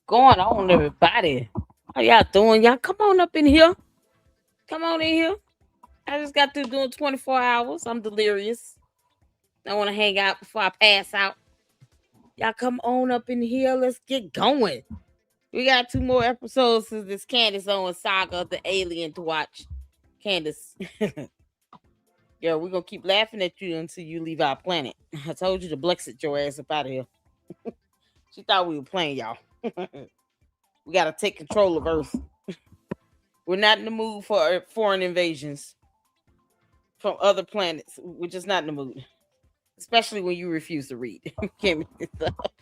going on, everybody? How y'all doing? Y'all come on up in here. Come on in here. I just got through doing 24 hours. I'm delirious. I want to hang out before I pass out. Y'all come on up in here. Let's get going. We got two more episodes of this Candace Owens saga of the alien to watch. Candace. Yeah, we're going to keep laughing at you until you leave our planet. I told you to Blexit your ass up out of here. She thought we were playing, y'all. We got to take control of Earth. We're not in the mood for foreign invasions from other planets. We're just not in the mood, especially when you refuse to read. Can't make this up.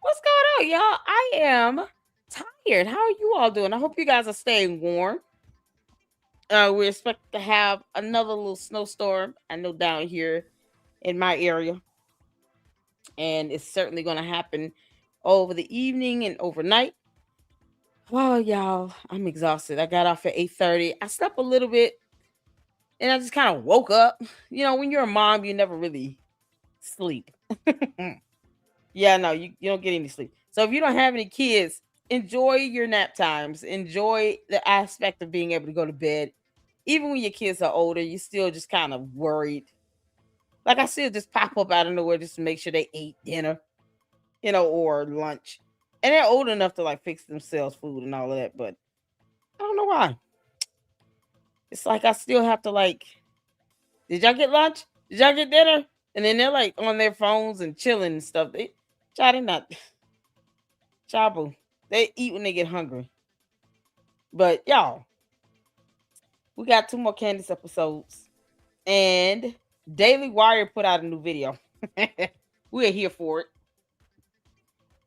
What's going on, y'all? I am tired. How are you all doing? I hope you guys are staying warm. We expect to have another little snowstorm. I know down here in my area, and it's certainly going to happen over the evening and overnight. Well, y'all, I'm exhausted. I got off at 8:30. I slept a little bit and I just kind of woke up. You know, when you're a mom, you never really sleep. Yeah, no, you don't get any sleep. So if you don't have any kids, enjoy your nap times. Enjoy the aspect of being able to go to bed. Even when your kids are older, you still just kind of worried. Like I still just pop up out of nowhere just to make sure they ate dinner, or lunch. And they're old enough to like fix themselves food and all of that, but I don't know why. It's like I still have to like, did y'all get lunch? Did y'all get dinner? And then they're like on their phones and chilling and stuff. They not chabu. They eat when they get hungry. But y'all, we got two more Candace episodes. And Daily Wire put out a new video. We're here for it.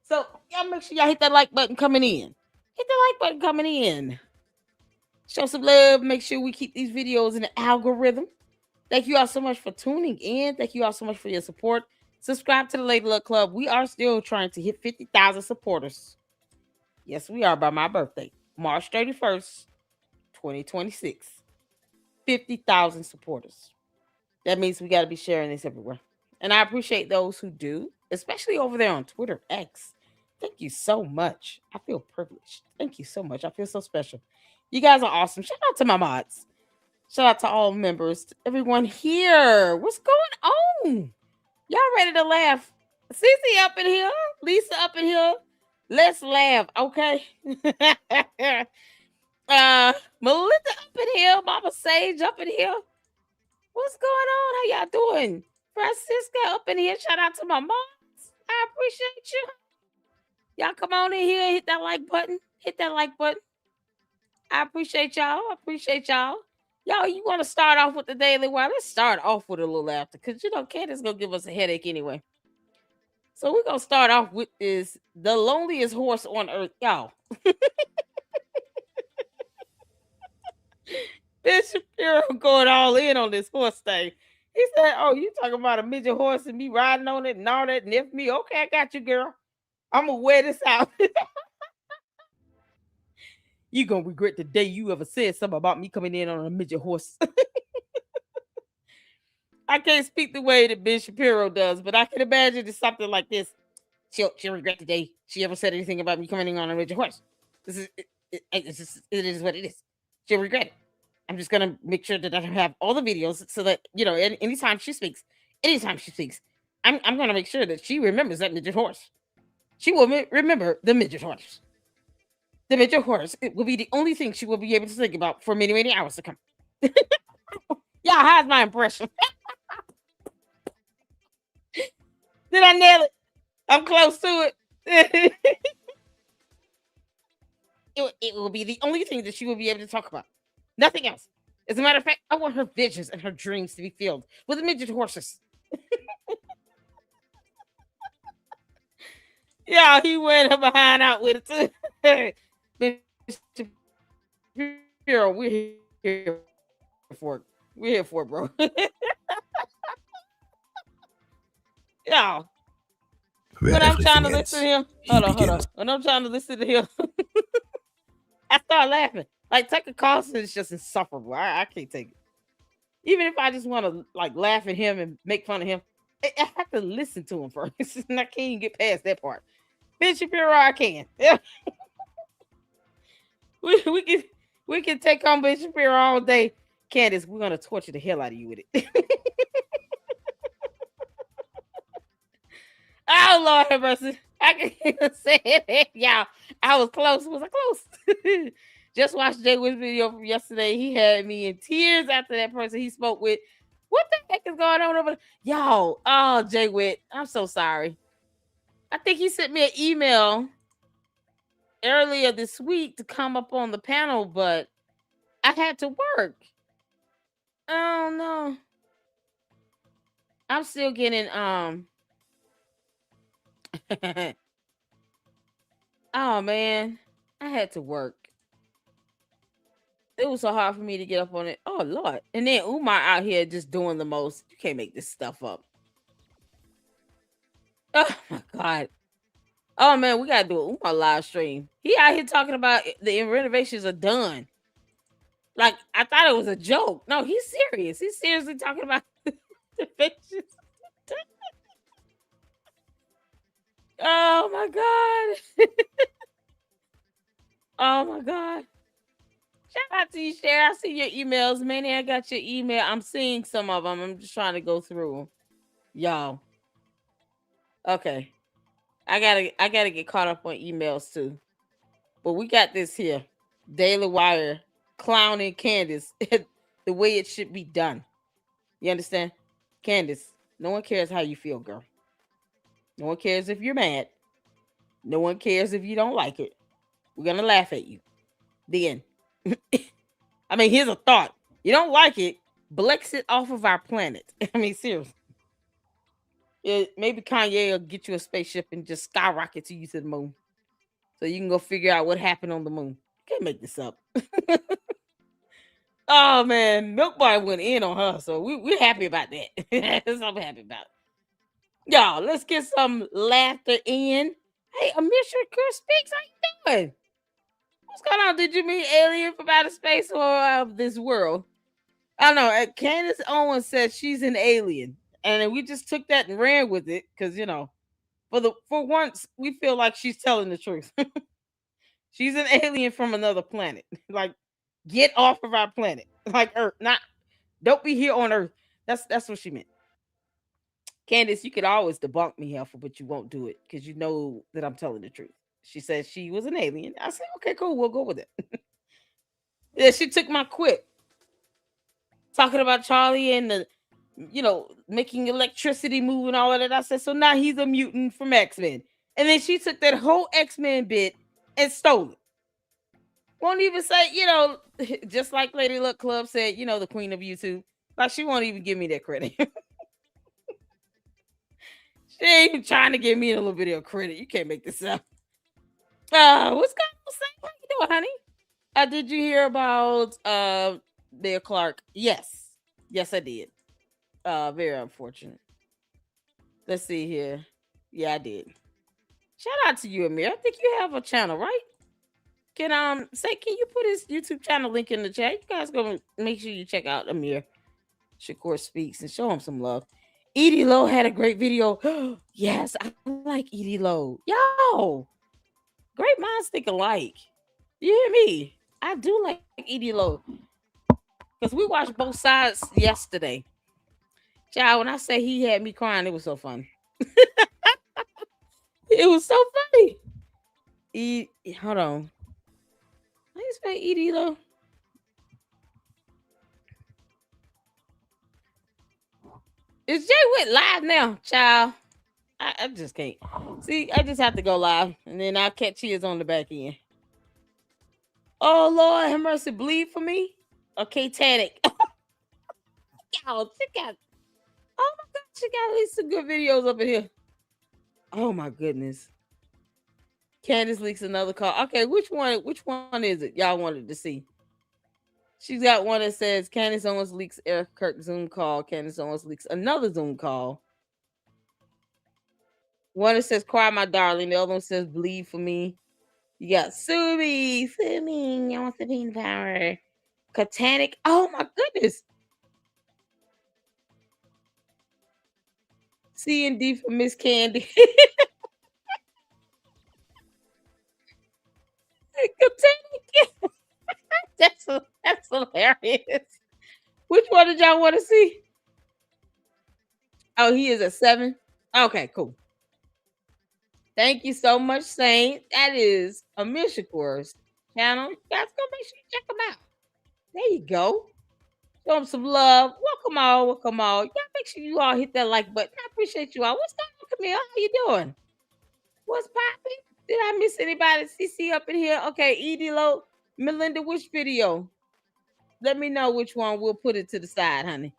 So y'all make sure y'all hit that like button coming in. Hit the like button coming in. Show some love. Make sure we keep these videos in the algorithm. Thank you all so much for tuning in. Thank you all so much for your support. Subscribe to the Lady Luck Club. We are still trying to hit 50,000 supporters. Yes, we are by my birthday, March 31st, 2026. 50,000 supporters. That means we got to be sharing this everywhere. And I appreciate those who do, especially over there on Twitter X. Thank you so much. I feel privileged. Thank you so much. I feel so special. You guys are awesome. Shout out to my mods. Shout out to all members, to everyone here. What's going on? Y'all ready to laugh? Cece up in here, Lisa up in here. Let's laugh, okay? Melinda up in here, Mama Sage up in here. What's going on? How y'all doing? Francisca up in here. Shout out to my moms. I appreciate you. Y'all come on in here and hit that like button. Hit that like button. I appreciate y'all. I appreciate y'all. Y'all, you want to start off with the Daily Wire? Let's start off with a little laughter because, Candace going to give us a headache anyway. So we're going to start off with this, the loneliest horse on earth. Y'all. Bishop Shapiro going all in on this horse thing. He said, oh, you talking about a midget horse and me riding on it and all that and if me. Okay, I got you, girl. I'm going to wear this out. You going to regret the day you ever said something about me coming in on a midget horse. I can't speak the way that Ben Shapiro does, but I can imagine it's something like this. She'll regret the day she ever said anything about me coming in on a midget horse. This is it is what it is. She'll regret it. I'm just gonna make sure that I have all the videos so that anytime she speaks, I'm gonna make sure that she remembers that midget horse. She will remember the midget horse. The midget horse, it will be the only thing she will be able to think about for many, many hours to come. Yeah, how's my impression? Did I nail it? I'm close to it. It will be the only thing that she will be able to talk about. Nothing else. As a matter of fact, I want her visions and her dreams to be filled with midget horses. Yeah, he went her behind out with it too. Shapiro, we're here for it. We're here for it, bro. Yeah. When I'm trying to listen to him, hold on. When I'm trying to listen to him, I start laughing. Like Tucker Carlson is just insufferable. I can't take it. Even if I just want to like laugh at him and make fun of him, I have to listen to him first. And I can't even get past that part. Ben Shapiro, I can. Yeah, we can take on Ben Shapiro all day. Candace, we're gonna torture the hell out of you with it. Oh Lord have mercy. I can't even say it. Y'all, I was close. Was I close? Just watched Jay Witt's video from yesterday. He had me in tears after that person he spoke with. What the heck is going on over there? Y'all, oh Jay Witt, I'm so sorry. I think he sent me an email earlier this week to come up on the panel, but I had to work. Oh no. I'm still getting oh man. I had to work. It was so hard for me to get up on it. Oh Lord. And then Umar out here just doing the most. You can't make this stuff up. Oh my God. Oh man, we gotta do an Umar live stream. He out here talking about the renovations are done. Like I thought it was a joke. No, he's serious. He's seriously talking about the renovations. Oh my God. Oh my God. Shout out to you, Cher. I see your emails, Manny. I got your email. I'm seeing some of them. I'm just trying to go through them. Y'all. Okay. I gotta get caught up on emails too. But we got this here. Daily Wire clowning Candace the way it should be done. You understand? Candace, no one cares how you feel, girl. No one cares if you're mad. No one cares if you don't like it. We're gonna laugh at you. The end. I mean, here's a thought. You don't like it, Blex it off of our planet. I mean, seriously. Maybe Kanye will get you a spaceship and just skyrocket to you to the moon. So you can go figure out what happened on the moon. Can't make this up. Oh man, Milk Bar went in on her, so we're happy about that. That's what I'm happy about. Y'all, let's get some laughter in. Hey, Amir Shakur speaks. How you doing? What's going on? Did you meet alien from outer space or of this world? I don't know. Candace Owens said she's an alien, and we just took that and ran with it because for once we feel like she's telling the truth. She's an alien from another planet. Like, get off of our planet, like Earth. Not, don't be here on Earth. That's what she meant. Candace, you could always debunk me, helpful, but you won't do it because you know that I'm telling the truth. She said she was an alien. I said, okay, cool, we'll go with it. Yeah, she took my quip talking about Charlie and making electricity move and all of that. I said, so now he's a mutant from X-Men. And then she took that whole X-Men bit and stole it. Won't even say, just like Lady Luck Club said, the queen of YouTube. Like, she won't even give me that credit. She ain't even trying to give me a little bit of credit. You can't make this up. What's going on, Sam? How you doing, honey? Did you hear about Bear Clark? Yes. Yes, I did. Very unfortunate. Let's see here. Yeah, I did. Shout out to you, Amir. I think you have a channel, right? Can you put his YouTube channel link in the chat? You guys go make sure you check out Amir Shakur Speaks and show him some love. Edie Lowe had a great video. Yes, I like Edie Lowe. Yo, great minds think alike. You hear me? I do like Edie Lowe because we watched both sides yesterday. Child, when I say he had me crying, it was so fun. It was so funny. Hold on. How you spell Edie Lowe? Is Jay Witt live now, child? I just can't. See, I just have to go live, and then I'll catch his on the back end. Oh, Lord, have mercy. Bleed for me? Okay, Titanic. Y'all, check out. Oh, my God. She got at least some good videos up in here. Oh, my goodness. Candace leaks another call. Okay, which one is it y'all wanted to see? She's got one that says Candace Owens leaks Eric Kirk Zoom call. Candace Owens leaks another Zoom call. One that says cry my darling. The other one says bleed for me. You got sue me. I want the bean power. Catanic. Oh my goodness. C and D for Miss Candy. That's hilarious. Which one did y'all want to see? Oh, he is a 7. Okay, cool. Thank you so much, Saint. That is a Mishacore's channel. You guys go make sure you check them out. There you go. Show them some love. Welcome all. Welcome all. Y'all make sure you all hit that like button. I appreciate you all. What's going on, Camille? How you doing? What's popping? Did I miss anybody? CC up in here? Okay, Edie Low. Melinda, which video? Let me know which one. We'll put it to the side, honey.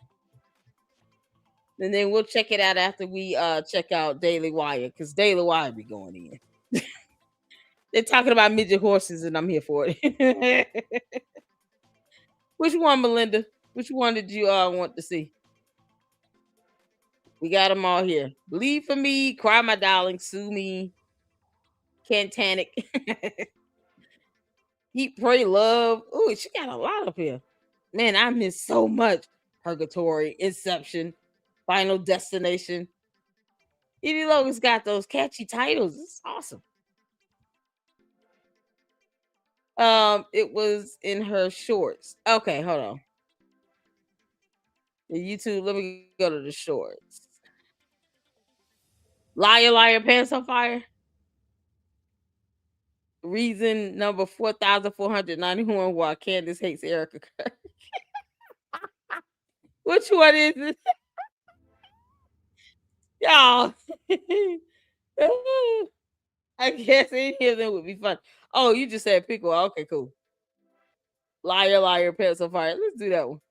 And then we'll check it out after we check out Daily Wire, because Daily Wire be going in. They're talking about midget horses, and I'm here for it. Which one, Melinda? Which one did you want to see? We got them all here. Bleed for me, cry my darling, sue me, Cantanic. Eat, pray, love. Oh, she got a lot up here. Man, I miss so much. Purgatory, Inception, Final Destination. Edie Logan's got those catchy titles. It's awesome. It was in her shorts. Okay, hold on. The YouTube, let me go to the shorts. Liar, liar, pants on fire. Reason number 4,491 why Candace hates Erica. Which one is it? Y'all. I guess any of them would be fun. Oh, you just said pickle. Okay, cool. Liar, liar, pants on fire. Let's do that one.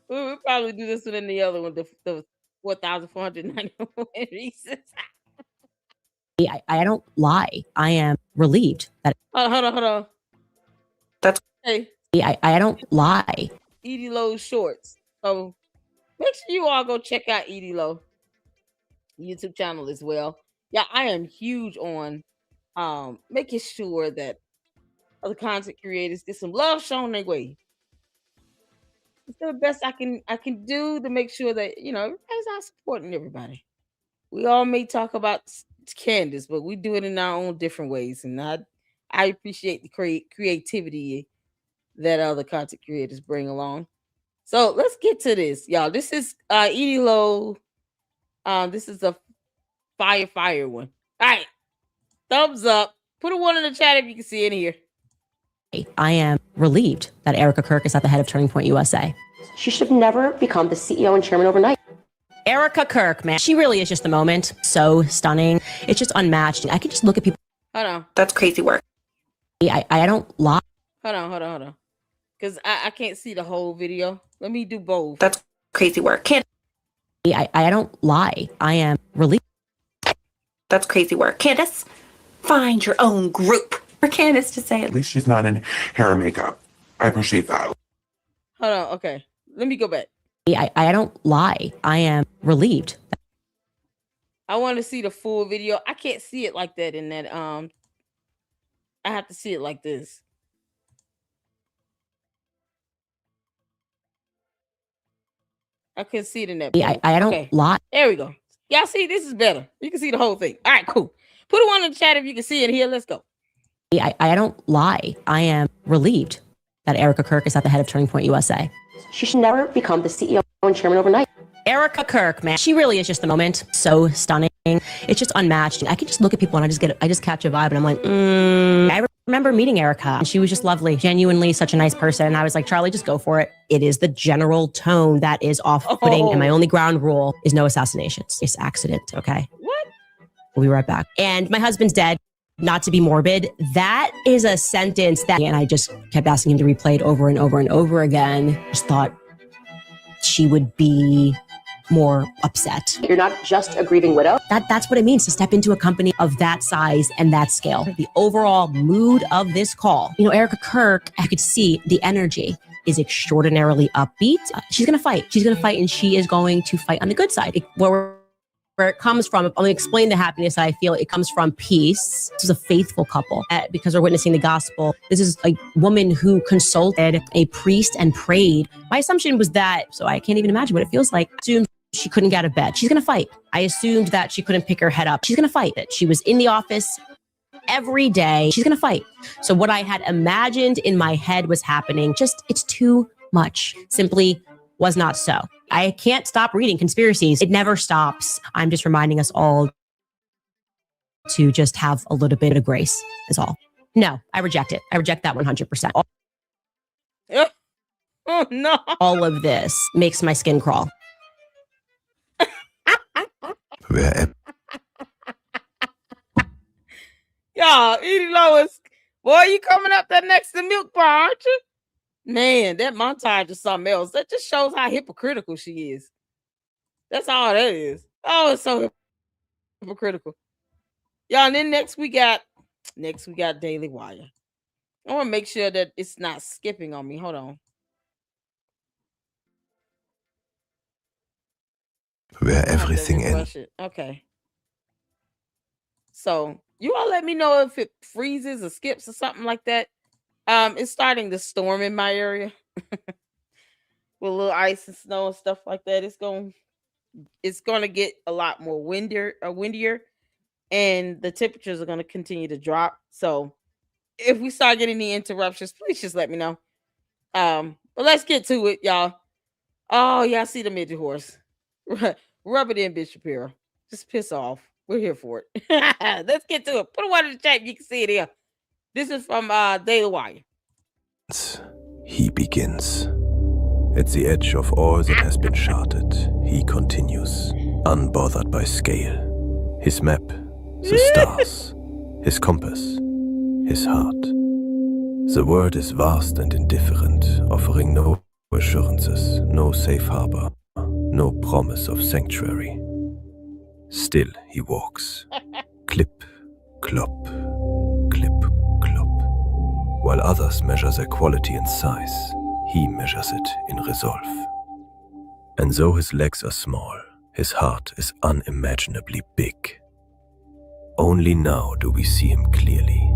We'll probably do this one and the other one, the 4,491 reasons. I don't lie. I am relieved that. Hold on. That's hey. I don't lie. Edie Lowe's shorts. So make sure you all go check out Edie Lowe YouTube channel as well. Yeah, I am huge on making sure that other content creators get some love shown their way. It's the best I can do to make sure that everybody's not supporting everybody. We all may talk about Candace, but we do it in our own different ways, and I appreciate the creativity that other content creators bring along. So let's get to this, y'all. This is Edie Lowe. This is a fire one. All right, thumbs up. Put a 1 in the chat if you can see it here. I am relieved that Erica Kirk is at the head of Turning Point USA. She should have never become the CEO and chairman overnight. Erica Kirk, man, she really is just the moment. So stunning. It's just unmatched. I can just look at people. Hold on. That's crazy work. I don't lie. Hold on. Because I can't see the whole video. Let me do both. That's crazy work. I don't lie. I am relieved. That's crazy work. Candace, find your own group for Candace to say it. At least she's not in hair and makeup. I appreciate that. Hold on. Okay. Let me go back. I don't lie. I am relieved. I want to see the full video. I can't see it like that in that. I have to see it like this. I can see it in that. I don't lie. There we go. Y'all see, this is better. You can see the whole thing. All right, cool. Put a 1 in the chat if you can see it here. Let's go. I don't lie. I am relieved that Erica Kirk is at the head of Turning Point USA. She should never become the CEO and chairman overnight. Erica Kirk, man, she really is just the moment. So stunning. It's just unmatched. I can just look at people and I just catch a vibe, and I'm like, I remember meeting Erica, and she was just lovely, genuinely such a nice person. And I was like, Charlie, just go for it. It is the general tone that is off-putting, and my only ground rule is no assassinations. It's accident, okay? What? We'll be right back. And my husband's dead. Not to be morbid, that is a sentence that, and I just kept asking him to replay it over and over and over again. Just thought she would be more upset. You're not just a grieving widow. That's what it means to step into a company of that size and that scale. The overall mood of this call, Erica Kirk, I could see the energy is extraordinarily upbeat. She's going to fight. She's going to fight, and she is going to fight on the good side. Where it comes from, I'm going to explain the happiness I feel. It comes from peace. This is a faithful couple because we're witnessing the gospel. This is a woman who consulted a priest and prayed. My assumption was that, so I can't even imagine what it feels like. I assumed she couldn't get out of bed. She's going to fight. I assumed that she couldn't pick her head up. She's going to fight. That she was in the office every day. She's going to fight. So what I had imagined in my head was happening, just it's too much. Simply was not so. I can't stop reading conspiracies. It never stops. I'm just reminding us all to just have a little bit of grace is all. No, I reject it. I reject that 100%. Oh no. All of this makes my skin crawl. Y'all, Edie Lois, boy, you coming up that next to Milk Bar, aren't you? Man, that montage is something else. That just shows how hypocritical she is. That's all that is. Oh, it's so hypocritical. Y'all, and then next we got Daily Wire. I want to make sure that it's not skipping on me. Hold on. Where everything ends. Okay. So you all let me know if it freezes or skips or something like that. It's starting to storm in my area with a little ice and snow and stuff like that. It's going to get a lot more windier, and the temperatures are going to continue to drop. So if we start getting any interruptions, please just let me know. But let's get to it, y'all. Oh, y'all see the midget horse. Rub it in, Bitch Shapiro. Just piss off. We're here for it. Let's get to it. Put one in the chat. You can see it here. This is from Daily Wire. He begins. At the edge of all that has been charted, he continues, unbothered by scale. His map, the stars, his compass, his heart. The world is vast and indifferent, offering no assurances, no safe harbor, no promise of sanctuary. Still he walks. Clip, clop, clip, clop. While others measure their quality in size, he measures it in resolve. And though his legs are small, his heart is unimaginably big. Only now do we see him clearly.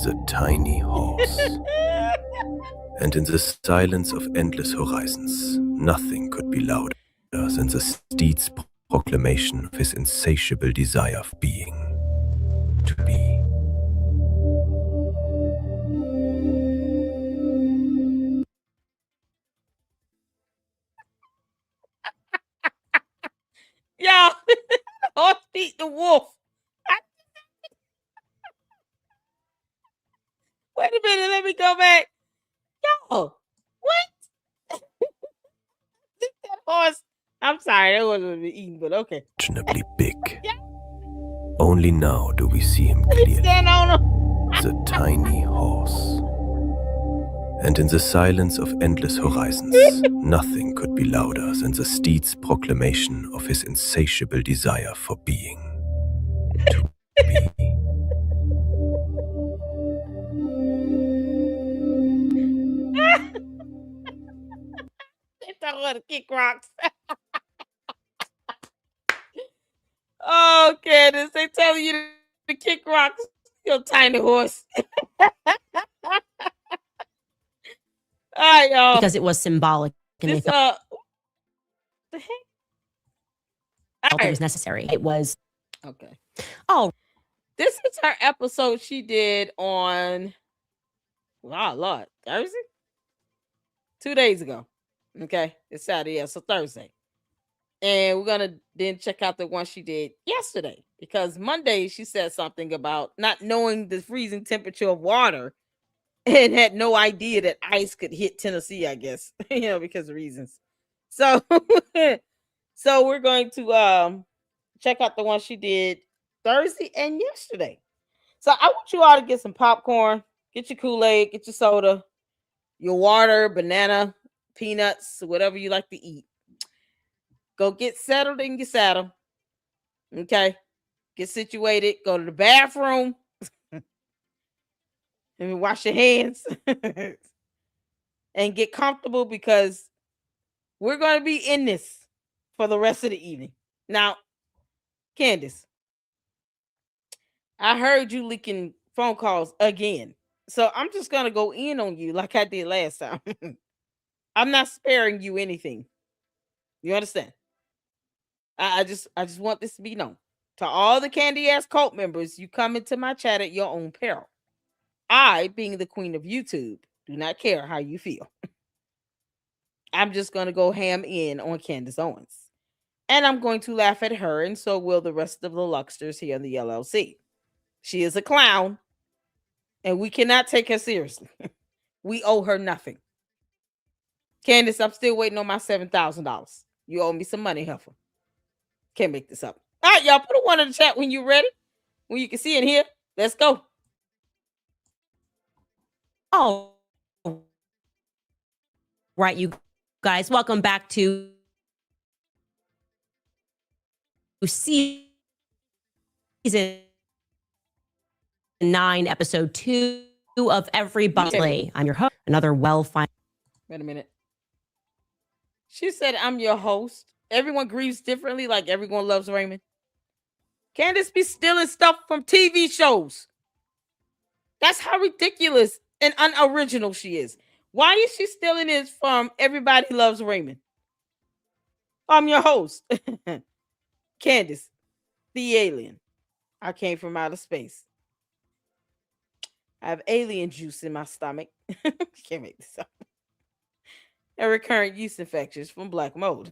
The tiny horse. And in the silence of endless horizons, nothing could be louder than the steed's proclamation of his insatiable desire of being. To be. Y'all, horse beat the wolf. Wait a minute, let me go back. Yo, what? That horse. I'm sorry, that wasn't eating, but okay. Unimaginably big. Only now do we see him clearly. Stand on him. The tiny horse. And in the silence of endless horizons, nothing could be louder than the steed's proclamation of his insatiable desire for being. To be. They talking about to kick rocks. Oh, Candace, they telling you to kick rocks, you tiny horse. All right, y'all. Because it was symbolic and they This, felt the heck? it was necessary. It was Okay. Oh, This is her episode she did on, wow, Lord, Thursday? 2 days ago. Okay. It's Saturday, yeah, so Thursday. And we're going to then check out the one she did yesterday, because Monday she said something about not knowing the freezing temperature of water and had no idea that ice could hit Tennessee, I guess, because of reasons. So, so we're going to check out the one she did Thursday and yesterday. So I want you all to get some popcorn, get your Kool-Aid, get your soda, your water, banana, peanuts, whatever you like to eat. Go get settled in your saddle. Okay. Get situated. Go to the bathroom. And wash your hands. And get comfortable, because we're going to be in this for the rest of the evening. Now, Candace, I heard you leaking phone calls again. So I'm just going to go in on you like I did last time. I'm not sparing you anything. You understand? I just want this to be known. To all the Candy Ass cult members, you come into my chat at your own peril. I, being the queen of YouTube, do not care how you feel. I'm just going to go ham in on Candace Owens. And I'm going to laugh at her, and so will the rest of the Luxters here in the LLC. She is a clown, and we cannot take her seriously. We owe her nothing. Candace, I'm still waiting on my $7,000. You owe me some money, heifer. Can't make this up. All right, y'all, put a one in the chat when you're ready. When you can see and hear. Let's go. Oh, right, you guys, welcome back to season 9, episode 2 of Everybody. I'm your host, another well-found. Wait a minute. She said, I'm your host. Everyone grieves differently, like everyone loves Raymond. Candace be stealing stuff from TV shows. That's how ridiculous and unoriginal she is. Why is she stealing this from Everybody Loves Raymond? I'm your host. Candace, the alien. I came from outer space. I have alien juice in my stomach. Can't make this up. And recurrent yeast infections from black mold.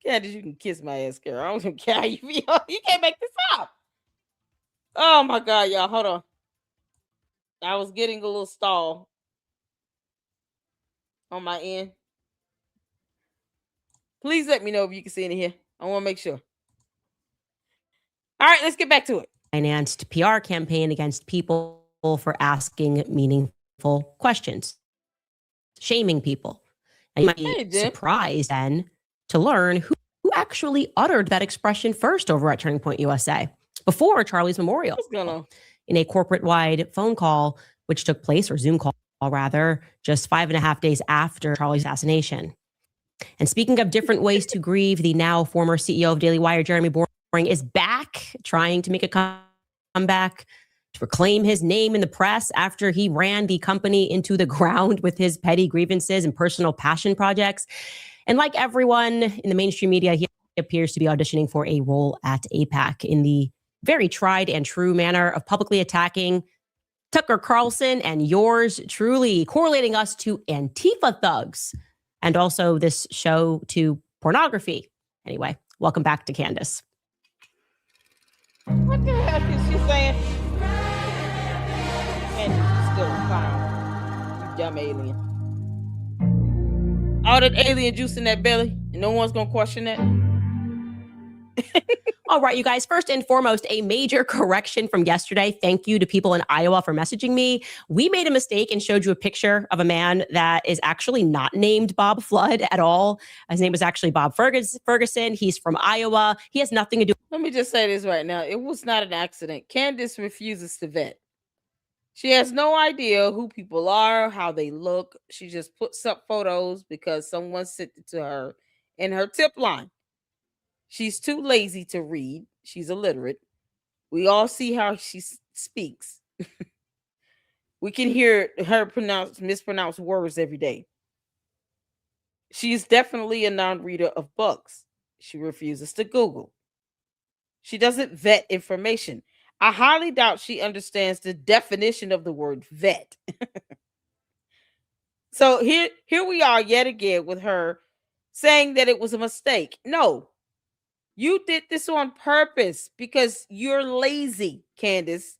Candace, you can kiss my ass, girl. I don't care how you feel. You can't make this up. Oh my God, y'all. Hold on. I was getting a little stall on my end. Please let me know if you can see it in here. I want to make sure. All right, let's get back to it. Financed PR campaign against people for asking meaningful questions, shaming people. And you might be surprised then to learn who actually uttered that expression first over at Turning Point USA before Charlie's memorial. What's going on? In a corporate-wide phone call, which took place, or Zoom call rather, just 5.5 days after Charlie's assassination. And speaking of different ways to grieve, the now former CEO of Daily Wire, Jeremy Boring, is back trying to make a comeback to reclaim his name in the press after he ran the company into the ground with his petty grievances and personal passion projects. And like everyone in the mainstream media, he appears to be auditioning for a role at AIPAC in the very tried and true manner of publicly attacking Tucker Carlson and yours truly, correlating us to Antifa thugs and also this show to pornography. Anyway, welcome back to Candace. What the heck is she saying? And you're still fine. You dumb alien. All that alien juice in that belly, and no one's gonna question that. All right, you guys, first and foremost, a major correction from yesterday. Thank you to people in Iowa for messaging me. We made a mistake and showed you a picture of a man that is actually not named Bob Flood at all. His name is actually Bob Ferguson. He's from Iowa. He has nothing to do. Let me just say this right now. It was not an accident. Candace refuses to vet. She has no idea who people are, how they look. She just puts up photos because someone sent it to her in her tip line. She's too lazy to read. She's illiterate. We all see how she speaks. We can hear her mispronounce words every day. She's definitely a non-reader of books. She refuses to Google. She doesn't vet information. I highly doubt she understands the definition of the word vet. So here we are yet again with her saying that it was a mistake. No. You did this on purpose because you're lazy, Candace.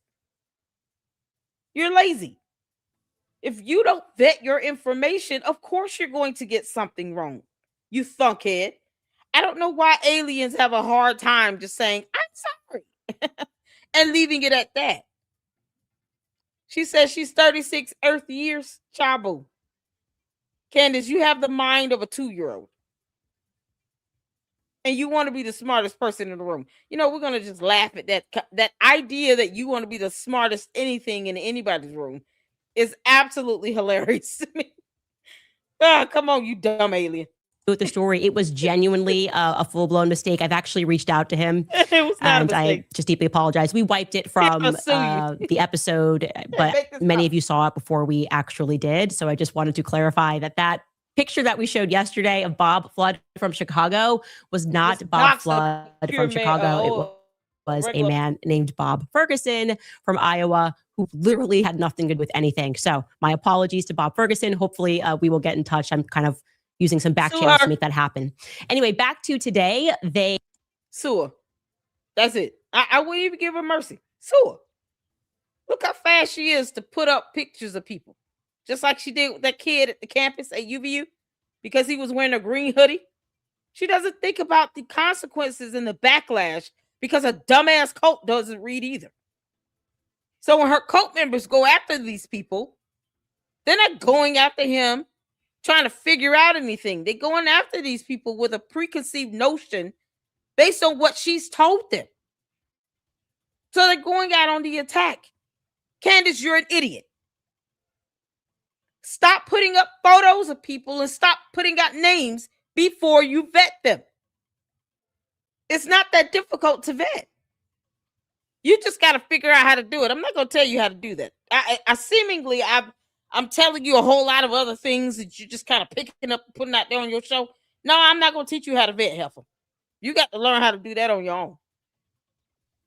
You're lazy. If you don't vet your information, of course you're going to get something wrong. You thunkhead. I don't know why aliens have a hard time just saying, I'm sorry, and leaving it at that. She says she's 36 Earth years. Chabu. Candace, you have the mind of a 2-year-old. And you want to be the smartest person in the room. You know, we're going to just laugh at that idea that you want to be the smartest anything in anybody's room is absolutely hilarious to me. Oh, come on, you dumb alien. With the story, it was genuinely a full-blown mistake. I've actually reached out to him. It was not and a mistake. I just deeply apologize. We wiped it from the episode, but many of you saw it before we actually did. So I just wanted to clarify that picture that we showed yesterday of Bob Flood from Chicago was not Bob Flood from Chicago. It was a man named Bob Ferguson from Iowa who literally had nothing to do with anything. So my apologies to Bob Ferguson. Hopefully we will get in touch. I'm kind of using some back channels to make that happen. Anyway, back to today. They sue her. That's it. I wouldn't even give her mercy. Sue her. Look how fast she is to put up pictures of people. Just like she did with that kid at the campus at UVU because he was wearing a green hoodie. She doesn't think about the consequences and the backlash because a dumbass cult doesn't read either. So when her cult members go after these people, they're not going after him trying to figure out anything. They're going after these people with a preconceived notion based on what she's told them. So they're going out on the attack. Candace, you're an idiot. Stop putting up photos of people and stop putting out names before you vet them. It's not that difficult to vet. You just got to figure out how to do it. I'm not going to tell you how to do that. I'm telling you a whole lot of other things that you just kind of picking up and putting out there on your show. No, I'm not going to teach you how to vet, heifer. You got to learn how to do that on your own.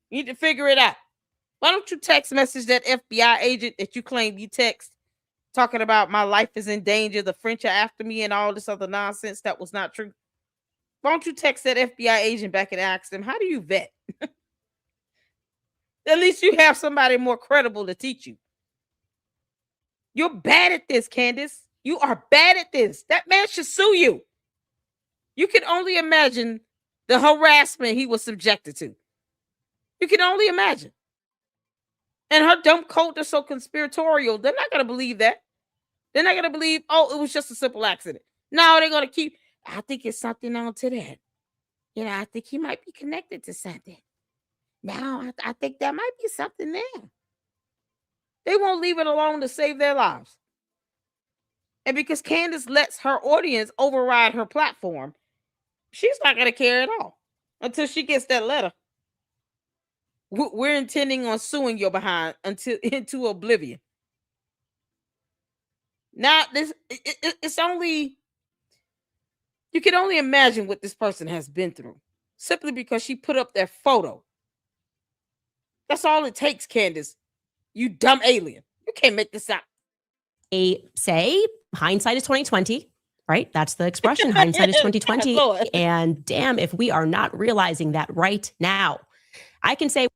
You need to figure it out. Why don't you text message that FBI agent that you claim you text talking about my life is in danger, the French are after me, and all this other nonsense that was not true? Why don't you text that FBI agent back and ask them, how do you vet? At least you have somebody more credible to teach you. You're bad at this, Candace. You are bad at this. That man should sue you. You can only imagine the harassment he was subjected to. You can only imagine. And her dumb cult is so conspiratorial, they're not going to believe that. They're not going to believe, oh, it was just a simple accident. No, they're going to keep, I think it's something on to that. You know, I think he might be connected to something. Now, I think there might be something there. They won't leave it alone to save their lives. And because Candace lets her audience override her platform, she's not going to care at all until she gets that letter. We're intending on suing your behind into oblivion. Now, it's only, you can only imagine what this person has been through simply because she put up their photo. That's all it takes, Candace. You dumb alien. You can't make this up. They say hindsight is 2020, right? That's the expression. Hindsight is 2020. And damn, if we are not realizing that right now. I can say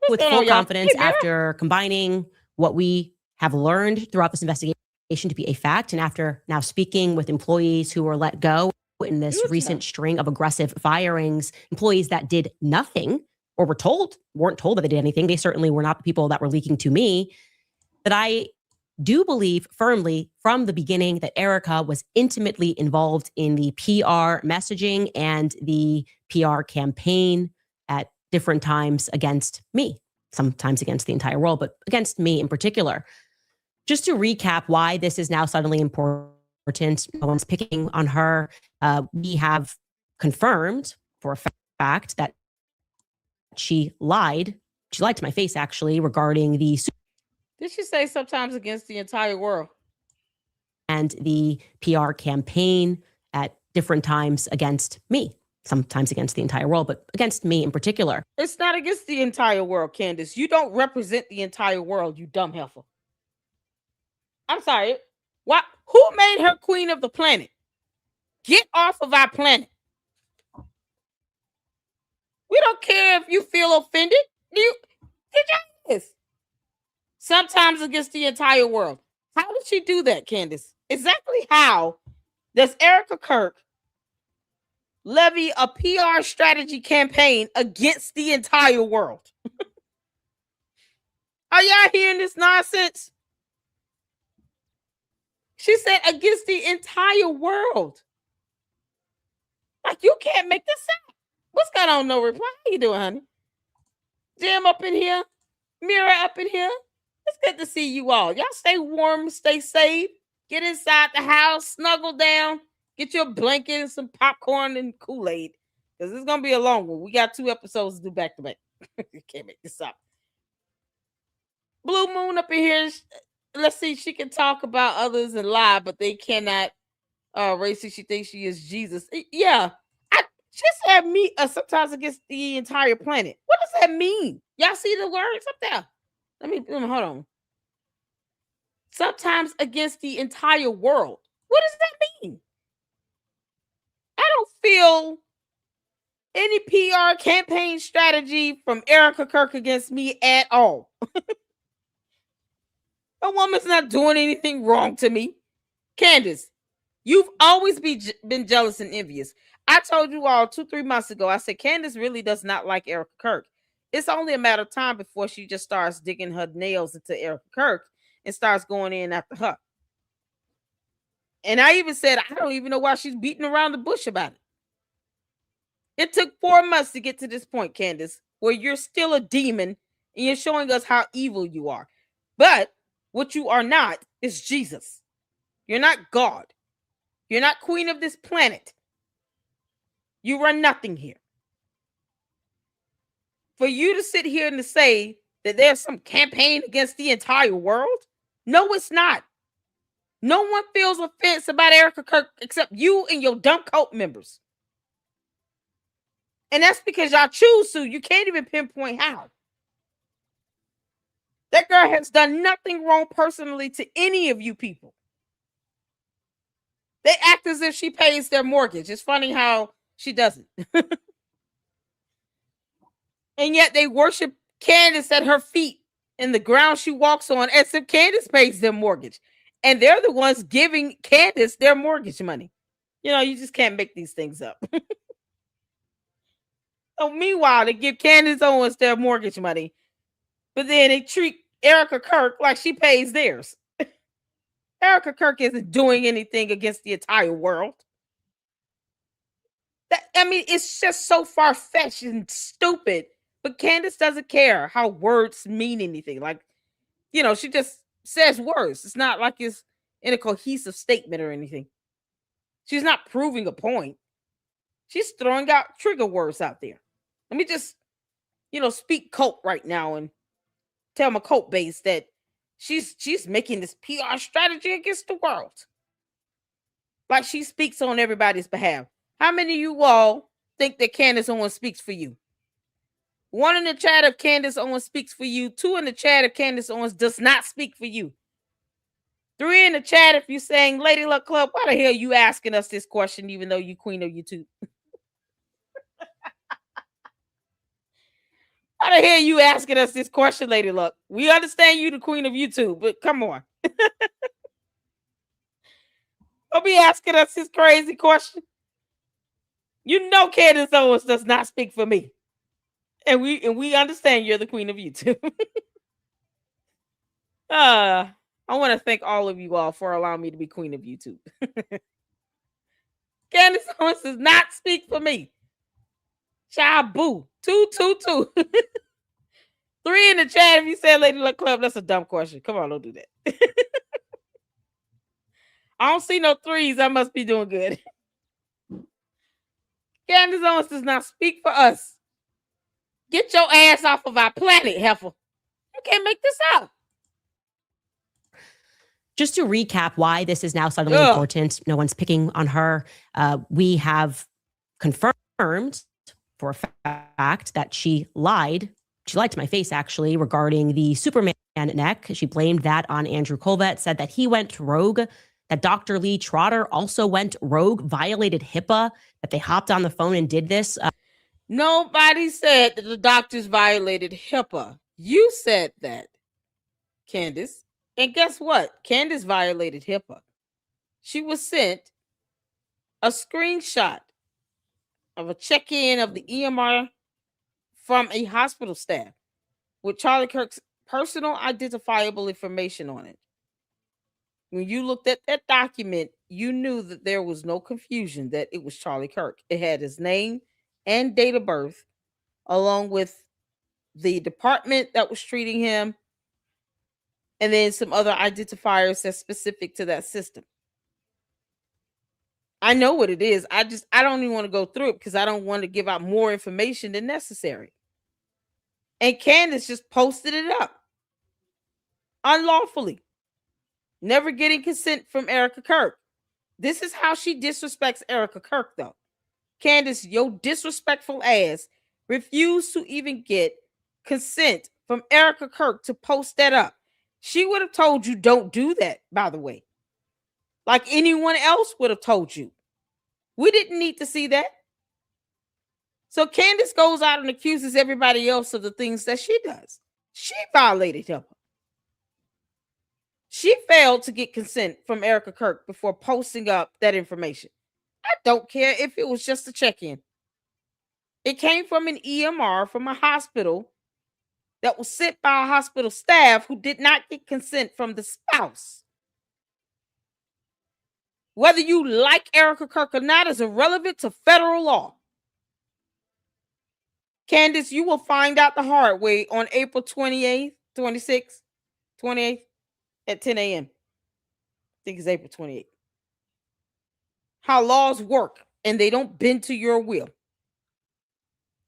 with full confidence after combining what we have learned throughout this investigation to be a fact, and after now speaking with employees who were let go in this recent string of aggressive firings, employees that did nothing or weren't told that they did anything. They certainly were not the people that were leaking to me. That I do believe firmly from the beginning that Erica was intimately involved in the PR messaging and the PR campaign at different times against me, sometimes against the entire world, but against me in particular. Just to recap why this is now suddenly important, no one's picking on her. We have confirmed for a fact that she lied. She lied to my face, actually, regarding the... Did she say sometimes against the entire world? And the PR campaign at different times against me. Sometimes against the entire world, but against me in particular. It's not against the entire world, Candace. You don't represent the entire world, you dumb heifer. I'm sorry. What? Who made her queen of the planet? Get off of our planet. We don't care if you feel offended. Did you this? Sometimes against the entire world. How did she do that, Candace? Exactly how does Erica Kirk levy a PR strategy campaign against the entire world? Are y'all hearing this nonsense? She said against the entire world. Like, you can't make this up. What's going on? No reply. How you doing, honey? Jim up in here. Mira up in here. It's good to see you all. Y'all stay warm, stay safe. Get inside the house, snuggle down. Get your blanket and some popcorn and Kool-Aid. Because it's going to be a long one. We got 2 episodes to do back to back. You can't make this up. Blue Moon up in here. Let's see. She can talk about others and lie, but they cannot Racist. She thinks she is Jesus. Yeah. She said me sometimes against the entire planet. What does that mean? Y'all see the words up there? Let me hold on. Sometimes against the entire world. What does that mean? I don't feel any PR campaign strategy from Erica Kirk against me at all. A woman's not doing anything wrong to me. Candace, you've always been jealous and envious. I told you all 2-3 months ago, I said Candace really does not like Erica Kirk. It's only a matter of time before she just starts digging her nails into Erica Kirk and starts going in after her. And I even said, I don't even know why she's beating around the bush about it. It took 4 months to get to this point, Candace, where you're still a demon and you're showing us how evil you are. But what you are not is Jesus. You're not God. You're not queen of this planet. You run nothing here. For you to sit here and to say that there's some campaign against the entire world, no, it's not. No one feels offense about Erica Kirk except you and your dumb cult members. And that's because y'all choose to. You can't even pinpoint how. That girl has done nothing wrong personally to any of you people. They act as if she pays their mortgage. It's funny how she doesn't. And yet they worship Candace at her feet and the ground she walks on as if Candace pays their mortgage. And they're the ones giving Candace their mortgage money. You know, you just can't make these things up. So meanwhile, they give Candace Owens their mortgage money, but then they treat Erica Kirk like she pays theirs. Erica Kirk isn't doing anything against the entire world. It's just so far-fetched and stupid. But Candace doesn't care how words mean anything. Like, you know, she just says words. It's not like it's in a cohesive statement or anything. She's not proving a point. She's throwing out trigger words out there. Let me just, speak cult right now and tell my cult base that she's making this PR strategy against the world. Like she speaks on everybody's behalf. How many of you all think that Candace Owens speaks for you? 1 in the chat of Candace Owens speaks for you. 2 in the chat of Candace Owens does not speak for you. 3 in the chat if you're saying, Lady Luck Club, why the hell are you asking us this question even though you queen of YouTube? Why the hell are you asking us this question, Lady Luck? We understand you the queen of YouTube, but come on. Don't be asking us this crazy question. You know Candace Owens does not speak for me. And we understand you're the queen of YouTube. I want to thank all of you all for allowing me to be queen of YouTube. Candace Owens does not speak for me. Child boo. 222. 3 in the chat if you said Lady Luck Club. That's a dumb question. Come on, don't do that. I don't see no 3s. I must be doing good. Candace Owens does not speak for us. Get your ass off of our planet, heifer. You can't make this up. Just to recap why this is now suddenly important, no one's picking on her. We have confirmed for a fact that she lied. She lied to my face, actually, regarding the Superman neck. She blamed that on Andrew Colvett, said that he went rogue, that Dr. Lee Trotter also went rogue, violated HIPAA, that they hopped on the phone and did this. Nobody said that the doctors violated HIPAA. You said that, Candace. And guess what? Candace violated HIPAA. She was sent a screenshot of a check-in of the EMR from a hospital staff with Charlie Kirk's personal identifiable information on it. When you looked at that document, you knew that there was no confusion that it was Charlie Kirk. It had his name and date of birth, along with the department that was treating him, and then some other identifiers that's specific to that system. I know what it is. I don't even want to go through it because I don't want to give out more information than necessary. And Candace just posted it up unlawfully, never getting consent from Erica Kirk. This is how she disrespects Erica Kirk, though. Candace, your disrespectful ass refused to even get consent from Erica Kirk to post that up. She would have told you don't do that, by the way. Like anyone else would have told you. We didn't need to see that. So Candace goes out and accuses everybody else of the things that she does. She violated HIPAA. She failed to get consent from Erica Kirk before posting up that information. I don't care if it was just a check-in. It came from an EMR from a hospital that was sent by a hospital staff who did not get consent from the spouse. Whether you like Erica Kirk or not is irrelevant to federal law. Candace, you will find out the hard way on April 28th, 26th, 28th at 10 a.m. I think it's April 28th. How laws work and they don't bend to your will.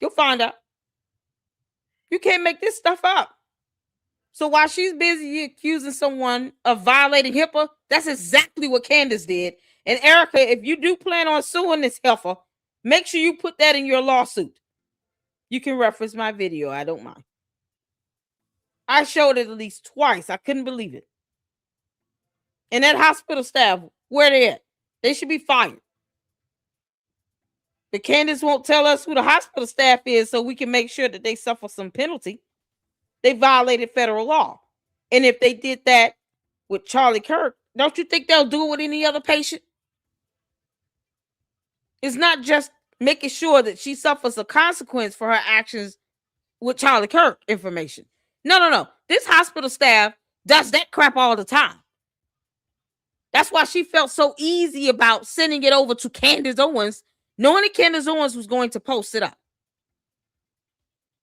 You'll find out. You can't make this stuff up. So while she's busy accusing someone of violating HIPAA, that's exactly what Candace did. And Erica, if you do plan on suing this heifer, make sure you put that in your lawsuit. You can reference my video. I don't mind. I showed it at least twice. I couldn't believe it. And that hospital staff, where they at? They should be fired. But Candace won't tell us who the hospital staff is so we can make sure that they suffer some penalty. They violated federal law. And if they did that with Charlie Kirk, don't you think they'll do it with any other patient? It's not just making sure that she suffers a consequence for her actions with Charlie Kirk information. No. This hospital staff does that crap all the time. That's why she felt so easy about sending it over to Candace Owens, knowing that Candace Owens was going to post it up.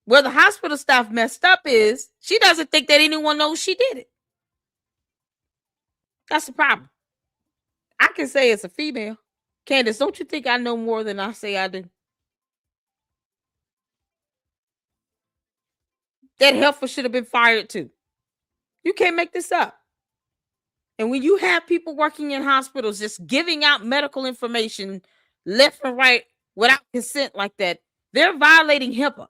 Where the hospital staff messed up is she doesn't think that anyone knows she did it. That's the problem. I can say it's a female. Candace, don't you think I know more than I say I do? That heifer should have been fired too. You can't make this up. And when you have people working in hospitals just giving out medical information left and right without consent like that, they're violating HIPAA.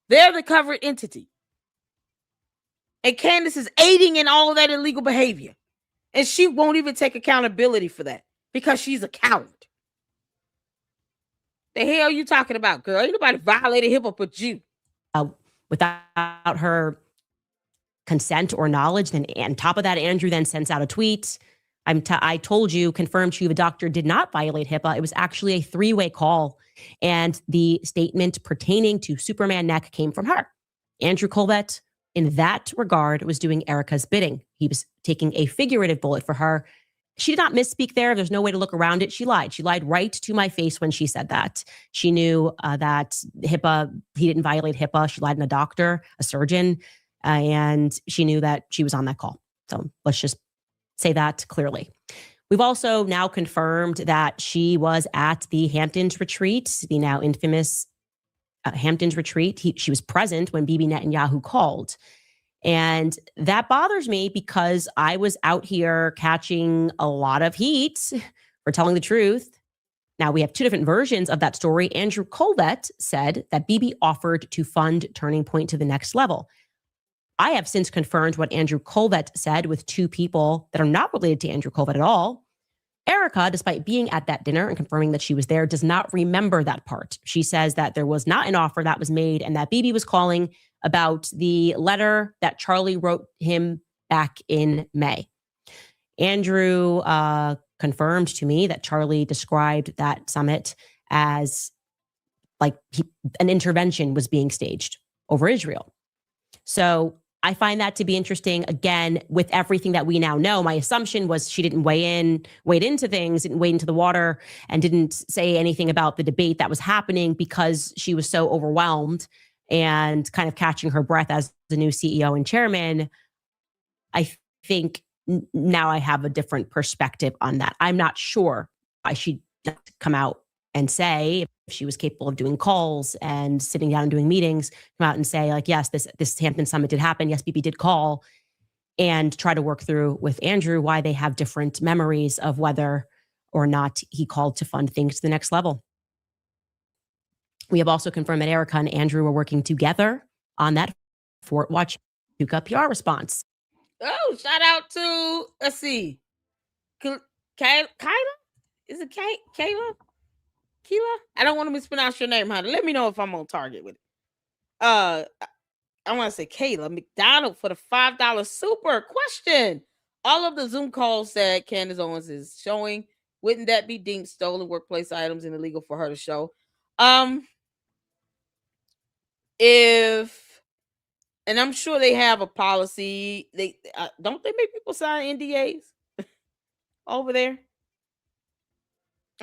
They're the covered entity. And Candace is aiding in all of that illegal behavior. And she won't even take accountability for that because she's a coward. The hell are you talking about, girl? Ain't nobody violated HIPAA but you. Without her consent or knowledge, then on top of that, Andrew then sends out a tweet. I told you, confirmed to you, the doctor did not violate HIPAA. It was actually a three-way call. And the statement pertaining to Superman neck came from her. Andrew Colbert, in that regard, was doing Erica's bidding. He was taking a figurative bullet for her. She did not misspeak there. There's no way to look around it. She lied. She lied right to my face when she said that. She knew that HIPAA, he didn't violate HIPAA. She lied to a doctor, a surgeon, and she knew that she was on that call. So let's just say that clearly. We've also now confirmed that she was at the Hamptons retreat, the now infamous Hamptons retreat. She was present when Bibi Netanyahu called. And that bothers me because I was out here catching a lot of heat for telling the truth. Now, we have two different versions of that story. Andrew Colbert said that Bibi offered to fund Turning Point to the next level. I have since confirmed what Andrew Colbert said with two people that are not related to Andrew Colbert at all. Erica, despite being at that dinner and confirming that she was there, does not remember that part. She says that there was not an offer that was made and that Bibi was calling about the letter that Charlie wrote him back in May. Andrew confirmed to me that Charlie described that summit as like an intervention was being staged over Israel. So I find that to be interesting. Again, with everything that we now know, my assumption was she didn't wade into things, didn't wade into the water, and didn't say anything about the debate that was happening because she was so overwhelmed and kind of catching her breath as the new CEO and chairman. I think now I have a different perspective on that. I'm not sure why she didn't come out and say if she was capable of doing calls and sitting down and doing meetings, come out and say like, yes, this Hampton Summit did happen. Yes, Bibi did call, and try to work through with Andrew why they have different memories of whether or not he called to fund things to the next level. We have also confirmed that Erica and Andrew were working together on that Fort Huachuca PR response. Oh, shout out to, let's see, Kyla? Is it Kayla? Keela? I don't want to mispronounce your name, honey. Let me know if I'm on target with it. I want to say Kayla McDonald for the $5 super question. All of the Zoom calls that Candace Owens is showing, wouldn't that be deemed stolen workplace items and illegal for her to show? If, and I'm sure they have a policy. They don't they make people sign NDAs over there?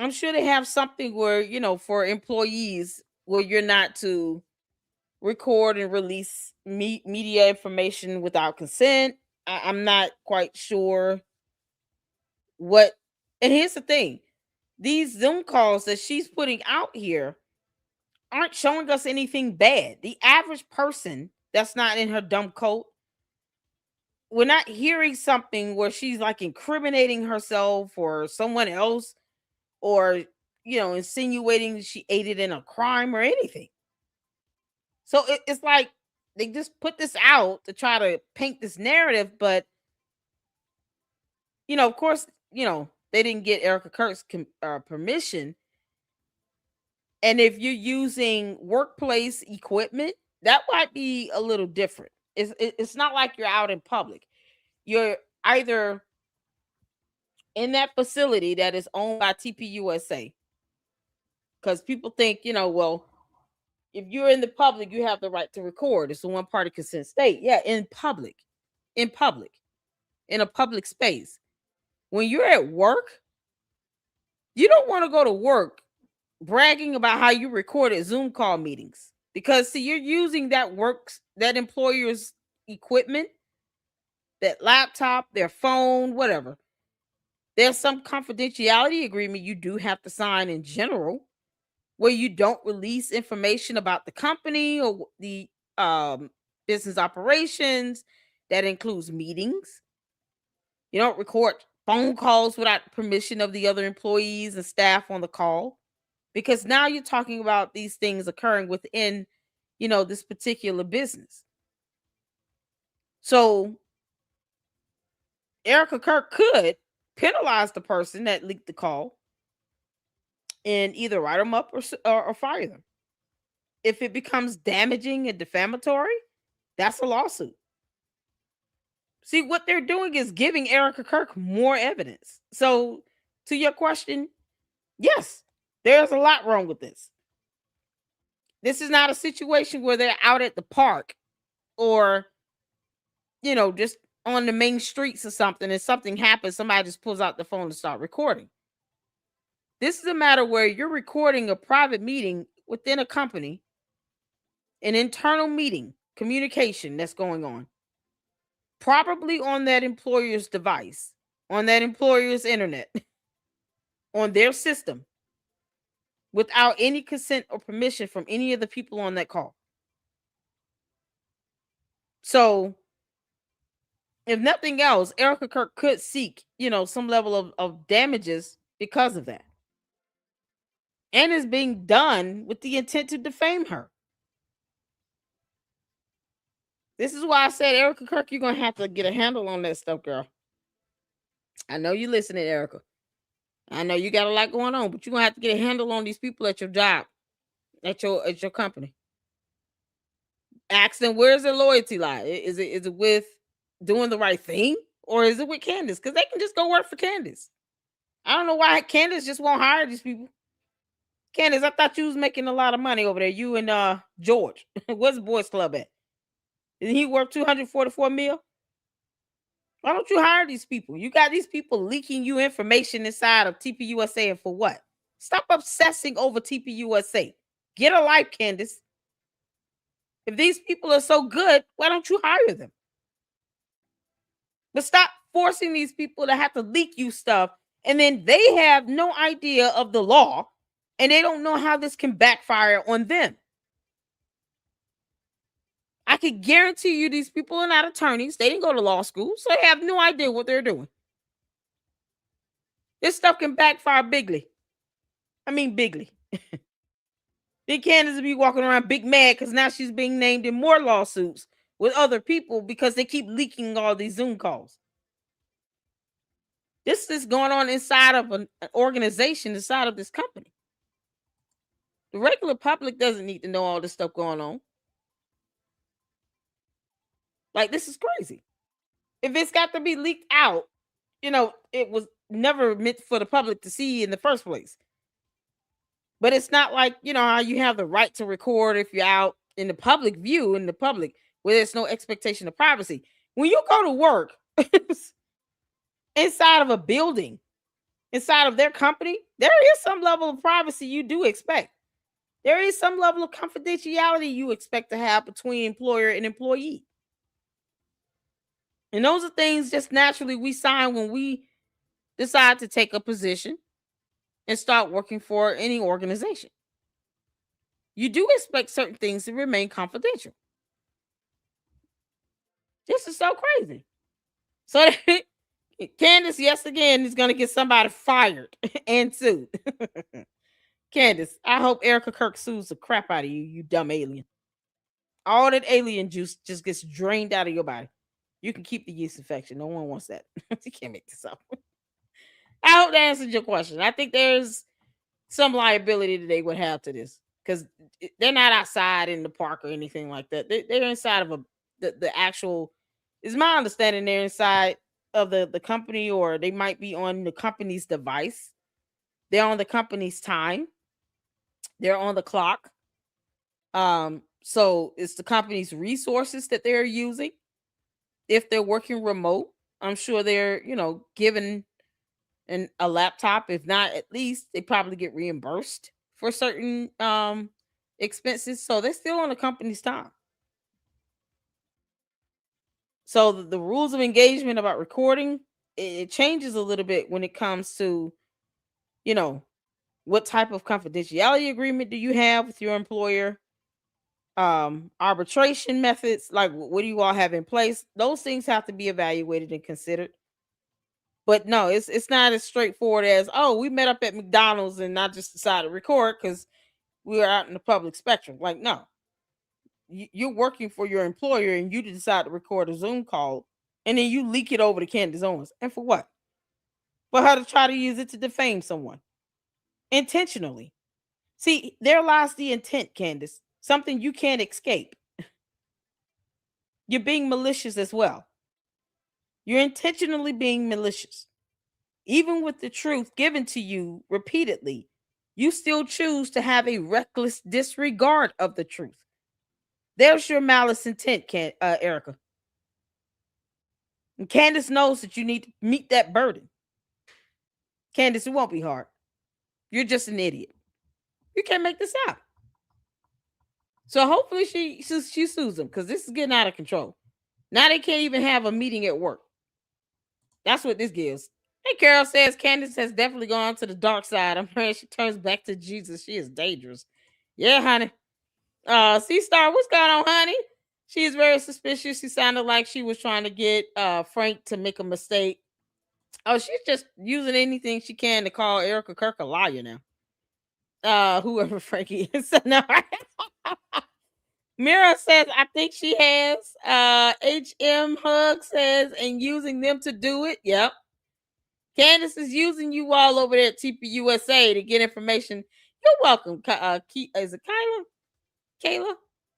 I'm sure they have something where, for employees, where you're not to record and release media information without consent. I'm not quite sure what. And here's the thing: these Zoom calls that she's putting out here aren't showing us anything bad. The average person that's not in her dumb coat, we're not hearing something where she's like incriminating herself or someone else, or insinuating she aided in a crime or anything. So it's like they just put this out to try to paint this narrative, but of course, they didn't get Erica Kirk's permission. And if you're using workplace equipment, that might be a little different. It's not like you're out in public. You're either in that facility that is owned by TPUSA, because people think, well, if you're in the public, you have the right to record. It's a one-party consent state. Yeah, in public, in a public space. When you're at work, you don't want to go to work bragging about how you recorded Zoom call meetings, because see, you're using that employer's equipment, that laptop, their phone, whatever. There's some confidentiality agreement you do have to sign in general, where you don't release information about the company or the business operations. That includes meetings. You don't record phone calls without permission of the other employees and staff on the call, because now you're talking about these things occurring within, this particular business. So Erica Kirk could penalize the person that leaked the call and either write them up or fire them. If it becomes damaging and defamatory, that's a lawsuit. See, what they're doing is giving Erica Kirk more evidence. So, to your question, yes, there's a lot wrong with this. This is not a situation where they're out at the park or, just on the main streets or something, and something happens, somebody just pulls out the phone and start recording. This is a matter where you're recording a private meeting within a company, an internal meeting, communication that's going on, probably on that employer's device, on that employer's internet, on their system, without any consent or permission from any of the people on that call. So, if nothing else, Erica Kirk could seek, some level of damages because of that. And is being done with the intent to defame her. This is why I said, Erica Kirk, you're going to have to get a handle on that stuff, girl. I know you're listening, Erica. I know you got a lot going on, but you're going to have to get a handle on these people at your job, at your company. Ask them, where's their loyalty lie? Is it with doing the right thing, or is it with Candace? Because they can just go work for Candace. I don't know why Candace just won't hire these people. Candace, I thought you was making a lot of money over there. You and George. Where's the boys club at? Isn't he worth $244 million? Why don't you hire these people? You got these people leaking you information inside of TPUSA, and for what? Stop obsessing over TPUSA. Get a life, Candace. If these people are so good, why don't you hire them? But stop forcing these people to have to leak you stuff, and then they have no idea of the law, and they don't know how this can backfire on them. I can guarantee you these people are not attorneys. They didn't go to law school, so they have no idea what they're doing. This stuff can backfire bigly. I mean, bigly. Big Candace will be walking around big mad because now she's being named in more lawsuits with other people because they keep leaking all these Zoom calls. This is going on inside of an organization, inside of this company. The regular public doesn't need to know all this stuff going on. Like, this is crazy. If it's got to be leaked out, it was never meant for the public to see in the first place. But it's not like, how you have the right to record if you're out in the public view, in the public, where there's no expectation of privacy. When you go to work inside of a building, inside of their company, there is some level of privacy you do expect. There is some level of confidentiality you expect to have between employer and employee. And those are things just naturally we sign when we decide to take a position and start working for any organization. You do expect certain things to remain confidential. This is so crazy. So Candace, yes, again, is going to get somebody fired and sued. Candace, I hope Erica Kirk sues the crap out of you, you dumb alien. All that alien juice just gets drained out of your body. You can keep the yeast infection. No one wants that. You can't make this up. I hope that answered your question. I think there's some liability that they would have to this because they're not outside in the park or anything like that. They're inside of the actual. Is my understanding they're inside of the company, or they might be on the company's device. They're on the company's time. They're on the clock. So it's the company's resources that they're using. If they're working remote, I'm sure they're, given a laptop. If not, at least they probably get reimbursed for certain expenses. So they're still on the company's time. So the rules of engagement about recording, it changes a little bit when it comes to, what type of confidentiality agreement do you have with your employer? Arbitration methods, like what do you all have in place? Those things have to be evaluated and considered. But no, it's not as straightforward as, oh, we met up at McDonald's and I just decided to record because we were out in the public spectrum. Like, no. You're working for your employer and you decide to record a Zoom call and then you leak it over to Candace Owens. And for what? For her to try to use it to defame someone. Intentionally. See, there lies the intent, Candace. Something you can't escape. You're being malicious as well. You're intentionally being malicious. Even with the truth given to you repeatedly, you still choose to have a reckless disregard of the truth. There's your malice intent, Erica. And Candace knows that you need to meet that burden. Candace, it won't be hard. You're just an idiot. You can't make this out. So hopefully she sues them because this is getting out of control. Now they can't even have a meeting at work. That's what this gives. Hey, Carol says Candace has definitely gone to the dark side. I'm praying she turns back to Jesus. She is dangerous. Yeah, honey. C-Star, what's going on, honey? She is very suspicious. She sounded like she was trying to get Frank to make a mistake. Oh, she's just using anything she can to call Erica Kirk a liar now. Whoever Frankie is. No. Mira says, I think she has. HM Hug says, and using them to do it. Yep. Candace is using you all over there at TPUSA to get information. You're welcome. Is it Kyla? Kayla?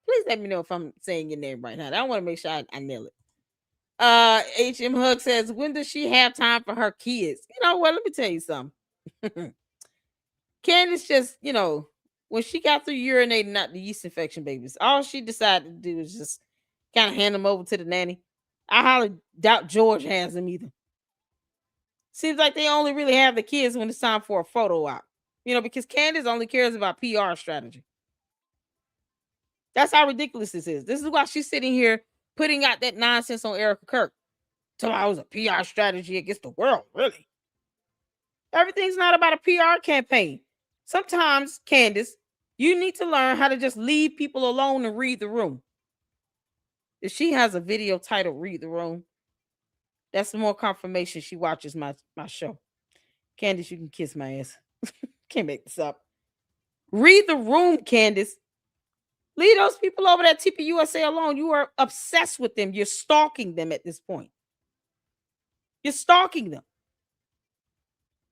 Please let me know if I'm saying your name right now. I want to make sure I nail it. HM Hug says, when does she have time for her kids? You know what? Let me tell you something. Candace just, when she got through urinating out the yeast infection babies, all she decided to do is just kind of hand them over to the nanny. I highly doubt George has them either. Seems like they only really have the kids when it's time for a photo op. Because Candace only cares about PR strategy. That's how ridiculous this is. This is why she's sitting here putting out that nonsense on Erica Kirk. So I was a PR strategy against the world, really. Everything's not about a PR campaign. Sometimes, Candace, you need to learn how to just leave people alone and read the room. If she has a video titled Read the Room, that's more confirmation she watches my show. Candace, you can kiss my ass. Can't make this up. Read the room, Candace. Leave those people over at TPUSA alone. You are obsessed with them. You're stalking them at this point. You're stalking them.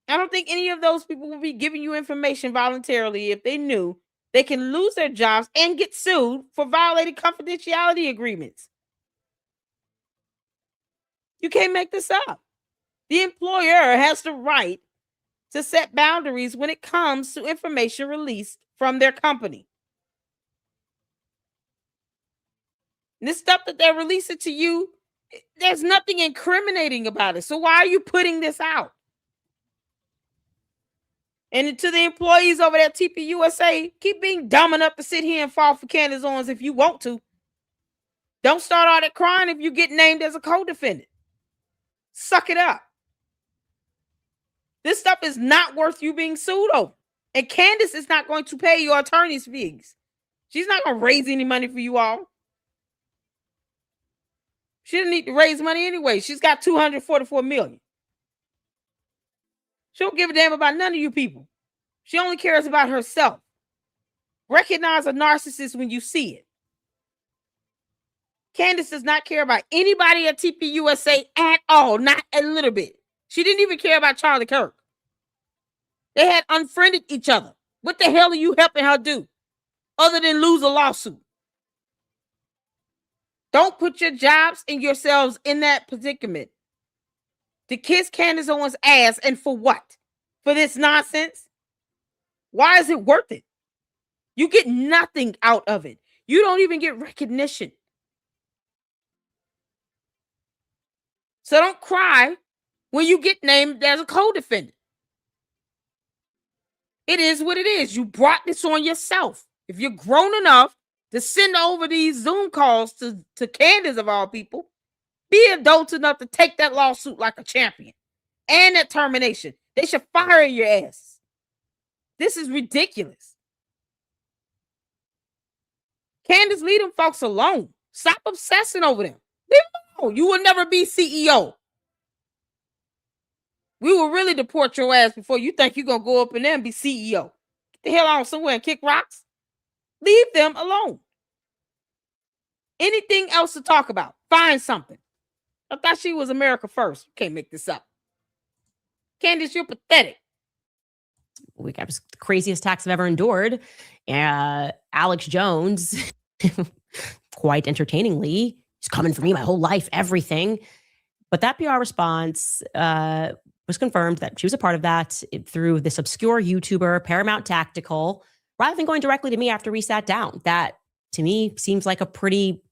I don't think any of those people will be giving you information voluntarily if they knew they can lose their jobs and get sued for violating confidentiality agreements. You can't make this up. The employer has the right to set boundaries when it comes to information released from their company. And this stuff that they're releasing to you, there's nothing incriminating about it. So why are you putting this out? And to the employees over there at TPUSA, keep being dumb enough to sit here and fall for Candace Owens if you want to. Don't start all that crying if you get named as a co-defendant. Suck it up. This stuff is not worth you being sued over. And Candace is not going to pay your attorney's fees. She's not going to raise any money for you all. She didn't need to raise money anyway. She's got $244 million. She don't give a damn about none of you people. She only cares about herself. Recognize a narcissist when you see it. Candace does not care about anybody at TPUSA at all, not a little bit. She didn't even care about Charlie Kirk. They had unfriended each other. What the hell are you helping her do other than lose a lawsuit? Don't put your jobs and yourselves in that predicament. To kiss Candace Owens' ass, and for what? For this nonsense? Why is it worth it? You get nothing out of it. You don't even get recognition. So don't cry when you get named as a co-defendant. It is what it is. You brought this on yourself. If you're grown enough to send over these Zoom calls to Candace of all people, be adult enough to take that lawsuit like a champion. And that termination. They should fire your ass. This is ridiculous. Candace, leave them folks alone. Stop obsessing over them. Leave them alone. You will never be CEO. We will really deport your ass before you think you're going to go up in there and be CEO. Get the hell on somewhere and kick rocks. Leave them alone. Anything else to talk about? Find something. I thought she was America first. Can't make this up. Candace, you're pathetic. We got the craziest tax I've ever endured. Alex Jones, quite entertainingly, he's coming for me my whole life, everything. But that PR response was confirmed that she was a part of that through this obscure YouTuber, Paramount Tactical, rather than going directly to me after we sat down. That, to me, seems like a pretty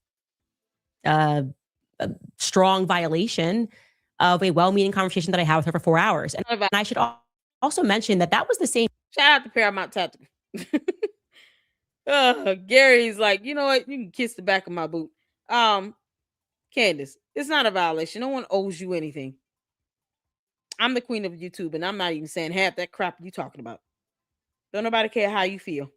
a strong violation of a well-meaning conversation that I had with her for 4 hours. And I should also mention that was the same. Shout out to Paramount Tactical. Gary's like, you know what? You can kiss the back of my boot. Candace, it's not a violation. No one owes you anything. I'm the queen of YouTube, and I'm not even saying half that crap you talking about. Don't nobody care how you feel.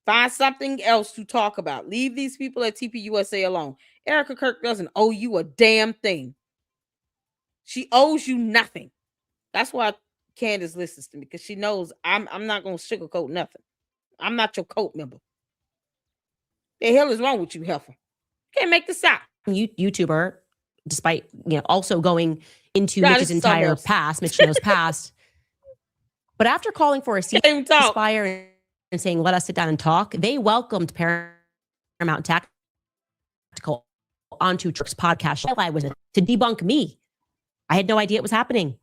Find something else to talk about. Leave these people at TPUSA alone. Erica Kirk doesn't owe you a damn thing. She owes you nothing. That's why Candace listens to me, because she knows I'm not going to sugarcoat nothing. I'm not your cult member. The hell is wrong with you, heifer? Can't make this out. YouTuber, despite also going into Mitch's entire past, Mitch knows past. But after calling for a ceasefire and saying, let us sit down and talk, they welcomed Paramount Tactical onto Turk's podcast. I was to debunk me. I had no idea it was happening.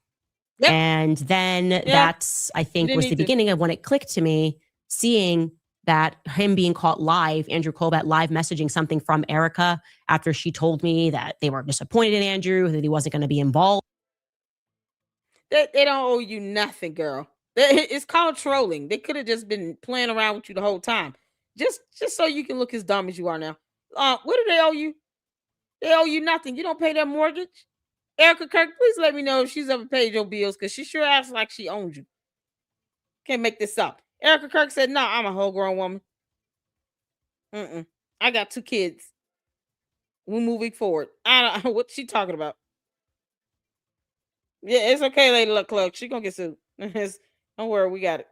Yep. And then that's, I think, was the beginning of when it clicked to me, seeing that him being caught live, Andrew Colbert live messaging something from Erica after she told me that they were disappointed in Andrew, that he wasn't going to be involved. They don't owe you nothing, girl. It's called trolling. They could have just been playing around with you the whole time. Just so you can look as dumb as you are now. What do they owe you? They owe you nothing. You don't pay their mortgage. Erica Kirk, please let me know if she's ever paid your bills, because she sure acts like she owns you. Can't make this up. Erica Kirk said, no, I'm a whole grown woman. I got 2 kids. We're moving forward. I don't know what she talking about. Yeah, it's okay, Lady Luck Club. She gonna get sued. Don't worry, we got it.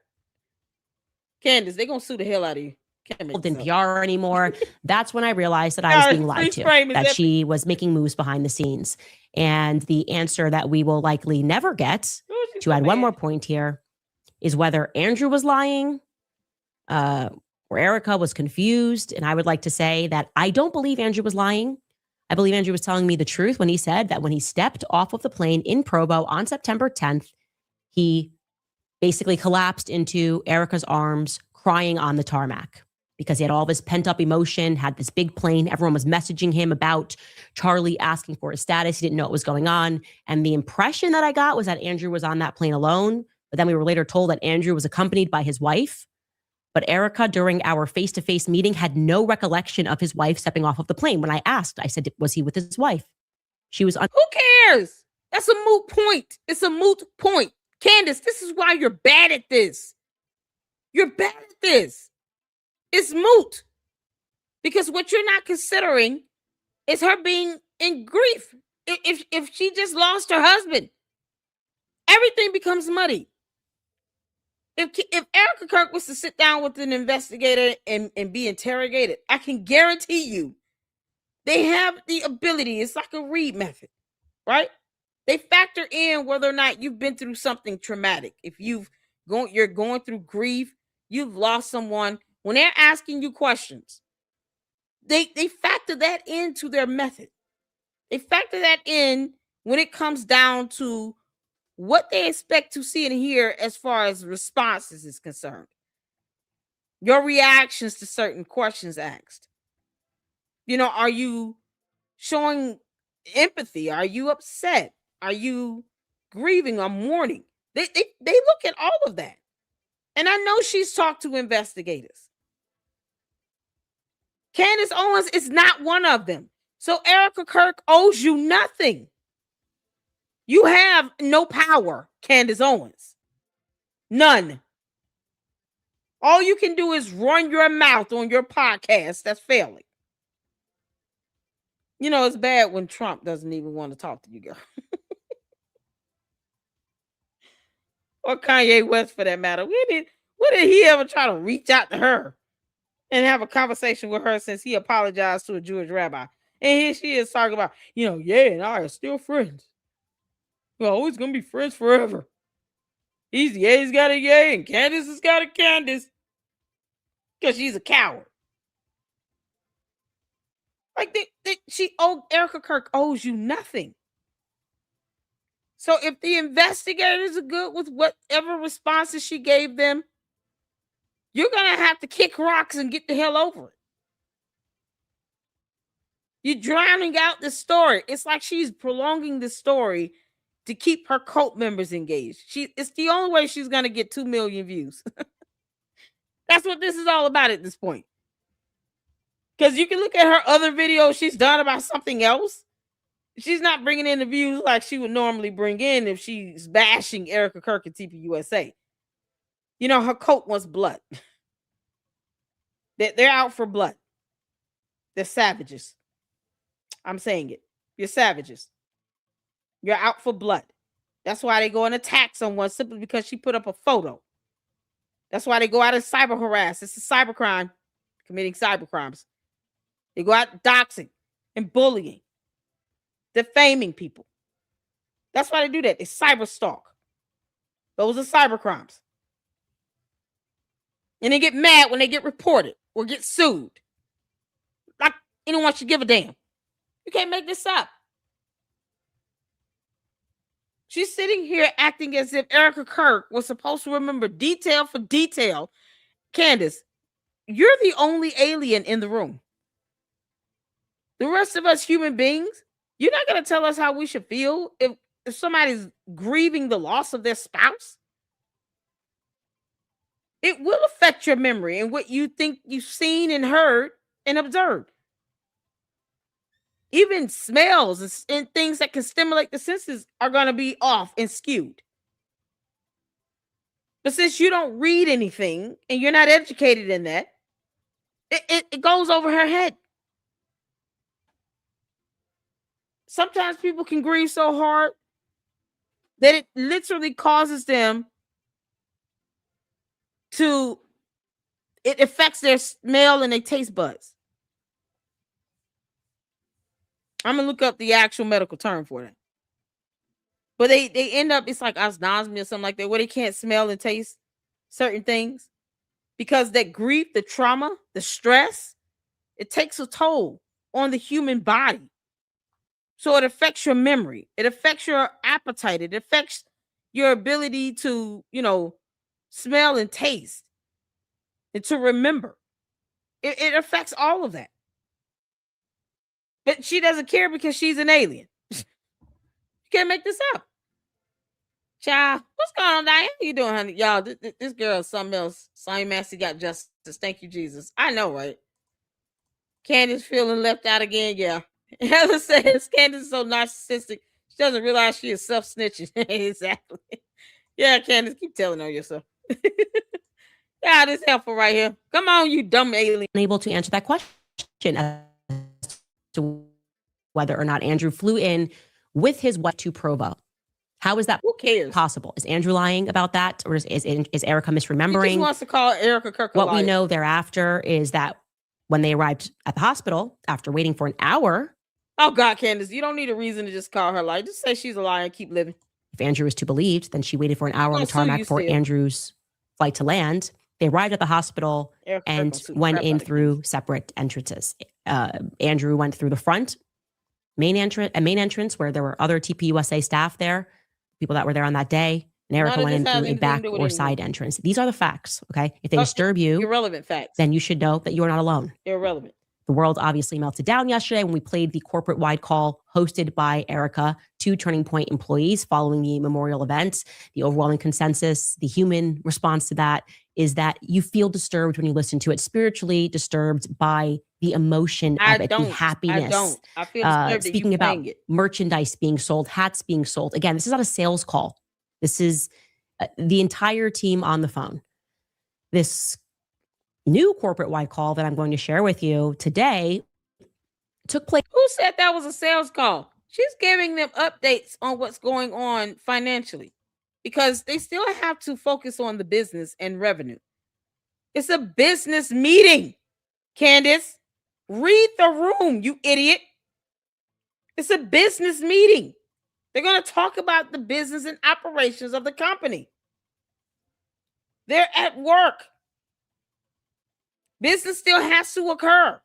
Candace, they gonna sue the hell out of you. Can't make in this up. PR anymore. That's when I realized that I was being lied to, that she was making moves behind the scenes. And the answer that we will likely never get, to add one more point here, is whether Andrew was lying, or Erica was confused. And I would like to say that I don't believe Andrew was lying. I believe Andrew was telling me the truth when he said that when he stepped off of the plane in Provo on September 10th, he basically collapsed into Erica's arms, crying on the tarmac because he had all this pent up emotion, had this big plane. Everyone was messaging him about Charlie asking for his status. He didn't know what was going on. And the impression that I got was that Andrew was on that plane alone. But then we were later told that Andrew was accompanied by his wife. But Erica, during our face-to-face meeting, had no recollection of his wife stepping off of the plane. When I asked, I said, was he with his wife? She was Who cares? That's a moot point. It's a moot point. Candace, this is why you're bad at this. You're bad at this. It's moot. Because what you're not considering is her being in grief. If she just lost her husband, everything becomes muddy. If Erica Kirk was to sit down with an investigator and be interrogated, I can guarantee you they have the ability. It's like a Reed method, right? They factor in whether or not you've been through something traumatic. If you're going through grief, you've lost someone. When they're asking you questions, they factor that into their method. They factor that in when it comes down to what they expect to see and hear as far as responses is concerned. Your reactions to certain questions asked. Are you showing empathy? Are you upset? Are you grieving or mourning? They look at all of that. And I know she's talked to investigators. Candace Owens is not one of them. So Erica Kirk owes you nothing. You have no power, Candace Owens. None. All you can do is run your mouth on your podcast that's failing. It's bad when Trump doesn't even want to talk to you, girl. Or Kanye West, for that matter. When did he ever try to reach out to her and have a conversation with her since he apologized to a Jewish rabbi? And here she is talking about, yeah, and I are still friends. We're always going to be friends forever. He's got a yay, and Candace has got a Candace. Because she's a coward. Like, Erica Kirk owes you nothing. So if the investigators are good with whatever responses she gave them, you're going to have to kick rocks and get the hell over it. You're drowning out the story. It's like she's prolonging the story to keep her cult members engaged. It's the only way she's going to get 2 million views. That's what this is all about at this point. Because you can look at her other videos she's done about something else. She's not bringing in the views like she would normally bring in if she's bashing Erica Kirk and TPUSA. Her cult wants blood. They're out for blood. They're savages. I'm saying it. You're savages. You're out for blood. That's why they go and attack someone simply because she put up a photo. That's why they go out and cyber harass. It's a cybercrime, committing cyber crimes. They go out doxing and bullying, defaming people. That's why they do that. They cyber stalk. Those are cyber crimes. And they get mad when they get reported or get sued. Like anyone should give a damn. You can't make this up. She's sitting here acting as if Erica Kirk was supposed to remember detail for detail. Candace, you're the only alien in the room. The rest of us human beings, you're not going to tell us how we should feel if somebody's grieving the loss of their spouse. It will affect your memory and what you think you've seen and heard and observed. Even smells and things that can stimulate the senses are going to be off and skewed. But since you don't read anything and you're not educated in that, it goes over her head. Sometimes people can grieve so hard that it literally causes them to, it affects their smell and their taste buds. I'm gonna look up the actual medical term for that. But they end up, it's like osnosmia or something like that, where they can't smell and taste certain things because that grief, the trauma, the stress, it takes a toll on the human body. So it affects your memory, it affects your appetite, it affects your ability to, smell and taste and to remember. It affects all of that. But she doesn't care because she's an alien. You can't make this up. Child, what's going on, Diane? How you doing, honey? Y'all, this girl is something else. Sonny Massey got justice. Thank you, Jesus. I know, right? Candace feeling left out again. Yeah. Heather says Candace is so narcissistic. She doesn't realize she is self-snitching. Exactly. Yeah, Candace, keep telling on yourself. Yeah, this helpful right here. Come on, you dumb alien. Unable to answer that question as to whether or not Andrew flew in with his wife to Provo. How is that Who cares? possible? Is Andrew lying about that? Or is Erica He misremembering? just wants to call Erica Kirk a What we liar. know thereafter is that when they arrived at the hospital, after waiting for an hour, Oh, God, Candace, you don't need a reason to just call her a liar. Just say she's a liar and keep living. if Andrew is to be believed, then she waited for an hour on the Gonna sue you tarmac for still. Andrew's flight to land. They arrived at the hospital Erica Kirk and gonna sue the went crap in out of through separate entrances. Andrew went through the front main entrance where there were other TPUSA staff there, people that were there on that day. And Erica None of went in this has through a anything to back do with or anything. side entrance. These are the facts, okay? If they Oh, disturb you, Irrelevant facts. then you should know that you are not alone. Irrelevant. The world obviously melted down yesterday when we played the corporate-wide call hosted by Erica to Turning Point employees following the memorial event. The overwhelming consensus, the human response to that is that you feel disturbed when you listen to it, spiritually disturbed by the emotion of it, the happiness. I feel disturbed that Speaking you about playing it. merchandise being sold, hats being sold. Again, this is not a sales call. This is the entire team on the phone. This new corporate-wide call that I'm going to share with you today took place. Who said that was a sales call? She's giving them updates on what's going on financially because they still have to focus on the business and revenue. It's a business meeting, Candace. Read the room, you idiot. It's a business meeting. They're going to talk about the business and operations of the company. They're at work. Business still has to occur.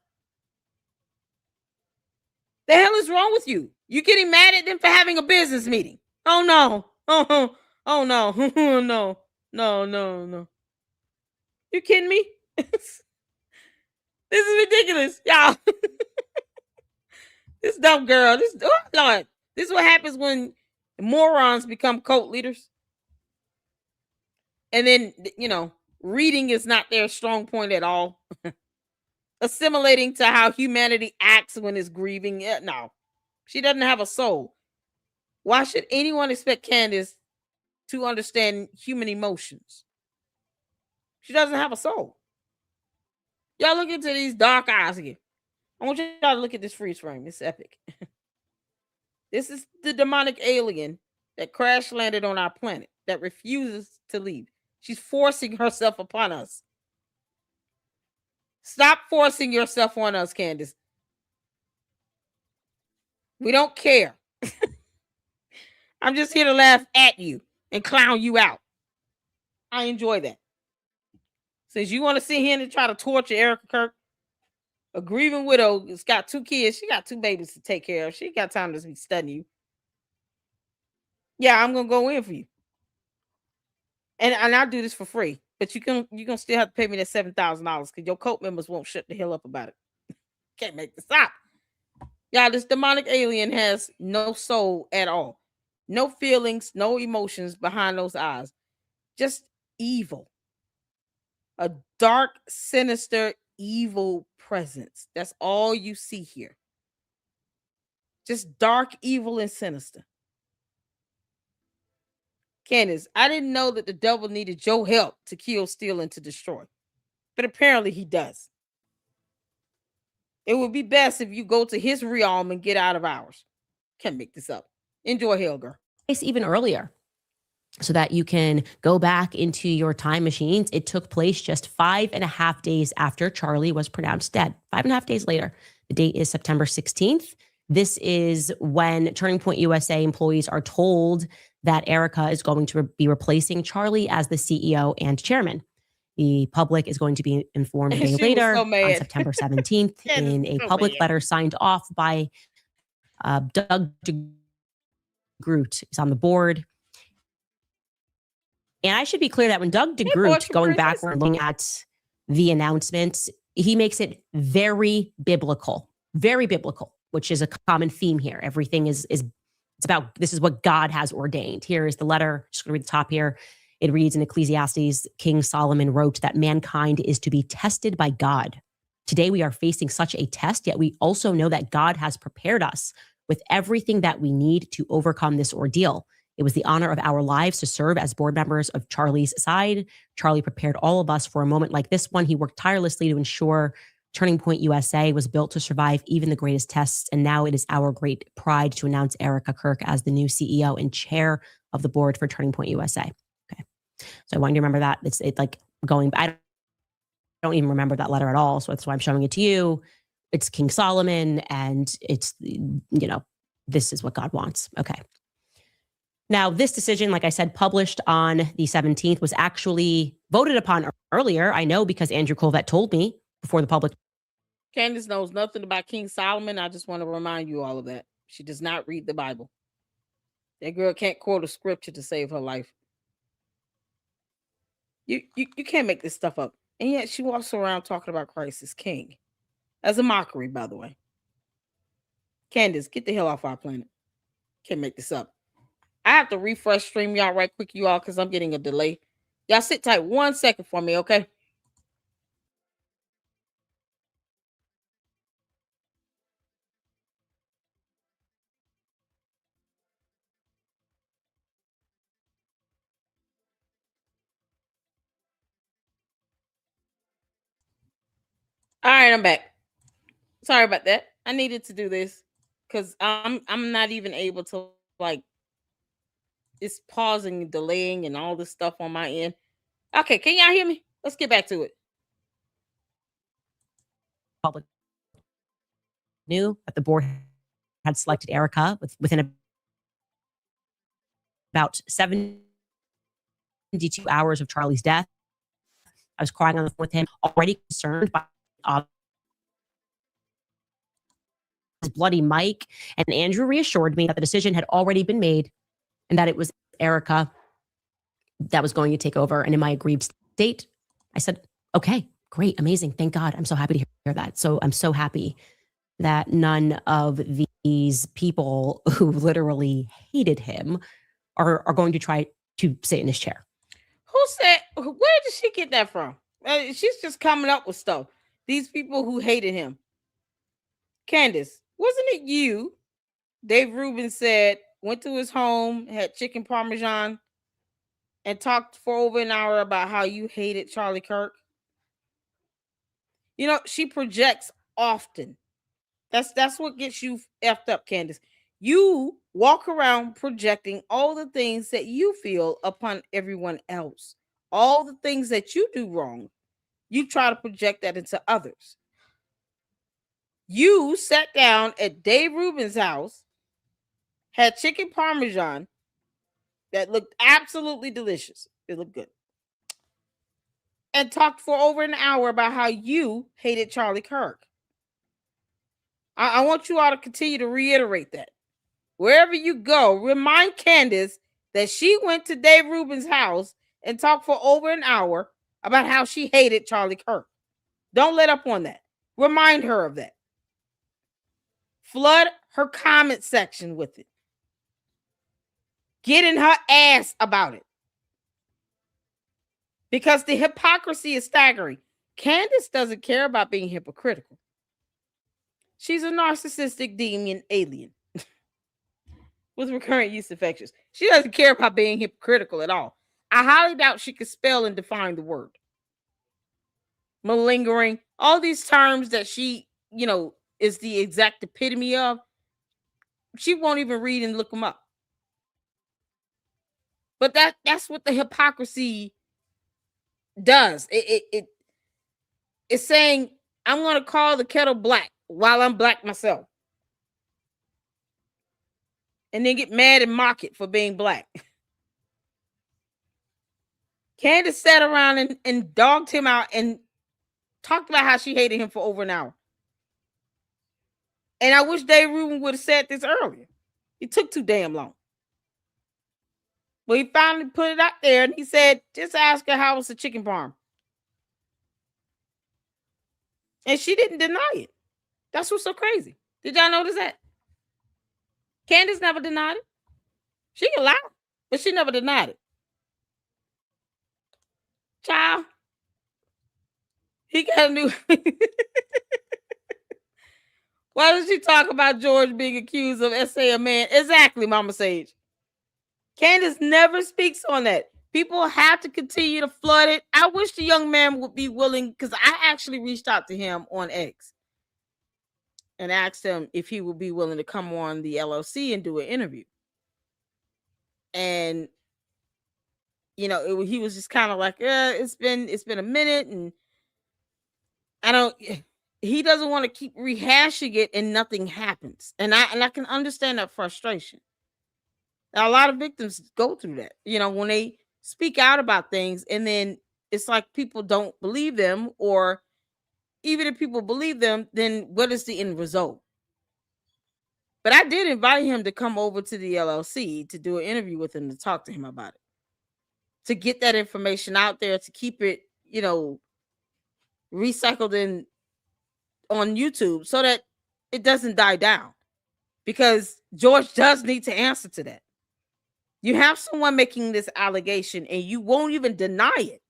The hell is wrong with you? You getting mad at them for having a business meeting? Oh no. Oh no. No. You kidding me? This is ridiculous. Y'all. This dumb girl. Oh Lord. This is what happens when morons become cult leaders. And then, reading is not their strong point at all. Assimilating to how humanity acts when it's grieving. No, she doesn't have a soul. Why should anyone expect Candace to understand human emotions? She doesn't have a soul. Y'all look into these dark eyes here. I want y'all to look at this freeze frame. It's epic. This is the demonic alien that crash landed on our planet that refuses to leave. She's forcing herself upon us. Stop forcing yourself on us, Candace. We don't care. I'm just here to laugh at you and clown you out. I enjoy that. Since you want to sit here and try to torture Erica Kirk, a grieving widow has got 2 kids. She got 2 babies to take care of. She got time to be studying you. Yeah, I'm going to go in for you. And I'll do this for free. But you're gonna still have to pay me that $7,000 because your cult members won't shut the hell up about it. Can't make this up. Y'all, this demonic alien has no soul at all. No feelings, no emotions behind those eyes. Just evil. A dark, sinister, evil presence. That's all you see here. Just dark, evil, and sinister. Candace, I didn't know that the devil needed your help to kill, steal, and to destroy. But apparently he does. It would be best if you go to his realm and get out of ours. Can't make this up. Enjoy hell, girl. Even earlier so that you can go back into your time machines. It took place just 5.5 days after Charlie was pronounced dead. 5.5 days later. The date is September 16th. This is when Turning Point USA employees are told that Erica is going to be replacing Charlie as the CEO and chairman. The public is going to be informed a day later on September 17th in a public letter signed off by Doug DeGroot. He's on the board. And I should be clear that when Doug DeGroot, going backward and looking at the announcements, he makes it very biblical, which is a common theme here. Everything is it's about, this is what God has ordained. Here is the letter. Just going to read the top here. It reads in Ecclesiastes, King Solomon wrote that mankind is to be tested by God. Today we are facing such a test, yet we also know that God has prepared us with everything that we need to overcome this ordeal. It was the honor of our lives to serve as board members of Charlie's side. Charlie prepared all of us for a moment like this one. He worked tirelessly to ensure Turning Point USA was built to survive even the greatest tests. And now it is our great pride to announce Erica Kirk as the new CEO and chair of the board for Turning Point USA. Okay. So I want you to remember that. It's like going, I don't even remember that letter at all. So that's why I'm showing it to you. It's King Solomon, and it's, this is what God wants. Okay. Now, this decision, like I said, published on the 17th, was actually voted upon earlier. I know because Andrew Colvett told me before the public. Candace knows nothing about King Solomon. I just want to remind you all of that. She does not read the Bible. That girl can't quote a scripture to save her life. You can't make this stuff up. And yet she walks around talking about Christ as king. As a mockery, by the way. Candace, get the hell off our planet. Can't make this up. I have to refresh stream y'all right quick, you all, because I'm getting a delay. Y'all sit tight 1 second for me, okay? All right, I'm back. Sorry about that. I needed to do this because I'm not even able to, like, it's pausing and delaying and all this stuff on my end. Okay, can y'all hear me? Let's get back to it. Public knew that the board had selected Erica within about 72 hours of Charlie's death. I was crying on the phone with him, already concerned by his bloody Mike. And Andrew reassured me that the decision had already been made and that it was Erica that was going to take over. And in my aggrieved state, I said, okay, great, amazing. Thank God. I'm so happy to hear that. So I'm so happy that none of these people who literally hated him are going to try to sit in his chair. Who said, where did she get that from? She's just coming up with stuff. These people who hated him. Candace, wasn't it you? Dave Rubin said, went to his home, had chicken parmesan, and talked for over an hour about how you hated Charlie Kirk. You know, she projects often. That's what gets you effed up, Candace. You walk around projecting all the things that you feel upon everyone else. All the things that you do wrong, you try to project that into others. You sat down at Dave Rubin's house, had chicken parmesan that looked absolutely delicious. It looked good. And talked for over an hour about how you hated Charlie Kirk. I want you all to continue to reiterate that. Wherever you go, remind Candace that she went to Dave Rubin's house and talked for over an hour about how she hated Charlie Kirk. Don't let up on that. Remind her of that. Flood her comment section with it. Get in her ass about it. Because the hypocrisy is staggering. Candace doesn't care about being hypocritical. She's a narcissistic demon alien with recurrent yeast infections. She doesn't care about being hypocritical at all. I highly doubt she could spell and define the word. Malingering, all these terms that she, is the exact epitome of, she won't even read and look them up. But that's what the hypocrisy does. It's saying I'm going to call the kettle black while I'm black myself, and then get mad and mock it for being black. Candace sat around and dogged him out and talked about how she hated him for over an hour. And I wish Dave Rubin would have said this earlier. It took too damn long. But he finally put it out there and he said, just ask her how was the chicken parm. And she didn't deny it. That's what's so crazy. Did y'all notice that? Candace never denied it. She can lie, but she never denied it. Child. He got a new... Why does she talk about George being accused of essay a man? Exactly, Mama Sage. Candace never speaks on that. People have to continue to flood it. I wish the young man would be willing, because I actually reached out to him on X and asked him if he would be willing to come on the LLC and do an interview. And, you know, he was just kind of like, it's been a minute, and he doesn't want to keep rehashing it and nothing happens. And I can understand that frustration. Now, a lot of victims go through that, you know, when they speak out about things and then it's like people don't believe them, or even if people believe them, then what is the end result? But I did invite him to come over to the LLC to do an interview with him, to talk to him about it, to get that information out there, to keep it, you know, recycled on YouTube so that it doesn't die down, because George does need to answer to that. You have someone making this allegation and you won't even deny it.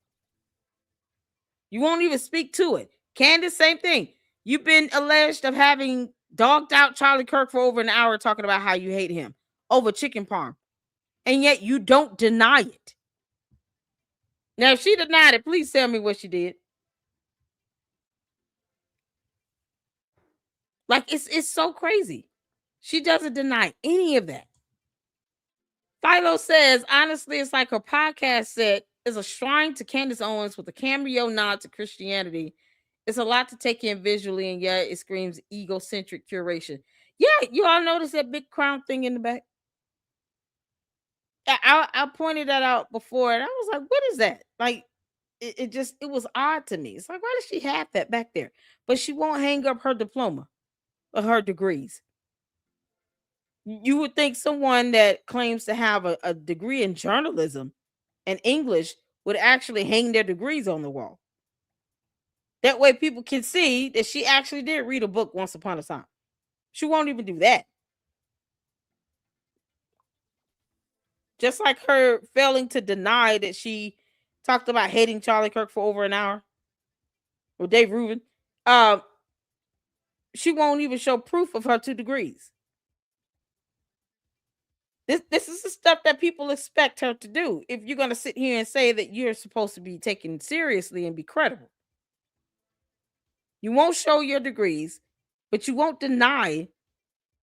You won't even speak to it. Candace, same thing. You've been alleged of having dogged out Charlie Kirk for over an hour, talking about how you hate him over chicken parm, and yet you don't deny it. Now, if she denied it, please tell me what she did. Like, it's so crazy. She doesn't deny any of that. Philo says, honestly, it's like her podcast set is a shrine to Candace Owens with a cameo nod to Christianity. It's a lot to take in visually, and yet it screams egocentric curation. Yeah, you all notice that big crown thing in the back? I pointed that out before, and I was like, what is that? Like, it was odd to me. It's like, why does she have that back there? But she won't hang up her diploma or her degrees. You would think someone that claims to have a degree in journalism and English would actually hang their degrees on the wall. That way people can see that she actually did read a book once upon a time. She won't even do that. Just like her failing to deny that she talked about hating Charlie Kirk for over an hour, or Dave Rubin. She won't even show proof of her 2 degrees. This is the stuff that people expect her to do. If you're going to sit here and say that you're supposed to be taken seriously and be credible, you won't show your degrees, but you won't deny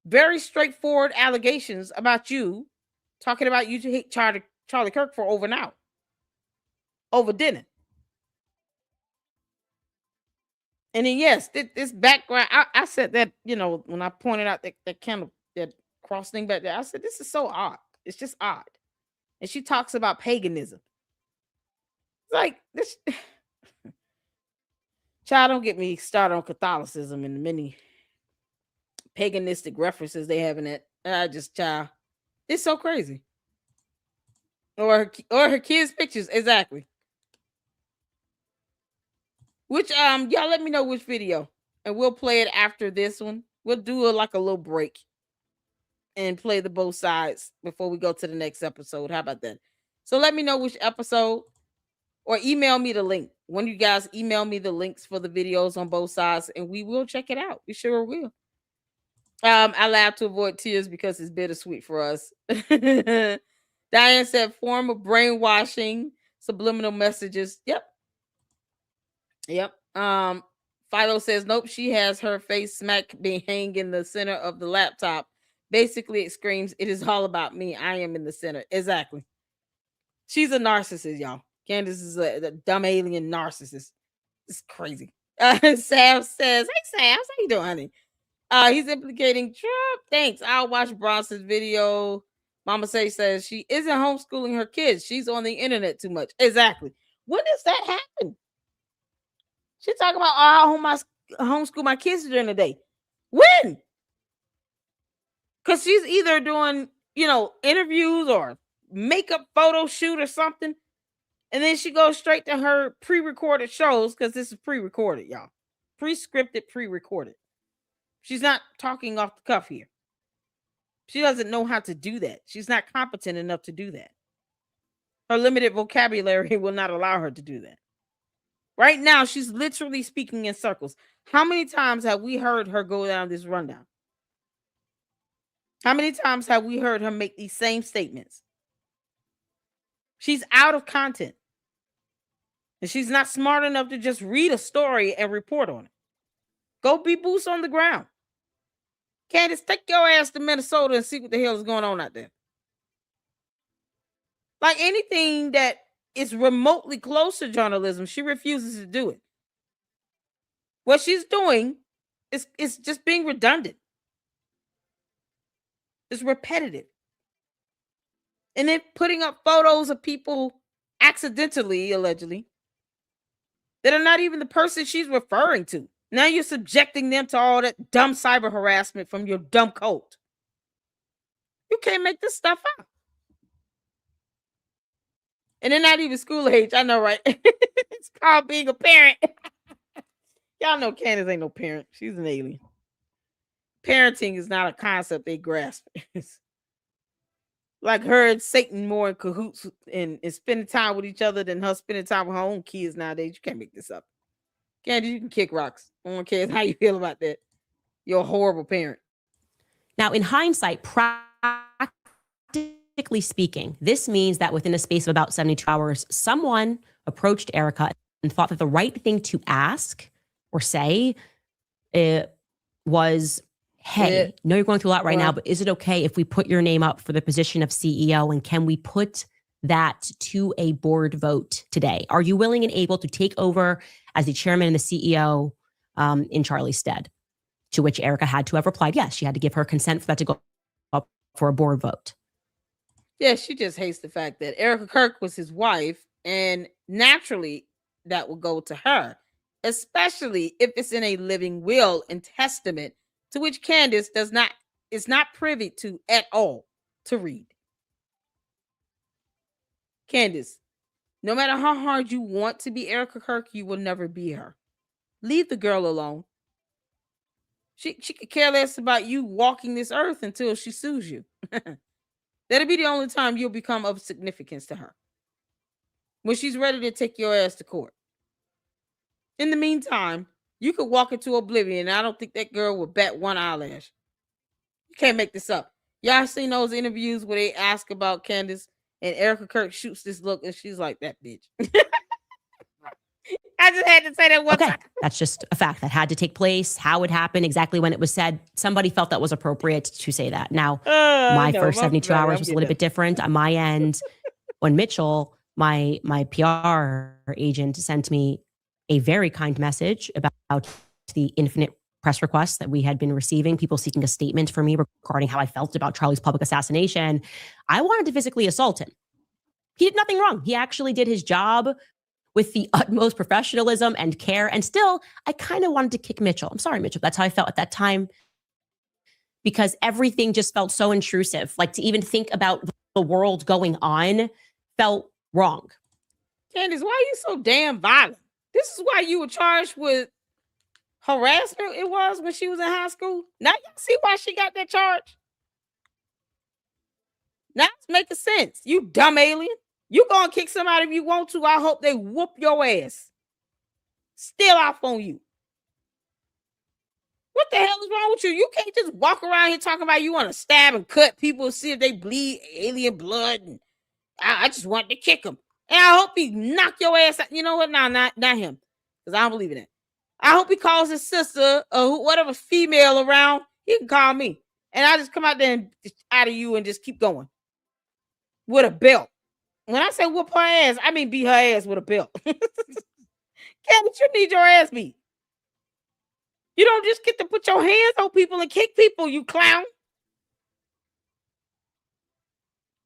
very straightforward allegations about you, talking about you to hate Charlie Kirk for over an hour, over dinner. And then, yes, this background, I said that, you know, when I pointed out that kind of that cross thing back there, I said, this is so odd. It's just odd. And she talks about paganism. It's like, this. Child, don't get me started on Catholicism and the many paganistic references they have in it. Child, it's so crazy. Or her kids' pictures, exactly. Which y'all let me know which video, and we'll play it after this one. We'll do a little break and play the both sides before we go to the next episode. How about that? So let me know which episode, or email me the link. One of you guys email me the links for the videos on both sides, and we will check it out. We sure will. I laugh to avoid tears because it's bittersweet for us. Diane said, form of brainwashing, subliminal messages. Yep. Philo says, nope, she has her face smack being hanging in the center of the laptop. Basically, it screams, it is all about me. I am in the center. Exactly. She's a narcissist, y'all. Candace is a dumb alien narcissist. It's crazy. Sam says, "Hey, Sam, how you doing, honey?" He's implicating Trump. Thanks. I'll watch Bronson's video. Mama Say says she isn't homeschooling her kids. She's on the internet too much. Exactly. When does that happen? She talking about, I'll homeschool my kids during the day. When? Because she's either doing, interviews or makeup photo shoot or something. And then she goes straight to her pre-recorded shows, because this is pre-recorded, y'all. Pre-scripted, pre-recorded. She's not talking off the cuff here. She doesn't know how to do that. She's not competent enough to do that. Her limited vocabulary will not allow her to do that. Right now, she's literally speaking in circles. How many times have we heard her go down this rundown? How many times have we heard her make these same statements? She's out of content. And she's not smart enough to just read a story and report on it. Go be boots on the ground. Candace, take your ass to Minnesota and see what the hell is going on out there. Like anything that is remotely close to journalism, she refuses to do it. What she's doing is just being redundant. It's repetitive. And then putting up photos of people accidentally, allegedly, that are not even the person she's referring to. Now you're subjecting them to all that dumb cyber harassment from your dumb cult. You can't make this stuff up. And they're not even school age. I know, right? It's called being a parent. Y'all know Candace ain't no parent. She's an alien. Parenting is not a concept they grasp. Like her and Satan more in cahoots and spending time with each other than her spending time with her own kids nowadays. You can't make this up. Candace, you can kick rocks. No one cares how you feel about that. You're a horrible parent. Now, in hindsight, practically speaking, this means that within a space of about 72 hours, someone approached Erica and thought that the right thing to ask or say was, hey, know you're going through a lot right now, but is it okay if we put your name up for the position of CEO? And can we put that to a board vote today? Are you willing and able to take over as the chairman and the CEO in Charlie's stead? To which Erica had to have replied, yes, she had to give her consent for that to go up for a board vote. Yeah, she just hates the fact that Erica Kirk was his wife, and naturally that will go to her, especially if it's in a living will and testament, to which Candace is not privy to at all to read. Candace, no matter how hard you want to be Erica Kirk, you will never be her. Leave the girl alone. She could care less about you walking this earth until she sues you. That'll be the only time you'll become of significance to her. When she's ready to take your ass to court. In the meantime, you could walk into oblivion, and I don't think that girl will bat one eyelash. You can't make this up. Y'all seen those interviews where they ask about Candace, and Erica Kirk shoots this look, and she's like, that bitch. I just had to say that one time. That's just a fact that had to take place, how it happened, exactly when it was said. Somebody felt that was appropriate to say that. Now, my first 72 hours was a little bit different. On my end, when Mitchell, my PR agent, sent me a very kind message about the infinite press requests that we had been receiving, people seeking a statement from me regarding how I felt about Charlie's public assassination, I wanted to physically assault him. He did nothing wrong. He actually did his job with the utmost professionalism and care. And still, I kind of wanted to kick Mitchell. I'm sorry, Mitchell. That's how I felt at that time, because everything just felt so intrusive. Like, to even think about the world going on felt wrong. Candace, why are you so damn violent? This is why you were charged with harassment. It was when she was in high school. Now you see why she got that charge. Now it's making sense. You dumb alien. You gonna kick somebody if you want to. I hope they whoop your ass. Still off on you. What the hell is wrong with you? You can't just walk around here talking about you want to stab and cut people, see if they bleed alien blood. And I just wanted to kick him. And I hope he knock your ass out. You know what? No, not him. Because I don't believe in that. I hope he calls his sister or whatever female around. He can call me. And I just come out there and just out of you and just keep going. With a belt. When I say whoop her ass, I mean beat her ass with a belt. Candace, you need your ass beat. You don't just get to put your hands on people and kick people, you clown.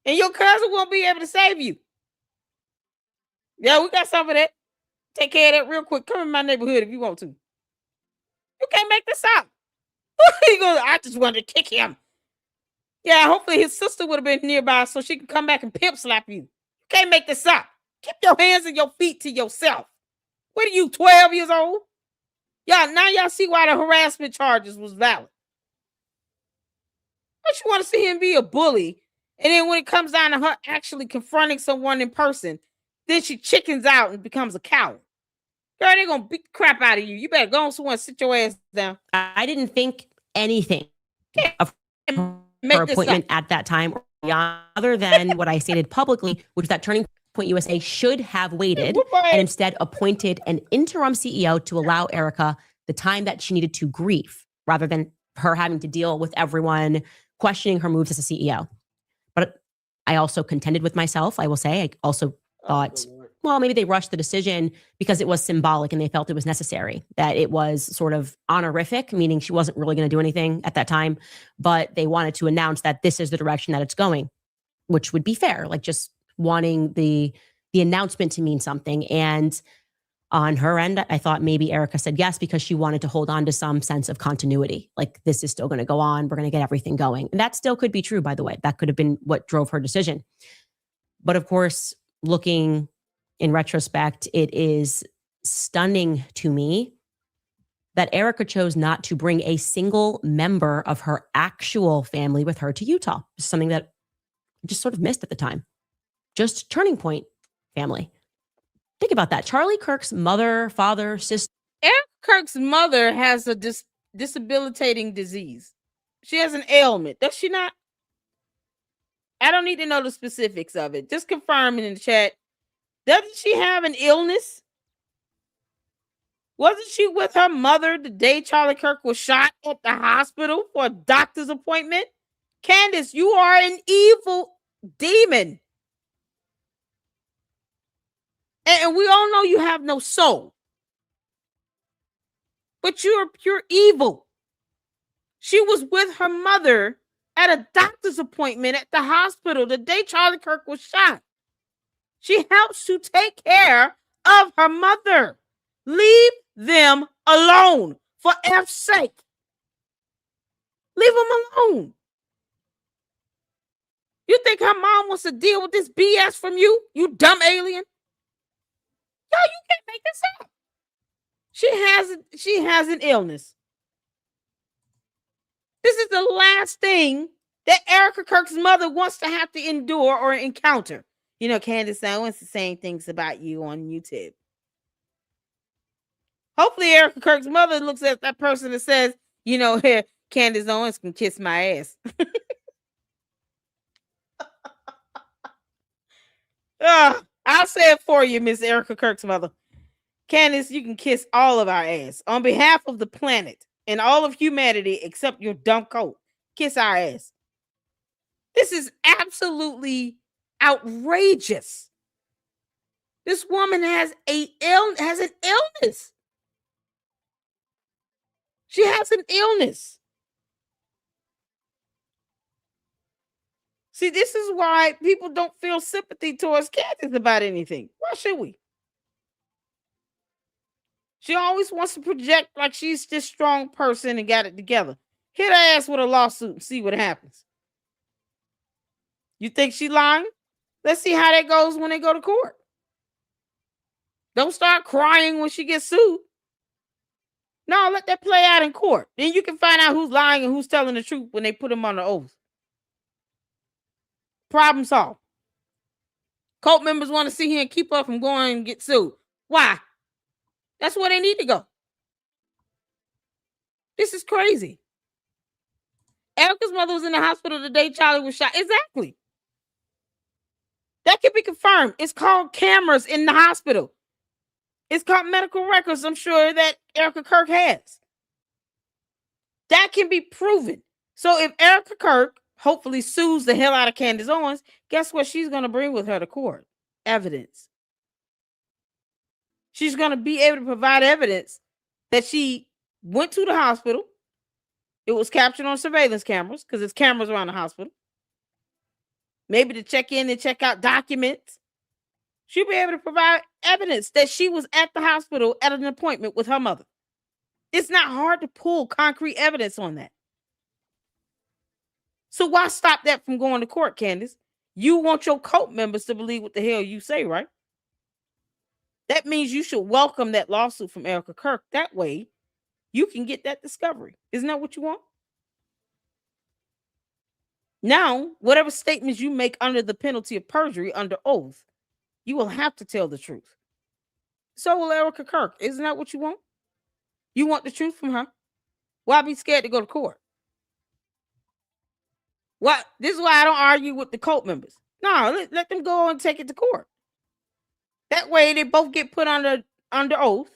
And your cousin won't be able to save you. Yeah, we got some of that. Take care of that real quick. Come in my neighborhood if you want to. You can't make this up. He goes, I just wanted to kick him. Yeah, hopefully his sister would have been nearby so she can come back and pimp slap you. You can't make this up. Keep your hands and your feet to yourself. What are you, 12 years old? Y'all, now y'all see why the harassment charges was valid. Don't you want to see him be a bully? And then when it comes down to her actually confronting someone in person, then she chickens out and becomes a coward. Girl, they're going to beat the crap out of you. You better go on somewhere and sit your ass down. I didn't think anything of her Make appointment at that time, other than what I stated publicly, which was that Turning Point USA should have waited and instead appointed an interim CEO to allow Erica the time that she needed to grieve, rather than her having to deal with everyone questioning her moves as a CEO. But I also contended with myself, I will say. I also thought, well, maybe they rushed the decision because it was symbolic and they felt it was necessary, that it was sort of honorific, meaning she wasn't really going to do anything at that time, but they wanted to announce that this is the direction that it's going, which would be fair, like just wanting the announcement to mean something. And on her end, I thought maybe Erica said yes because she wanted to hold on to some sense of continuity. Like, this is still going to go on. We're going to get everything going. And that still could be true, by the way. That could have been what drove her decision. But of course, looking in retrospect, it is stunning to me that Erica chose not to bring a single member of her actual family with her to Utah. Something that I just sort of missed at the time. Just Turning Point family. Think about that. Charlie Kirk's mother, father, sister. Eric Kirk's mother has a disabilitating disease. She has an ailment. Does she not? I don't need to know the specifics of it. Just confirm in the chat. Doesn't she have an illness? Wasn't she with her mother the day Charlie Kirk was shot at the hospital for a doctor's appointment? Candace, you are an evil demon. And we all know you have no soul. But you're pure evil. She was with her mother at a doctor's appointment at the hospital the day Charlie Kirk was shot. She helps to take care of her mother. Leave them alone, for F's sake. Leave them alone. You think her mom wants to deal with this BS from you, you dumb alien? Yo, you can't make this up. She has an illness. This is the last thing that Erica Kirk's mother wants to have to endure or encounter. You know, Candace Owens is saying things about you on YouTube. Hopefully Erica Kirk's mother looks at that person and says, you know, here, Candace Owens can kiss my ass. I'll say it for you, Miss Erica Kirk's mother. Candace, you can kiss all of our ass. On behalf of the planet and all of humanity except your dumb coat, kiss our ass. This is absolutely outrageous. This woman has an illness. She has an illness. See, this is why people don't feel sympathy towards Candace about anything. Why should we? She always wants to project like she's this strong person and got it together. Hit her ass with a lawsuit and see what happens. You think she lying? Let's see how that goes when they go to court. Don't start crying when she gets sued. No, let that play out in court. Then you can find out who's lying and who's telling the truth when they put them on the oath. Problem solved. Cult members want to see him keep up from going and get sued. Why? That's where they need to go. This is crazy. Erica's mother was in the hospital the day Charlie was shot. Exactly. That can be confirmed. It's called cameras in the hospital. It's called medical records, I'm sure, that Erica Kirk has. That can be proven. So if Erica Kirk, hopefully sues the hell out of Candace Owens, guess what she's going to bring with her to court? Evidence. She's going to be able to provide evidence that she went to the hospital. It was captured on surveillance cameras because there's cameras around the hospital. Maybe to check in and check out documents. She'll be able to provide evidence that she was at the hospital at an appointment with her mother. It's not hard to pull concrete evidence on that. So why stop that from going to court, Candace? You want your cult members to believe what the hell you say, right? That means you should welcome that lawsuit from Erica Kirk. That way, you can get that discovery. Isn't that what you want? Now, whatever statements you make under the penalty of perjury under oath, you will have to tell the truth. So will Erica Kirk. Isn't that what you want? You want the truth from her. Why be scared to go to court? What? This is why I don't argue with the cult members. No, let them go and take it to court. That way they both get put under oath,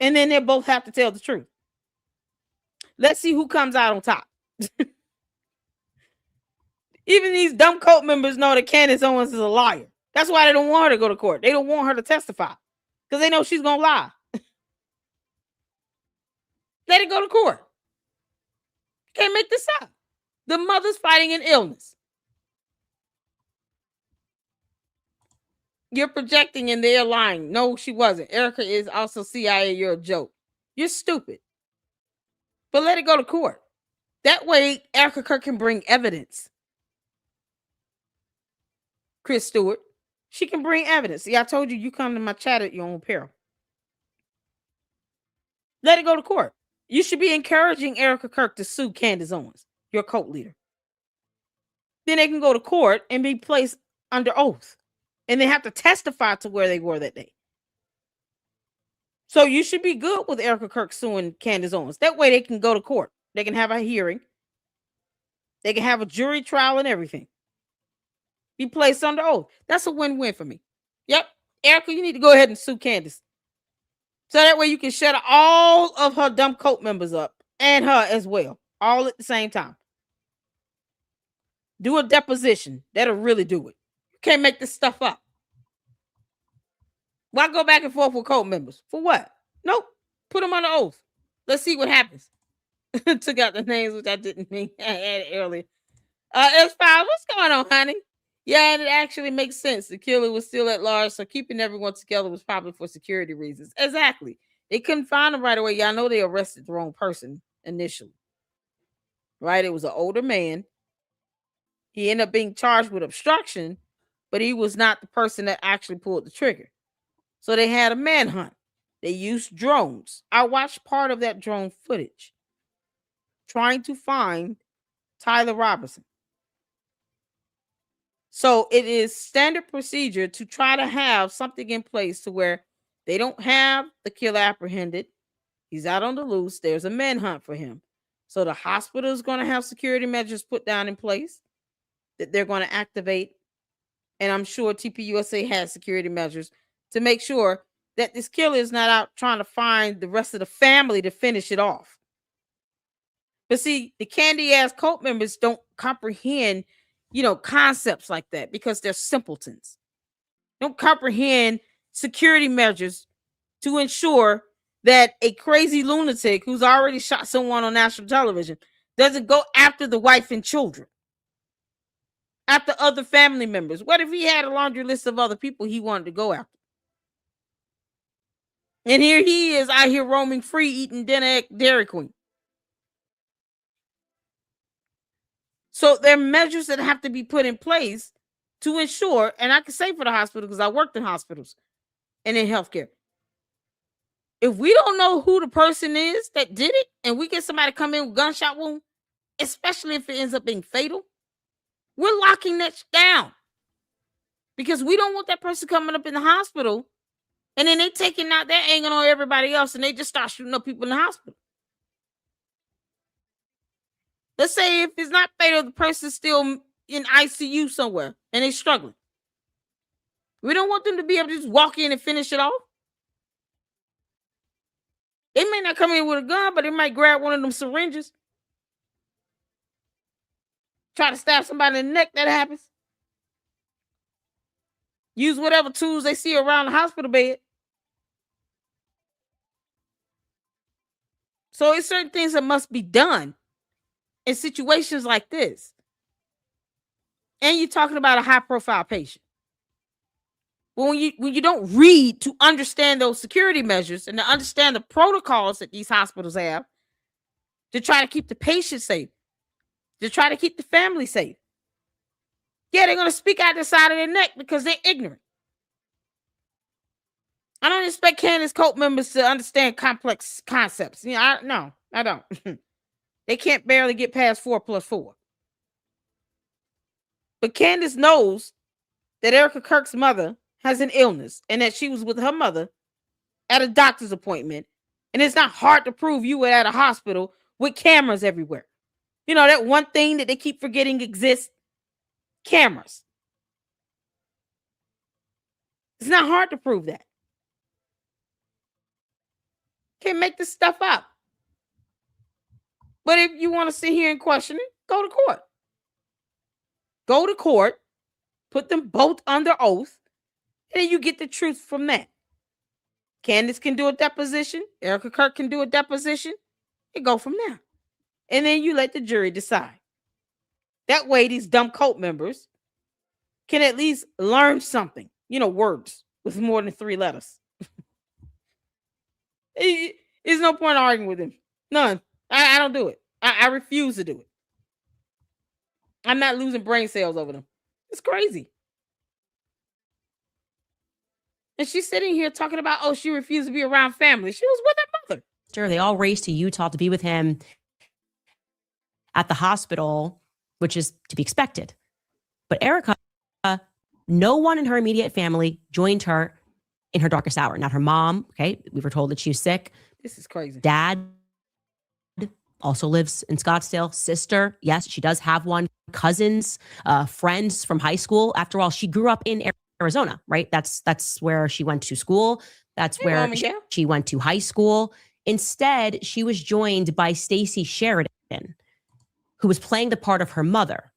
and then they both have to tell the truth. Let's see who comes out on top. Even these dumb cult members know that Candace Owens is a liar. That's why they don't want her to go to court. They don't want her to testify because they know she's going to lie. Let it go to court. Can't make this up. The mother's fighting an illness. You're projecting and they're lying. No, she wasn't. Erica is also CIA. You're a joke. You're stupid. But let it go to court. That way, Erica Kirk can bring evidence. Chris Stewart, she can bring evidence. See, I told you, you come to my chat at your own peril. Let it go to court. You should be encouraging Erica Kirk to sue Candace Owens, your cult leader. Then they can go to court and be placed under oath. And they have to testify to where they were that day. So you should be good with Erica Kirk suing Candace Owens. That way they can go to court. They can have a hearing. They can have a jury trial and everything. Be placed under oath. That's a win-win for me. Yep. Erica, you need to go ahead and sue Candace. So that way you can shut all of her dumb cult members up and her as well. All at the same time. Do a deposition. That'll really do it. You can't make this stuff up. Why go back and forth with cult members? For what? Nope. Put them under oath. Let's see what happens. Took out the names, which I didn't mean. I had it earlier. S5, what's going on, honey? Yeah, and it actually makes sense. The killer was still at large, so keeping everyone together was probably for security reasons. Exactly. They couldn't find him right away. Y'all know they arrested the wrong person initially. Right? It was an older man. He ended up being charged with obstruction, but he was not the person that actually pulled the trigger. So they had a manhunt. They used drones. I watched part of that drone footage trying to find Tyler Robertson. So it is standard procedure to try to have something in place to where they don't have the killer apprehended. He's out on the loose. There's a manhunt for him. So the hospital is going to have security measures put down in place that they're going to activate. And I'm sure TPUSA has security measures to make sure that this killer is not out trying to find the rest of the family to finish it off. But see, the candy-ass cult members don't comprehend, concepts like that because they're simpletons. Don't comprehend security measures to ensure that a crazy lunatic who's already shot someone on national television doesn't go after the wife and children, after other family members. What if he had a laundry list of other people he wanted to go after? And here he is out here roaming free, eating dinner at Dairy Queen. So there are measures that have to be put in place to ensure, and I can say for the hospital because I worked in hospitals and in healthcare. If we don't know who the person is that did it, and we get somebody come in with gunshot wound, especially if it ends up being fatal, we're locking that down. Because we don't want that person coming up in the hospital and then they taking out their anger on everybody else and they just start shooting up people in the hospital. Let's say if it's not fatal, the person's still in ICU somewhere and they're struggling. We don't want them to be able to just walk in and finish it off. They may not come in with a gun, but they might grab one of them syringes. Try to stab somebody in the neck, that happens. Use whatever tools they see around the hospital bed. So it's certain things that must be done in situations like this. And you're talking about a high-profile patient. Well, when you don't read to understand those security measures and to understand the protocols that these hospitals have to try to keep the patient safe, to try to keep the family safe. Yeah, they're going to speak out the side of their neck because they're ignorant. I don't expect Candace cult members to understand complex concepts. You know, I don't. They can't barely get past 4 + 4. But Candace knows that Erica Kirk's mother has an illness and that she was with her mother at a doctor's appointment. And it's not hard to prove you were at a hospital with cameras everywhere. You know, that one thing that they keep forgetting exists? Cameras. It's not hard to prove that. Can't make this stuff up. But if you want to sit here and question it, go to court. Go to court, put them both under oath, and then you get the truth from that. Candace can do a deposition. Erica Kirk can do a deposition. And go from there. And then you let the jury decide. That way, these dumb cult members can at least learn something. You know, words with more than 3 letters. There's no point arguing with him. None. I don't do it. I refuse to do it. I'm not losing brain cells over them. It's crazy. And she's sitting here talking about, oh, she refused to be around family. She was with her mother. Sure, they all raced to Utah to be with him at the hospital, which is to be expected. But Erica, no one in her immediate family joined her in her darkest hour. Not her mom. Okay, we were told that she was sick. This is crazy. Dad also lives in Scottsdale. Sister, yes, she does have one. Cousins, friends from high school. After all, she grew up in Arizona, right? That's where she went to school. That's where she went to high school. Instead, she was joined by Stacey Sheridan, who was playing the part of her mother.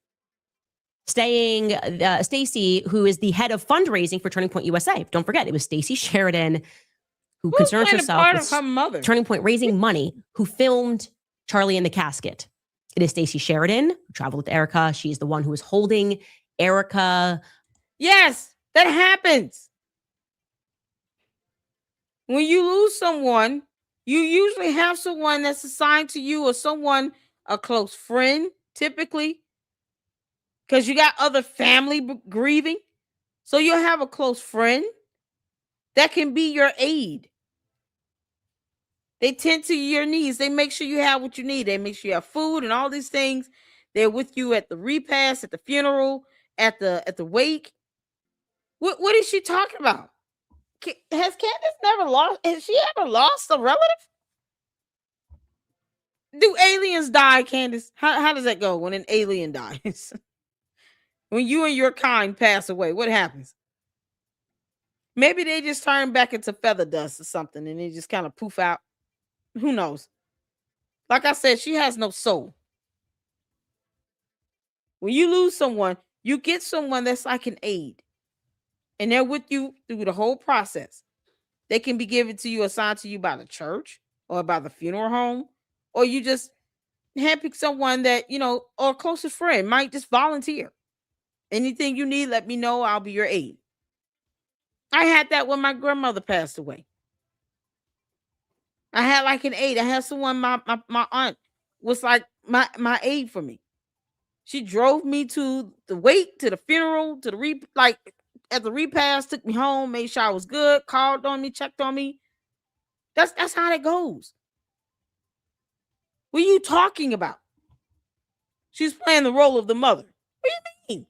Stacey, who is the head of fundraising for Turning Point USA. Don't forget, it was Stacey Sheridan who concerns herself with her mother. Turning Point raising money, who filmed Charlie in the Casket. It is Stacey Sheridan who traveled with Erica. She's the one who was holding Erica. Yes, that happens. When you lose someone, you usually have someone that's assigned to you or someone, a close friend, typically, because you got other family grieving. So you'll have a close friend that can be your aid. They tend to your needs. They make sure you have what you need. They make sure you have food and all these things. They're with you at the repast, at the funeral, at the wake. What is she talking about? Has Candace never lost? Has she ever lost a relative? Do aliens die, Candace? How does that go when an alien dies? When you and your kind pass away, what happens? Maybe they just turn back into feather dust or something and they just kind of poof out. Who knows? Like I said, she has no soul. When you lose someone, you get someone that's like an aid. And they're with you through the whole process. They can be given to you, assigned to you by the church or by the funeral home. Or you just handpick someone that, you know, or a closest friend might just volunteer. Anything you need, let me know. I'll be your aid. I had that when my grandmother passed away. I had like an aide. I had someone, my aunt was like my aide for me. She drove me to the wake, to the funeral, to the at the repast, took me home, made sure I was good, called on me, checked on me. That's how that goes. What are you talking about? She's playing the role of the mother. What do you mean?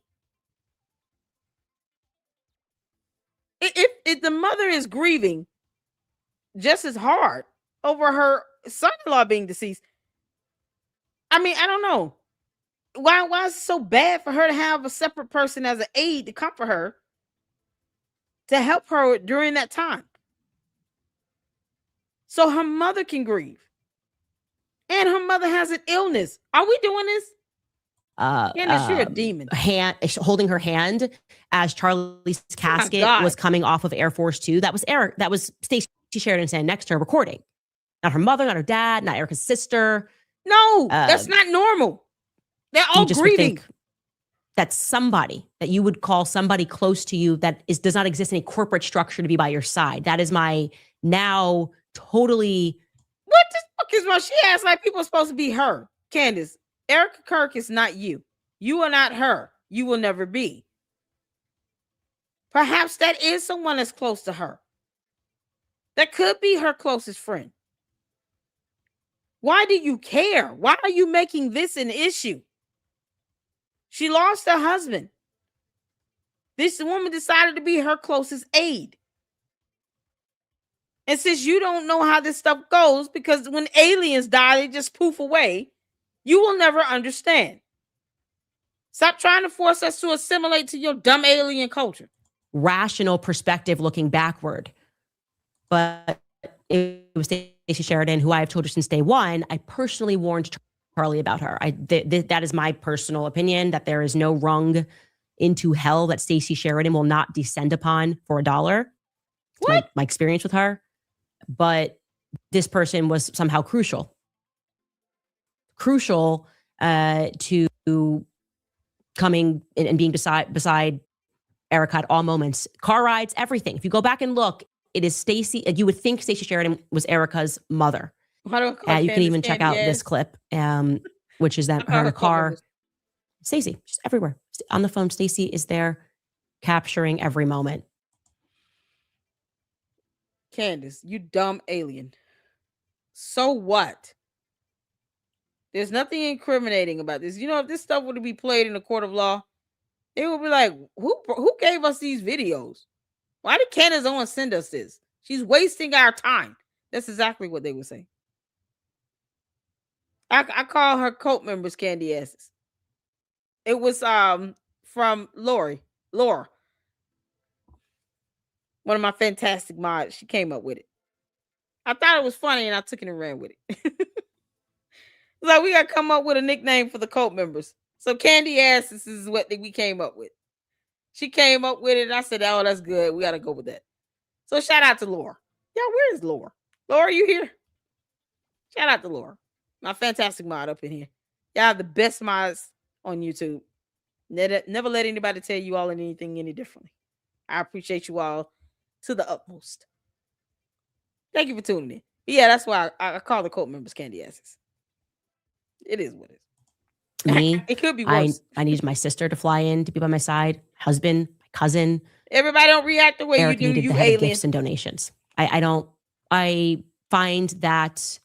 If the mother is grieving just as hard over her son-in-law being deceased, I mean, I don't know. Why is it so bad for her to have a separate person as an aide to comfort her, to help her during that time? So her mother can grieve. And her mother has an illness. Are we doing this? Candace, you're a demon. holding her hand as Charlie's casket was coming off of Air Force Two. That was Stacey Sheridan standing next to her recording. Not her mother, not her dad, not Erica's sister. No, that's not normal. They're all grieving. That's somebody that you would call somebody close to you that does not exist in a corporate structure to be by your side. That is my now totally. What the fuck is wrong? She acts like people are supposed to be her. Candace, Erica Kirk is not you. You are not her. You will never be. Perhaps that is someone that's close to her. That could be her closest friend. Why do you care? Why are you making this an issue? She lost her husband. This woman decided to be her closest aide. And since you don't know how this stuff goes, because when aliens die, they just poof away, you will never understand. Stop trying to force us to assimilate to your dumb alien culture. Rational perspective looking backward. But it was Stacey Sheridan, who I have told her since day one. I personally warned Charlie about her. That is my personal opinion, that there is no rung into hell that Stacey Sheridan will not descend upon for $1. What? My experience with her. But this person was somehow crucial to coming and being beside Erica at all moments. Car rides, everything. If you go back and look, it is Stacey. You would think Stacey Sheridan was Erica's mother. You can even check out this clip, which is that her in a car. Stacey, just everywhere. On the phone, Stacey is there capturing every moment. Candace, you dumb alien. So what? There's nothing incriminating about this. You know, if this stuff were to be played in a court of law, they would be like, who gave us these videos? Why did Candace Owens send us this? She's wasting our time. That's exactly what they would say. I call her cult members candy asses. It was from Laura. One of my fantastic mods. She came up with it. I thought it was funny and I took it and ran with it. It's like, we got to come up with a nickname for the cult members. So candy asses is what we came up with. She came up with it and I said, oh, that's good. We got to go with that. So shout out to Laura. Yeah, where is Laura? Laura, are you here? Shout out to Laura. My fantastic mod up in here. Y'all have the best mods on YouTube. Never let anybody tell you all anything any differently. I appreciate you all to the utmost. Thank you for tuning in. But yeah, that's why I call the cult members candy asses. It is what it is. Me, it could be worse. I needed my sister to fly in to be by my side. Husband, my cousin. Everybody don't react the way Eric you do. Needed You to have alien. gifts and donations. I find that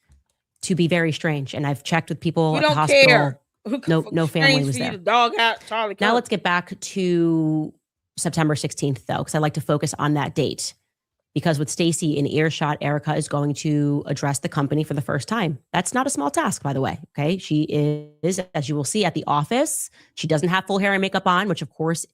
to be very strange, and I've checked with people at the hospital. Care. No family was there. The dog out, Charlie. Now let's get back to September 16th, though, because I like to focus on that date. Because with Stacey in earshot, Erica is going to address the company for the first time. That's not a small task, by the way. Okay, she is, as you will see, at the office. She doesn't have full hair and makeup on, which, of course,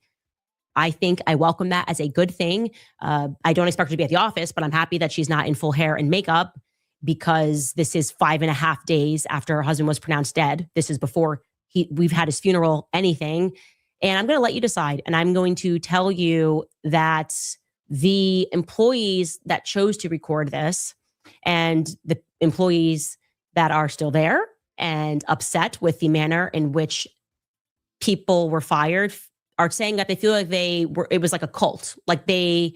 I think I welcome that as a good thing. I don't expect her to be at the office, but I'm happy that she's not in full hair and makeup, because this is 5.5 days after her husband was pronounced dead. This is before we've had his funeral, anything. And I'm going to let you decide. And I'm going to tell you that the employees that chose to record this and the employees that are still there and upset with the manner in which people were fired are saying that they feel like it was like a cult. Like they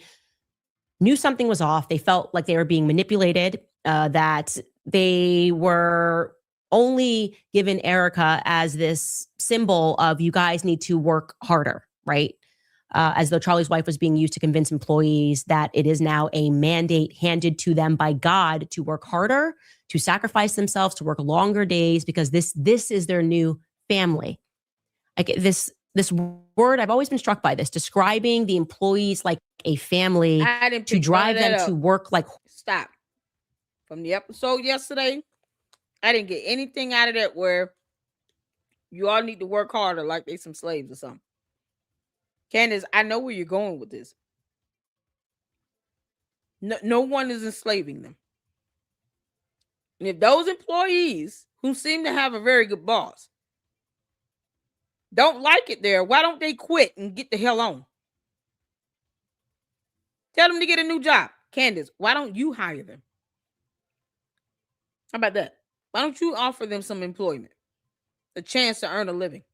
knew something was off. They felt like they were being manipulated, that they were only given Erica as this symbol of, you guys need to work harder, right? As though Charlie's wife was being used to convince employees that it is now a mandate handed to them by God to work harder, to sacrifice themselves, to work longer days, because this is their new family. Like this word, I've always been struck by this, describing the employees like a family, to drive them to work like. Stop. From the episode yesterday, I didn't get anything out of that where you all need to work harder like they some slaves or something. Candace, I know where you're going with this. No one is enslaving them. And if those employees who seem to have a very good boss don't like it there. Why don't they quit and get the hell on? Tell them to get a new job. Candace, why don't you hire them? How about that? Why don't you offer them some employment? A chance to earn a living.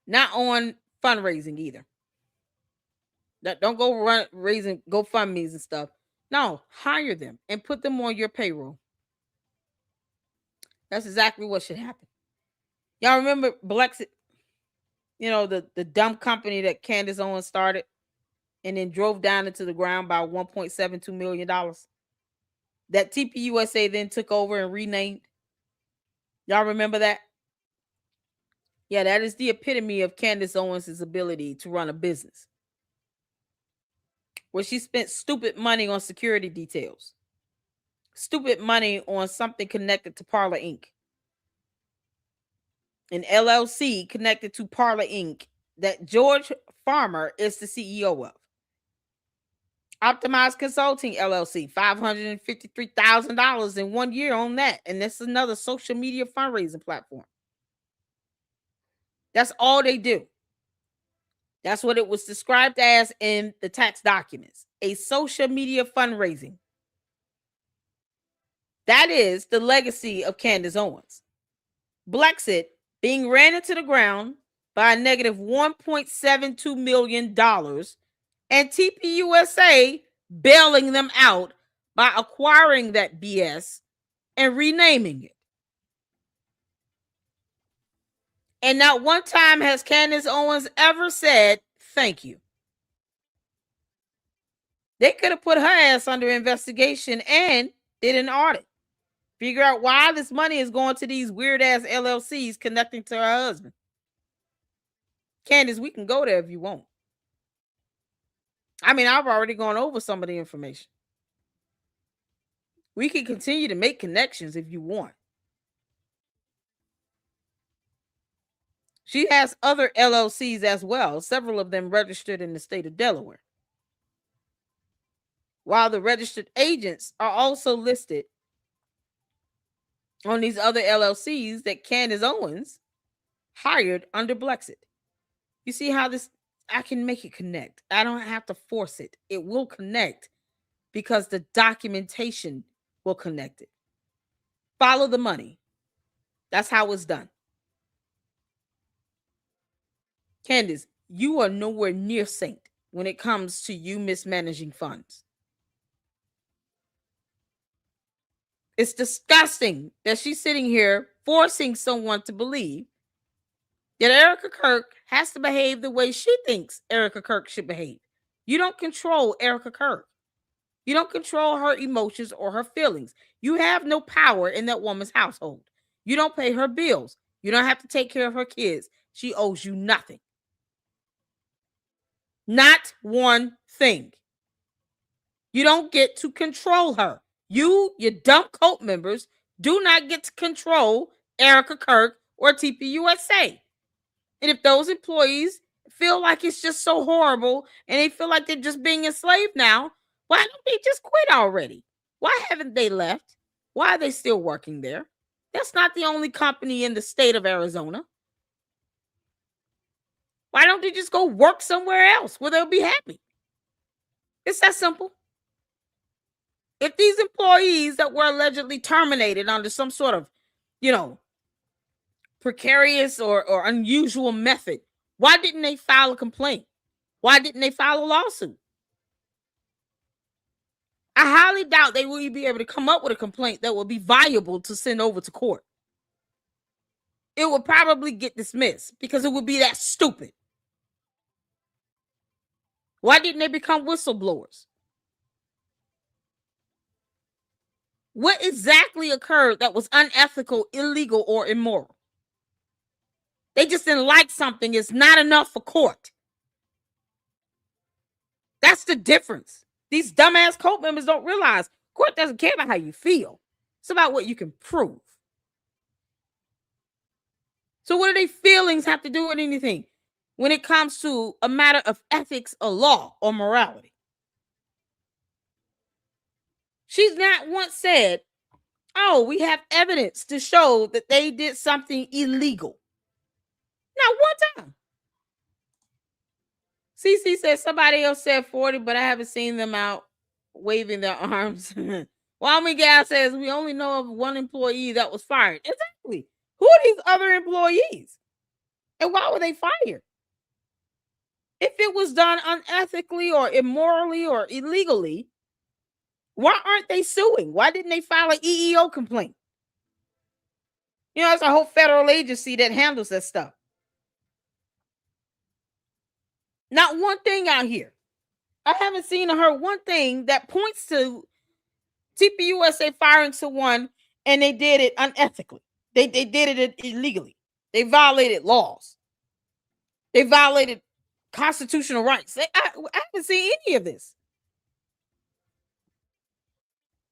Not on fundraising either. Don't go raising GoFundMe's and stuff. No, hire them and put them on your payroll. That's exactly what should happen. Y'all remember Brexit? You know, the dumb company that Candace Owens started and then drove down into the ground by $1.72 million. That TPUSA then took over and renamed. Y'all remember that? Yeah, that is the epitome of Candace Owens' ability to run a business. Where she spent stupid money on security details. Stupid money on something connected to Parlor Inc. An LLC connected to Parlor Inc. that George Farmer is the CEO of. Optimized Consulting LLC, $553,000 in 1 year on that. And this is another social media fundraising platform. That's all they do. That's what it was described as in the tax documents. A social media fundraising. That is the legacy of Candace Owens. Brexit being ran into the ground by a negative $1.72 million and TPUSA bailing them out by acquiring that BS and renaming it. And not one time has Candace Owens ever said, thank you. They could have put her ass under investigation and did an audit. Figure out why this money is going to these weird ass LLCs connecting to her husband. Candace, we can go there if you want. I mean, I've already gone over some of the information. We can continue to make connections if you want. She has other LLCs as well, several of them registered in the state of Delaware. While the registered agents are also listed on these other LLCs that Candace Owens hired under Brexit. You see how this, I can make it connect. I don't have to force it. It will connect because the documentation will connect it. Follow the money. That's how it's done. Candace, you are nowhere near saint when it comes to you mismanaging funds. It's disgusting that she's sitting here forcing someone to believe that Erica Kirk has to behave the way she thinks Erica Kirk should behave. You don't control Erica Kirk. You don't control her emotions or her feelings. You have no power in that woman's household. You don't pay her bills. You don't have to take care of her kids. She owes you nothing. Not one thing. You don't get to control her. You, your dumb cult members, do not get to control Erica Kirk or TPUSA. And if those employees feel like it's just so horrible and they feel like they're just being enslaved now, why don't they just quit already? Why haven't they left? Why are they still working there? That's not the only company in the state of Arizona. Why don't they just go work somewhere else where they'll be happy? It's that simple. If these employees that were allegedly terminated under some sort of, precarious or unusual method, why didn't they file a complaint? Why didn't they file a lawsuit? I highly doubt they will be able to come up with a complaint that will be viable to send over to court. It will probably get dismissed because it would be that stupid. Why didn't they become whistleblowers? What exactly occurred that was unethical, illegal, or immoral? They just didn't like something. It's not enough for court. That's the difference. These dumbass cult members don't realize court doesn't care about how you feel. It's about what you can prove. So what do their feelings have to do with anything when it comes to a matter of ethics or law or morality? She's not once said, oh, we have evidence to show that they did something illegal. Not one time. CC said somebody else said 40, but I haven't seen them out waving their arms. Wami Gal says we only know of one employee that was fired. Exactly. Who are these other employees? And why were they fired? If it was done unethically or immorally or illegally, why aren't they suing? Why didn't they file an EEO complaint? You know, it's a whole federal agency that handles that stuff. Not one thing out here. I haven't seen or heard one thing that points to TPUSA firing someone and they did it unethically. They did it illegally. They violated laws. They violated constitutional rights. I haven't seen any of this.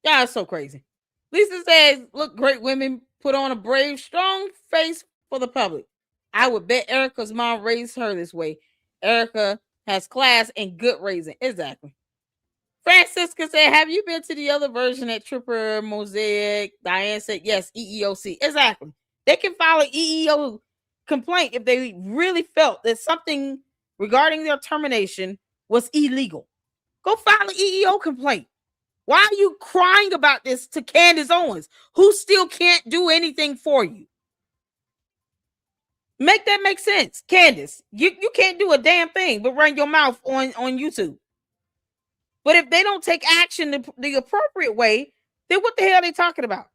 Yeah, it's so crazy. Lisa says, look, great women put on a brave, strong face for the public. I would bet Erica's mom raised her this way. Erica has class and good raising. Exactly. Francisca said, have you been to the other version at Tripper Mosaic? Diane said, yes, EEOC. Exactly. They can file an EEO complaint if they really felt that something regarding their termination was illegal. Go file an EEO complaint. Why are you crying about this to Candace Owens, who still can't do anything for you? Make that make sense. Candace, you can't do a damn thing but run your mouth on YouTube. But if they don't take action the appropriate way, then what the hell are they talking about?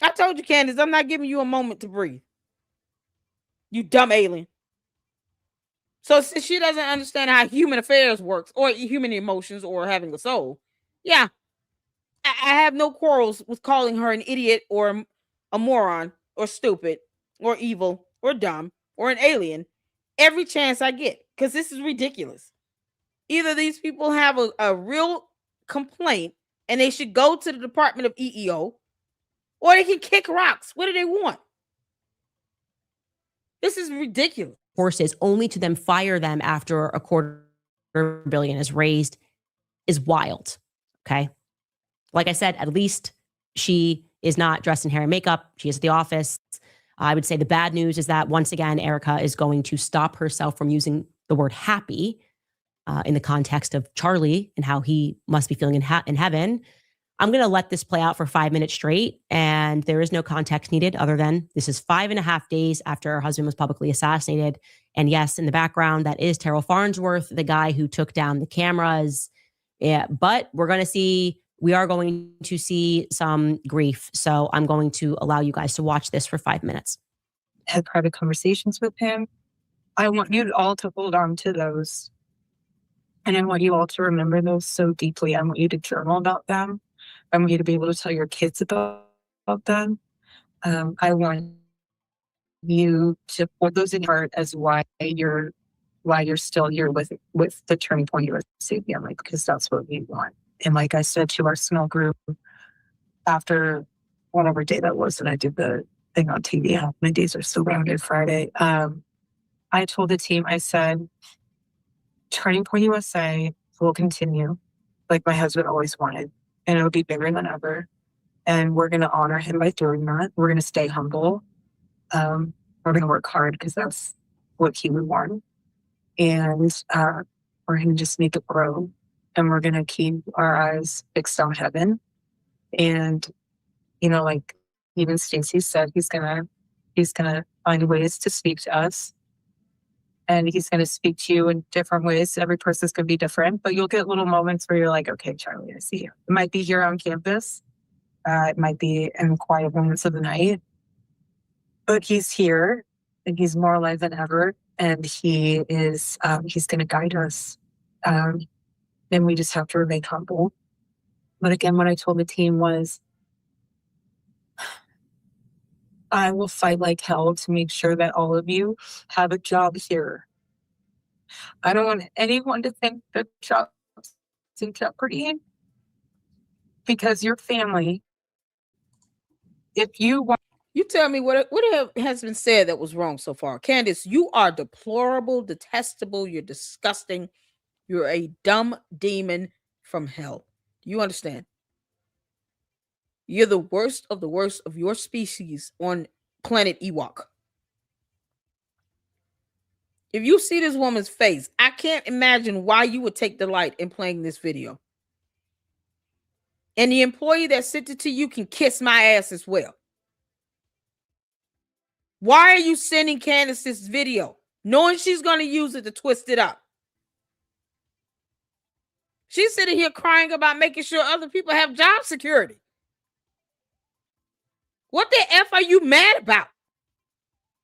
I told you, Candace, I'm not giving you a moment to breathe. You dumb alien. So since she doesn't understand how human affairs works or human emotions or having a soul, yeah, I have no quarrels with calling her an idiot or a moron or stupid or evil or dumb or an alien every chance I get, because this is ridiculous. Either these people have a real complaint and they should go to the Department of EEO, or they can kick rocks. What do they want? This is ridiculous. Forces only to then fire them after a $250 million is raised is wild. Okay. Like I said, at least she is not dressed in hair and makeup. She is at the office. I would say the bad news is that once again, Erica is going to stop herself from using the word happy in the context of Charlie and how he must be feeling in heaven. I'm going to let this play out for 5 minutes straight, and there is no context needed other than this is 5.5 days after her husband was publicly assassinated. And yes, in the background, that is Terrell Farnsworth, the guy who took down the cameras. Yeah, but we are going to see some grief. So I'm going to allow you guys to watch this for 5 minutes. Had private conversations with him. I want you all to hold on to those. And I want you all to remember those so deeply. I want you to journal about them. I want you to be able to tell your kids about them. I want you to put those in your heart as why you're still here with the turning point you received family, because that's what we want. And like I said to our small group after whatever day that was that I did the thing on TV, how many days are still rounded Friday. I told the team, I said, Turning Point USA will continue like my husband always wanted. And it'll be bigger than ever. And we're going to honor him by doing that. We're going to stay humble. We're going to work hard because that's what he would want. And we're going to just make it grow. And we're going to keep our eyes fixed on heaven. And, like even Stacey said, he's going to find ways to speak to us. And he's going to speak to you in different ways. Every person's going to be different, but you'll get little moments where you're like, okay, Charlie, I see you. It might be here on campus. It might be in quiet moments of the night, but he's here and he's more alive than ever. And he is, he's going to guide us. And we just have to remain humble. But again, what I told the team was, I will fight like hell to make sure that all of you have a job here. I don't want anyone to think that job's in jeopardy, because your family, if you want. You tell me what has been said that was wrong so far. Candace, you are deplorable, detestable, you're disgusting. You're a dumb demon from hell. Do you understand? You're the worst of your species on planet Ewok. If you see this woman's face, I can't imagine why you would take delight in playing this video. And the employee that sent it to you can kiss my ass as well. Why are you sending Candace this video, knowing she's going to use it to twist it up? She's sitting here crying about making sure other people have job security. What the F are you mad about?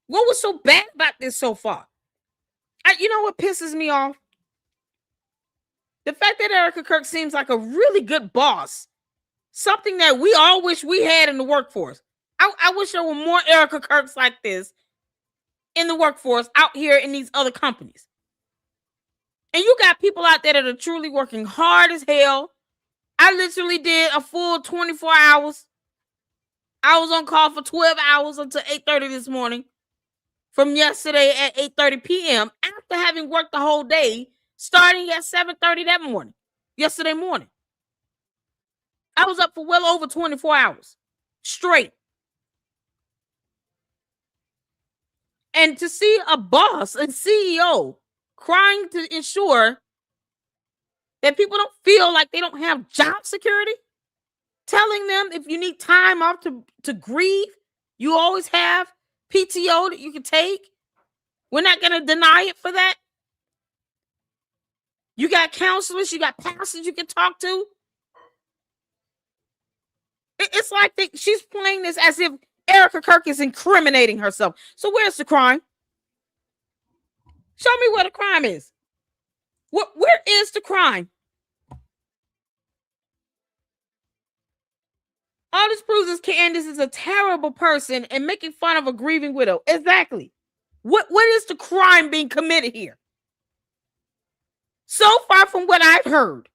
What was so bad about this so far? You know what pisses me off? The fact that Erica Kirk seems like a really good boss. Something that we all wish we had in the workforce. I wish there were more Erica Kirks like this in the workforce out here in these other companies. And you got people out there that are truly working hard as hell. I literally did a full 24 hours. I was on call for 12 hours until 8:30 this morning. From yesterday at 8:30 p.m. after having worked the whole day, starting at 7:30 that morning, yesterday morning. I was up for well over 24 hours straight. And to see a boss and CEO crying to ensure that people don't feel like they don't have job security, telling them if you need time off to grieve, you always have PTO that you can take. We're not going to deny it for that. You got counselors, you got pastors you can talk to. It's like she's playing this as if Erica Kirk is incriminating herself. So where's the crime? Show me where the crime is. Where is the crime? All this proves is Candace is a terrible person and making fun of a grieving widow. Exactly. What is the crime being committed here? So far from what I've heard,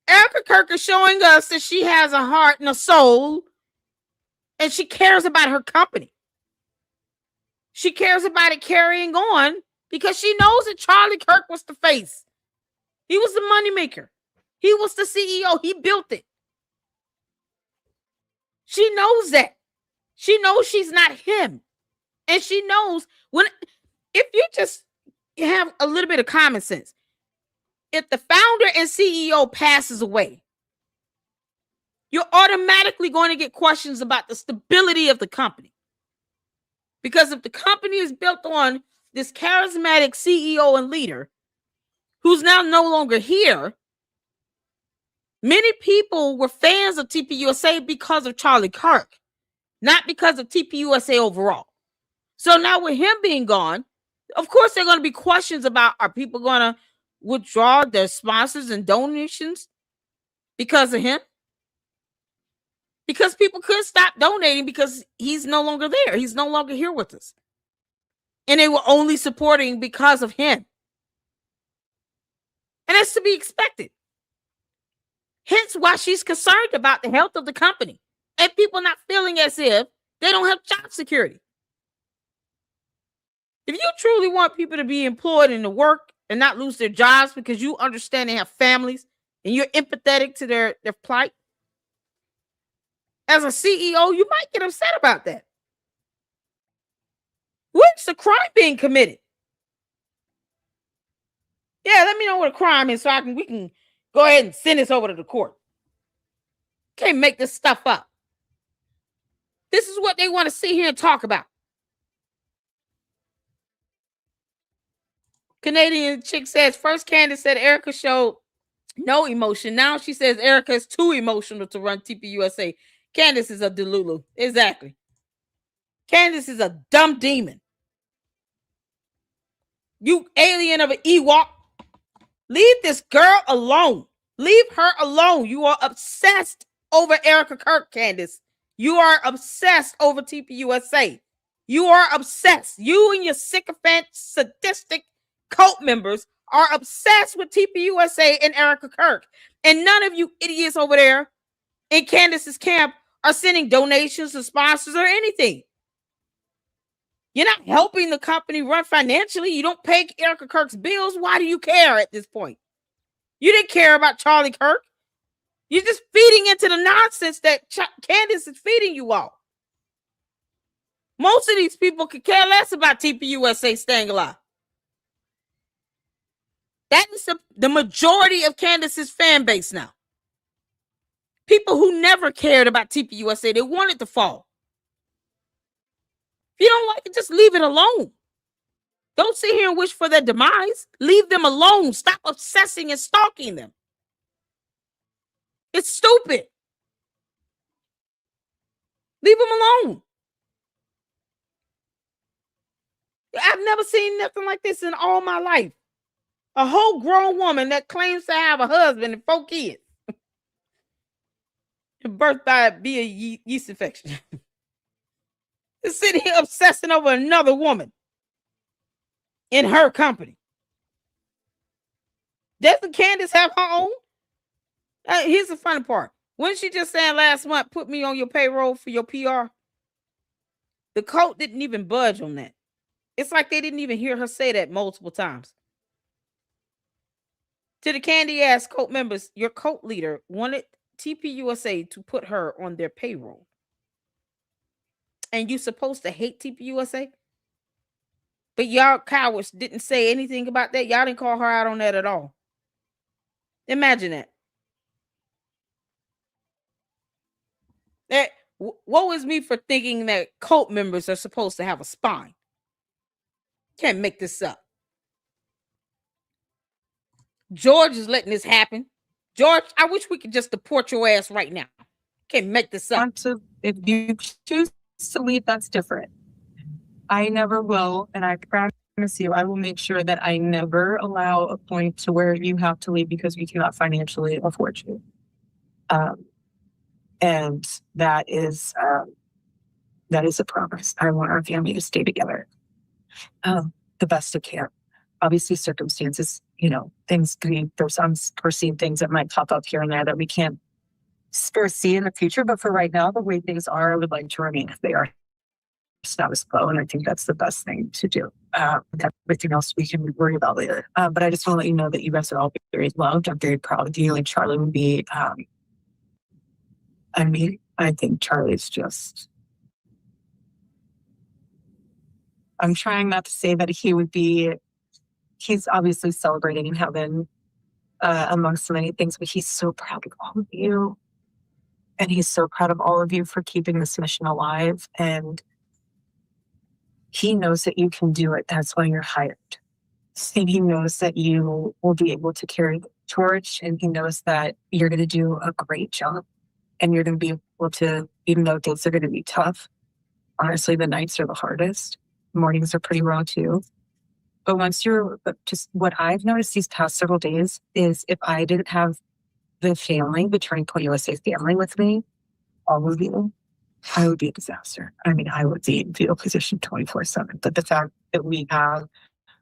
Erica Kirk is showing us that she has a heart and a soul, and she cares about her company. She cares about it carrying on because she knows that Charlie Kirk was the face. He was the moneymaker. He was the CEO. He built it. She knows that. She knows she's not him. And she knows if you just have a little bit of common sense, if the founder and CEO passes away, you're automatically going to get questions about the stability of the company. Because if the company is built on this charismatic CEO and leader who's now no longer here, many people were fans of TPUSA because of Charlie Kirk, not because of TPUSA overall. So now with him being gone, of course, there are going to be questions about, are people going to withdraw their sponsors and donations because of him? Because people could stop donating because he's no longer there. He's no longer here with us. And they were only supporting because of him. And that's to be expected. Hence why she's concerned about the health of the company and people not feeling as if they don't have job security. If you truly want people to be employed and to work and not lose their jobs because you understand they have families and you're empathetic to their plight, as a CEO, you might get upset about that. What's the crime being committed? Yeah, let me know what a crime is so we can go ahead and send this over to the court. Can't make this stuff up. This is what they want to sit here and talk about. Canadian chick says, first Candace said Erica showed no emotion. Now she says Erica is too emotional to run TPUSA. Candace is a delulu. Exactly. Candace is a dumb demon. You alien of an Ewok. Leave this girl alone. Leave her alone. You are obsessed over Erica Kirk, Candace. You are obsessed over TPUSA. You are obsessed. You and your sycophant, sadistic cult members are obsessed with TPUSA and Erica Kirk. And none of you idiots over there in Candace's camp are sending donations to sponsors or anything. You're not helping the company run financially. You don't pay Erica Kirk's bills. Why do you care at this point? You didn't care about Charlie Kirk. You're just feeding into the nonsense that Candace is feeding you all. Most of these people could care less about TPUSA staying alive. That is the majority of Candace's fan base now. People who never cared about TPUSA, they want it to fall. If you don't like it, just leave it alone. Don't sit here and wish for their demise. Leave them alone. Stop obsessing and stalking them. It's stupid. Leave them alone. I've never seen nothing like this in all my life. A whole grown woman that claims to have a husband and 4 kids. And birth by a yeast infection. Is sitting here obsessing over another woman in her company. Doesn't Candace have her own? Here's the funny part. Wasn't she just saying last month, put me on your payroll for your PR? The cult didn't even budge on that. It's like they didn't even hear her say that multiple times. To the candy ass cult members, your cult leader wanted TPUSA to put her on their payroll. And you supposed to hate TPUSA? But y'all cowards didn't say anything about that. Y'all didn't call her out on that at all. Imagine that. Woe is me for thinking that cult members are supposed to have a spine. Can't make this up. George is letting this happen. George, I wish we could just deport your ass right now. Can't make this up. If you choose to leave, that's different. I never will, and I promise you, I will make sure that I never allow a point to where you have to leave because we cannot financially afford you. And that is a promise. I want our family to stay together the best it can. Obviously, circumstances, things there's unforeseen things that might pop up here and there that we can't foresee in the future. But for right now, the way things are, I would like to remain as they are, status quo, and I think that's the best thing to do. Everything else we can worry about later. But I just want to let you know that you guys are all very loved. I'm very proud of you, and Charlie would be. I think Charlie's just. I'm trying not to say that he would be. He's obviously celebrating in heaven, amongst many things, but he's so proud of all of you. And he's so proud of all of you for keeping this mission alive. And he knows that you can do it. That's why you're hired. And he knows that you will be able to carry the torch. And he knows that you're going to do a great job. And you're going to be able to, even though days are going to be tough, honestly, the nights are the hardest. Mornings are pretty raw too. But just what I've noticed these past several days is if I didn't have the family, the Turning Point USA family with me, all of you, I would be a disaster. I mean, I would be in fetal position 24/7. But the fact that we have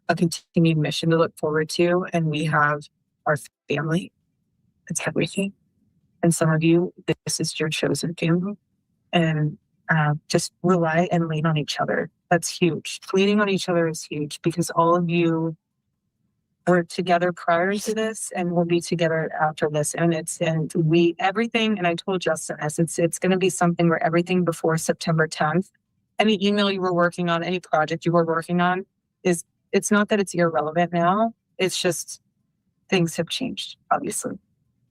a continued mission to look forward to and we have our family, it's everything. And some of you, this is your chosen family. And just rely and lean on each other. That's huge. Leaning on each other is huge because all of you were together prior to this and we'll be together after this. And everything, and I told Justin it's going to be something where everything before September 10th, any email you were working on, any project you were working on, it's not that it's irrelevant now. It's just things have changed, obviously.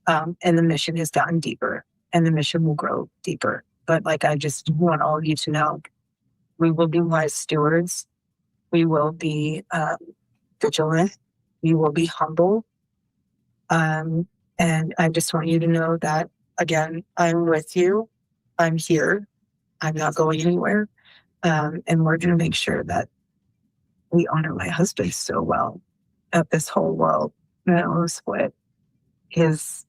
And the mission has gotten deeper and the mission will grow deeper. But I just want all of you to know, we will be wise stewards. We will be vigilant. We will be humble. And I just want you to know that, again, I'm with you. I'm here. I'm not going anywhere. And we're going to make sure that we honor my husband so well that this whole world knows what his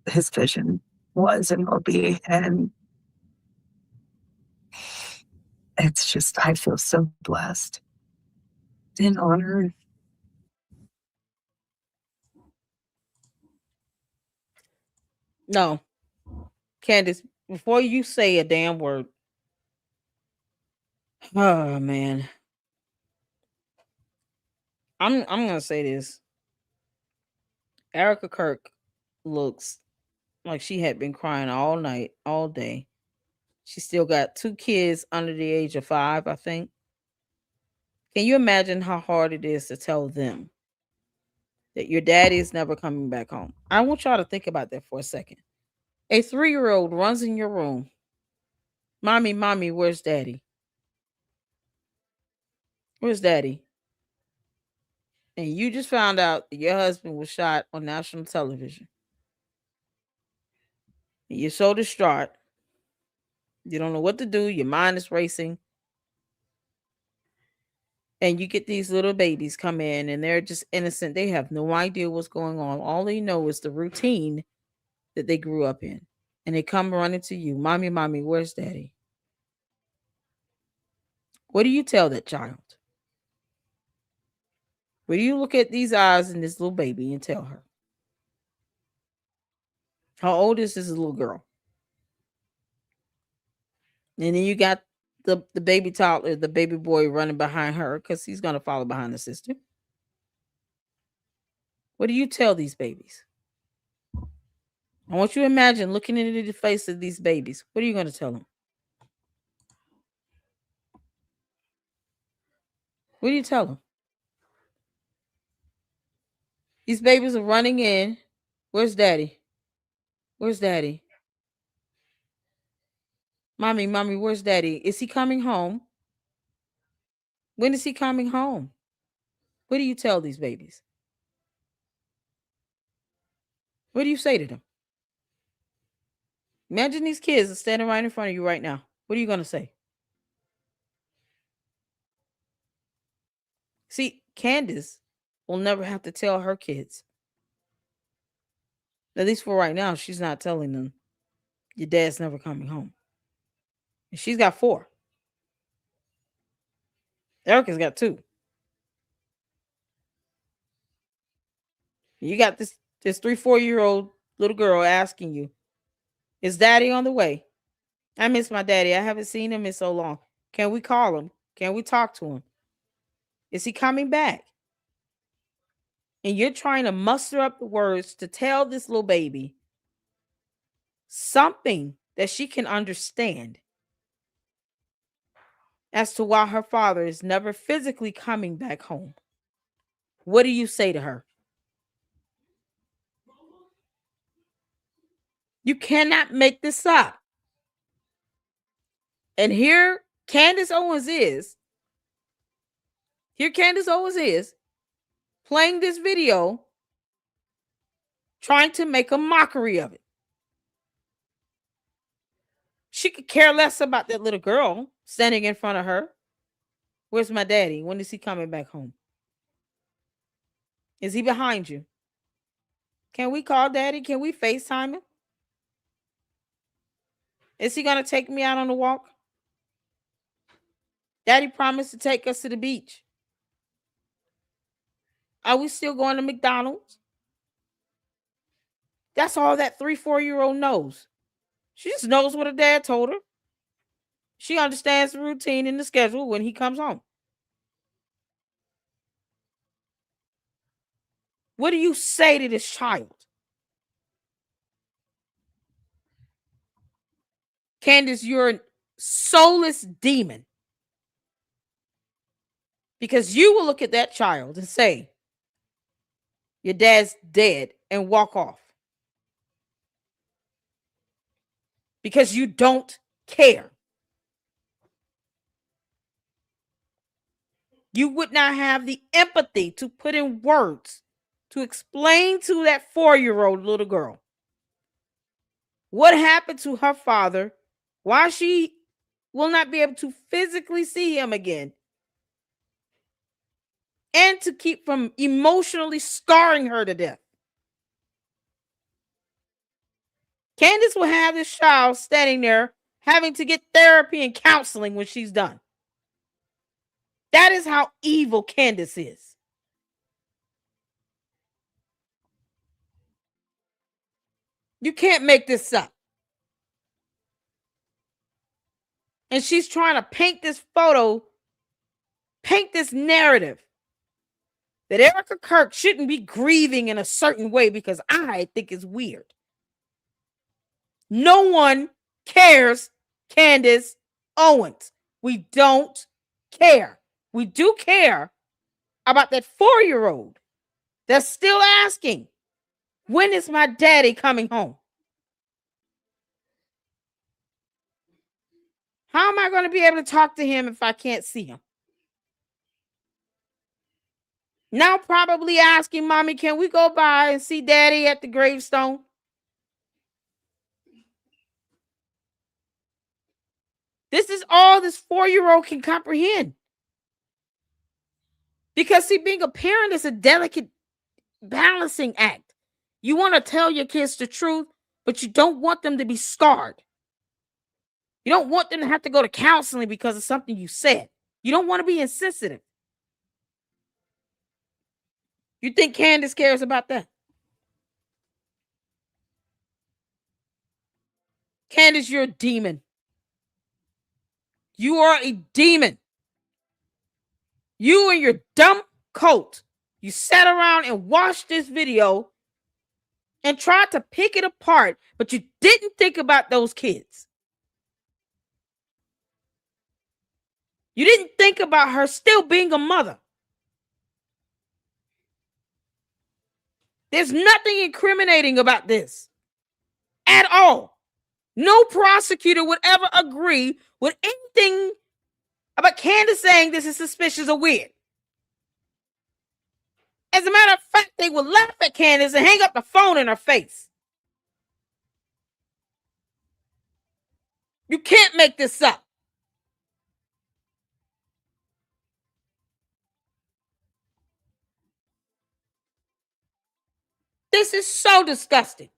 vision was and will be. And it's just, I feel so blessed and honored. No. Candace, before you say a damn word. Oh, man. I'm going to say this. Erica Kirk looks like she had been crying all night, all day. She still got 2 kids under the age of 5, I think. Can you imagine how hard it is to tell them that your daddy is never coming back home? I want y'all to think about that for a second. A 3-year-old runs in your room. Mommy, mommy, where's daddy? Where's daddy? And you just found out that your husband was shot on national television. And you're so distraught. You don't know what to do. Your mind is racing. And you get these little babies come in and they're just innocent. They have no idea what's going on. All they know is the routine that they grew up in. And they come running to you. Mommy, mommy, where's daddy? What do you tell that child? What do you look at these eyes in this little baby and tell her? How old is this little girl? And then you got the baby toddler, the baby boy running behind her because he's going to follow behind the sister. What do you tell these babies? I want you to imagine looking into the face of these babies. What are you going to tell them? What do you tell them? These babies are running in. Where's daddy? Where's daddy? Mommy, mommy, where's daddy? Is he coming home? When is he coming home? What do you tell these babies? What do you say to them? Imagine these kids are standing right in front of you right now. What are you going to say? See, Candace will never have to tell her kids. At least for right now, she's not telling them your dad's never coming home. And she's got 4. Erica's got 2. You got this 3-4-year-old little girl asking you, is daddy on the way? I miss my daddy. I haven't seen him in so long. Can we call him? Can we talk to him? Is he coming back? And you're trying to muster up the words to tell this little baby something that she can understand as to why her father is never physically coming back home. What do you say to her? You cannot make this up. And here Candace Owens is. Here Candace Owens is playing this video, trying to make a mockery of it. She could care less about that little girl standing in front of her. Where's my daddy? When is he coming back home? Is he behind you? Can we call daddy? Can we FaceTime him? Is he going to take me out on a walk? Daddy promised to take us to the beach. Are we still going to McDonald's? That's all that 3-4-year-old knows. She just knows what her dad told her. She understands the routine and the schedule when he comes home. What do you say to this child? Candace, you're a soulless demon. Because you will look at that child and say, your dad's dead, and walk off. Because you don't care. You would not have the empathy to put in words to explain to that 4-year-old little girl what happened to her father, why she will not be able to physically see him again, and to keep from emotionally scarring her to death. Candace will have this child standing there having to get therapy and counseling when she's done. That is how evil Candace is. You can't make this up. And she's trying to paint this photo, paint this narrative that Erica Kirk shouldn't be grieving in a certain way because I think it's weird. No one cares Candace Owens. We don't care. We do care about that 4-year-old that's still asking, when is my daddy coming home? How am I going to be able to talk to him if I can't see him? Now probably asking, Mommy, can we go by and see Daddy at the gravestone? This is all this 4-year-old can comprehend. Because, see, being a parent is a delicate balancing act. You want to tell your kids the truth, but you don't want them to be scarred. You don't want them to have to go to counseling because of something you said. You don't want to be insensitive. You think Candace cares about that? Candace, you're a demon. You are a demon. You and your dumb cult. You sat around and watched this video and tried to pick it apart, but you didn't think about those kids. You didn't think about her still being a mother. There's nothing incriminating about this at all. No prosecutor would ever agree with anything about Candace saying this is suspicious or weird. As a matter of fact, they would laugh at Candace and hang up the phone in her face. You can't make this up. This is so disgusting.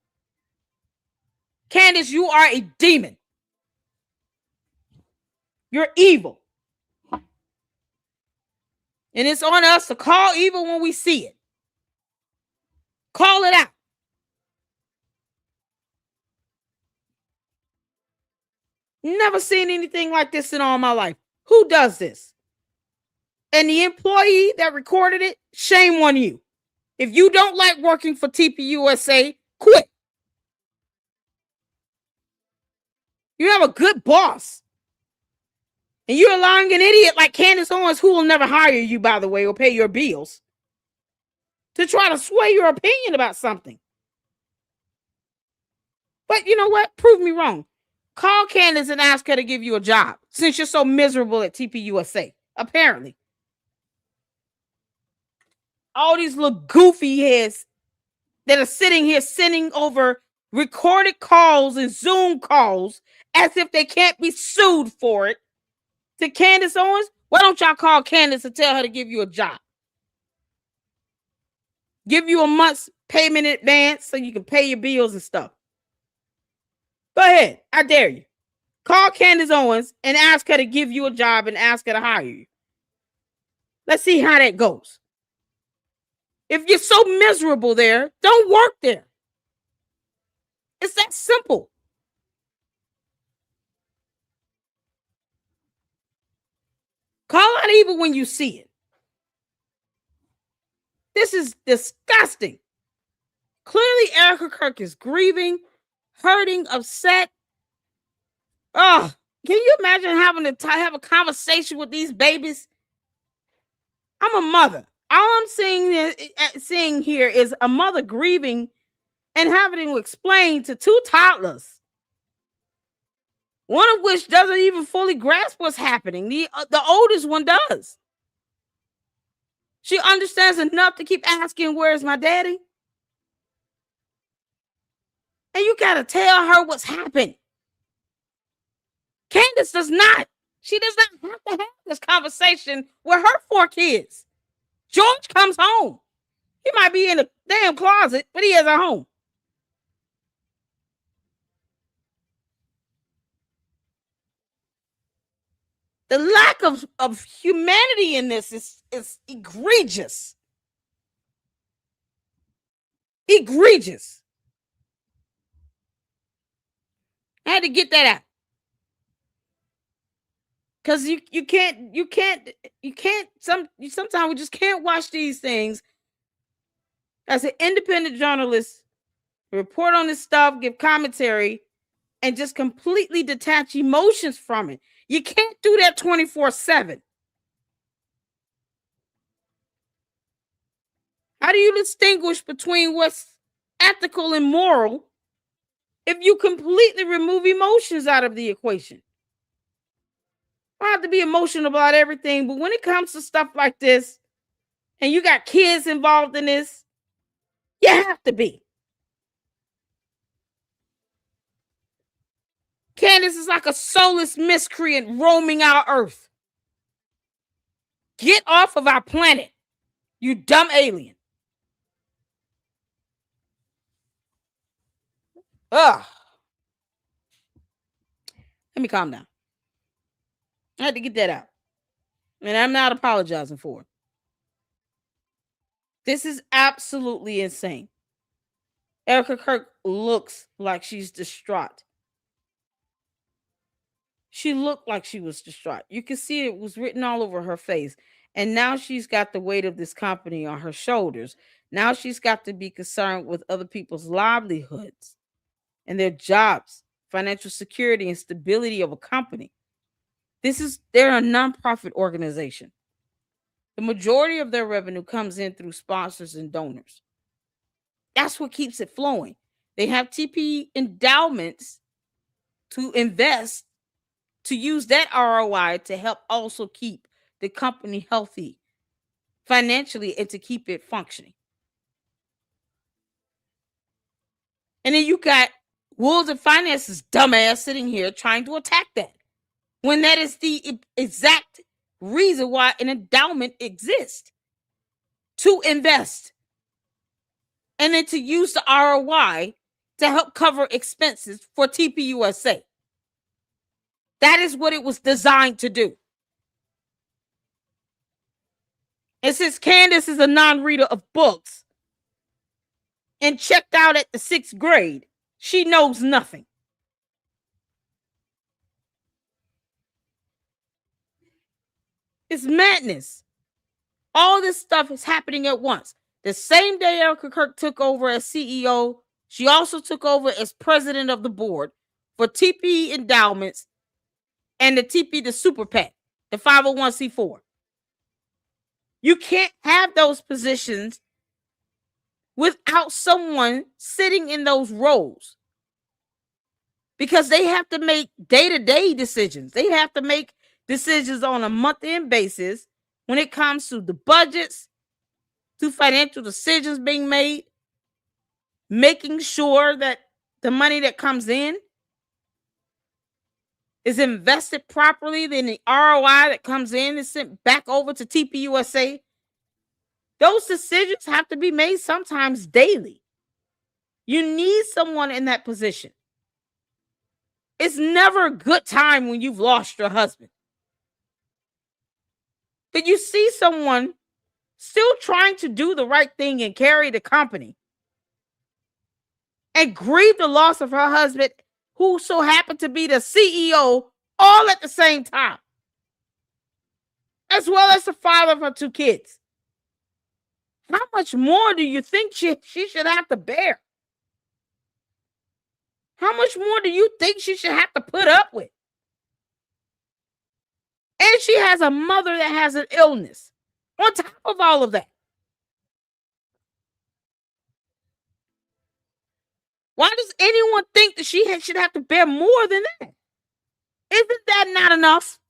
Candace, you are a demon. You're evil. And it's on us to call evil when we see it. Call it out. Never seen anything like this in all my life. Who does this? And the employee that recorded it, shame on you. If you don't like working for TPUSA, quit. You have a good boss. And you're allowing an idiot like Candace Owens, who will never hire you, by the way, or pay your bills, to try to sway your opinion about something. But you know what? Prove me wrong. Call Candace and ask her to give you a job, since you're so miserable at TPUSA, apparently. All these little goofy heads that are sitting here sending over recorded calls and Zoom calls as if they can't be sued for it to Candace Owens. Why don't y'all call Candace and tell her to give you a job? Give you a month's payment in advance so you can pay your bills and stuff. Go ahead. I dare you. Call Candace Owens and ask her to give you a job and ask her to hire you. Let's see how that goes. If you're so miserable there, don't work there. It's that simple. Call out evil when you see it. This is disgusting. Clearly, Erica Kirk is grieving, hurting, upset. Oh, can you imagine having to have a conversation with these babies? I'm a mother. All I'm seeing here is a mother grieving and having to explain to two toddlers, one of which doesn't even fully grasp what's happening. The oldest one does. She understands enough to keep asking, where's my daddy? And you got to tell her what's happened. Candace does not. She does not have to have this conversation with her 4 kids. George comes home. He might be in a damn closet, but he has a home. The lack of humanity in this is egregious. Egregious. I had to get that out. Because sometimes we just can't watch these things as an independent journalist, report on this stuff, give commentary, and just completely detach emotions from it. You can't do that 24/7. How do you distinguish between what's ethical and moral if you completely remove emotions out of the equation? I don't have to be emotional about everything, but when it comes to stuff like this, and you got kids involved in this, you have to be. Candace is like a soulless miscreant roaming our earth. Get off of our planet, you dumb alien. Ugh. Let me calm down. I had to get that out. And I'm not apologizing for it. This is absolutely insane. Erica Kirk looks like she's distraught. She looked like she was distraught. You can see it was written all over her face. And now she's got the weight of this company on her shoulders. Now she's got to be concerned with other people's livelihoods and their jobs, financial security, and stability of a company. They're a nonprofit organization. The majority of their revenue comes in through sponsors and donors. That's what keeps it flowing. They have TP endowments to invest, to use that ROI to help also keep the company healthy financially and to keep it functioning. And then you got Wolves and Finance's dumbass sitting here trying to attack that, when that is the exact reason why an endowment exists, to invest and then to use the ROI to help cover expenses for TPUSA. That is what it was designed to do. And since Candace is a non-reader of books and checked out at the 6th grade, she knows nothing. It's madness. All this stuff is happening at once. The same day Erica Kirk took over as CEO, she also took over as president of the board for TP Endowments and the Super PAC, the 501c4. You can't have those positions without someone sitting in those roles, because they have to make day-to-day decisions. They have to make decisions on a month-end basis when it comes to the budgets, to financial decisions being made, making sure that the money that comes in is invested properly, then the ROI that comes in is sent back over to TPUSA. Those decisions have to be made sometimes daily. You need someone in that position. It's never a good time when you've lost your husband. But you see someone still trying to do the right thing and carry the company and grieve the loss of her husband, who so happened to be the CEO, all at the same time, as well as the father of her 2 kids. How much more do you think she should have to bear? How much more do you think she should have to put up with? And she has a mother that has an illness on top of all of that. Why does anyone think that she should have to bear more than that? Isn't that not enough?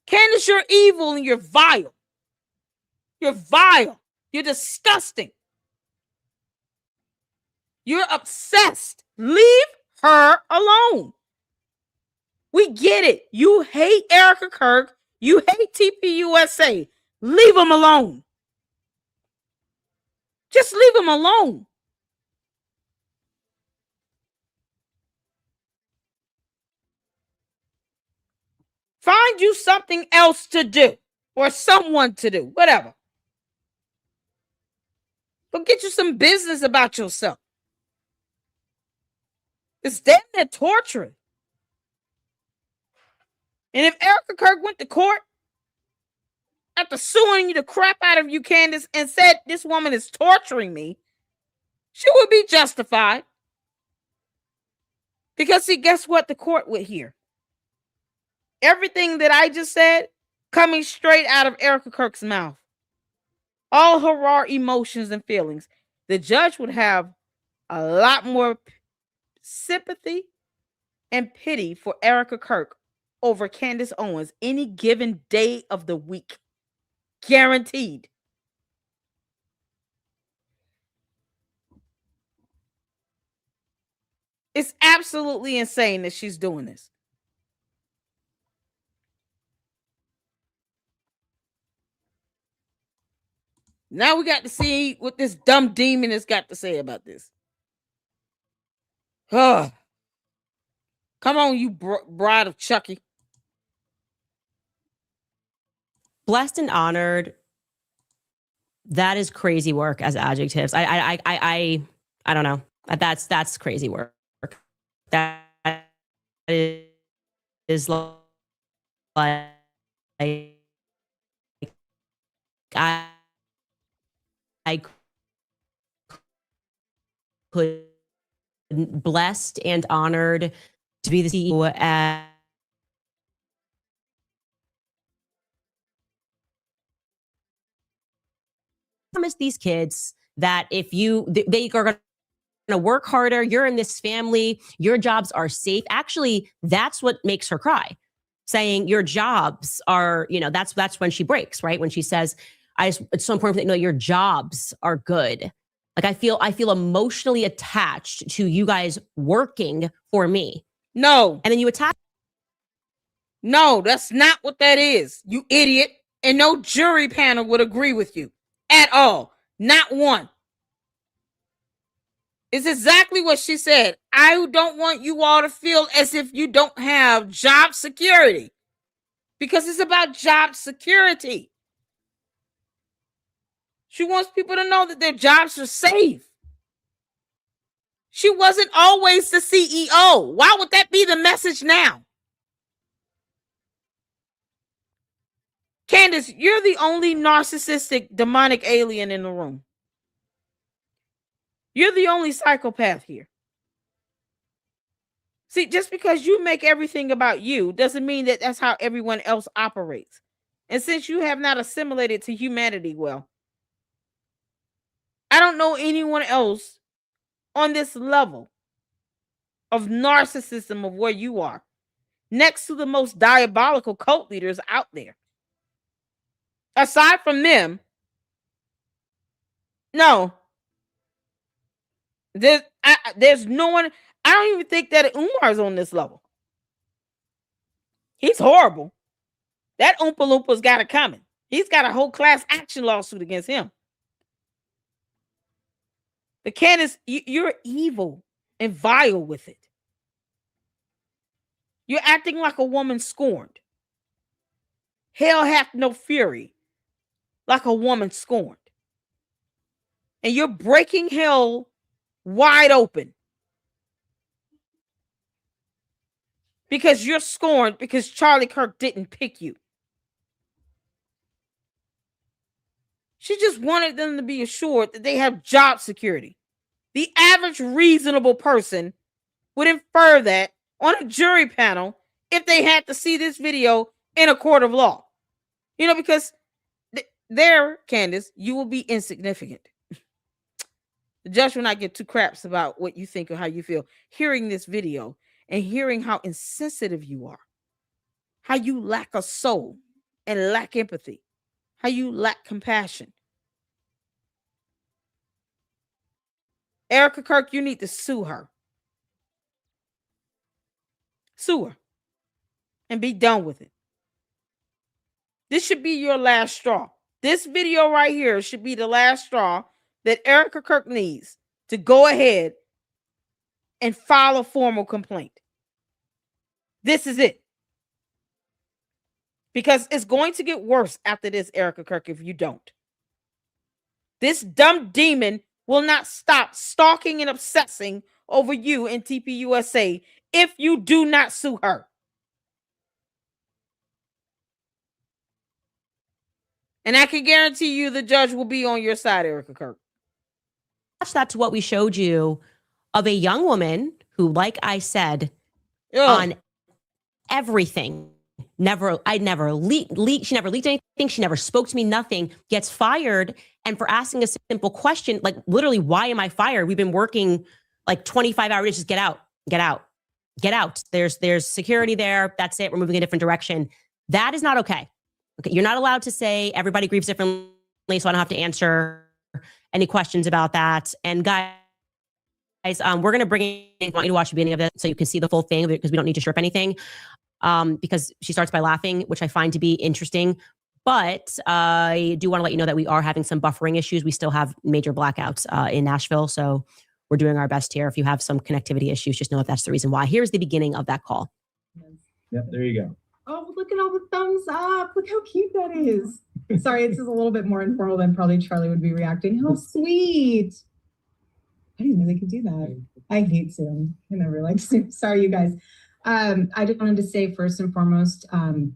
Candace, you're evil and you're vile. You're vile. You're disgusting. You're obsessed. Leave her alone. We get it. You hate Erica Kirk. You hate TPUSA. Leave them alone. Just leave them alone. Find you something else to do, or someone to do, whatever. Go get you some business about yourself. It's damn near torturing. And if Erica Kirk went to court, after suing the crap out of you, Candace, and said this woman is torturing me, she would be justified. Because, see, guess what the court would hear? Everything that I just said coming straight out of Erica Kirk's mouth. All her raw emotions and feelings. The judge would have a lot more sympathy and pity for Erica Kirk over Candace Owens any given day of the week. Guaranteed. It's absolutely insane that she's doing this. Now we got to see what this dumb demon has got to say about this. Come on, you bride of Chucky. Blessed and honored. That is crazy work as adjectives. I don't know. That's crazy work. That is like I could blessed and honored to be the CEO at promise these kids that if they are going to work harder, you're in this family, your jobs are safe. Actually, that's what makes her cry. Saying your jobs are, that's when she breaks, right? When she says, it's so important that your jobs are good. Like I feel emotionally attached to you guys working for me. No. And then you attack. No, that's not what that is, you idiot. And no jury panel would agree with you at all. Not one. It's exactly what she said. I don't want you all to feel as if you don't have job security. Because it's about job security. She wants people to know that their jobs are safe. She wasn't always the CEO. Why would that be the message now? Candace, you're the only narcissistic, demonic alien in the room. You're the only psychopath here. See, just because you make everything about you doesn't mean that that's how everyone else operates. And since you have not assimilated to humanity well, I don't know anyone else on this level of narcissism of where you are, next to the most diabolical cult leaders out there. Aside from them, no. There's no one. I don't even think that Umar's on this level. He's horrible. That Oompa Loompa's got it coming. He's got a whole class action lawsuit against him. But Candace, you're evil and vile with it. You're acting like a woman scorned. Hell hath no fury like a woman scorned. And you're breaking hell wide open. Because you're scorned because Charlie Kirk didn't pick you. She just wanted them to be assured that they have job security. The average reasonable person would infer that on a jury panel if they had to see this video in a court of law. Because there, Candace, you will be insignificant. The judge will not give two craps about what you think or how you feel. Hearing this video and hearing how insensitive you are, how you lack a soul and lack empathy, how you lack compassion. Erica Kirk, you need to sue her. Sue her. And be done with it. This should be your last straw. This video right here should be the last straw that Erica Kirk needs to go ahead and file a formal complaint. This is it. Because it's going to get worse after this, Erica Kirk, if you don't. This dumb demon will not stop stalking and obsessing over you in TPUSA if you do not sue her. And I can guarantee you the judge will be on your side, Erica Kirk. That's what we showed you of a young woman who, like I said, on everything, she never leaked anything. She never spoke to me, nothing, gets fired. And for asking a simple question, like literally, why am I fired? We've been working like 25 hours, just get out. There's security there. That's it. We're moving a different direction. That is not okay. Okay. You're not allowed to say everybody grieves differently, so I don't have to answer any questions about that. And guys, we're going to bring in, I want you to watch the beginning of this so you can see the full thing because we don't need to strip anything. Because she starts by laughing, which I find to be interesting. But I do want to let you know that we are having some buffering issues. We still have major blackouts in Nashville. So we're doing our best here. If you have some connectivity issues, just know that that's the reason why. Here's the beginning of that call. Yep, there you go. Oh, look at all the thumbs up. Look how cute that is. Sorry, this is a little bit more informal than probably Charlie would be reacting. How sweet. I didn't know they could do that. I hate Zoom. I never liked Zoom. Sorry, you guys. I just wanted to say first and foremost,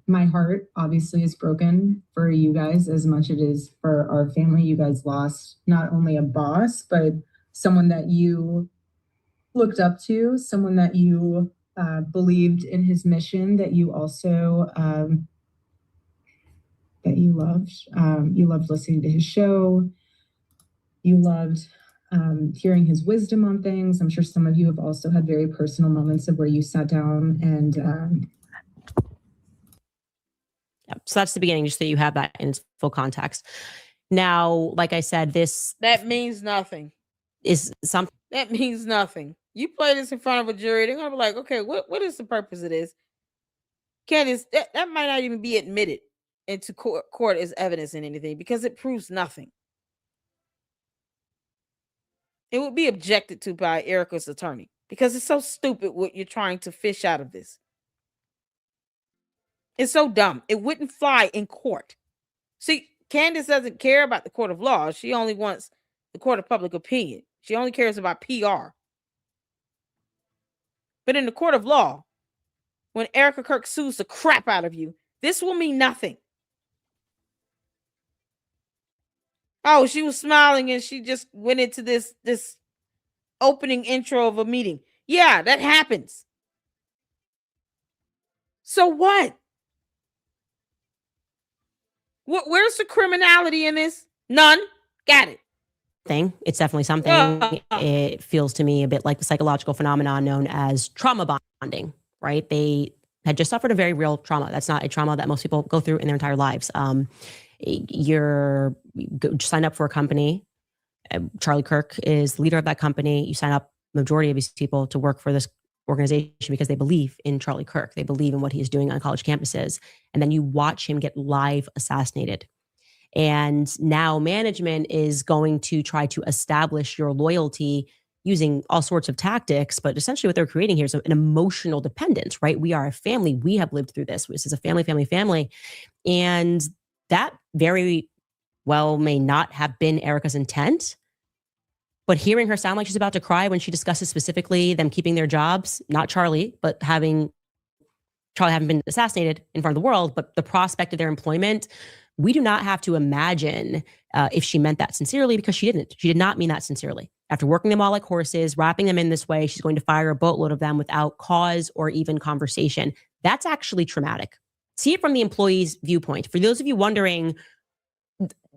my heart obviously is broken for you guys as much as it is for our family. You guys lost not only a boss, but someone that you looked up to, someone that you believed in his mission, that you also that you loved. You loved listening to his show. You loved hearing his wisdom on things. I'm sure some of you have also had very personal moments of where you sat down and Yep. So that's the beginning, just so you have that in its full context. Now, like I said, that means nothing. Is something that means nothing. You play this in front of a jury, they're gonna be like, okay, what is the purpose of this? Candace, that might not even be admitted into court as evidence in anything because it proves nothing. It would be objected to by Erica's attorney because it's so stupid what you're trying to fish out of this. It's so dumb. It wouldn't fly in court. See, Candace doesn't care about the court of law. She only wants the court of public opinion. She only cares about PR. But in the court of law, when Erica Kirk sues the crap out of you, this will mean nothing. Oh, she was smiling and she just went into this opening intro of a meeting. Yeah, that happens. So what? Where's the criminality in this? None. Got it. Thing. It's definitely something. It feels to me a bit like the psychological phenomenon known as trauma bonding, right? They had just suffered a very real trauma. That's not a trauma that most people go through in their entire lives. You're signed up for a company. Charlie Kirk is the leader of that company. You sign up, majority of these people, to work for this organization because they believe in Charlie Kirk. They believe in what he's doing on college campuses. And then you watch him get live assassinated. And now management is going to try to establish your loyalty using all sorts of tactics, but essentially what they're creating here is an emotional dependence, right? We are a family. We have lived through this. This is a family. And that very well may not have been Erica's intent, but hearing her sound like she's about to cry when she discusses specifically them keeping their jobs, not Charlie, but Charlie having been assassinated in front of the world, but the prospect of their employment, we do not have to imagine if she meant that sincerely, because she didn't. She did not mean that sincerely. After working them all like horses, wrapping them in this way, she's going to fire a boatload of them without cause or even conversation. That's actually traumatic. See it from the employee's viewpoint. For those of you wondering,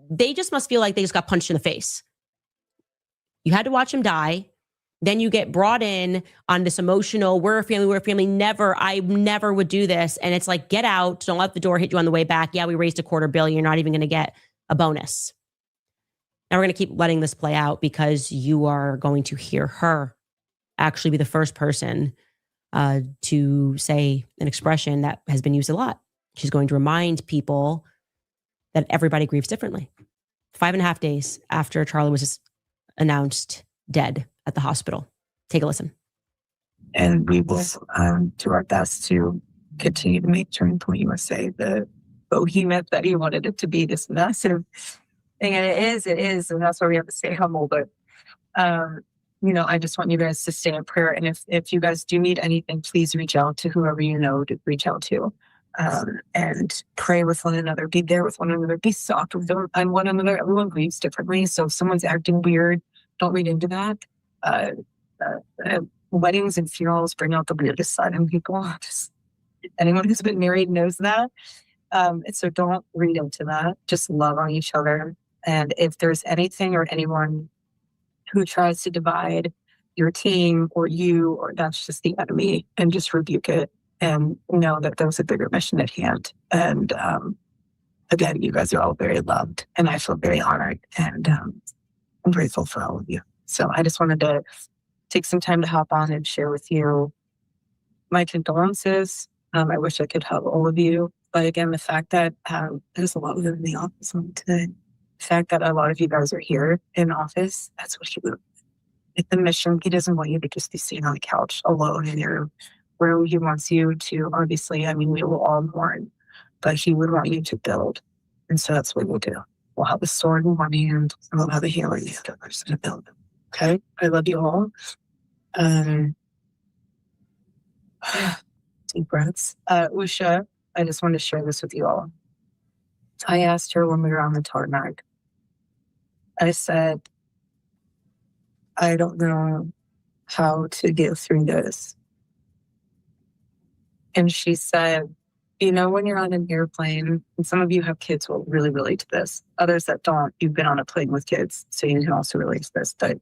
they just must feel like they just got punched in the face. You had to watch him die. Then you get brought in on this emotional, we're a family, I never would do this. And it's like, get out. Don't let the door hit you on the way back. Yeah, we raised a $250 million. You're not even going to get a bonus. Now we're going to keep letting this play out because you are going to hear her actually be the first person to say an expression that has been used a lot. She's going to remind people that everybody grieves differently. 5.5 days after Charlie was announced dead at the hospital. Take a listen. And we will do our best to continue to make Turning Point USA the behemoth that he wanted it to be, this massive thing. And it is, and that's why we have to stay humble. But I just want you guys to stay in prayer. And if you guys do need anything, please reach out to whoever you know to reach out to. and pray with one another, be there with one another, be soft with one another. Everyone grieves differently. So if someone's acting weird, don't read into that. Weddings and funerals bring out the weirdest side in people. Just anyone who's been married knows that. And so don't read into that. Just love on each other. And if there's anything or anyone who tries to divide your team or you, or that's just the enemy, and just rebuke it and know that there's a bigger mission at hand. And again, you guys are all very loved, and I feel very honored, and I'm grateful for all of you. So I just wanted to take some time to hop on and share with you my condolences. I wish I could help all of you. But again, the fact that there's a lot of them in the office on today, the fact that a lot of you guys are here in office, that's what he would. It's the mission. He doesn't want you to just be sitting on the couch alone in your room. He wants you to, obviously, I mean, we will all mourn, but he would want you to build. And so that's what we'll do. We'll have a sword in one hand, and we'll have a hammer in the other person to build. Okay? I love you all. Deep breaths. Usha, I just want to share this with you all. I asked her when we were on the tarmac, I said, I don't know how to get through this. And she said, you know, when you're on an airplane, and some of you have kids will really relate to this. Others that don't, you've been on a plane with kids, so you can also relate to this. But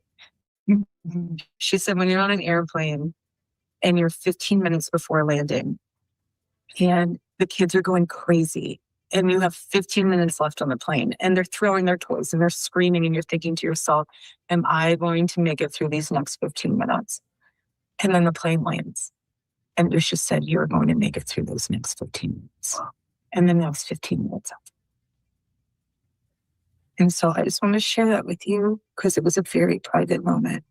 she said, when you're on an airplane and you're 15 minutes before landing and the kids are going crazy and you have 15 minutes left on the plane and they're throwing their toys and they're screaming and you're thinking to yourself, am I going to make it through these next 15 minutes? And then the plane lands. And Usha said, you're going to make it through those next 15 minutes. And the next 15 minutes. And so I just want to share that with you because it was a very private moment.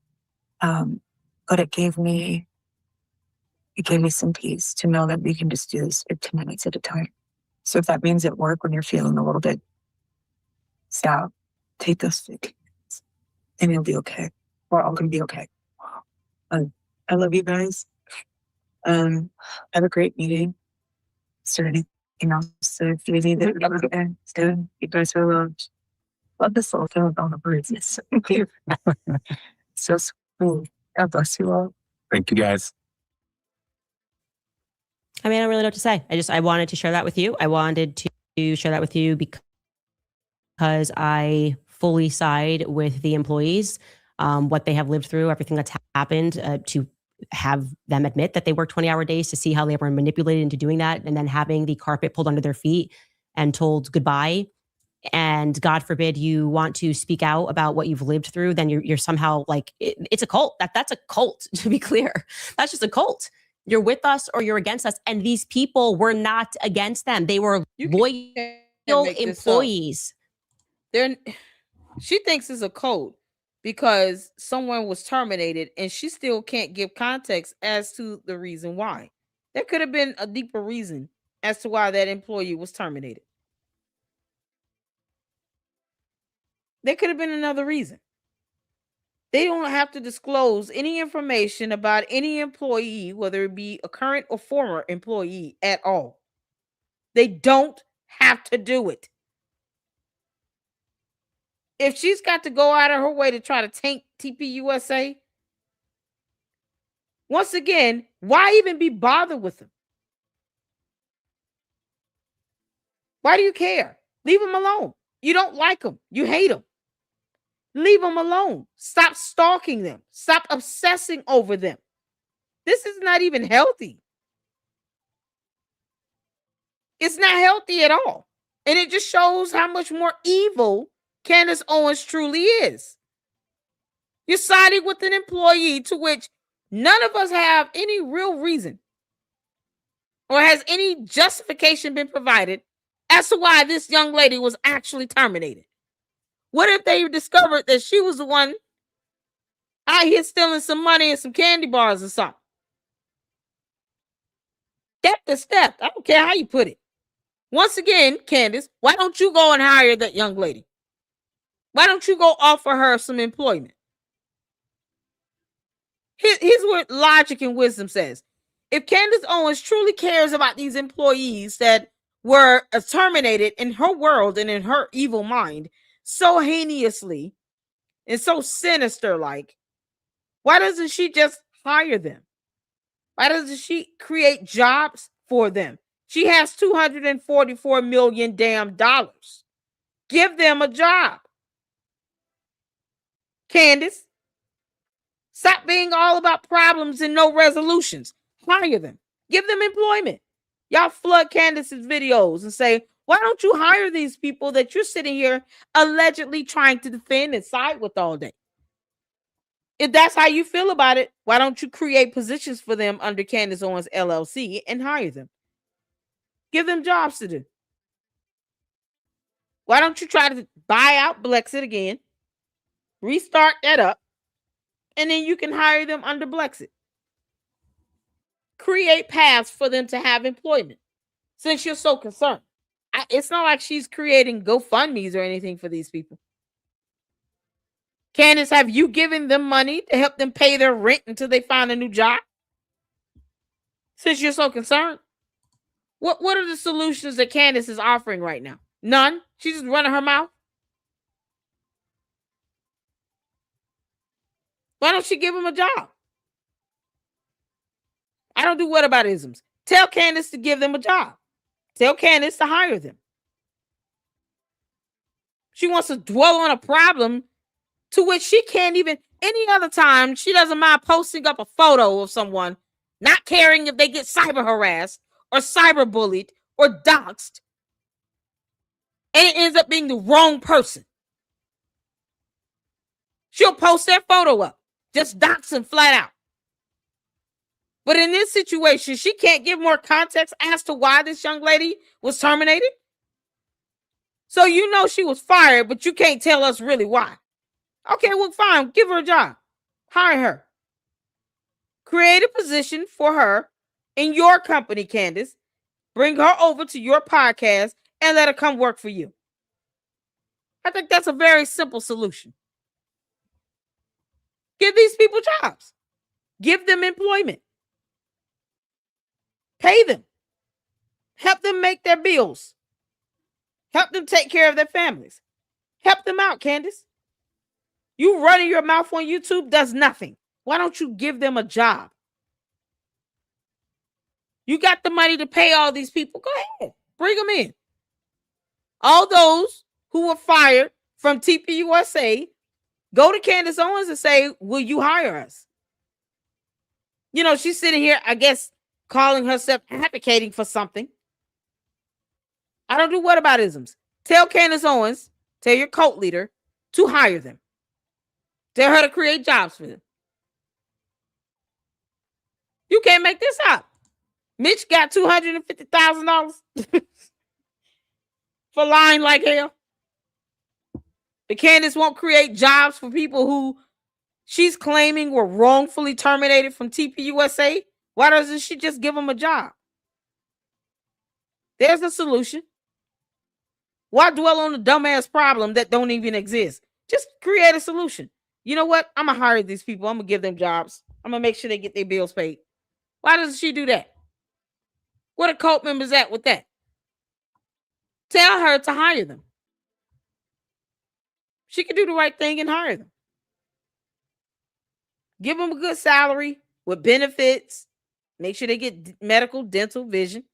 But it gave me some peace to know that we can just do this 15 minutes at a time. So if that means at work when you're feeling a little bit, stop, take those 15 minutes, and you'll be okay. We're all going to be okay. I love you guys. Have a great meeting. Is there anything else that you need to do? You guys are loved. Love this little film with all the birds. It's so cute. So sweet. God bless you all. Thank you, guys. I mean, I don't really know what to say. I wanted to share that with you. I wanted to share that with you because I fully side with the employees, what they have lived through, everything that's happened, to have them admit that they work 20-hour days, to see how they were manipulated into doing that, and then having the carpet pulled under their feet and told goodbye. And God forbid you want to speak out about what you've lived through, then you're somehow like, it's a cult. That's a cult, to be clear. That's just a cult. You're with us or you're against us. And these people were not against them. They were loyal employees. She thinks it's a cult because someone was terminated and she still can't give context as to the reason why. There could have been a deeper reason as to why that employee was terminated. There could have been another reason. They don't have to disclose any information about any employee, whether it be a current or former employee, at all. They don't have to do it. If she's got to go out of her way to try to tank TPUSA, once again, why even be bothered with them? Why do you care? Leave them alone. You don't like them. You hate them. Leave them alone. Stop stalking them. Stop obsessing over them. This is not even healthy. It's not healthy at all. And it just shows how much more evil Candace Owens truly is. You're siding with an employee to which none of us have any real reason or has any justification been provided as to why this young lady was actually terminated. What if they discovered that she was the one out here stealing some money and some candy bars or something? Step to step. I don't care how you put it. Once again, Candace, why don't you go and hire that young lady? Why don't you go offer her some employment? Here's what logic and wisdom says. If Candace Owens truly cares about these employees that were terminated in her world and in her evil mind so heinously and so sinister like, why doesn't she just hire them? Why doesn't she create jobs for them? She has $244 million damn dollars. Give them a job. Candace, stop being all about problems and no resolutions. Hire them. Give them employment. Y'all flood Candace's videos and say, why don't you hire these people that you're sitting here allegedly trying to defend and side with all day? If that's how you feel about it, why don't you create positions for them under Candace Owens LLC and hire them? Give them jobs to do. Why don't you try to buy out Blexit again, restart that up, and then you can hire them under Blexit. Create paths for them to have employment since you're so concerned. It's not like she's creating GoFundMes or anything for these people. Candace, have you given them money to help them pay their rent until they find a new job? Since you're so concerned. What are the solutions that Candace is offering right now? None. She's just running her mouth. Why don't she give them a job? I don't do whataboutisms. Tell Candace to give them a job. Tell Candace to hire them. She wants to dwell on a problem to which she can't even, any other time, she doesn't mind posting up a photo of someone, not caring if they get cyber harassed or cyber bullied or doxxed, and it ends up being the wrong person. She'll post that photo up, just doxing flat out. But in this situation, she can't give more context as to why this young lady was terminated. So you know she was fired, but you can't tell us really why. Okay, well, fine. Give her a job. Hire her. Create a position for her in your company, Candace. Bring her over to your podcast and let her come work for you. I think that's a very simple solution. Give these people jobs. Give them employment. Pay them. Help them make their bills. Help them take care of their families. Help them out, Candace. You running your mouth on YouTube does nothing. Why don't you give them a job? You got the money to pay all these people. Go ahead. Bring them in. All those who were fired from TPUSA, go to Candace Owens and say, will you hire us? You know, she's sitting here, I guess, calling herself advocating for something. I don't do whataboutisms. Tell Candace Owens, tell your cult leader to hire them. Tell her to create jobs for them. You can't make this up. Mitch got $250,000 for lying like hell. But Candace won't create jobs for people who she's claiming were wrongfully terminated from TPUSA. Why doesn't she just give them a job? There's a solution. Why dwell on the dumbass problem that don't even exist? Just create a solution. You know what? I'm going to hire these people. I'm going to give them jobs. I'm going to make sure they get their bills paid. Why doesn't she do that? What are cult members at with that? Tell her to hire them. She can do the right thing and hire them. Give them a good salary with benefits. Make sure they get medical, dental, vision.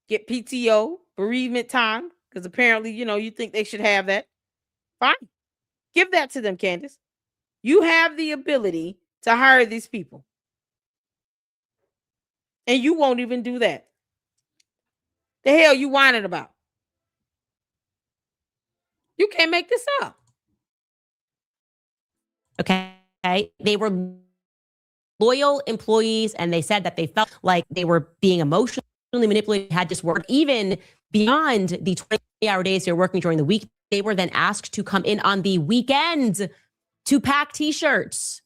Get PTO, bereavement time, because apparently, you know, you think they should have that. Fine. Give that to them, Candace. You have the ability to hire these people. And you won't even do that. The hell you whining about? You can't make this up. Okay. They were loyal employees and they said that they felt like they were being emotionally manipulated, had this work even beyond the 20-hour days they're working during the week. They were then asked to come in on the weekend to pack t-shirts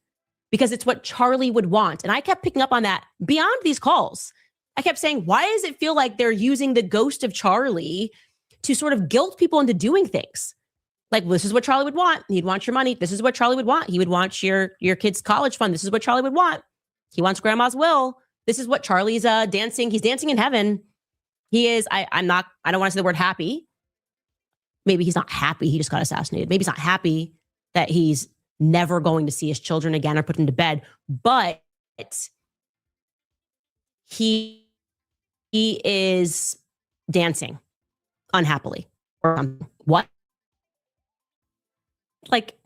because it's what Charlie would want. And I kept picking up on that beyond these calls. I kept saying, why does it feel like they're using the ghost of Charlie to sort of guilt people into doing things? Like, well, this is what Charlie would want. He'd want your money. This is what Charlie would want. He would want your kid's college fund. This is what Charlie would want. He wants grandma's will. This is what Charlie's dancing. He's dancing in heaven. He is, I don't want to say the word happy. Maybe he's not happy. He just got assassinated. Maybe he's not happy that he's never going to see his children again or put them to bed. But he is dancing unhappily or something. What? Like,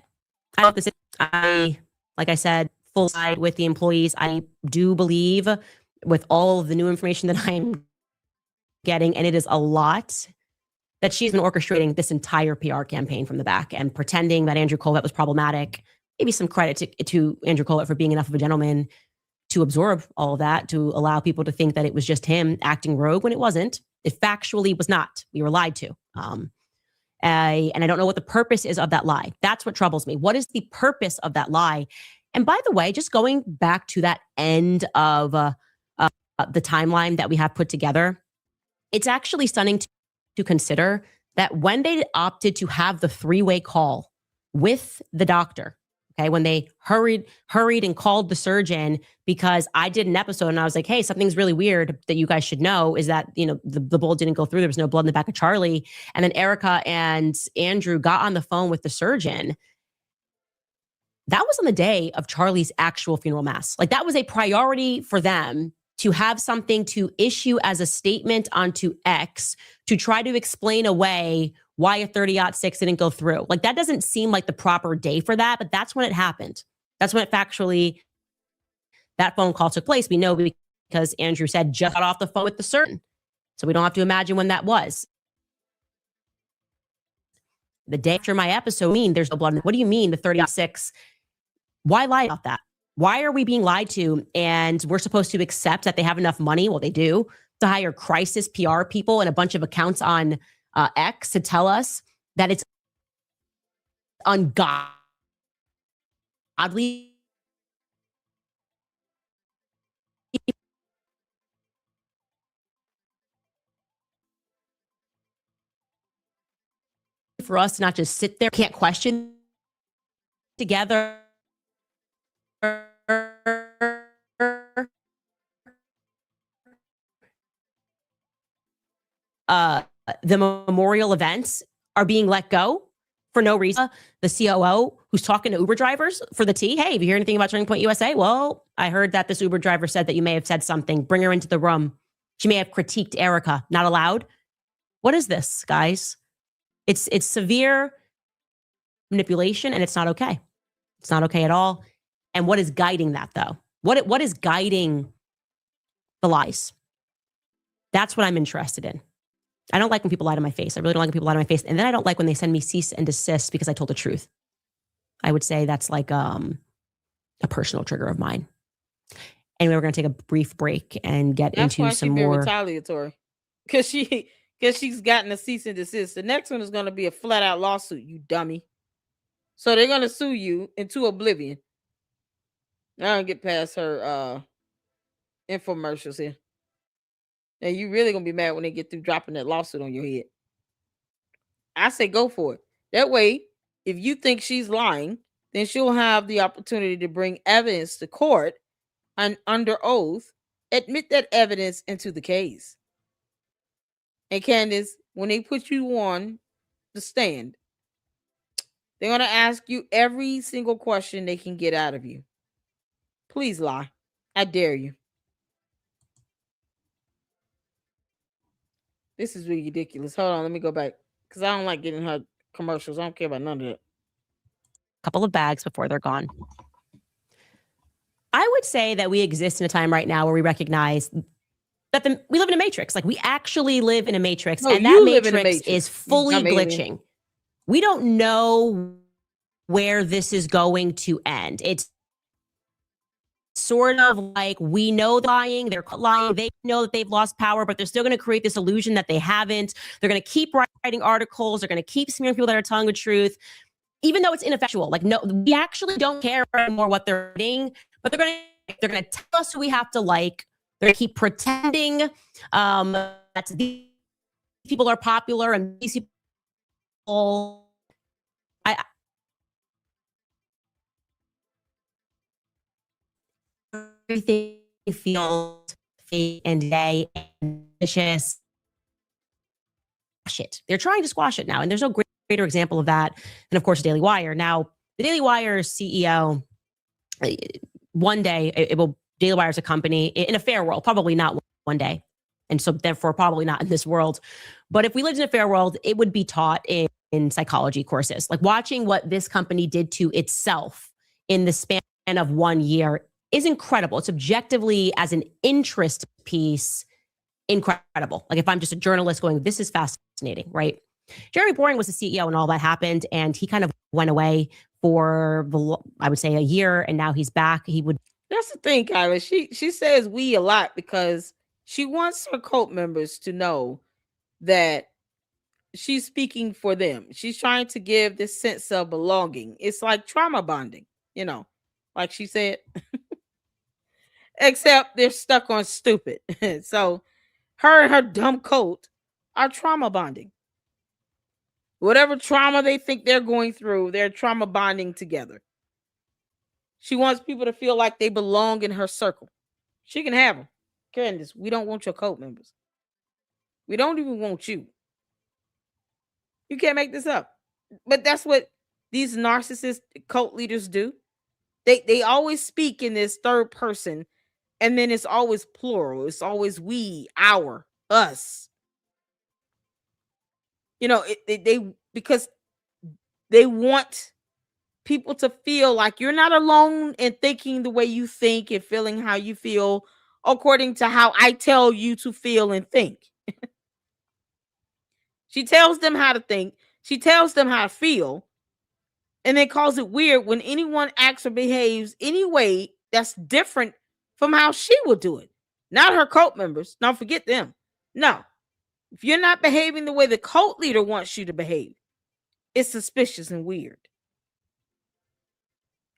like I said, full side with the employees. I do believe with all of the new information that I'm getting, and it is a lot, that she's been orchestrating this entire PR campaign from the back and pretending that Andrew Colvett was problematic. Maybe some credit to Andrew Colvett for being enough of a gentleman to absorb all of that, to allow people to think that it was just him acting rogue when it wasn't. It factually was not. We were lied to. And I don't know what the purpose is of that lie. That's what troubles me. What is the purpose of that lie? And by the way, just going back to that end of the timeline that we have put together, it's actually stunning to consider that when they opted to have the three-way call with the doctor, okay, when they hurried and called the surgeon, because I did an episode and I was like, hey, something's really weird that you guys should know is that, the bullet didn't go through. There was no blood in the back of Charlie. And then Erica and Andrew got on the phone with the surgeon. That was on the day of Charlie's actual funeral mass. Like, that was a priority for them to have something to issue as a statement onto X to try to explain away why a 30-06 didn't go through. Like, that doesn't seem like the proper day for that, but that's when it happened. That's when it factually, that phone call took place. We know because Andrew said just got off the phone with the surgeon. So we don't have to imagine when that was. The day after my episode, there's no blood. What do you mean the 30-06? Why lie about that? Why are we being lied to? And we're supposed to accept that they have enough money, well, they do, to hire crisis PR people and a bunch of accounts on X to tell us that it's ungodly for us to not just sit there, can't question together the memorial events are being let go for no reason. The COO who's talking to Uber drivers for the tea. Hey, have you heard anything about Turning Point USA? Well, I heard that this Uber driver said that you may have said something. Bring her into the room. She may have critiqued Erica. Not allowed. What is this, guys? It's severe manipulation, and it's not okay. It's not okay at all. And what is guiding that, though? What is guiding the lies? That's what I'm interested in. I don't like when people lie to my face. I really don't like when people lie to my face. And then I don't like when they send me cease and desist because I told the truth. I would say that's like a personal trigger of mine. Anyway, we're going to take a brief break and get into some more retaliatory because she's gotten a cease and desist. The next one is going to be a flat out lawsuit, you dummy. So they're going to sue you into oblivion. I don't get past her infomercials here. And you really gonna be mad when they get through dropping that lawsuit on your head. I say go for it. That way, if you think she's lying, then she'll have the opportunity to bring evidence to court and under oath, admit that evidence into the case. And Candace, when they put you on the stand, they're gonna ask you every single question they can get out of you. Please lie. I dare you. This is ridiculous. Hold on, let me go back. Because I don't like getting her commercials. I don't care about none of that. Couple of bags before they're gone. I would say that we exist in a time right now where we recognize that we live in a matrix. Like, we actually live in a matrix. No, and that matrix is fully glitching. We don't know where this is going to end. It's sort of like, we know they're lying, they know that they've lost power, but they're still going to create this illusion that they haven't. They're going to keep writing articles, they're going to keep smearing people that are telling the truth, even though it's ineffectual. Like, no, we actually don't care anymore what they're writing, but they're going to tell us who we have to like. They're going to keep pretending that these people are popular and these people. Everything feels fake and day and vicious. It. They're trying to squash it now. And there's no greater example of that than, of course, Daily Wire. Now, the Daily Wire CEO, one day, Daily Wire is a company in a fair world, probably not one day. And so therefore, probably not in this world. But if we lived in a fair world, it would be taught in psychology courses. Like watching what this company did to itself in the span of 1 year is incredible. It's objectively, as an interest piece, incredible. Like if I'm just a journalist going, this is fascinating, right? Jeremy Boring was the CEO when all that happened, and he kind of went away for, I would say, a year, and now he's back. That's the thing, Kyla. She says we a lot because she wants her cult members to know that she's speaking for them. She's trying to give this sense of belonging. It's like trauma bonding, like she said. Except they're stuck on stupid. So her and her dumb cult are trauma bonding. Whatever trauma they think they're going through, they're trauma bonding together. She wants people to feel like they belong in her circle. She can have them. Candace, we don't want your cult members. We don't even want you. You can't make this up. But that's what these narcissist cult leaders do. They always speak in this third person, and then it's always plural. It's always we, our, us. Because they want people to feel like you're not alone in thinking the way you think and feeling how you feel according to how I tell you to feel and think. She tells them how to think. She tells them how to feel, and then calls it weird when anyone acts or behaves any way that's different from how she would do it. Not her cult members. Don't forget them. No. If you're not behaving the way the cult leader wants you to behave, it's suspicious and weird.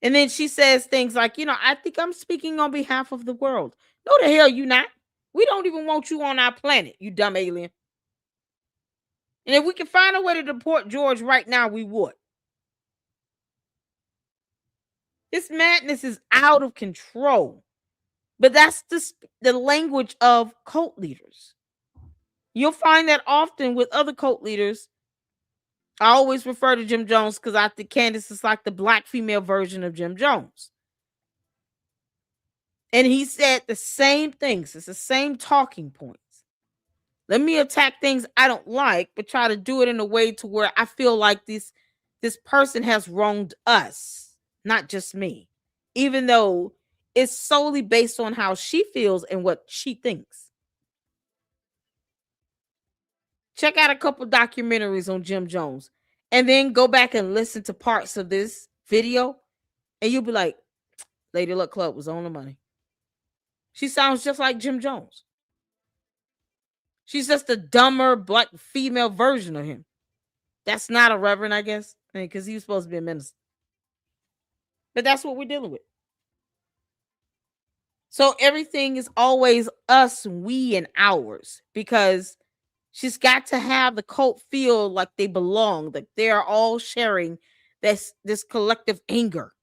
And then she says things like, I think I'm speaking on behalf of the world. No, the hell you not. We don't even want you on our planet, you dumb alien. And if we can find a way to deport George right now, we would. This madness is out of control. But that's the language of cult leaders. You'll find that often with other cult leaders. I always refer to Jim Jones because I think Candace is like the black female version of Jim Jones. And he said the same things. It's the same talking points. Let me attack things I don't like, but try to do it in a way to where I feel like this person has wronged us, not just me. Even though it's solely based on how she feels and what she thinks. Check out a couple documentaries on Jim Jones and then go back and listen to parts of this video and you'll be like, Lady Luck Club was on the money. She sounds just like Jim Jones. She's just a dumber black female version of him. That's not a reverend, I guess, because he was supposed to be a minister. But that's what we're dealing with. So everything is always us, we, and ours, because she's got to have the cult feel like they belong, like they are all sharing this collective anger.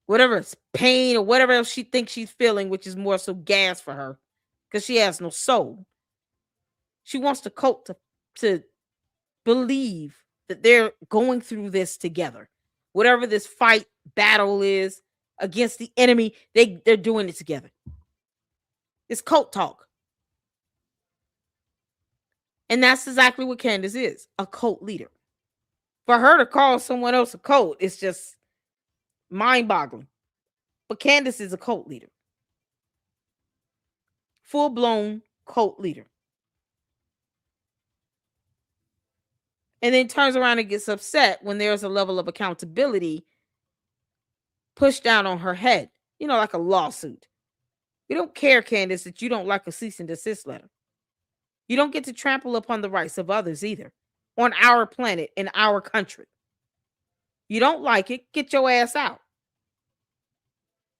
Whatever it's pain or whatever else she thinks she's feeling, which is more so gas for her, because she has no soul. She wants the cult to believe that they're going through this together. Whatever this battle is against the enemy, they're doing it together. It's cult talk. And that's exactly what Candace is, a cult leader. For her to call someone else a cult, it's just mind-boggling. But Candace is a cult leader. Full-blown cult leader. And then turns around and gets upset when there's a level of accountability pushed down on her head. Like a lawsuit. We don't care, Candace, that you don't like a cease and desist letter. You don't get to trample upon the rights of others either. On our planet, in our country. You don't like it, get your ass out.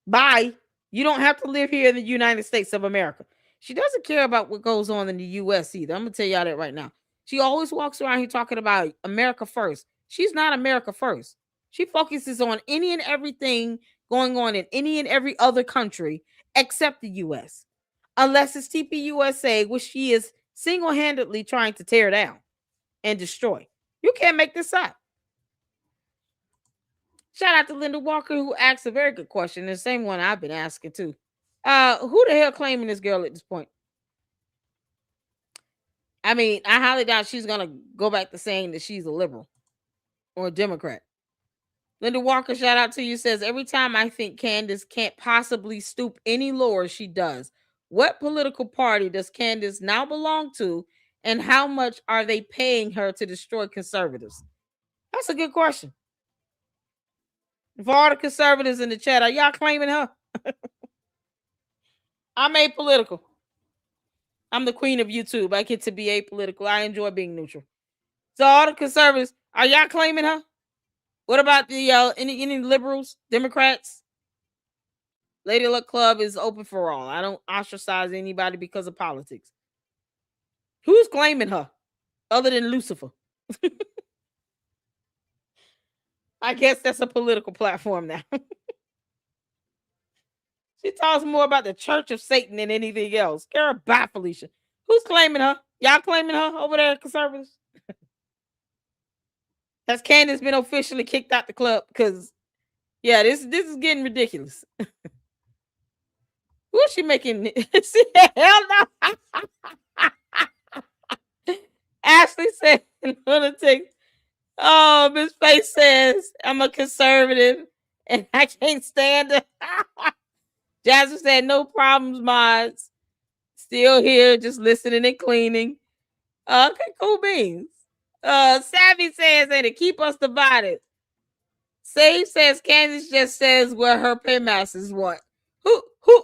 Bye. You don't have to live here in the United States of America. She doesn't care about what goes on in the U.S. either. I'm going to tell y'all that right now. She always walks around here talking about America first. She's not America first. She focuses on any and everything going on in any and every other country except the US, unless it's TPUSA, which she is single-handedly trying to tear down and destroy. You can't make this up. Shout out to Linda Walker, who asked a very good question, the same one I've been asking too. Who the hell claiming this girl at this point? I mean, I highly doubt she's gonna go back to saying that she's a liberal or a Democrat. Linda Walker, shout out to you, says, every time I think Candace can't possibly stoop any lower, she does. What political party does Candace now belong to, and how much are they paying her to destroy conservatives? That's a good question. For all the conservatives in the chat, are y'all claiming her? I'm apolitical. I'm the queen of YouTube. I get to be apolitical. I enjoy being neutral. So all the conservatives, are y'all claiming her? What about the any liberals, Democrats? Lady Luck Club is open for all. I don't ostracize anybody because of politics. Who's claiming her other than Lucifer? I guess that's a political platform now. She talks more about the Church of Satan than anything else. Girl, bye, Felicia. Who's claiming her? Y'all claiming her over there, conservatives? Has Candace been officially kicked out the club? Because, yeah, this is getting ridiculous. Who is she making? Hell no. Ashley said, lunatic. Oh, Miss Face says, I'm a conservative and I can't stand it. Jasmine said, no problems, mods. Still here, just listening and cleaning. Okay, cool beans. Savvy says, and to keep us divided. Sage says, Candace just says what her paymasters want.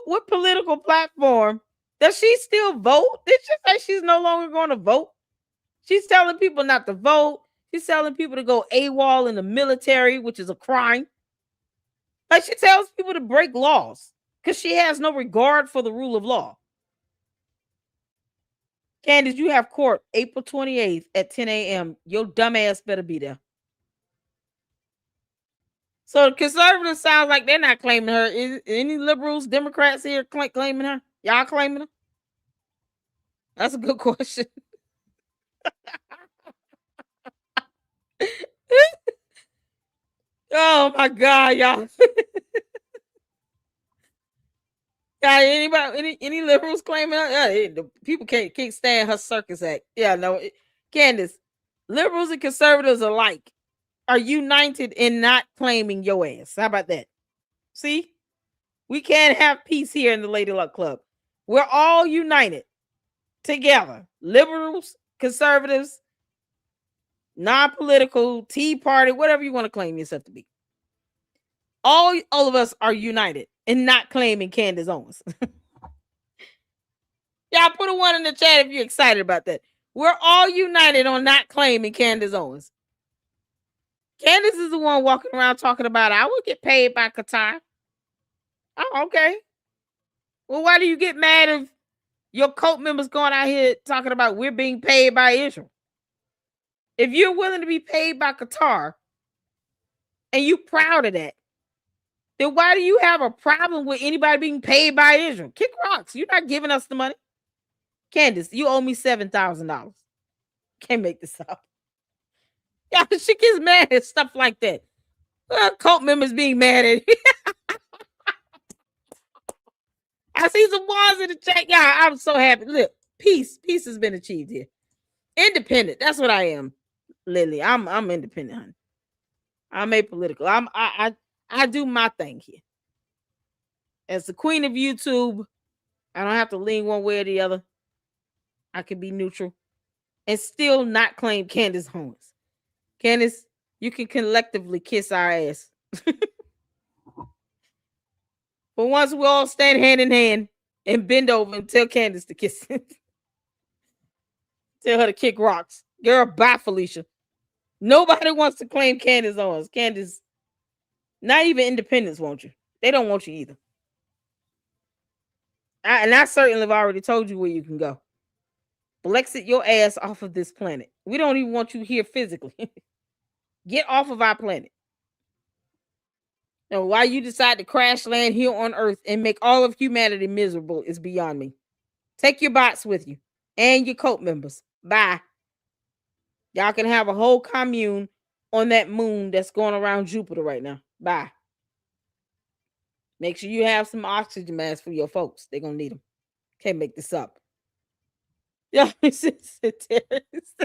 What political platform? Does she still vote? Did she say she's no longer going to vote? She's telling people not to vote. She's telling people to go AWOL in the military, which is a crime. Like, she tells people to break laws because she has no regard for the rule of law. Candace, you have court April 28th at 10 a.m. Your dumb ass better be there. So the conservatives sound like they're not claiming her. Is any liberals, Democrats here claiming her? Y'all claiming her? That's a good question. Oh my God, y'all. Yeah, anybody, any liberals claiming her? Yeah, the people can't stand her circus act. Yeah, no, Candace, liberals and conservatives alike are united in not claiming your ass. How about that? See, we can't have peace here in the Lady Luck Club. We're all united together. Liberals, conservatives, non-political, Tea Party, whatever you want to claim yourself to be. All of us are united in not claiming Candace Owens. Y'all put a 1 in the chat if you're excited about that. We're all united on not claiming Candace Owens. Candace is the one walking around talking about, I will get paid by Qatar. Oh, okay. Well, why do you get mad if your cult members going out here talking about we're being paid by Israel? If you're willing to be paid by Qatar and you proud of that, then why do you have a problem with anybody being paid by Israel? Kick rocks. You're not giving us the money. Candace, you owe me $7,000. Can't make this up. Yeah, she gets mad at stuff like that. Cult members being mad at you. I see some ones in the chat. Yeah, I'm so happy. Look, peace has been achieved here. Independent. That's what I am, Lily. I'm independent, honey. I'm apolitical. I do my thing here. As the queen of YouTube, I don't have to lean one way or the other. I can be neutral and still not claim Candace Owens. Candace, you can collectively kiss our ass. But once we all stand hand in hand and bend over and tell Candace to kiss. Tell her to kick rocks. Girl, bye, Felicia. Nobody wants to claim Candace Owens. Candace, not even independents want you. They don't want you either. I certainly have already told you where you can go. Blexit your ass off of this planet. We don't even want you here physically. Get off of our planet. Now, why you decide to crash land here on Earth and make all of humanity miserable is beyond me. Take your bots with you and your cult members. Bye. Y'all can have a whole commune on that moon that's going around Jupiter right now. Bye. Make sure you have some oxygen masks for your folks. They're going to need them. Can't make this up. Yeah, it's a terrorist.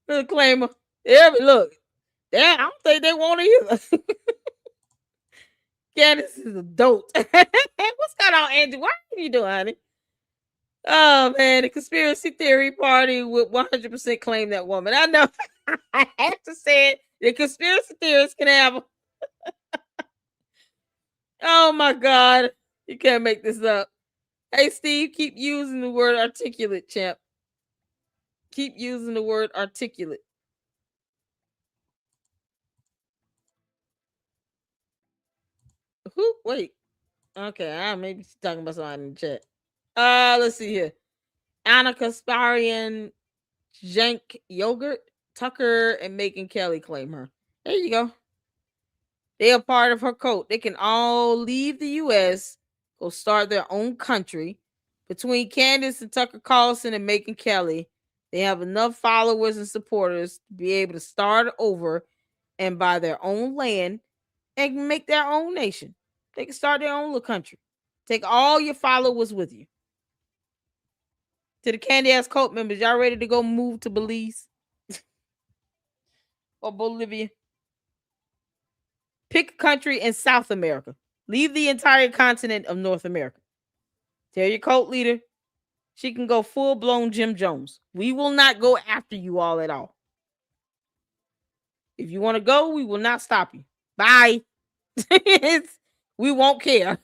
The claimer. Yeah, but look. I don't think they want it either. Candace is a dope. What's going on, Angie? What are you doing, honey? Oh, man. The conspiracy theory party would 100% claim that woman. I know. I have to say it. The conspiracy theorists can have them. Oh, my God. You can't make this up. Hey, Steve, keep using the word articulate, champ. Keep using the word articulate. Who? Wait. Okay, maybe she's talking about somebody in the chat. Let's see here. Anna Kasparian, Jank Yogurt, Tucker, and Megan Kelly claim her. There you go. They are part of her cult. They can all leave the U.S., go start their own country. Between Candace and Tucker Carlson and Megan Kelly, they have enough followers and supporters to be able to start over and buy their own land and make their own nation. They can start their own little country. Take all your followers with you. To the Candace cult members, y'all ready to go move to Belize or Bolivia? Pick a country in South America. Leave the entire continent of North America. Tell your cult leader she can go full-blown Jim Jones. We will not go after you all at all. If you want to go, we will not stop you. Bye. We won't care.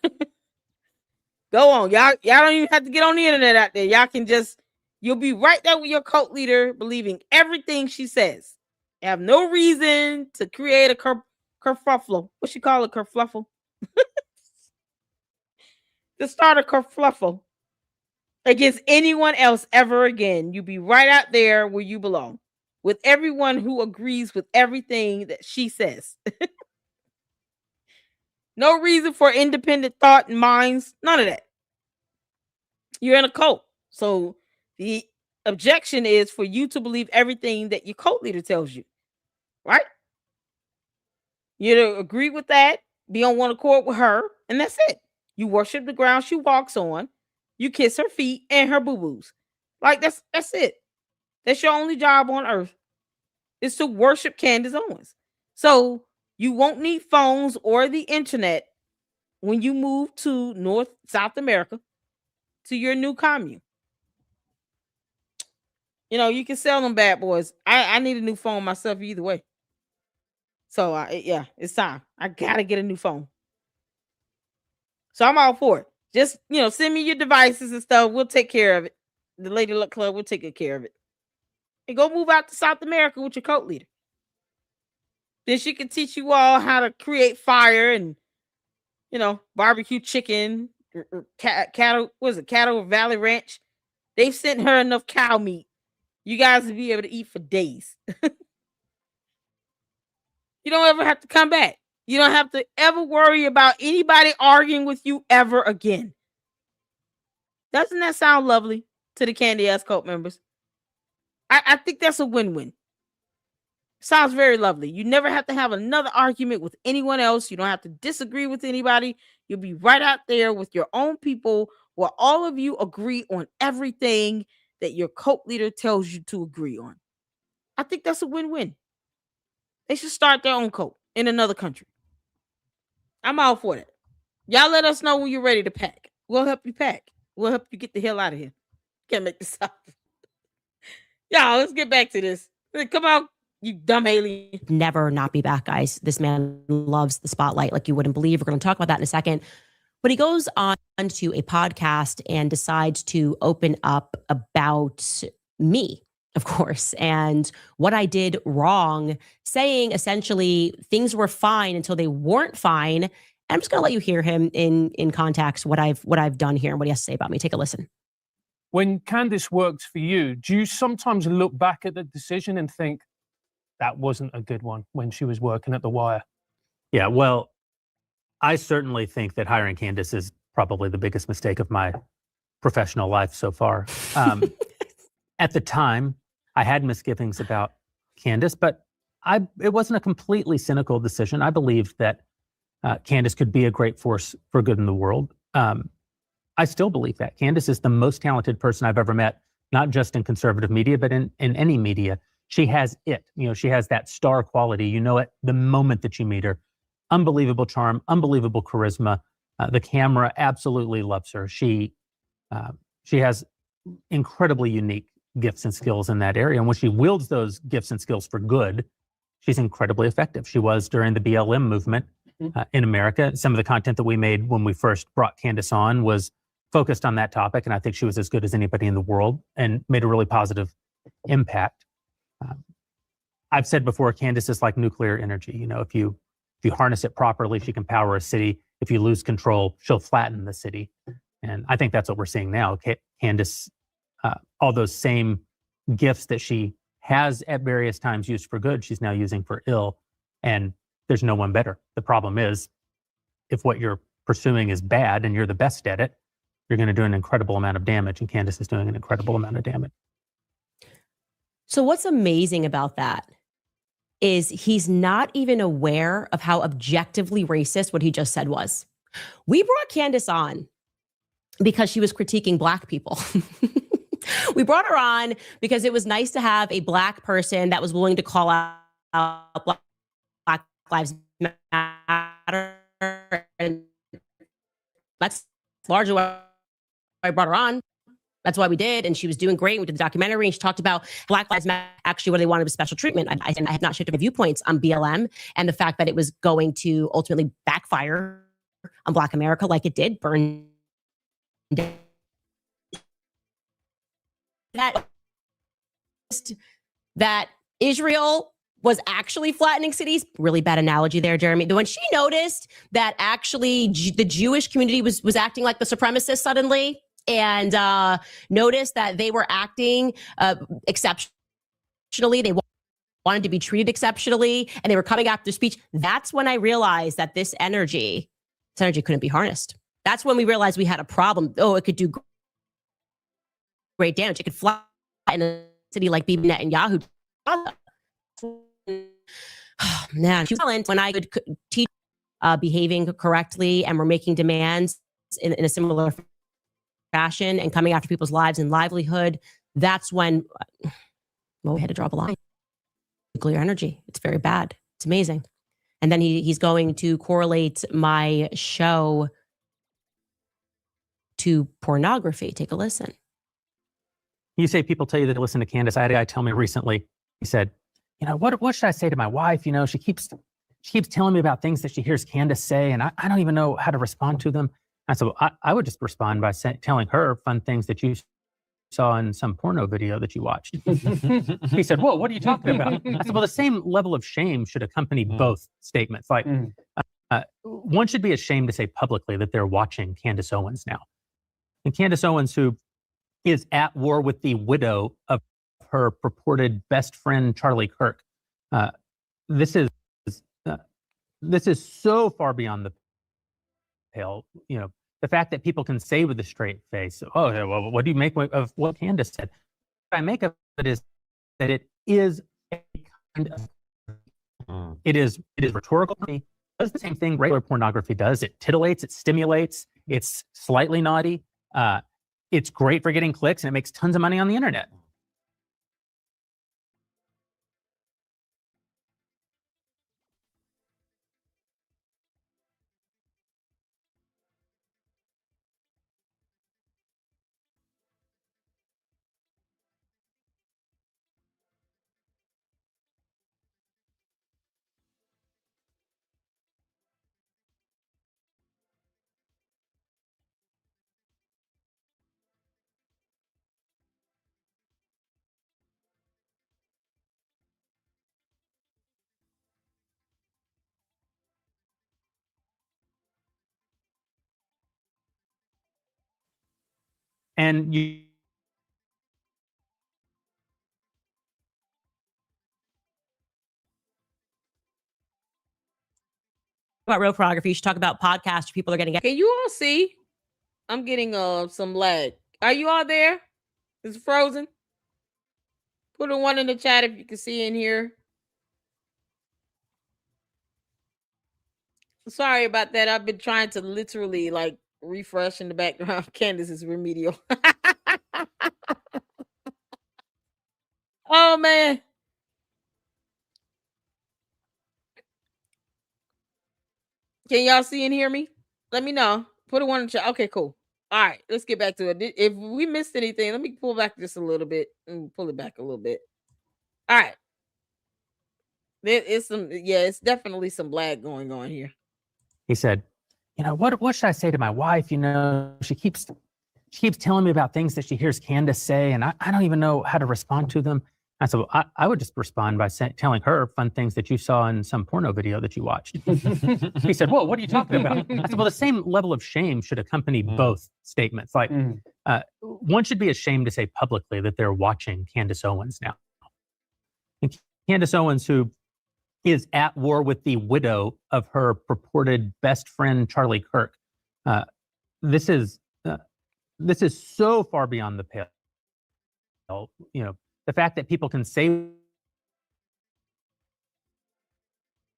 Go on. Y'all don't even have to get on the internet out there. Y'all can just, you'll be right there with your cult leader believing everything she says. You have no reason to create a kerfuffle. What you call a kerfluffle? To start a kerfluffle against anyone else ever again. You be right out there where you belong with everyone who agrees with everything that she says. No reason for independent thought and minds. None of that. You're in a cult. So the objection is for you to believe everything that your cult leader tells you. Right? You to agree with that, be on one accord with her, and that's it. You worship the ground she walks on. You kiss her feet and her boo-boos. Like, that's it. That's your only job on earth, is to worship Candace Owens. So you won't need phones or the internet when you move to South America to your new commune. You know, you can sell them bad boys. I need a new phone myself either way. So, yeah, it's time. I got to get a new phone. So I'm all for it. Just, send me your devices and stuff. We'll take care of it. The Lady Luck Club will take good care of it. And go move out to South America with your cult leader. Then she can teach you all how to create fire and, barbecue chicken, or cattle. What is it? Cattle Valley Ranch. They've sent her enough cow meat. You guys will be able to eat for days. You don't ever have to come back. You don't have to ever worry about anybody arguing with you ever again. Doesn't that sound lovely to the Candy Ass cult members? I think that's a win-win. Sounds very lovely. You never have to have another argument with anyone else. You don't have to disagree with anybody. You'll be right out there with your own people where all of you agree on everything that your cult leader tells you to agree on. I think that's a win-win. They should start their own cult in another country. I'm all for that. Y'all let us know when you're ready to pack. We'll help you pack. We'll help you get the hell out of here. Can't make this up. Y'all, let's get back to this. Come on, you dumb alien. Never not be back, guys. This man loves the spotlight like you wouldn't believe. We're going to talk about that in a second. But he goes on to a podcast and decides to open up about me, of course, and what I did wrong, saying essentially things were fine until they weren't fine. And I'm just going to let you hear him in context, what I've done here and what he has to say about me. Take a listen. When Candace worked for you, do you sometimes look back at the decision and think that wasn't a good one when she was working at The Wire? Yeah, well, I certainly think that hiring Candace is probably the biggest mistake of my professional life so far. At the time, I had misgivings about Candace, but it wasn't a completely cynical decision. I believed that Candace could be a great force for good in the world. I still believe that. Candace is the most talented person I've ever met, not just in conservative media, but in any media. She has it. She has that star quality. You know it the moment that you meet her. Unbelievable charm, unbelievable charisma. The camera absolutely loves her. She has incredibly unique gifts and skills in that area. And when she wields those gifts and skills for good, she's incredibly effective. She was during the BLM movement in America. Some of the content that we made when we first brought Candace on was focused on that topic. And I think she was as good as anybody in the world and made a really positive impact. I've said before, Candace is like nuclear energy. If you harness it properly, she can power a city. If you lose control, she'll flatten the city. And I think that's what we're seeing now. Candace, all those same gifts that she has at various times used for good, she's now using for ill. And there's no one better. The problem is, if what you're pursuing is bad and you're the best at it, you're going to do an incredible amount of damage. And Candace is doing an incredible amount of damage. So what's amazing about that is he's not even aware of how objectively racist what he just said was. We brought Candace on because she was critiquing Black people. We brought her on because it was nice to have a Black person that was willing to call out Black Lives Matter. And that's largely why I brought her on. That's why we did. And she was doing great. We did the documentary and she talked about Black Lives Matter. Actually, what they wanted was special treatment. I had not shifted my viewpoints on BLM and the fact that it was going to ultimately backfire on Black America like it did, burn down. That Israel was actually flattening cities. Really bad analogy there, Jeremy. When she noticed that actually the Jewish community was acting like the supremacists suddenly, and noticed that they were acting exceptionally, they wanted to be treated exceptionally, and they were coming after speech. That's when I realized that this energy couldn't be harnessed. That's when we realized we had a problem. Oh, it could do great damage. It could fly in a city like Bibi Netanyahu. Oh, man, when I could teach behaving correctly and we're making demands in a similar fashion and coming after people's lives and livelihood, that's when we had to draw the line. Nuclear energy. It's very bad. It's amazing. And then he's going to correlate my show to pornography. Take a listen. You say people tell you that they listen to Candace. I had a guy tell me recently, he said, what should I say to my wife? She keeps telling me about things that she hears Candace say, and I don't even know how to respond to them. I said, well, I would just respond by telling her fun things that you saw in some porno video that you watched. He said, whoa, what are you talking about? I said, well, the same level of shame should accompany both statements. Like, one should be ashamed to say publicly that they're watching Candace Owens now. And Candace Owens, who is at war with the widow of her purported best friend, Charlie Kirk. This is so far beyond the pale. The fact that people can say with a straight face, oh, well, what do you make of what Candace said? What I make of it is that it is a kind of, it is rhetorical. It does the same thing regular pornography does. It titillates, it stimulates, it's slightly naughty. It's great for getting clicks and it makes tons of money on the internet. And you about real pornography. You should talk about podcasts. People are getting. Can you all see? I'm getting some lag. Are you all there? It's frozen. Put a one in the chat if you can see in here. Sorry about that. I've been trying to literally like refresh in the background. Candace is remedial. Oh man. Can y'all see and hear me? Let me know. Put a one in the chat. Okay, cool. All right, let's get back to it. If we missed anything, let me pull back just a little bit and pull it back a little bit. All right. There is some, yeah, it's definitely some lag going on here. He said, you know, what should I say to my wife? You know, she keeps telling me about things that she hears Candace say, and I don't even know how to respond to them. I said, well, I would just respond by telling her fun things that you saw in some porno video that you watched. He said, well, what are you talking about? I said, well, the same level of shame should accompany both statements. Like, one should be ashamed to say publicly that they're watching Candace Owens now. And Candace Owens, who is at war with the widow of her purported best friend, Charlie Kirk. This is so far beyond the pale. You know, the fact that people can say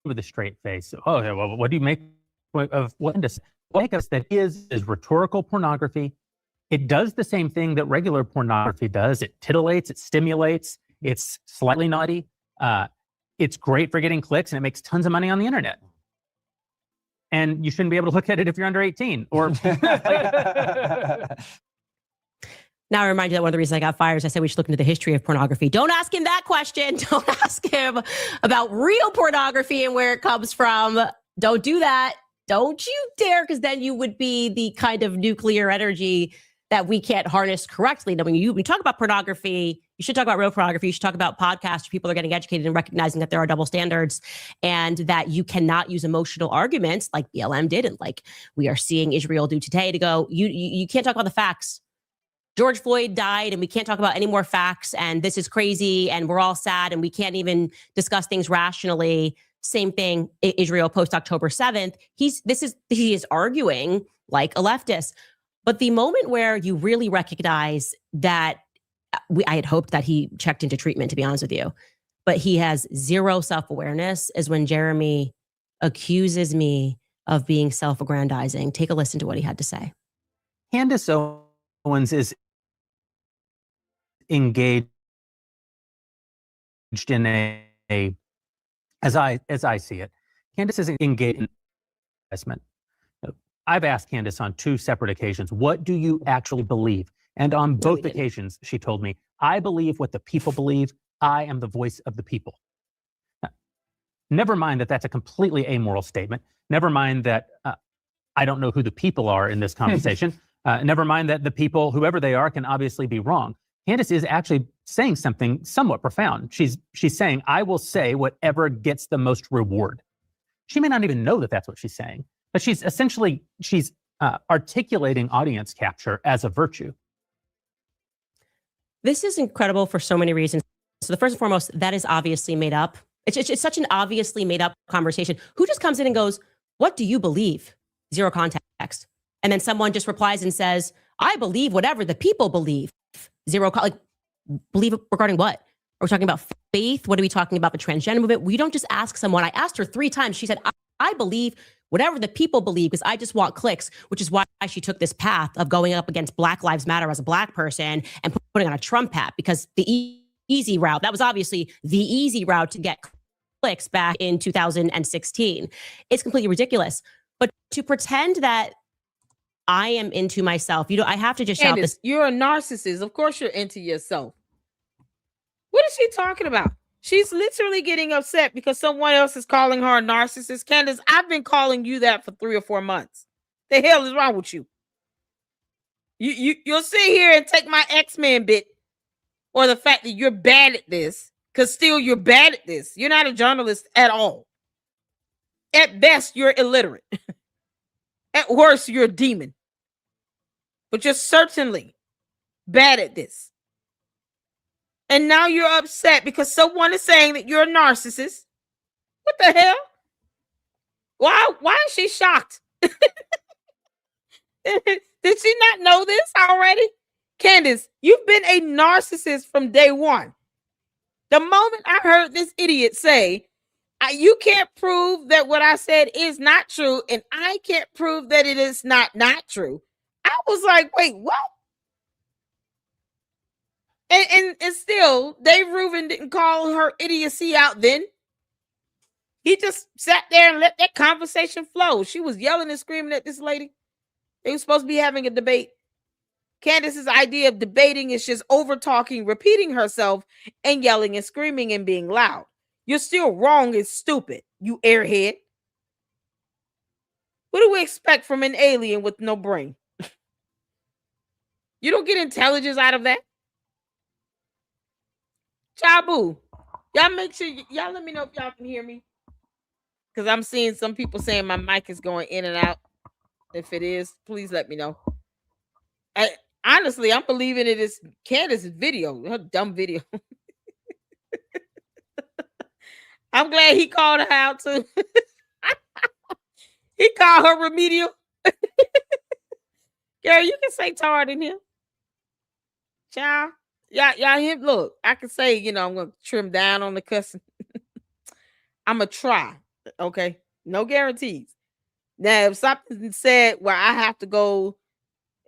with a straight face, oh, yeah, well, what do you make of what make us that is rhetorical pornography? It does the same thing that regular pornography does. It titillates, it stimulates, it's slightly naughty. It's great for getting clicks, and it makes tons of money on the internet. And you shouldn't be able to look at it if you're under 18. Or Now I remind you that one of the reasons I got fired is I said we should look into the history of pornography. Don't ask him that question. Don't ask him about real pornography and where it comes from. Don't do that. Don't you dare, because then you would be the kind of nuclear energy that we can't harness correctly. Now, when you talk about pornography, you should talk about real pornography. You should talk about podcasts where people are getting educated and recognizing that there are double standards and that you cannot use emotional arguments like BLM did and like we are seeing Israel do today to go, you can't talk about the facts. George Floyd died and we can't talk about any more facts and this is crazy and we're all sad and we can't even discuss things rationally. Same thing, Israel post-October 7th. He is arguing like a leftist. But the moment where you really recognize that, I had hoped that he checked into treatment, to be honest with you, but he has zero self-awareness, is when Jeremy accuses me of being self-aggrandizing. Take a listen to what he had to say. Candace Owens is engaged in a as I see it, Candace is engaged in investment. I've asked Candace on 2 separate occasions, what do you actually believe? And on both occasions, she told me, I believe what the people believe. I am the voice of the people. Now, never mind that that's a completely amoral statement. Never mind that I don't know who the people are in this conversation. Never mind that the people, whoever they are, can obviously be wrong. Candace is actually saying something somewhat profound. She's saying, I will say whatever gets the most reward. She may not even know that that's what she's saying. But she's articulating audience capture as a virtue. This is incredible for so many reasons. So the first and foremost, that is obviously made up. It's such an obviously made up conversation. Who just comes in and goes, what do you believe? Zero context. And then someone just replies and says, I believe whatever the people believe. Believe regarding what? Are we talking about faith? What are we talking about? The transgender movement? We don't just ask someone. I asked her 3 times. She said, I believe whatever the people believe, because I just want clicks, which is why she took this path of going up against Black Lives Matter as a Black person and putting on a Trump hat, because the easy route, that was obviously the easy route to get clicks back in 2016. It's completely ridiculous. But to pretend that I am into myself, I have to just shout Candace, this. You're a narcissist. Of course you're into yourself. What is she talking about? She's literally getting upset because someone else is calling her a narcissist. Candace, I've been calling you that for 3 or 4 months. The hell is wrong with you? You'll sit here and take my X-Men bit or the fact that you're bad at this, because still you're bad at this. You're not a journalist at all. At best, you're illiterate. At worst, you're a demon. But you're certainly bad at this. And now you're upset because someone is saying that you're a narcissist. What the hell? Why is she shocked? Did she not know this already? Candace, you've been a narcissist from day one. The moment I heard this idiot say, you can't prove that what I said is not true, and I can't prove that it is not true, I was like, wait, what? And still, Dave Rubin didn't call her idiocy out then. He just sat there and let that conversation flow. She was yelling and screaming at this lady. They were supposed to be having a debate. Candace's idea of debating is just over talking, repeating herself, and yelling and screaming and being loud. You're still wrong and stupid, you airhead. What do we expect from an alien with no brain? You don't get intelligence out of that. Chabu, y'all make sure y'all let me know if y'all can hear me. Because I'm seeing some people saying my mic is going in and out. If it is, please let me know. Honestly, I'm believing it is Candace's video, her dumb video. I'm glad he called her out too. He called her remedial. Girl, you can say tard in here. Child. Y'all him. Look, I can say, I'm gonna trim down on the cussing. I'm gonna try. Okay. No guarantees. Now, if something said where I have to go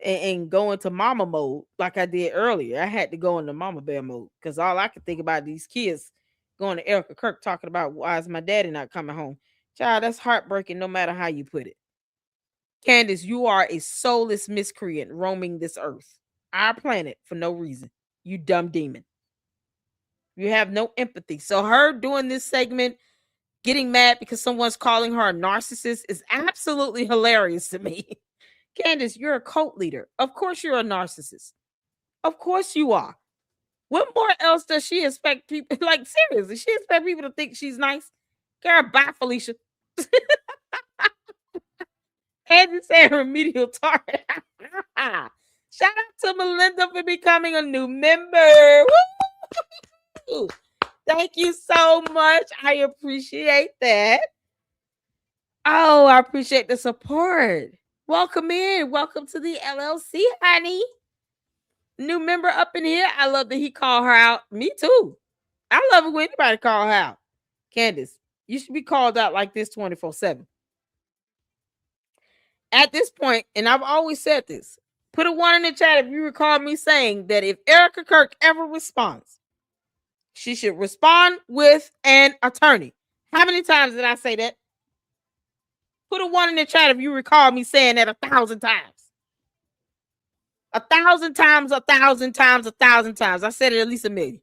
and go into mama mode, like I did earlier, I had to go into mama bear mode because all I could think about these kids going to Erica Kirk talking about why is my daddy not coming home. Child, that's heartbreaking no matter how you put it. Candace, you are a soulless miscreant roaming this earth, our planet, for no reason. You dumb demon. You have no empathy. So her doing this segment, getting mad because someone's calling her a narcissist, is absolutely hilarious to me. Candace, you're a cult leader. Of course you're a narcissist. Of course you are. What more else does she expect people? Like, seriously, she expect people to think she's nice? Girl, bye, Felicia. And say remedial target. Shout out to Melinda for becoming a new member. Woo! Thank you so much. I appreciate that. Oh, I appreciate the support. Welcome in. Welcome to the LLC, honey. New member up in here. I love that he called her out. Me too. I love it when anybody call her out. Candace, you should be called out like this 24/7. At this point, and I've always said this, put a 1 in the chat if you recall me saying that if Erica Kirk ever responds, she should respond with an attorney. How many times did I say that? Put a 1 in the chat if you recall me saying that 1,000 times. 1,000 times, 1,000 times, 1,000 times. I said it at least 1,000,000.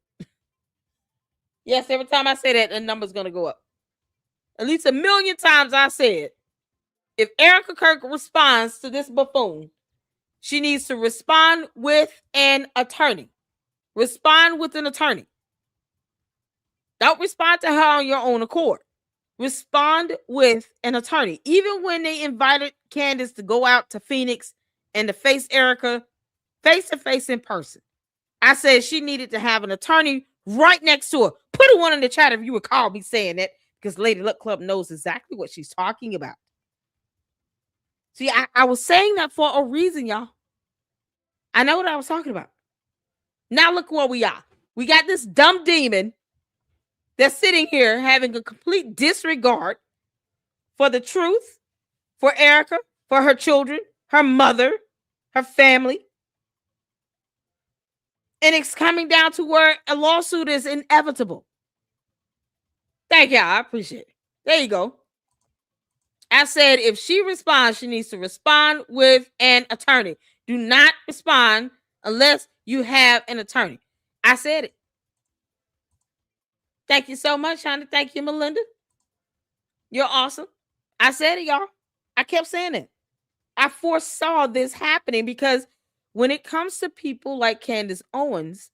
Yes, every time I say that, the number's going to go up. At least 1,000,000 times I said, if Erica Kirk responds to this buffoon, she needs to respond with an attorney. Respond with an attorney. Don't respond to her on your own accord. Respond with an attorney. Even when they invited Candace to go out to Phoenix and to face Erica face-to-face in person, I said she needed to have an attorney right next to her. Put a 1 in the chat if you recall me saying that, because Lady Luck Club knows exactly what she's talking about. See, I was saying that for a reason, y'all. I know what I was talking about. Now look where we are. We got this dumb demon that's sitting here having a complete disregard for the truth, for Erica, for her children, her mother, her family. And it's coming down to where a lawsuit is inevitable. Thank y'all. I appreciate it. There you go. I said if she responds, she needs to respond with an attorney. Do not respond unless you have an attorney. I said it. Thank you so much, honey. Thank you, Melinda. You're awesome. I said it, y'all. I kept saying it. I foresaw this happening because when it comes to people like Candace Owens,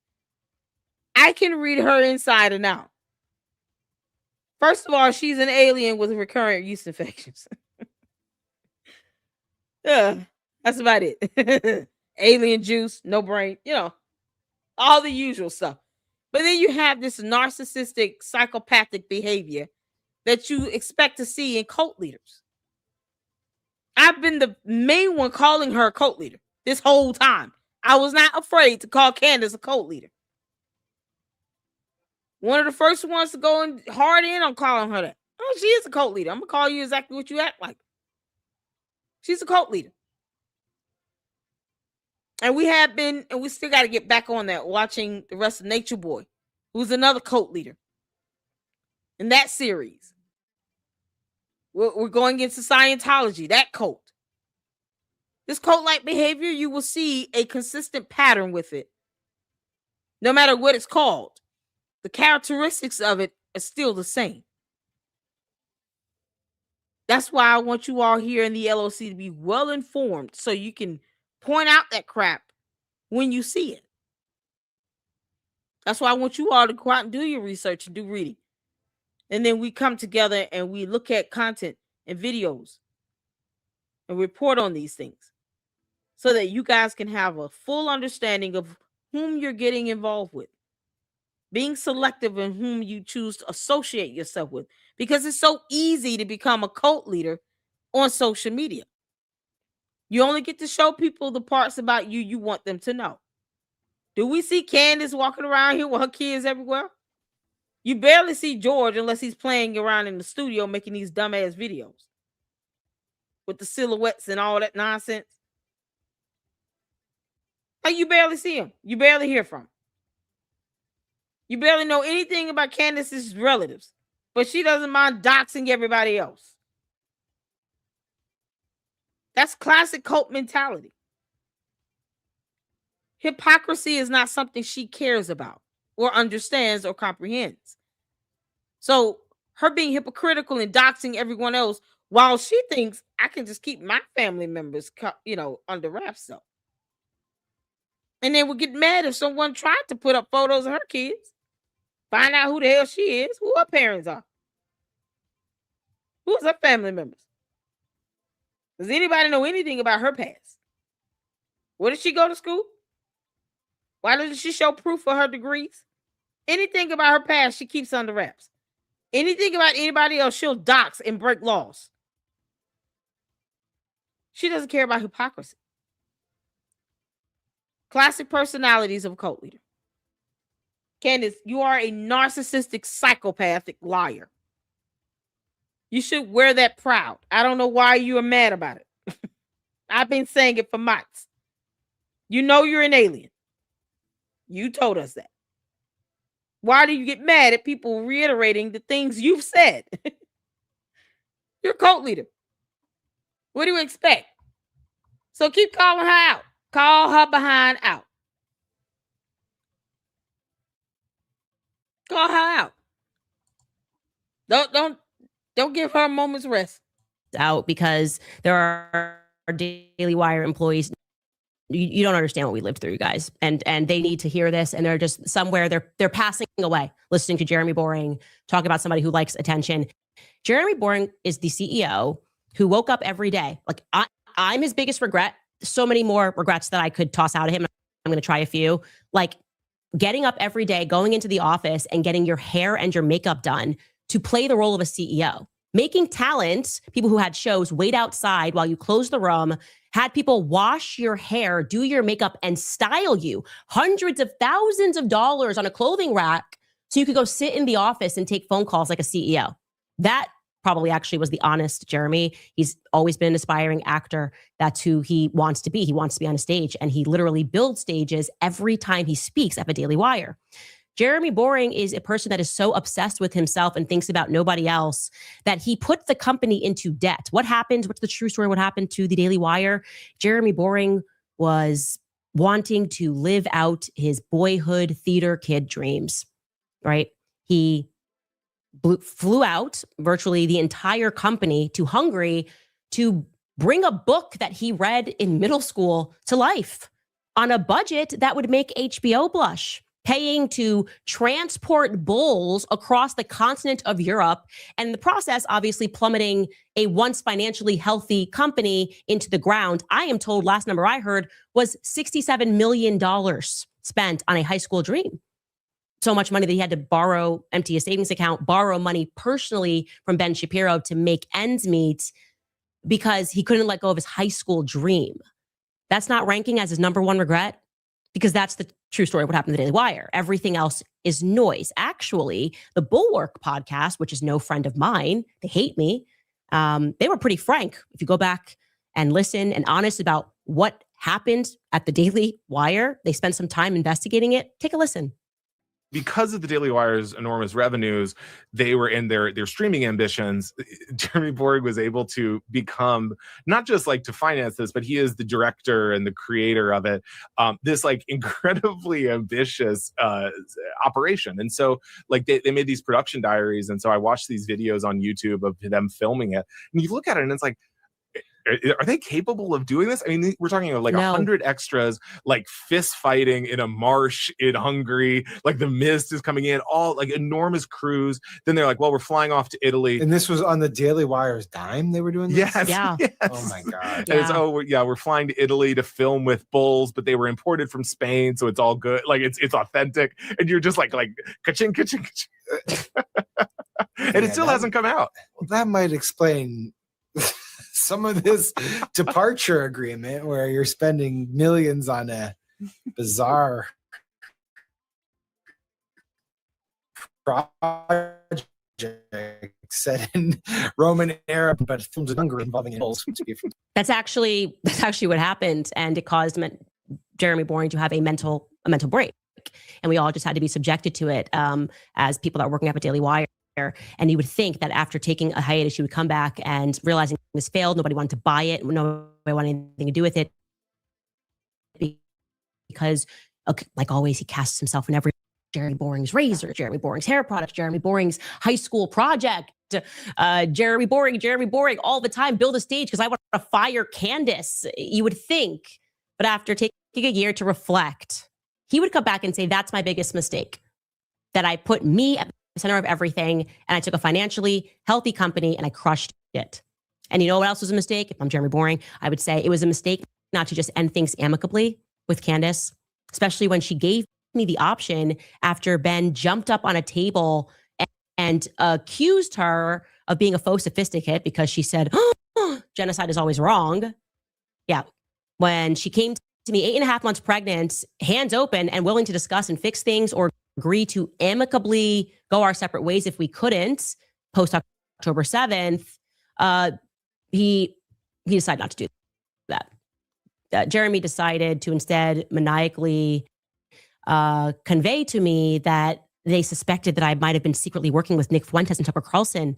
I can read her inside and out. First of all, she's an alien with recurrent yeast infections. Yeah, that's about it. Alien juice, no brain, all the usual stuff. But then you have this narcissistic, psychopathic behavior that you expect to see in cult leaders. I've been the main one calling her a cult leader this whole time. I was not afraid to call Candace a cult leader. One of the first ones to go in hard in on calling her that. Oh, she is a cult leader. I'm going to call you exactly what you act like. She's a cult leader. And we have been, and we still got to get back on that, watching the rest of Nature Boy, who's another cult leader in that series. We're going into Scientology, that cult. This cult-like behavior, you will see a consistent pattern with it. No matter what it's called, the characteristics of it are still the same. That's why I want you all here in the LOC to be well informed so you can point out that crap when you see it. That's why I want you all to go out and do your research and do reading. And then we come together and we look at content and videos and report on these things so that you guys can have a full understanding of whom you're getting involved with. Being selective in whom you choose to associate yourself with, because it's so easy to become a cult leader on social media. You only get to show people the parts about you you want them to know. Do we see Candace walking around here with her kids everywhere? You barely see George unless he's playing around in the studio making these dumbass videos with the silhouettes and all that nonsense. Like, you barely see him. You barely hear from him. You barely know anything about Candace's relatives, but she doesn't mind doxing everybody else. That's classic cult mentality. Hypocrisy is not something she cares about or understands or comprehends. So her being hypocritical and doxing everyone else while she thinks I can just keep my family members, under wraps though. And then we'll get mad if someone tried to put up photos of her kids. Find out who the hell she is, who her parents are. Who's her family members? Does anybody know anything about her past? Where did she go to school? Why doesn't she show proof of her degrees? Anything about her past, she keeps under wraps. Anything about anybody else, she'll dox and break laws. She doesn't care about hypocrisy. Classic personalities of a cult leader. Candace, you are a narcissistic, psychopathic liar. You should wear that proud. I don't know why you are mad about it. I've been saying it for months. You know you're an alien. You told us that. Why do you get mad at people reiterating the things you've said? You're a cult leader. What do you expect? So keep calling her out. Call her behind out. Call her out. Don't give her a moment's rest. Out because there are Daily Wire employees. You don't understand what we lived through, you guys, and they need to hear this. And they're just somewhere they're passing away, listening to Jeremy Boring talk about somebody who likes attention. Jeremy Boring is the CEO who woke up every day. Like I'm his biggest regret. So many more regrets that I could toss out of him. I'm going to try a few. Like getting up every day, going into the office and getting your hair and your makeup done to play the role of a CEO. Making talent, people who had shows, wait outside while you close the room, had people wash your hair, do your makeup, and style you. Hundreds of thousands of dollars on a clothing rack so you could go sit in the office and take phone calls like a CEO. That probably actually was the honest Jeremy. He's always been an aspiring actor. That's who he wants to be. He wants to be on a stage, and he literally builds stages every time he speaks at the Daily Wire. Jeremy Boring is a person that is so obsessed with himself and thinks about nobody else that he put the company into debt. What happened? What's the true story? What happened to the Daily Wire? Jeremy Boring was wanting to live out his boyhood theater kid dreams, right? He flew out virtually the entire company to Hungary to bring a book that he read in middle school to life on a budget that would make HBO blush, paying to transport bulls across the continent of Europe, and in the process, obviously plummeting a once financially healthy company into the ground. I am told last number I heard was $67 million spent on a high school dream. So much money that he had to empty a savings account, borrow money personally from Ben Shapiro to make ends meet. because he couldn't let go of his high school dream. That's not ranking as his number one regret, because that's the true story of what happened to the Daily Wire. Everything else is noise. Actually, the Bulwark podcast, which is no friend of mine, they hate me. They were pretty frank. If you go back and listen and honest about what happened at the Daily Wire, they spent some time investigating it. Take a listen. Because of the Daily Wire's enormous revenues, they were in their streaming ambitions. Jeremy Boring was able to become, not just like to finance this, but he is the director and the creator of it. This like incredibly ambitious operation. And so like they made these production diaries. And so I watched these videos on YouTube of them filming it. And you look at it and it's like, are they capable of doing this? I mean, we're talking of like 100 extras, like fist fighting in a marsh in Hungary, like the mist is coming in, all like enormous crews. Then they're like, well, we're flying off to Italy. And this was on the Daily Wire's dime they were doing this? Yes. Yeah. Yes. Oh my God. And it's, we're flying to Italy to film with bulls, but they were imported from Spain. So it's all good. Like it's authentic. And you're just like ka-ching, ka-ching, ka-ching. And it still hasn't come out. Well, that might explain some of this departure agreement where you're spending millions on a bizarre project set in Roman era, but filmed in Hungary involving bulls. That's actually what happened, and it caused Jeremy Boring to have a mental break, and we all just had to be subjected to it as people that are working up at Daily Wire. And you would think that after taking a hiatus, she would come back and realizing this failed. Nobody wanted to buy it. Nobody wanted anything to do with it because, like always, he casts himself in every Jeremy Boring's razor, Jeremy Boring's hair products, Jeremy Boring's high school project, Jeremy Boring all the time. Build a stage because I want to fire Candace. You would think, but after taking a year to reflect, he would come back and say, "That's my biggest mistake. That I put me at center of everything, and I took a financially healthy company and I crushed it." And you know what else was a mistake? If I'm Jeremy Boring, I would say it was a mistake not to just end things amicably with Candace, especially when she gave me the option after Ben jumped up on a table and accused her of being a faux sophisticate because she said, "Oh, genocide is always wrong." Yeah. When she came to me 8.5 months pregnant, hands open and willing to discuss and fix things or agree to amicably go our separate ways if we couldn't post October 7th, he decided not to do that. Jeremy decided to instead maniacally convey to me that they suspected that I might have been secretly working with Nick Fuentes and Tucker Carlson,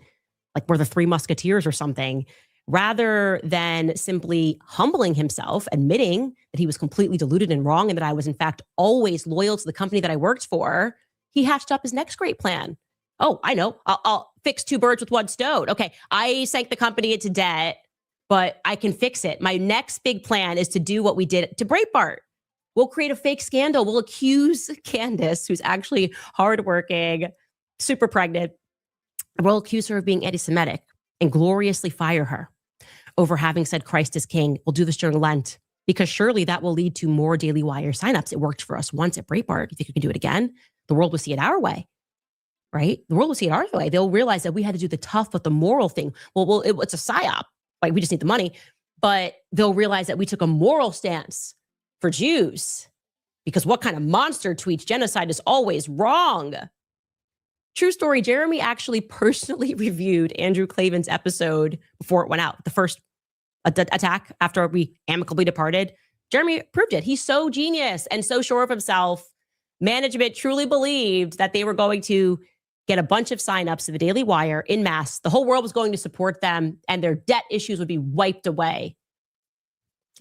like we're the Three Musketeers or something, rather than simply humbling himself, admitting that he was completely deluded and wrong and that I was in fact always loyal to the company that I worked for. He hatched up his next great plan. Oh, I know. I'll fix two birds with one stone. Okay, I sank the company into debt, but I can fix it. My next big plan is to do what we did to Breitbart. We'll create a fake scandal. We'll accuse Candace, who's actually hardworking, super pregnant. We'll accuse her of being anti-Semitic and gloriously fire her over having said Christ is king. We'll do this during Lent because surely that will lead to more Daily Wire signups. It worked for us once at Breitbart. You think we can do it again? The world will see it our way, right? The world will see it our way. They'll realize that we had to do the tough but the moral thing. Well, it's a psyop. Like we just need the money. But they'll realize that we took a moral stance for Jews because what kind of monster tweets genocide is always wrong? True story, Jeremy actually personally reviewed Andrew Klavan's episode before it went out. The first attack after we amicably departed. Jeremy proved it. He's so genius and so sure of himself. Management truly believed that they were going to get a bunch of signups to the Daily Wire in mass. The whole world was going to support them and their debt issues would be wiped away.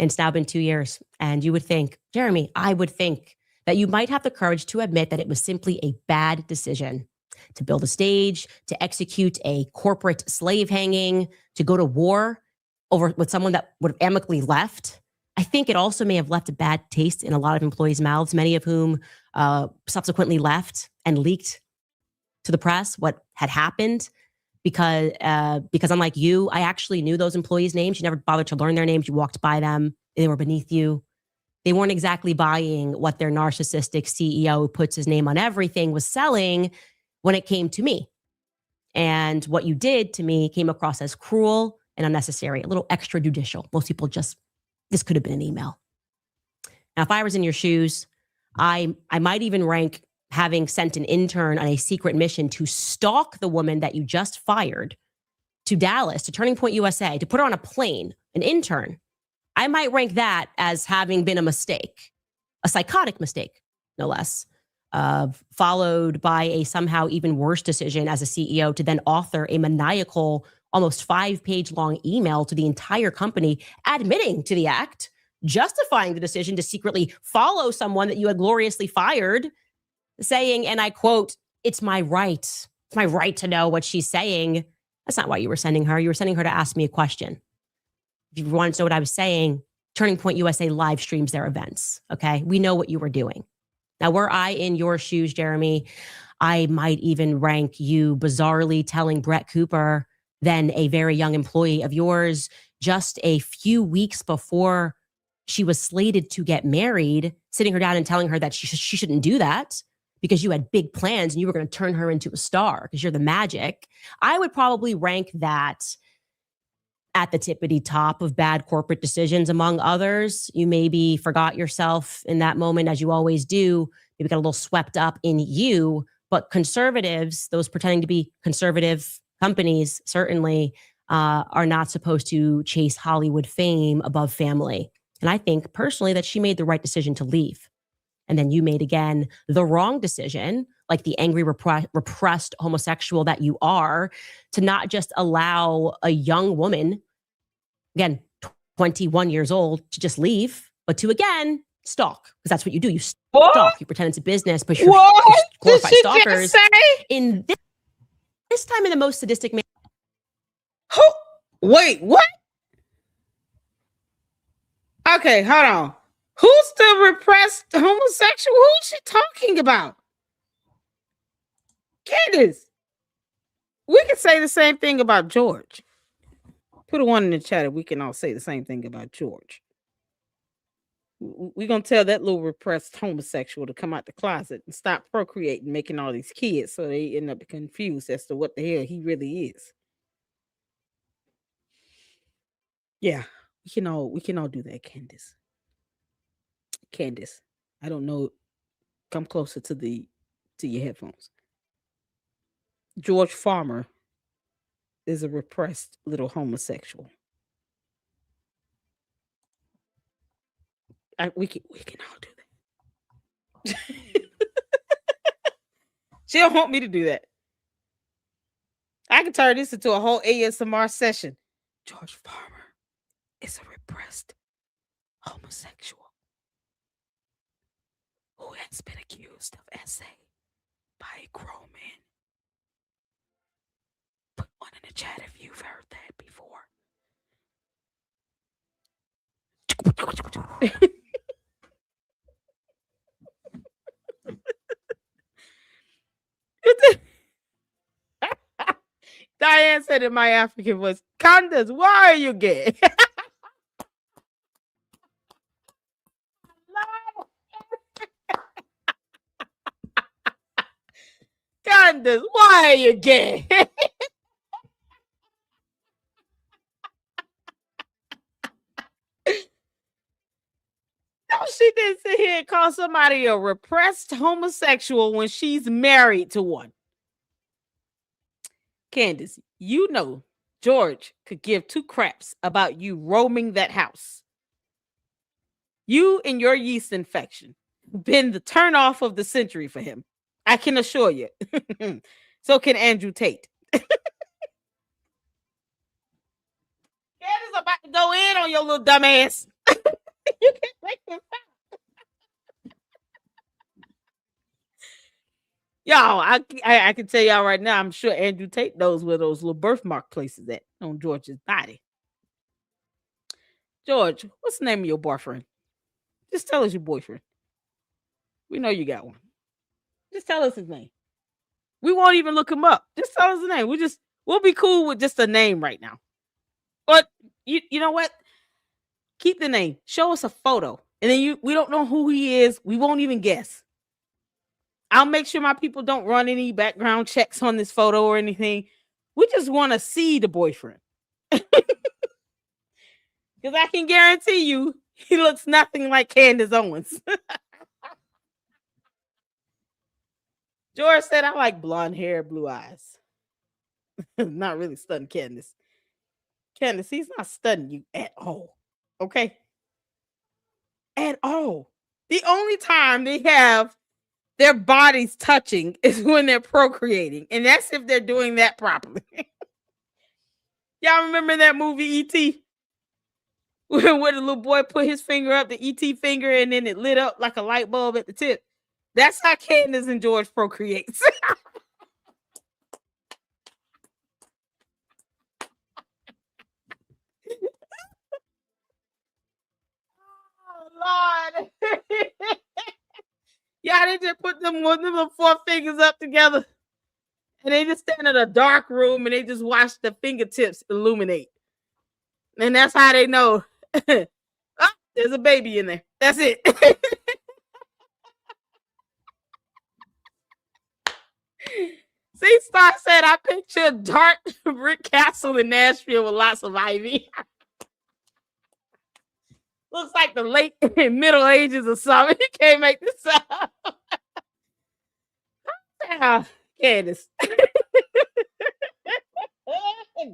And it's now been 2 years. And you would think, Jeremy, I would think that you might have the courage to admit that it was simply a bad decision to build a stage, to execute a corporate slave hanging, to go to war over with someone that would have amicably left. I think it also may have left a bad taste in a lot of employees' mouths, many of whom subsequently left and leaked to the press what had happened. Because unlike you, I actually knew those employees' names. You never bothered to learn their names. You walked by them. They were beneath you. They weren't exactly buying what their narcissistic CEO who puts his name on everything was selling when it came to me. And what you did to me came across as cruel and unnecessary, a little extrajudicial. Most people this could have been an email. Now, if I was in your shoes, I might even rank having sent an intern on a secret mission to stalk the woman that you just fired to Dallas, to Turning Point USA, to put her on a plane, an intern. I might rank that as having been a mistake, a psychotic mistake, no less, followed by a somehow even worse decision as a CEO to then author a maniacal, almost 5-page long email to the entire company admitting to the act, justifying the decision to secretly follow someone that you had gloriously fired, saying, and I quote, "It's my right. It's my right to know what she's saying." That's not why you were sending her. You were sending her to ask me a question. If you wanted to know what I was saying, Turning Point USA live streams their events. Okay. We know what you were doing. Now, were I in your shoes, Jeremy, I might even rank you bizarrely telling Brett Cooper, then a very young employee of yours, just a few weeks before she was slated to get married, sitting her down and telling her that she shouldn't do that because you had big plans and you were going to turn her into a star because you're the magic. I would probably rank that at the tippity top of bad corporate decisions, among others. You maybe forgot yourself in that moment, as you always do. Maybe got a little swept up in you. But conservatives, those pretending to be conservative companies, certainly are not supposed to chase Hollywood fame above family. And I think personally that she made the right decision to leave. And then you made, again, the wrong decision, like the angry, repressed homosexual that you are, to not just allow a young woman, again, 21 years old, to just leave, but to, again, stalk. Because that's what you do. You stalk. You pretend it's a business, but you're glorified stalkers. In this time, in the most sadistic manner. Wait, what? Okay, hold on. Who's the repressed homosexual? Who's she talking about? Candace, we can say the same thing about George. Put a 1 in the chat if we can all say the same thing about George. We're going to tell that little repressed homosexual to come out the closet and stop procreating, making all these kids so they end up confused as to what the hell he really is. Yeah, we can all do that, Candace. Candace, I don't know. Come closer to your headphones. George Farmer is a repressed little homosexual. We can all do that. She don't want me to do that. I can turn this into a whole ASMR session. George Farmer is a repressed homosexual who has been accused of SA by a grown man. Put 1 in the chat if you've heard that before. Diane said in my African voice, Candace, why are you gay? Candace, why are you gay? No, she didn't sit here and call somebody a repressed homosexual when she's married to one. Candace, you know George could give 2 craps about you roaming that house. You and your yeast infection been the turnoff of the century for him. I can assure you. So can Andrew Tate. Candace about to go in on your little dumb ass. You can't make this up. Y'all, I can tell y'all right now, I'm sure Andrew Tate knows where those little birthmark places at on George's body. George, what's the name of your boyfriend? Just tell us your boyfriend. We know you got one. Just tell us his name. We won't even look him up. Just tell us the name. We'll be cool with just a name right now. But you know what? Keep the name. Show us a photo. And then we don't know who he is. We won't even guess. I'll make sure my people don't run any background checks on this photo or anything. We just want to see the boyfriend. Because I can guarantee you, he looks nothing like Candace Owens. George said, I like blonde hair, blue eyes. Not really stunning Candace. Candace, he's not stunning you at all. Okay? At all. The only time they have their bodies touching is when they're procreating. And that's if they're doing that properly. Y'all remember that movie E.T.? Where the little boy put his finger up, the E.T. finger, and then it lit up like a light bulb at the tip. That's how Candace and George procreates. Oh, Lord. Yeah, they just put them little four fingers up together. And they just stand in a dark room and they just watch the fingertips illuminate. And that's how they know. Oh, there's a baby in there. That's it. See, Star said, I picture a dark brick castle in Nashville with lots of ivy. Looks like the late Middle Ages or something. You can't make this up. Candace.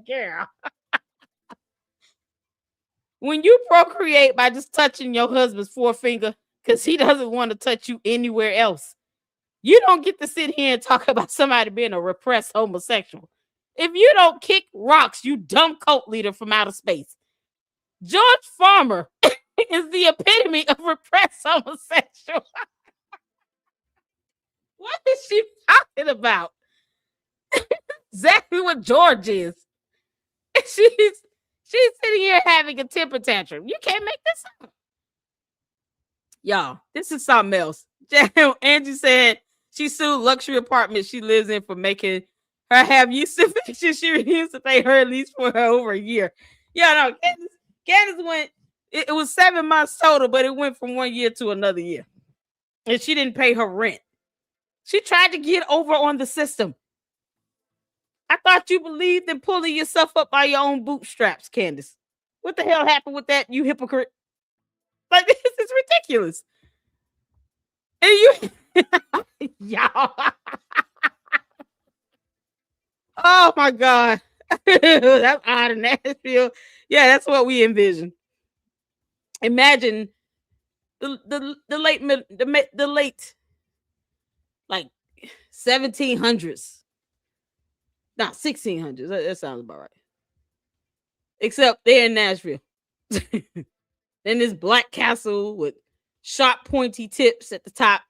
Girl. When you procreate by just touching your husband's forefinger, because he doesn't want to touch you anywhere else, you don't get to sit here and talk about somebody being a repressed homosexual. If you don't kick rocks, you dumb cult leader from outer space. George Farmer is the epitome of repressed homosexual. What is she talking about? Exactly what George is. She's sitting here having a temper tantrum. You can't make this up. Y'all, this is something else. Angie said she sued luxury apartment she lives in for making her have use of fiction. She refused to pay her lease for her over a year. Yeah, no, Candace went, it was 7 months total, but it went from 1 year to another year. And she didn't pay her rent. She tried to get over on the system. I thought you believed in pulling yourself up by your own bootstraps, Candace. What the hell happened with that, you hypocrite? Like, this is ridiculous. And you, y'all. Oh my God. That's odd in Nashville. Yeah, that's what we envision. Imagine the late like 1700s. Not 1600s. That sounds about right. Except they're in Nashville. Then this black castle with sharp, pointy tips at the top,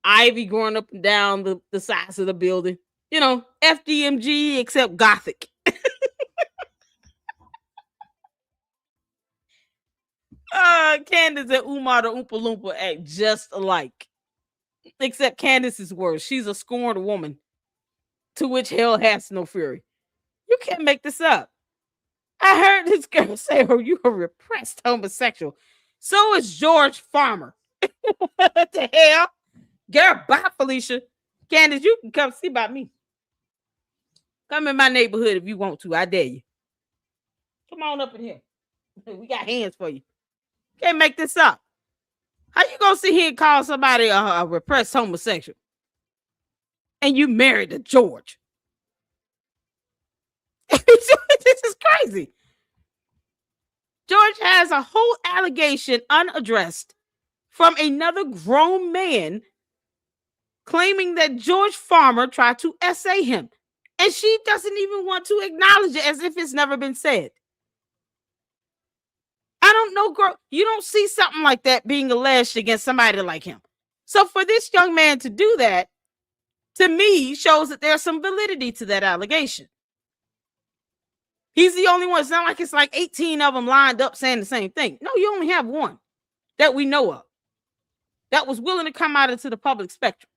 ivy growing up and down the sides of the building. You know, FDMG except Gothic. Candace and Umar the Oompa Loompa act just alike. Except Candace is worse. She's a scorned woman to which hell has no fury. You can't make this up. I heard this girl say, oh, you're a repressed homosexual. So is George Farmer. What the hell? Girl, bye, Felicia. Candace, you can come see about me. Come in my neighborhood if you want to. I dare you. Come on up in here. We got hands for you. Can't make this up. How you gonna sit here and call somebody a repressed homosexual? And you married to George. This is crazy. George has a whole allegation unaddressed from another grown man claiming that George Farmer tried to essay him. And she doesn't even want to acknowledge it as if it's never been said. I don't know, girl. You don't see something like that being alleged against somebody like him. So for this young man to do that, to me, shows that there's some validity to that allegation. He's the only one. It's not like it's like 18 of them lined up saying the same thing. No, you only have one that we know of that was willing to come out into the public spectrum.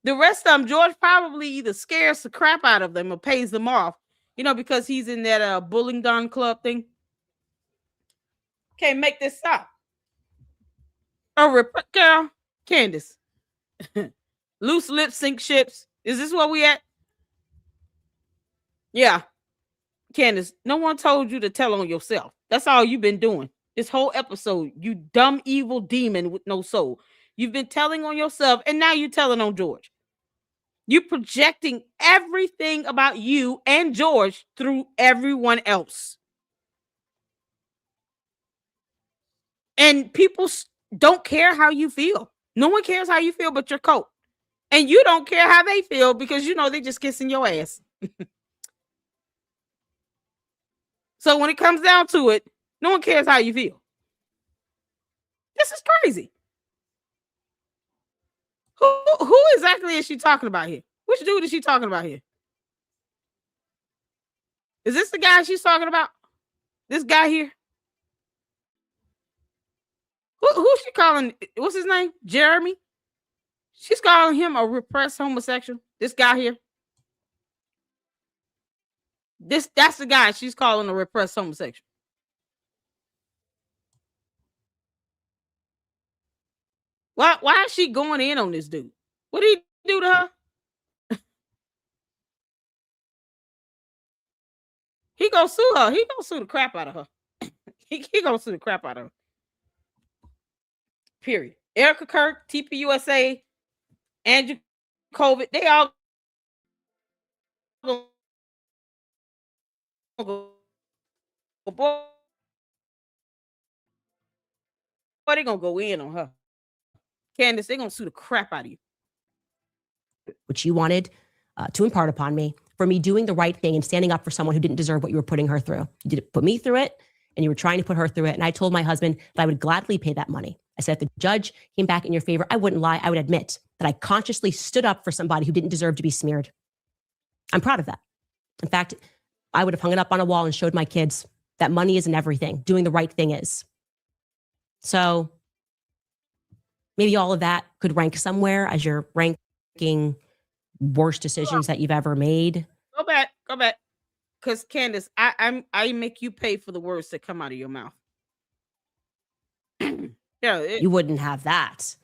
The rest of them, George probably either scares the crap out of them or pays them off, because he's in that Bullingdon Club thing. Can't make this up. Girl, Candace. Loose lips sink ships. Is this where we at? Yeah. Candace, no one told you to tell on yourself. That's all you've been doing this whole episode. You dumb, evil demon with no soul. You've been telling on yourself, and now you're telling on George. You're projecting everything about you and George through everyone else. And people don't care how you feel. No one cares how you feel but your coat. And you don't care how they feel because you know they're just kissing your ass. So when it comes down to it, no one cares how you feel. This is crazy. Who exactly is she talking about here? Which dude is she talking about here? Is this the guy she's talking about? This guy here? Who's she calling? What's his name? Jeremy? She's calling him a repressed homosexual. This guy here. That's the guy she's calling a repressed homosexual. Why is she going in on this dude? What did he do to her? He gonna sue her. He gonna sue the crap out of her. he gonna sue the crap out of her. Period. Erica Kirk, TPUSA, Andrew COVID, they all boy, they gonna go in on her. Candace, they gonna sue the crap out of you. Which you wanted to impart upon me for me doing the right thing and standing up for someone who didn't deserve what you were putting her through. You did put me through it, and you were trying to put her through it. And I told my husband that I would gladly pay that money. I said, if the judge came back in your favor, I wouldn't lie. I would admit that I consciously stood up for somebody who didn't deserve to be smeared. I'm proud of that. In fact, I would have hung it up on a wall and showed my kids that money isn't everything. Doing the right thing is. So maybe all of that could rank somewhere as you're ranking worst decisions that you've ever made. Go back. Because Candace, I make you pay for the words that come out of your mouth. You wouldn't have that.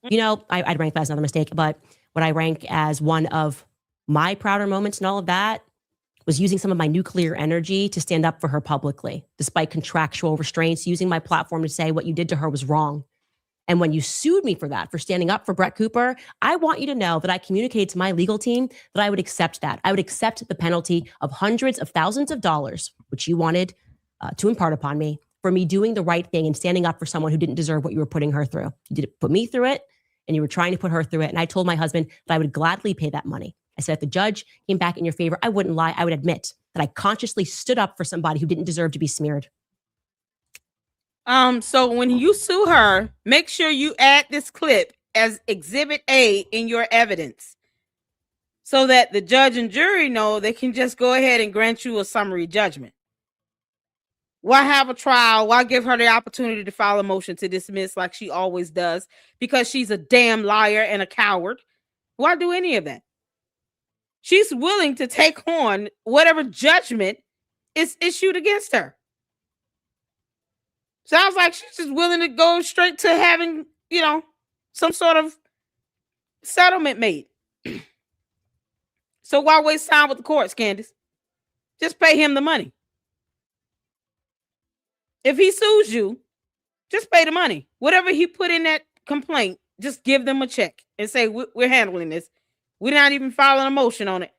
You know, I'd rank that as another mistake, but what I rank as one of my prouder moments and all of that was using some of my nuclear energy to stand up for her publicly, despite contractual restraints, using my platform to say what you did to her was wrong. And when you sued me for that, for standing up for Brett Cooper, I want you to know that I communicated to my legal team that I would accept that. I would accept the penalty of hundreds of thousands of dollars, which you wanted to impart upon me for me doing the right thing and standing up for someone who didn't deserve what you were putting her through. You did put me through it, and you were trying to put her through it. And I told my husband that I would gladly pay that money. I said, if the judge came back in your favor, I wouldn't lie. I would admit that I consciously stood up for somebody who didn't deserve to be smeared. So when you sue her, make sure you add this clip as Exhibit A in your evidence so that the judge and jury know they can just go ahead and grant you a summary judgment. Why have a trial? Why give her the opportunity to file a motion to dismiss like she always does because she's a damn liar and a coward? Why do any of that? She's willing to take on whatever judgment is issued against her. Sounds like she's just willing to go straight to having, some sort of settlement made. So why waste time with the courts, Candace? Just pay him the money. If he sues you, just pay the money. Whatever he put in that complaint, just give them a check and say, we're handling this. We're not even filing a motion on it.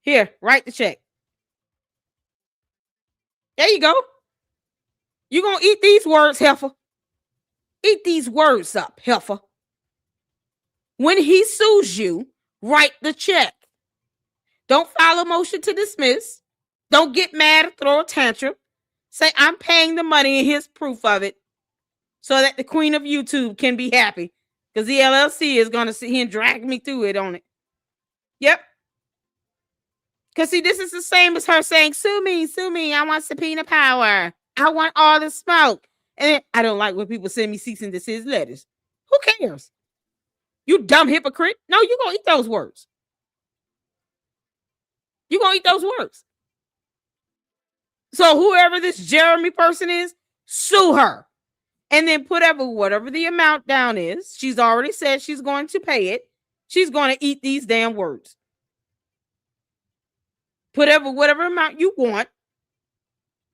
Here, write the check. There you go. You're going to eat these words, heifer. Eat these words up, heifer. When he sues you, write the check. Don't file a motion to dismiss. Don't get mad or throw a tantrum. Say, I'm paying the money and here's proof of it so that the queen of YouTube can be happy because the LLC is going to sit here and drag me through it on it. Yep. Because, see, this is the same as her saying, sue me. I want subpoena power. I want all the smoke. And I don't like when people send me cease and desist letters. Who cares? You dumb hypocrite. No, you're going to eat those words. You're going to eat those words. So whoever this Jeremy person is, sue her. And then put whatever the amount down is. She's already said she's going to pay it. She's going to eat these damn words. put whatever amount you want,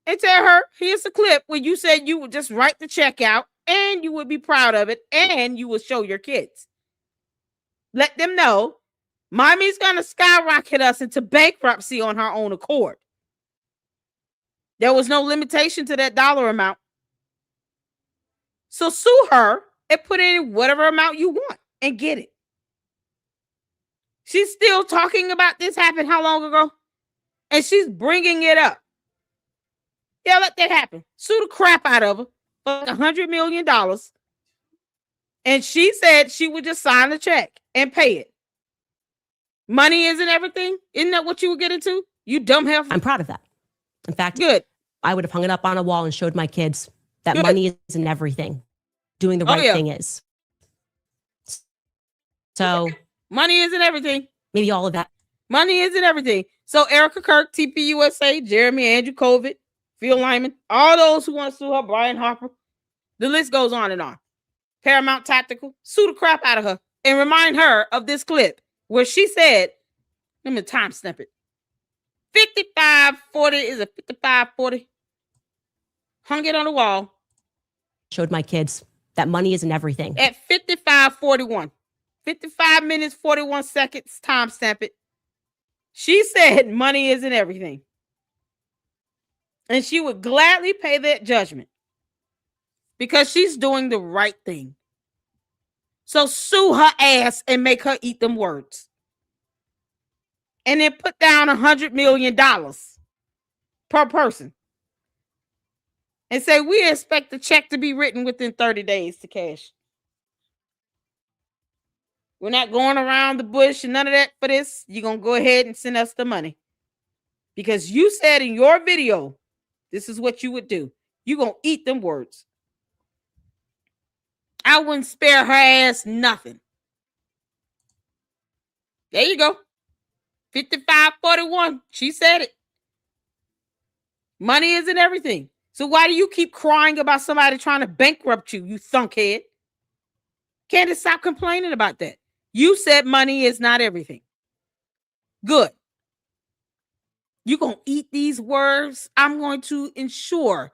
and tell her, here's a clip where you said you would just write the check out and you would be proud of it and you will show your kids. Let them know mommy's going to skyrocket us into bankruptcy on her own accord. There was no limitation to that dollar amount. So sue her and put in whatever amount you want and get it. She's still talking about this happened how long ago? And she's bringing it up. Yeah, let that happen. Sue the crap out of her for $100 million. And she said she would just sign the check and pay it. Money isn't everything. Isn't that what you would get into? You dumb heifer. I'm proud of that. In fact, good. I would have hung it up on a wall and showed my kids that money isn't everything. Doing the right thing is. So money isn't everything. Maybe all of that. Money isn't everything. So Erica Kirk, TPUSA, Jeremy, Andrew Covid, Phil Lyman, all those who want to sue her, Brian Harper, the list goes on and on. Paramount Tactical, sue the crap out of her and remind her of this clip where she said, let me time stamp it. 5540 is a 5540. Hung it on the wall. Showed my kids that money isn't everything. At 5541. 55 minutes, 41 seconds, time stamp it. She said money isn't everything. And she would gladly pay that judgment because she's doing the right thing. So sue her ass and make her eat them words. And then put down $100 million per person. And say, we expect the check to be written within 30 days to cash. We're not going around the bush and none of that for this. You're going to go ahead and send us the money. Because you said in your video, this is what you would do. You're going to eat them words. I wouldn't spare her ass nothing. There you go. 5541. She said it. Money isn't everything. So why do you keep crying about somebody trying to bankrupt you, you thunkhead? Candace, stop complaining about that. You said money is not everything. Good. You're going to eat these words. I'm going to ensure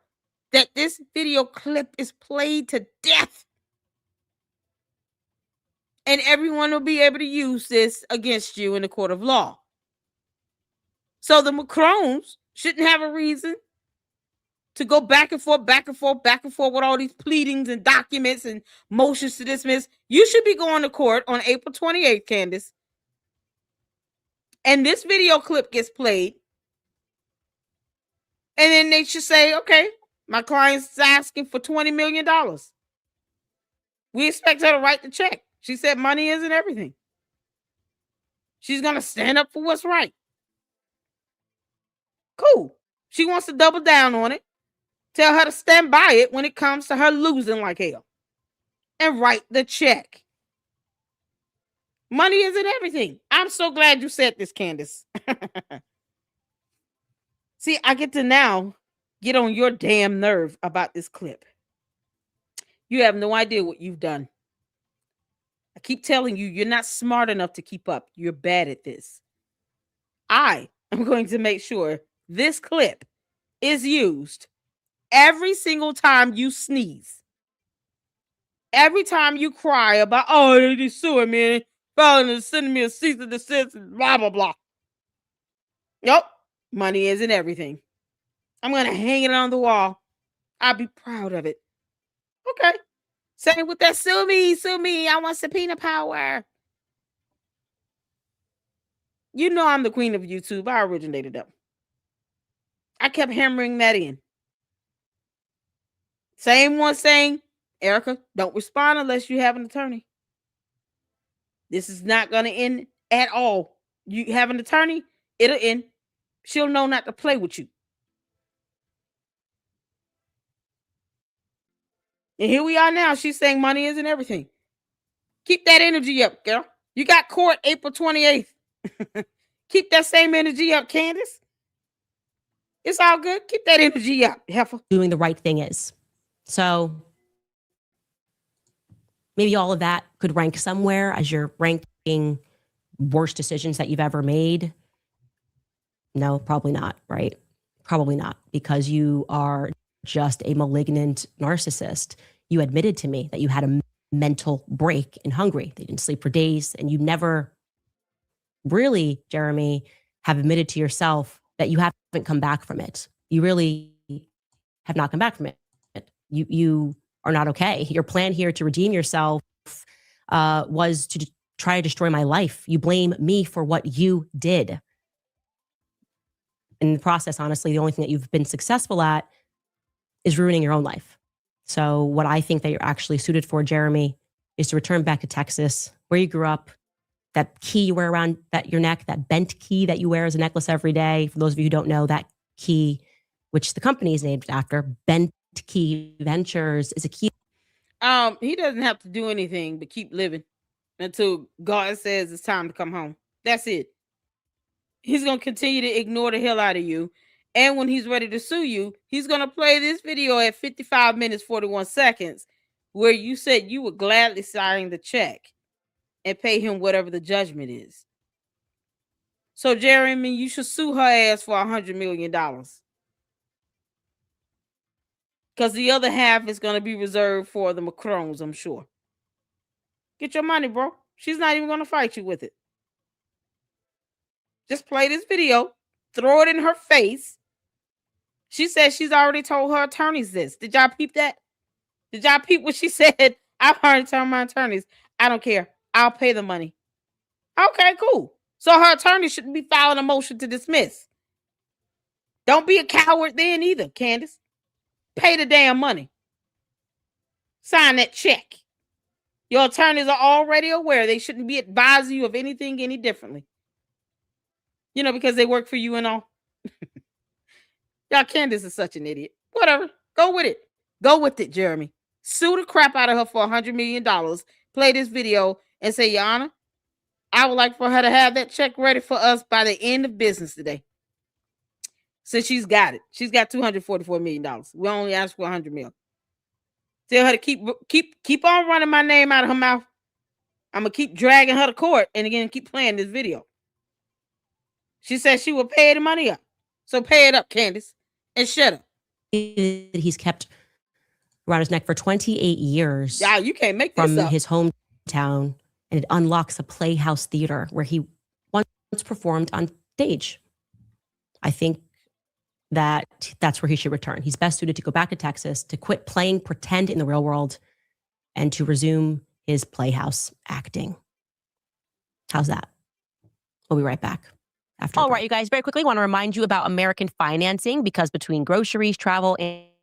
that this video clip is played to death. And everyone will be able to use this against you in the court of law. So the Macrons shouldn't have a reason to go back and forth with all these pleadings and documents and motions to dismiss. You should be going to court on April 28th, Candace. And this video clip gets played. And then they should say, okay, my client's asking for $20 million. We expect her to write the check. She said money isn't everything. She's going to stand up for what's right. Cool. She wants to double down on it. Tell her to stand by it when it comes to her losing like hell. And write the check. Money isn't everything. I'm so glad you said this, Candace. See, I get to now get on your damn nerve about this clip. You have no idea what you've done. I keep telling you, you're not smart enough to keep up. You're bad at this. I am going to make sure this clip is used every single time you sneeze. Every time you cry about, oh, they're suing me, sending me a cease and desist, blah, blah, blah. Nope. Money isn't everything. I'm going to hang it on the wall. I'll be proud of it. Okay. Same with that, sue me. I want subpoena power. You know I'm the queen of YouTube. I originated them. I kept hammering that in. Same one saying, Erica, don't respond unless you have an attorney. This is not going to end at all. You have an attorney, it'll end. She'll know not to play with you. And here we are now. She's saying money isn't everything. Keep that energy up, girl. You got court April 28th. Keep that same energy up, Candace. It's all good. Keep that energy up, heifer. Doing the right thing is. So maybe all of that could rank somewhere as you're ranking worst decisions that you've ever made. No, probably not, right? Probably not, because you are just a malignant narcissist. You admitted to me that you had a mental break in Hungary. They didn't sleep for days, and you never really, Jeremy, have admitted to yourself that you haven't come back from it. You really have not come back from it. You are not okay. Your plan here to redeem yourself was to try to destroy my life. You blame me for what you did. In the process, honestly, the only thing that you've been successful at is ruining your own life. So what I think that you're actually suited for, Jeremy, is to return back to Texas, where you grew up, that key you wear around your neck, that bent key that you wear as a necklace every day. For those of you who don't know, that key, which the company is named after, Bent Key Ventures, is a key. He doesn't have to do anything but keep living until God says it's time to come home. That's it. He's going to continue to ignore the hell out of you. And when he's ready to sue you, he's going to play this video at 55 minutes, 41 seconds, where you said you would gladly sign the check and pay him whatever the judgment is. So, Jeremy, you should sue her ass for $100 million. Because the other half is going to be reserved for the Macrons, I'm sure. Get your money, bro. She's not even going to fight you with it. Just play this video, throw it in her face. She said she's already told her attorneys this. Did y'all peep that? Did y'all peep what she said? I've already told my attorneys. I don't care. I'll pay the money. Okay, cool. So her attorney shouldn't be filing a motion to dismiss. Don't be a coward then either, Candace. Pay the damn money. Sign that check. Your attorneys are already aware. They shouldn't be advising you of anything any differently. You know, because they work for you and all. Y'all, Candace is such an idiot. Whatever. Go with it. Go with it, Jeremy. Sue the crap out of her for $100 million. Play this video and say, Your Honor, I would like for her to have that check ready for us by the end of business today. Since she's got it. She's got $244 million. We only asked for $100 million. Tell her to keep on running my name out of her mouth. I'm going to keep dragging her to court and again keep playing this video. She said she will pay the money up. So pay it up, Candace, and shut up. He's kept around his neck for 28 years. Yeah, you can't make this from up. his hometown, and it unlocks a Playhouse theater where he once performed on stage. I think that's where he should return. He's best suited to go back to Texas, to quit playing pretend in the real world, and to resume his Playhouse acting. How's that? We'll be right back. All right, you guys, very quickly want to remind you about American financing, because between groceries, travel,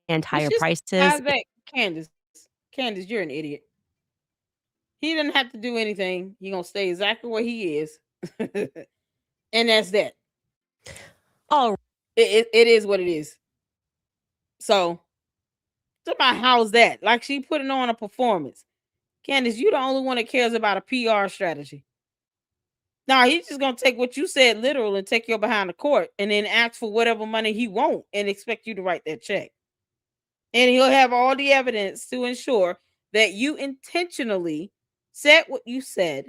and higher prices. Candace, you're an idiot. He didn't have to do anything. He's going to stay exactly where he is. And that's that. Oh, it is what it is. So, how's that? Like she putting on a performance. Candace, you're the only one that cares about a PR strategy. Now, he's just going to take what you said literal and take you behind the court and then ask for whatever money he wants and expect you to write that check. And he'll have all the evidence to ensure that you intentionally said what you said.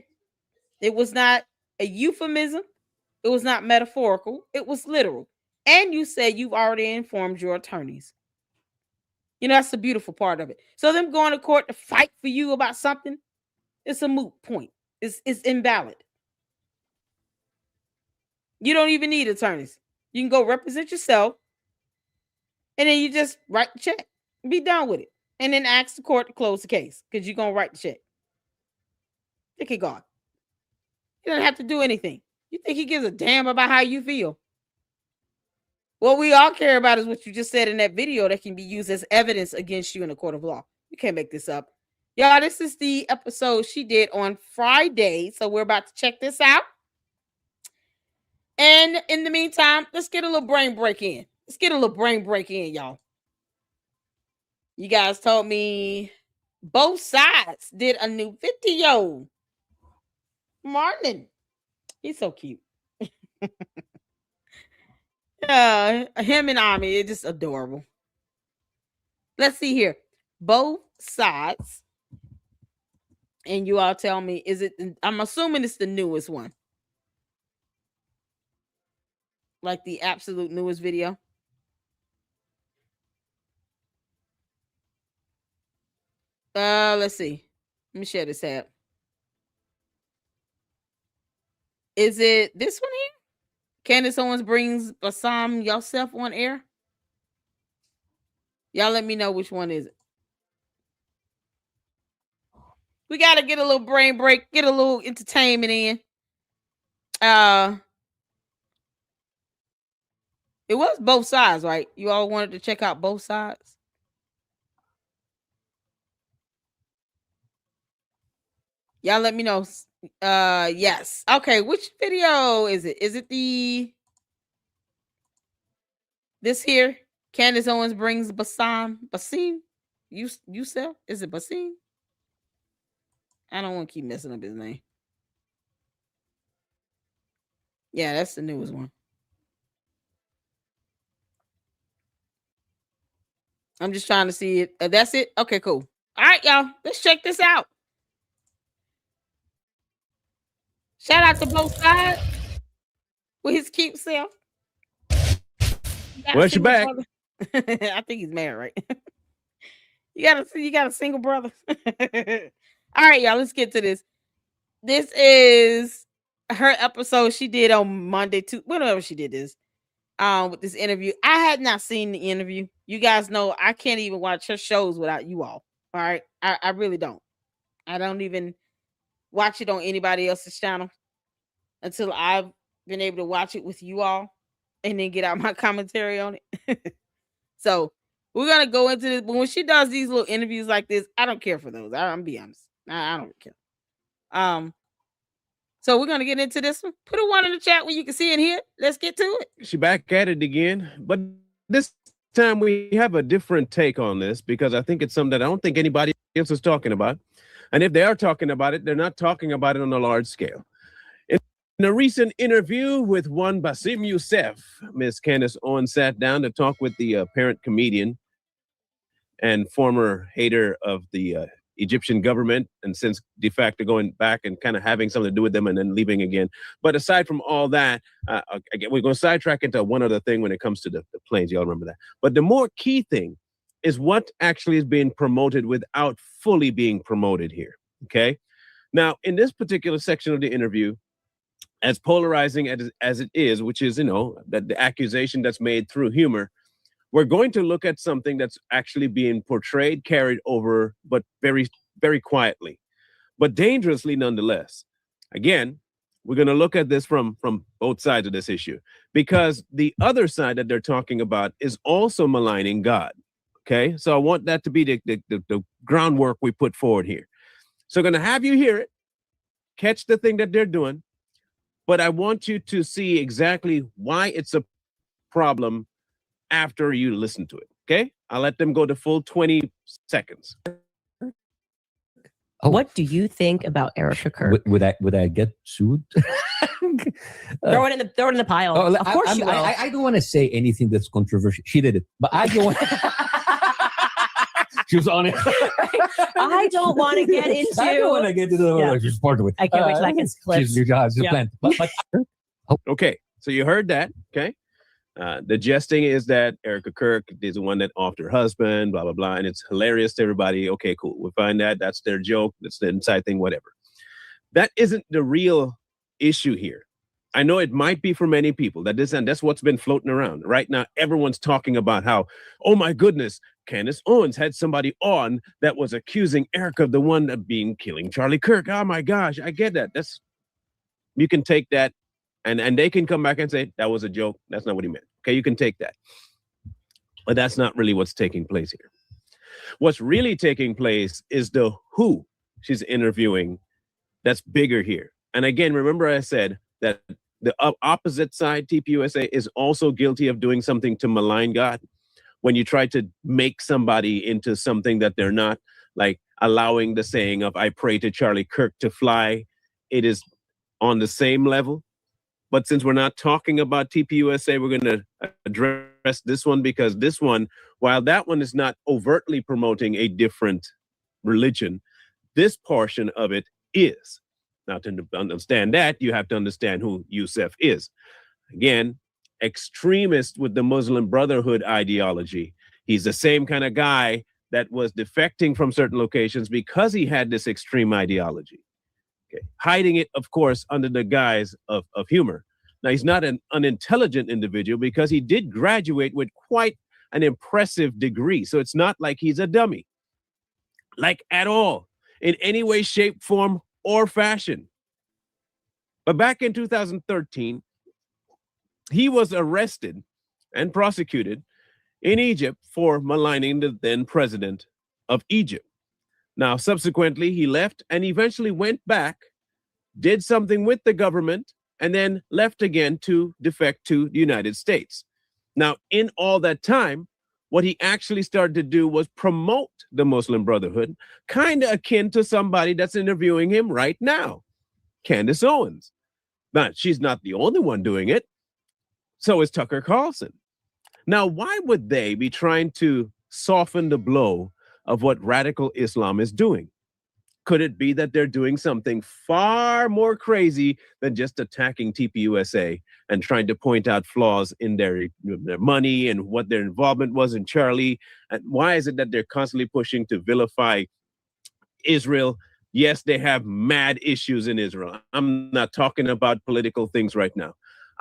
It was not a euphemism. It was not metaphorical. It was literal. And you said you've already informed your attorneys. You know, that's the beautiful part of it. So them going to court to fight for you about something, it's a moot point. It's invalid. You don't even need attorneys. You can go represent yourself, and then you just write the check. Be done with it. And then ask the court to close the case, because you're going to write the check. Look at God. You don't have to do anything. You think he gives a damn about how you feel? What we all care about is what you just said in that video that can be used as evidence against you in a court of law. You can't make this up. Y'all, this is the episode she did on Friday, so we're about to check this out. And in the meantime, let's get a little brain break in. Y'all. You guys told me both sides did a new video. Martin. He's so cute. Him and Ami, it's just adorable. Let's see here. Both sides. And you all tell me, is it, I'm assuming it's the newest one. Like the absolute newest video. Let's see. Let me share this app. Is it this one here? Candace Owens brings Bassam Yourself on air. Y'all let me know which one is it. We gotta get a little brain break, get a little entertainment in. It was both sides, right? You all wanted to check out both sides. Y'all let me know. Yes. Okay, which video is it? Is it this here? Candace Owens brings Basim? Yourself? Is it Basim? I don't want to keep messing up his name. Yeah, that's the newest one. I'm just trying to see it. That's it? Okay, cool. All right, y'all. Let's check this out. Shout out to both sides with his cute self. Well, you back. I think he's married, right? You got a single brother. All right, y'all. Let's get to this. This is her episode she did on Monday, whenever she did this. With this interview. I had not seen the interview. You guys know I can't even watch her shows without you all. All right. I really don't. I don't even watch it on anybody else's channel until I've been able to watch it with you all and then get out my commentary on it. So we're gonna go into this. But when she does these little interviews like this, I don't care for those. I'm be honest. I don't care. So we're gonna get into this one. Put a one in the chat where you can see it here. Let's get to it. She back at it again, but this time we have a different take on this because I think it's something that I don't think anybody else is talking about. And if they are talking about it, they're not talking about it on a large scale. In a recent interview with one Basim Youssef, Miss Candace Owens sat down to talk with the parent comedian and former hater of the Egyptian government, and since de facto going back and kind of having something to do with them and then leaving again. But aside from all that, again, we're going to sidetrack into one other thing when it comes to the planes. Y'all remember that. But the more key thing is what actually is being promoted without fully being promoted here. Okay. Now, in this particular section of the interview, as polarizing as it is, which is, that the accusation that's made through humor, we're going to look at something that's actually being portrayed, carried over, but very, very quietly, but dangerously nonetheless. Again, we're going to look at this from both sides of this issue, because the other side that they're talking about is also maligning God. Okay, so I want that to be the groundwork we put forward here. So I'm going to have you hear it, catch the thing that they're doing, but I want you to see exactly why it's a problem after you listen to it. Okay, I'll let them go the full 20 seconds. What do you think about Erica Kirk? Would I get sued? Throw it in the pile. Oh, of course you will. I don't want to say anything that's controversial. She did it, but I don't want. She was on it. I don't want to get into. I don't want to get into. She's part of it. I can't wait till I can clip. She's planned. Okay, so you heard that. Okay. The jesting is that Erica Kirk is the one that offed her husband, blah, blah, blah. And it's hilarious to everybody. Okay, cool. We find that. That's their joke. That's the inside thing, whatever. That isn't the real issue here. I know it might be for many people and that's what's been floating around. Right now, everyone's talking about how, oh my goodness, Candace Owens had somebody on that was accusing Erica of the one of killing Charlie Kirk. Oh my gosh, I get that. You can take that. And they can come back and say, that was a joke. That's not what he meant. Okay, you can take that. But that's not really what's taking place here. What's really taking place is the who she's interviewing that's bigger here. And again, remember I said that the opposite side, TPUSA, is also guilty of doing something to malign God. When you try to make somebody into something that they're not, like allowing the saying of, I pray to Charlie Kirk to fly, it is on the same level. But since we're not talking about TPUSA, we're going to address this one, because this one, while that one is not overtly promoting a different religion, this portion of it is. Now, to understand that, you have to understand who Youssef is. Again, extremist with the Muslim Brotherhood ideology. He's the same kind of guy that was defecting from certain locations because he had this extreme ideology. Okay. Hiding it, of course, under the guise of humor. Now, he's not an unintelligent individual because he did graduate with quite an impressive degree. So it's not like he's a dummy, like at all, in any way, shape, form, or fashion. But back in 2013, he was arrested and prosecuted in Egypt for maligning the then president of Egypt. Now, subsequently, he left and eventually went back, did something with the government, and then left again to defect to the United States. Now, in all that time, what he actually started to do was promote the Muslim Brotherhood, kind of akin to somebody that's interviewing him right now, Candace Owens. Now, she's not the only one doing it. So is Tucker Carlson. Now, why would they be trying to soften the blow of what radical Islam is doing? Could it be that they're doing something far more crazy than just attacking TPUSA and trying to point out flaws in their money and what their involvement was in Charlie? And why is it that they're constantly pushing to vilify Israel? Yes, they have mad issues in Israel. I'm not talking about political things right now.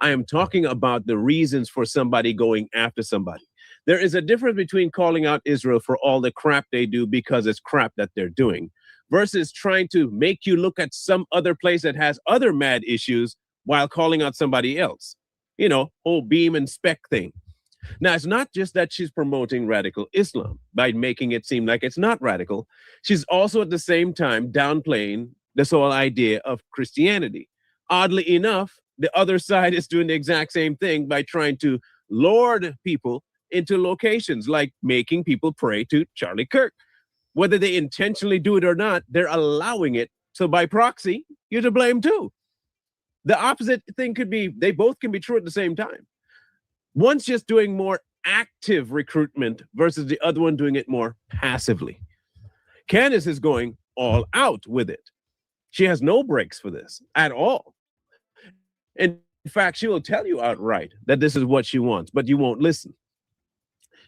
I am talking about the reasons for somebody going after somebody. There is a difference between calling out Israel for all the crap they do because it's crap that they're doing versus trying to make you look at some other place that has other mad issues while calling out somebody else. You know, whole beam and spec thing. Now, it's not just that she's promoting radical Islam by making it seem like it's not radical. She's also at the same time downplaying this whole idea of Christianity. Oddly enough, the other side is doing the exact same thing by trying to lure people into locations like making people pray to Charlie Kirk. Whether they intentionally do it or not, they're allowing it. So by proxy, you're to blame too. The opposite thing could be, they both can be true at the same time. One's just doing more active recruitment versus the other one doing it more passively. Candace is going all out with it. She has no breaks for this at all. In fact, she will tell you outright that this is what she wants, but you won't listen.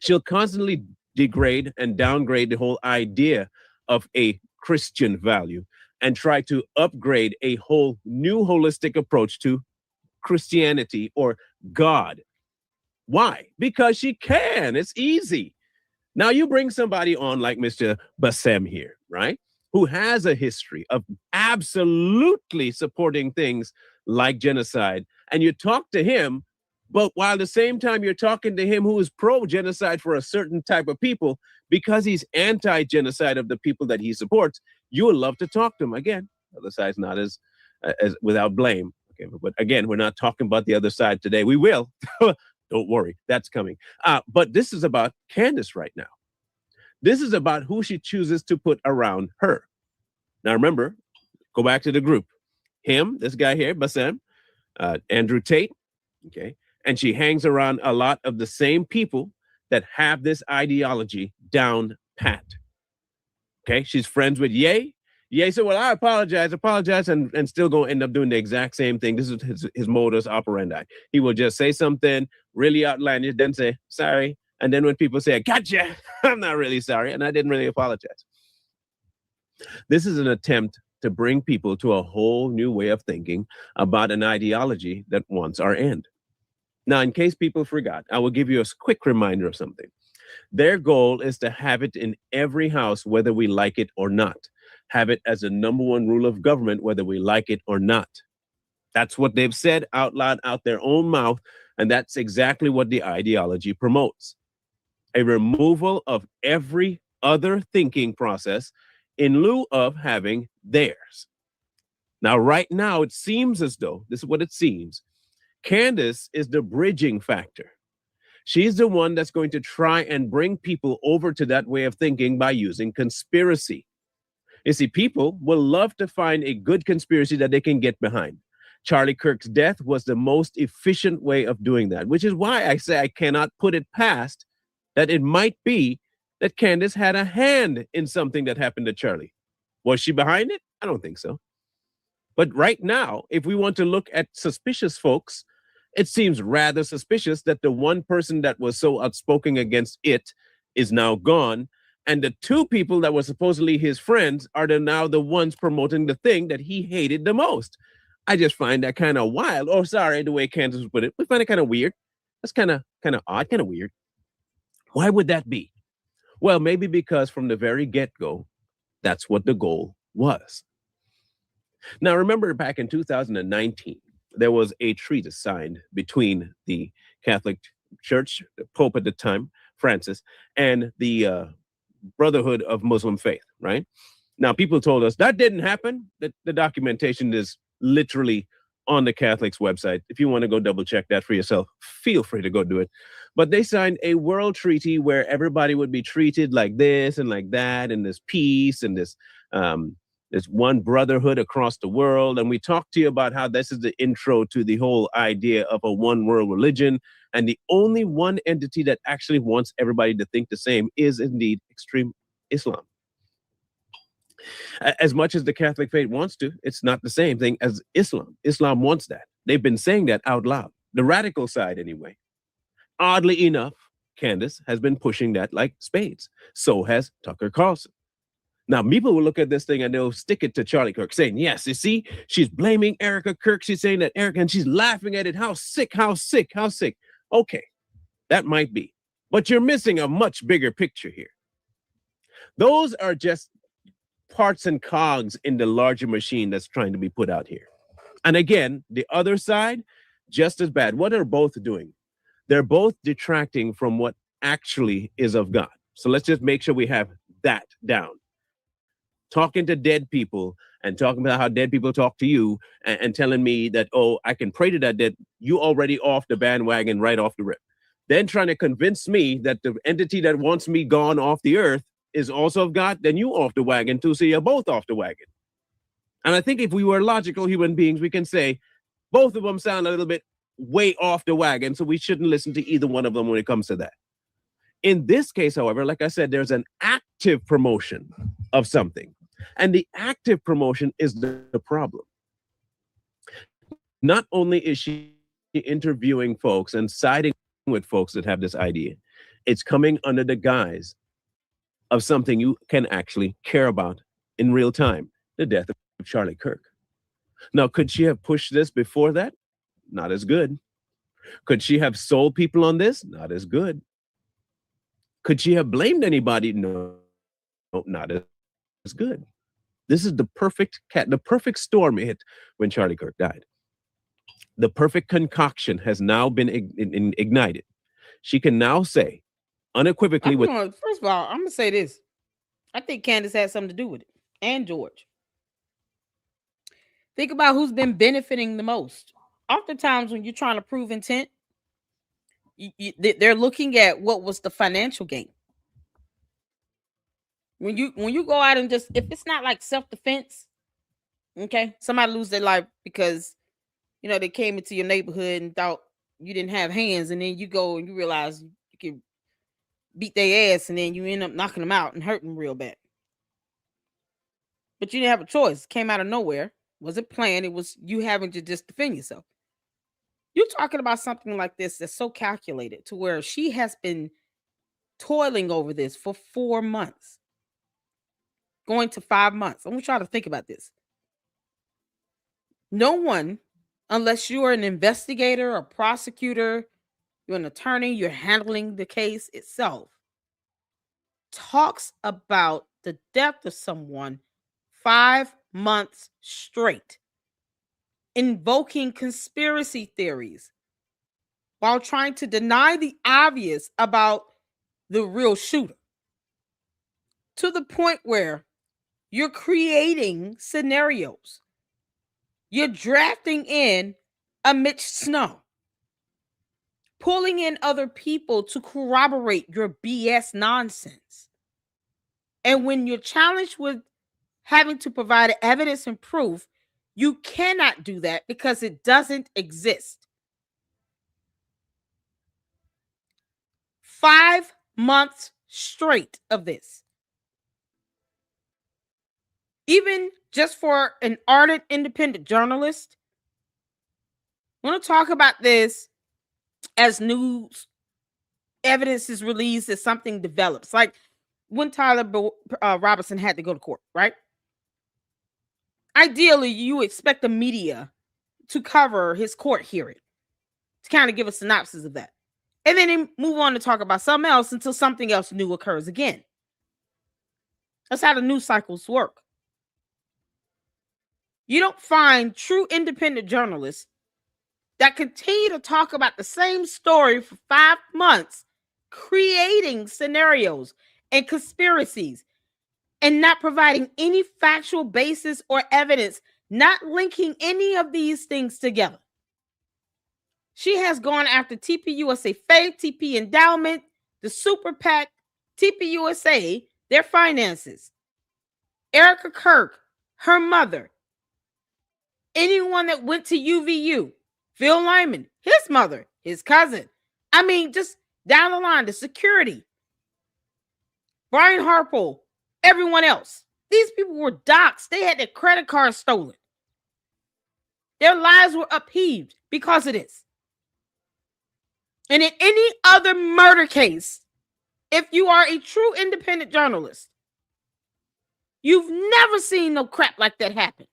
She'll constantly degrade and downgrade the whole idea of a Christian value and try to upgrade a whole new holistic approach to Christianity or God. Why? Because she can. It's easy. Now you bring somebody on like Mr. Bassem here, right? Who has a history of absolutely supporting things like genocide. And you talk to him, but while at the same time you're talking to him who is pro-genocide for a certain type of people, because he's anti-genocide of the people that he supports, you would love to talk to him. Again, the other side's not as without blame. Okay, but again, we're not talking about the other side today. We will. Don't worry, that's coming. But this is about Candace right now. This is about who she chooses to put around her. Now remember, go back to the group. Him, this guy here, Bassem, Andrew Tate, okay? And she hangs around a lot of the same people that have this ideology down pat. Okay, she's friends with Ye. Ye said, well, I apologize, and still going to end up doing the exact same thing. This is his modus operandi. He will just say something really outlandish, then say, sorry. And then when people say, gotcha, I'm not really sorry, and I didn't really apologize. This is an attempt to bring people to a whole new way of thinking about an ideology that wants our end. Now, in case people forgot, I will give you a quick reminder of something. Their goal is to have it in every house, whether we like it or not. Have it as the number one rule of government, whether we like it or not. That's what they've said out loud, out their own mouth, and that's exactly what the ideology promotes. A removal of every other thinking process in lieu of having theirs. Now, right now, it seems as though, this is what it seems, Candace is the bridging factor. She's the one that's going to try and bring people over to that way of thinking by using conspiracy. You see, people will love to find a good conspiracy that they can get behind. Charlie Kirk's death was the most efficient way of doing that, which is why I say I cannot put it past that it might be that Candace had a hand in something that happened to Charlie. Was she behind it? I don't think so. But right now, if we want to look at suspicious folks It seems rather suspicious that the one person that was so outspoken against it is now gone, and the two people that were supposedly his friends are now the ones promoting the thing that he hated the most. I just find that kind of wild. Oh, sorry, the way Candace put it. We find it kind of weird. That's kind of odd, kind of weird. Why would that be? Well, maybe because from the very get-go, that's what the goal was. Now, remember back in 2019, there was a treaty signed between the Catholic Church, the Pope at the time, Francis, and the Brotherhood of Muslim Faith, right? Now, people told us that didn't happen. The documentation is literally on the Catholic's website. If you want to go double check that for yourself, feel free to go do it. But they signed a world treaty where everybody would be treated like this and like that, and this peace and this one brotherhood across the world. And we talked to you about how this is the intro to the whole idea of a one world religion. And the only one entity that actually wants everybody to think the same is indeed extreme Islam. As much as the Catholic faith wants to, it's not the same thing as Islam. Islam wants that. They've been saying that out loud. The radical side, anyway. Oddly enough, Candace has been pushing that like spades. So has Tucker Carlson. Now, people will look at this thing and they'll stick it to Charlie Kirk, saying, yes, you see, she's blaming Erica Kirk. She's saying that Erica, and she's laughing at it. How sick, how sick, how sick. Okay, that might be. But you're missing a much bigger picture here. Those are just parts and cogs in the larger machine that's trying to be put out here. And again, the other side, just as bad. What are both doing? They're both detracting from what actually is of God. So let's just make sure we have that down. Talking to dead people and talking about how dead people talk to you and telling me that, oh, I can pray to that dead, you already off the bandwagon right off the rip. Then trying to convince me that the entity that wants me gone off the earth is also of God, then you off the wagon too, so you're both off the wagon. And I think if we were logical human beings, we can say both of them sound a little bit way off the wagon, so we shouldn't listen to either one of them when it comes to that. In this case, however, like I said, there's an active promotion of something. And the active promotion is the problem. Not only is she interviewing folks and siding with folks that have this idea, it's coming under the guise of something you can actually care about in real time, the death of Charlie Kirk. Now, could she have pushed this before that? Not as good. Could she have sold people on this? Not as good. Could she have blamed anybody? No, not as good. This is the perfect storm hit when Charlie Kirk died. The perfect concoction has now been ignited. She can now say unequivocally first of all, I'm gonna say this. I think Candace had something to do with it, and George. Think about who's been benefiting the most. Oftentimes, when you're trying to prove intent, they're looking at what was the financial gain. When you go out and just, if it's not like self-defense, okay, somebody lose their life because they came into your neighborhood and thought you didn't have hands, and then you go and you realize you can beat their ass, and then you end up knocking them out and hurting them real bad. But you didn't have a choice. It came out of nowhere. Wasn't planned. It was you having to just defend yourself. You're talking about something like this that's so calculated to where she has been toiling over this for 4 months. Going to 5 months. I want y'all to think about this. No one, unless you're an investigator, a prosecutor, you're an attorney, you're handling the case itself, talks about the death of someone 5 months straight, invoking conspiracy theories while trying to deny the obvious about the real shooter, to the point where you're creating scenarios. You're drafting in a Mitch Snow, pulling in other people to corroborate your BS nonsense. And when you're challenged with having to provide evidence and proof, you cannot do that because it doesn't exist. 5 months straight of this. Even just for an ardent independent journalist, I want to talk about this as news evidence is released, as something develops. Like when Tyler Robinson had to go to court, right? Ideally, you expect the media to cover his court hearing, to kind of give a synopsis of that. And then they move on to talk about something else until something else new occurs again. That's how the news cycles work. You don't find true independent journalists that continue to talk about the same story for 5 months, creating scenarios and conspiracies and not providing any factual basis or evidence, not linking any of these things together. She has gone after TPUSA Faith, TP Endowment, the Super PAC, TPUSA, their finances, Erica Kirk, her mother, anyone that went to UVU, Phil Lyman, his mother, his cousin. I mean, just down the line, the security, Brian Harpole, everyone else. These people were doxxed. They had their credit cards stolen. Their lives were upheaved because of this. And in any other murder case, if you are a true independent journalist, you've never seen no crap like that happen.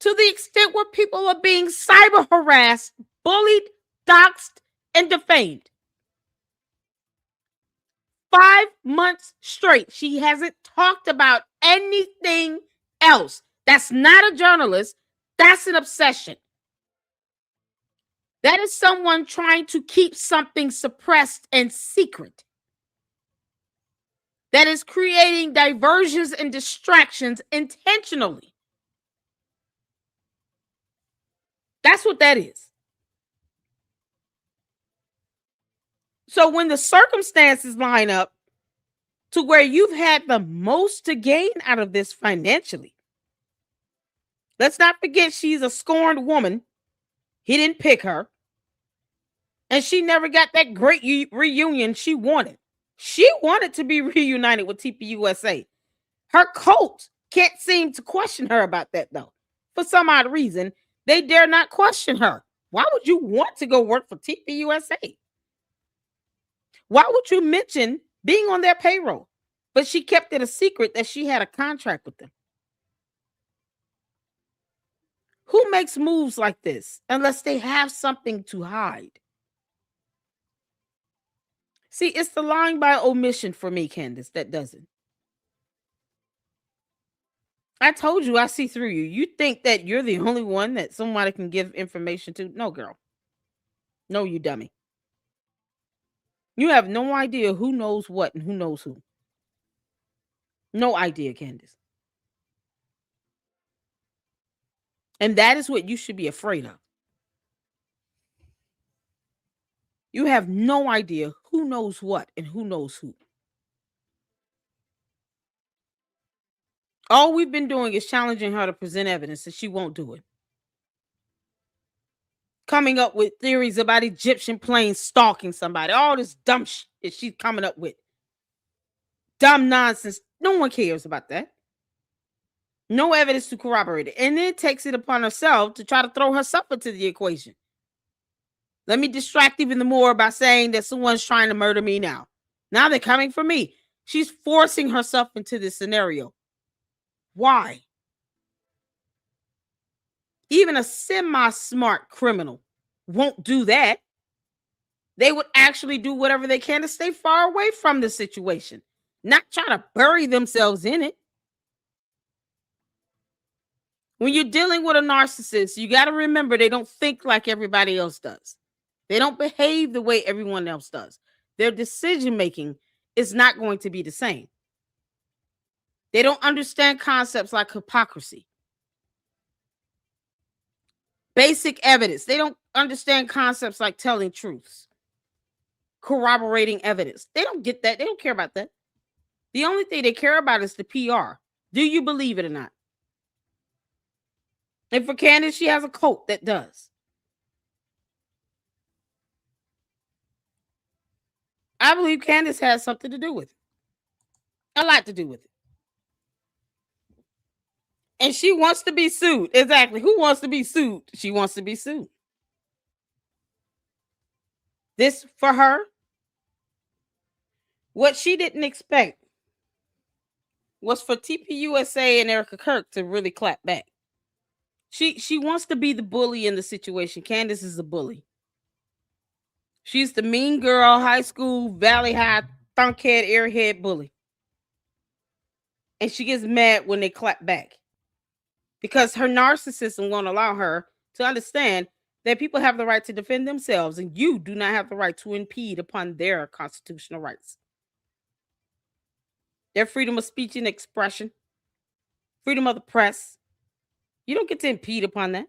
To the extent where people are being cyber harassed, bullied, doxxed, and defamed. 5 months straight, she hasn't talked about anything else. That's not a journalist. That's an obsession. That is someone trying to keep something suppressed and secret. That is creating diversions and distractions intentionally. That's what that is. So when the circumstances line up to where you've had the most to gain out of this financially, let's not forget she's a scorned woman. He didn't pick her. And she never got that great reunion she wanted. She wanted to be reunited with TPUSA. Her cult can't seem to question her about that, though. For some odd reason, they dare not question her. Why would you want to go work for TPUSA? Why would you mention being on their payroll? But she kept it a secret that she had a contract with them. Who makes moves like this unless they have something to hide? See, it's the lying by omission for me, Candace, that does it. I told you I see through you. You think that you're the only one that somebody can give information to? No, girl. No, you dummy. You have no idea who knows what and who knows who. No idea, Candace. And that is what you should be afraid of. You have no idea who knows what and who knows who. All we've been doing is challenging her to present evidence, and she won't do it. Coming up with theories about Egyptian planes stalking somebody. All this dumb shit she's coming up with. Dumb nonsense. No one cares about that. No evidence to corroborate it. And then takes it upon herself to try to throw herself into the equation. Let me distract even more by saying that someone's trying to murder me now. Now they're coming for me. She's forcing herself into this scenario. Why? Even a semi-smart criminal won't do that. They would actually do whatever they can to stay far away from the situation, not try to bury themselves in it. When you're dealing with a narcissist, you got to remember they don't think like everybody else does. They don't behave the way everyone else does. Their decision-making is not going to be the same. They don't understand concepts like hypocrisy. Basic evidence. They don't understand concepts like telling truths. Corroborating evidence. They don't get that. They don't care about that. The only thing they care about is the PR. Do you believe it or not? And for Candace, she has a cult that does. I believe Candace has something to do with it. A lot to do with it. And she wants to be sued. Exactly. Who wants to be sued? She wants to be sued. This for her, what she didn't expect was for TPUSA and Erica Kirk to really clap back. She wants to be the bully in the situation. Candace is the bully. She's the mean girl, high school, Valley High, thunkhead, airhead bully. And she gets mad when they clap back. Because her narcissism won't allow her to understand that people have the right to defend themselves and you do not have the right to impede upon their constitutional rights. Their freedom of speech and expression, freedom of the press. You don't get to impede upon that.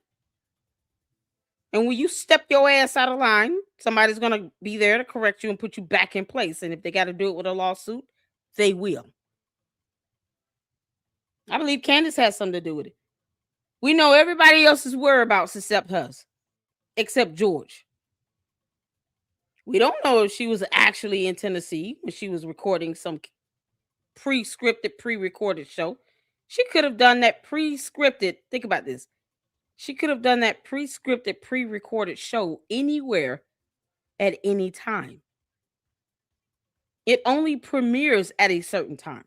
And when you step your ass out of line, somebody's going to be there to correct you and put you back in place. And if they got to do it with a lawsuit, they will. I believe Candace has something to do with it. We know everybody else's whereabouts except hers, except George. We don't know if she was actually in Tennessee when she was recording some pre-scripted, pre-recorded show. She could have done that pre-scripted. Think about this. She could have done that pre-scripted, pre-recorded show anywhere at any time. It only premieres at a certain time.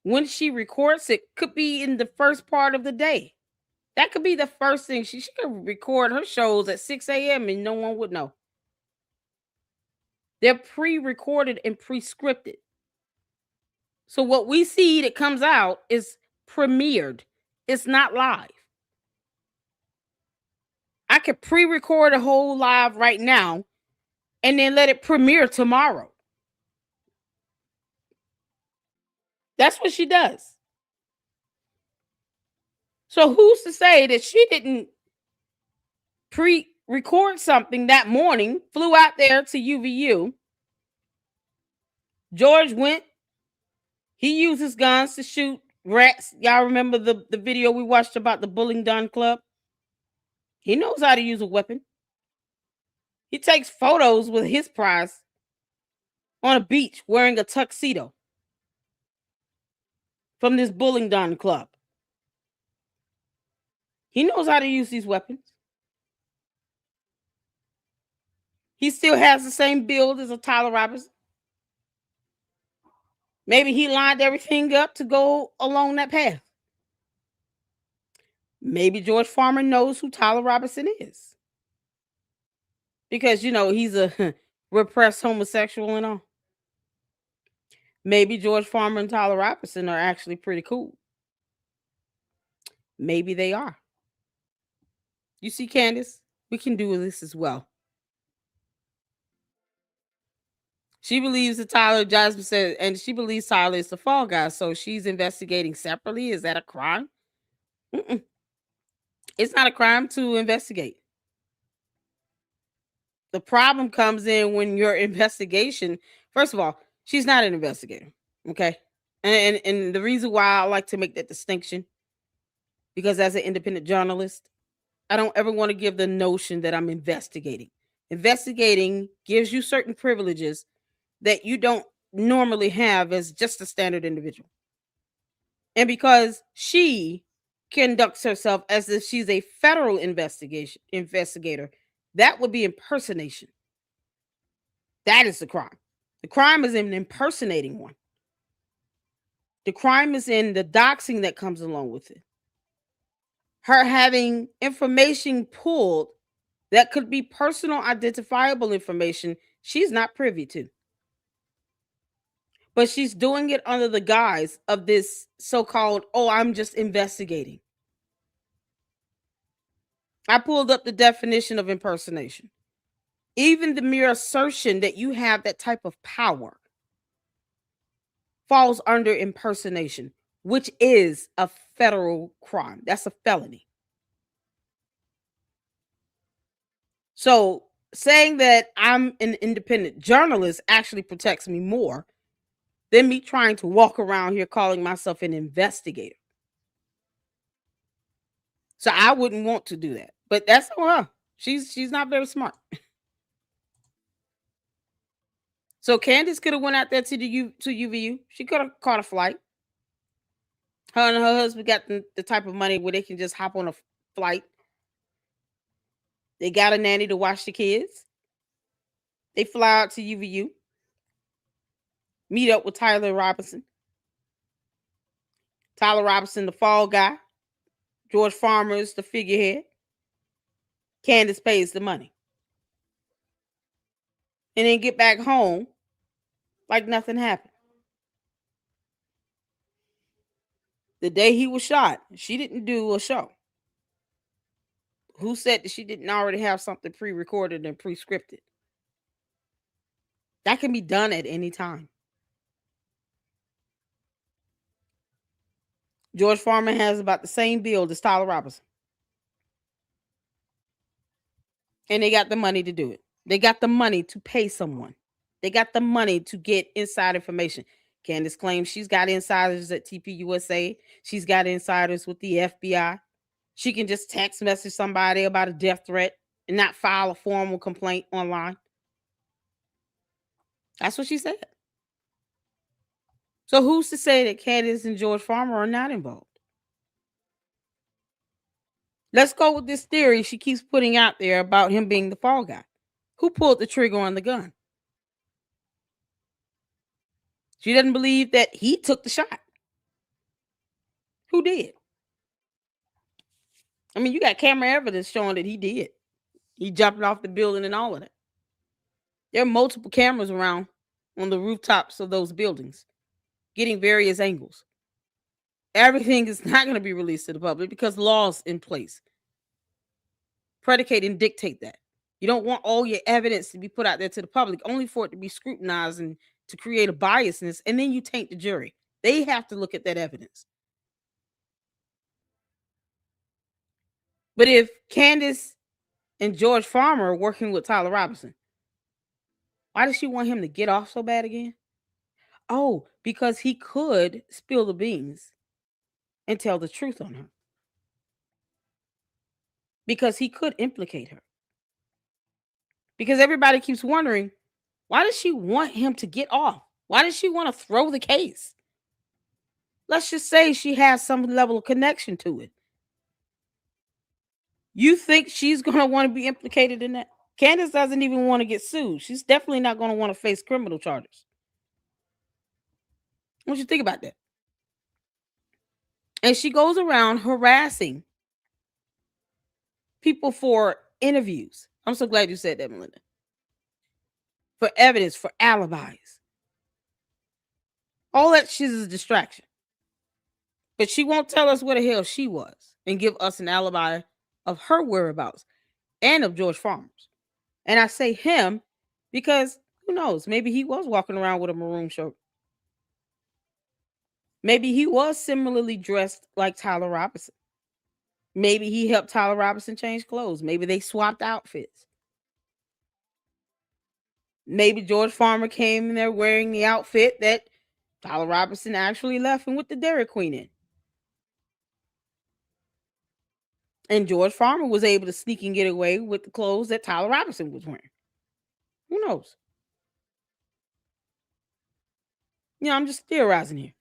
When she records it, could be in the first part of the day. That could be the first thing. She could record her shows at 6 a.m. and no one would know. They're pre-recorded and pre-scripted. So what we see that comes out is premiered. It's not live. I could pre-record a whole live right now and then let it premiere tomorrow. That's what she does. So who's to say that she didn't pre-record something that morning, flew out there to UVU. George went. He used his guns to shoot rats. Y'all remember the video we watched about the Bullying Done Club? He knows how to use a weapon. He takes photos with his prize on a beach wearing a tuxedo from this Bullying Done Club. He knows how to use these weapons. He still has the same build as a Tyler Robinson. Maybe he lined everything up to go along that path. Maybe George Farmer knows who Tyler Robinson is. Because, you know, he's a repressed homosexual and all. Maybe George Farmer and Tyler Robinson are actually pretty cool. Maybe they are. You see, Candace, we can do this as well. She believes that Jasmine said, and she believes Tyler is the fall guy, so she's investigating separately. Is that a crime? Mm-mm. It's not a crime to investigate. The problem comes in when your investigation, first of all, she's not an investigator, okay? And the reason why I like to make that distinction, because as an independent journalist, I don't ever want to give the notion that I'm investigating. Investigating gives you certain privileges that you don't normally have as just a standard individual. And because she conducts herself as if she's a federal investigator, that would be impersonation. That is the crime. The crime is in impersonating one. The crime is in the doxing that comes along with it. Her having information pulled that could be personal identifiable information she's not privy to. But she's doing it under the guise of this so-called, oh, I'm just investigating. I pulled up the definition of impersonation. Even the mere assertion that you have that type of power falls under impersonation, which is a federal crime. That's a felony. So saying that I'm an independent journalist actually protects me more than me trying to walk around here calling myself an investigator. So I wouldn't want to do that. But that's on her. She's not very smart. So Candace could have went out there to UVU. She could have caught a flight. Her and her husband got the type of money where they can just hop on a flight. They got a nanny to watch the kids. They fly out to UVU, meet up with Tyler Robinson. Tyler Robinson, the fall guy. George Farmer is the figurehead. Candace pays the money. And then get back home like nothing happened. The day he was shot, she didn't do a show. Who said that she didn't already have something pre-recorded and pre-scripted? That can be done at any time. George Farmer has about the same build as Tyler Robinson. And they got the money to do it. They got the money to pay someone. They got the money to get inside information. Candace claims she's got insiders at TPUSA. She's got insiders with the FBI. She can just text message somebody about a death threat and not file a formal complaint online. That's what she said. So who's to say that Candace and George Farmer are not involved? Let's go with this theory she keeps putting out there about him being the fall guy. Who pulled the trigger on the gun? She doesn't believe that he took the shot. Who did? I mean, you got camera evidence showing that he did. He jumped off the building and all of that. There are multiple cameras around on the rooftops of those buildings, getting various angles. Everything is not going to be released to the public because laws in place predicate and dictate that. You don't want all your evidence to be put out there to the public, only for it to be scrutinized and to create a biasness, and then you taint the jury. They have to look at that evidence. But if Candace and George Farmer are working with Tyler Robinson, why does she want him to get off so bad again? Oh, because he could spill the beans and tell the truth on her. Because he could implicate her. Because everybody keeps wondering, why does she want him to get off? Why does she want to throw the case? Let's just say she has some level of connection to it. You think she's going to want to be implicated in that? Candace doesn't even want to get sued. She's definitely not going to want to face criminal charges. I want you to think about that. And she goes around harassing people for interviews. I'm so glad you said that, Melinda. For evidence, for alibis. All that shit is a distraction. But she won't tell us where the hell she was and give us an alibi of her whereabouts and of George Farmer's. And I say him because who knows? Maybe he was walking around with a maroon shirt. Maybe he was similarly dressed like Tyler Robinson. Maybe he helped Tyler Robinson change clothes. Maybe they swapped outfits. Maybe George Farmer came in there wearing the outfit that Tyler Robinson actually left him with the Dairy Queen in. And George Farmer was able to sneak and get away with the clothes that Tyler Robinson was wearing. Who knows? You know, I'm just theorizing here.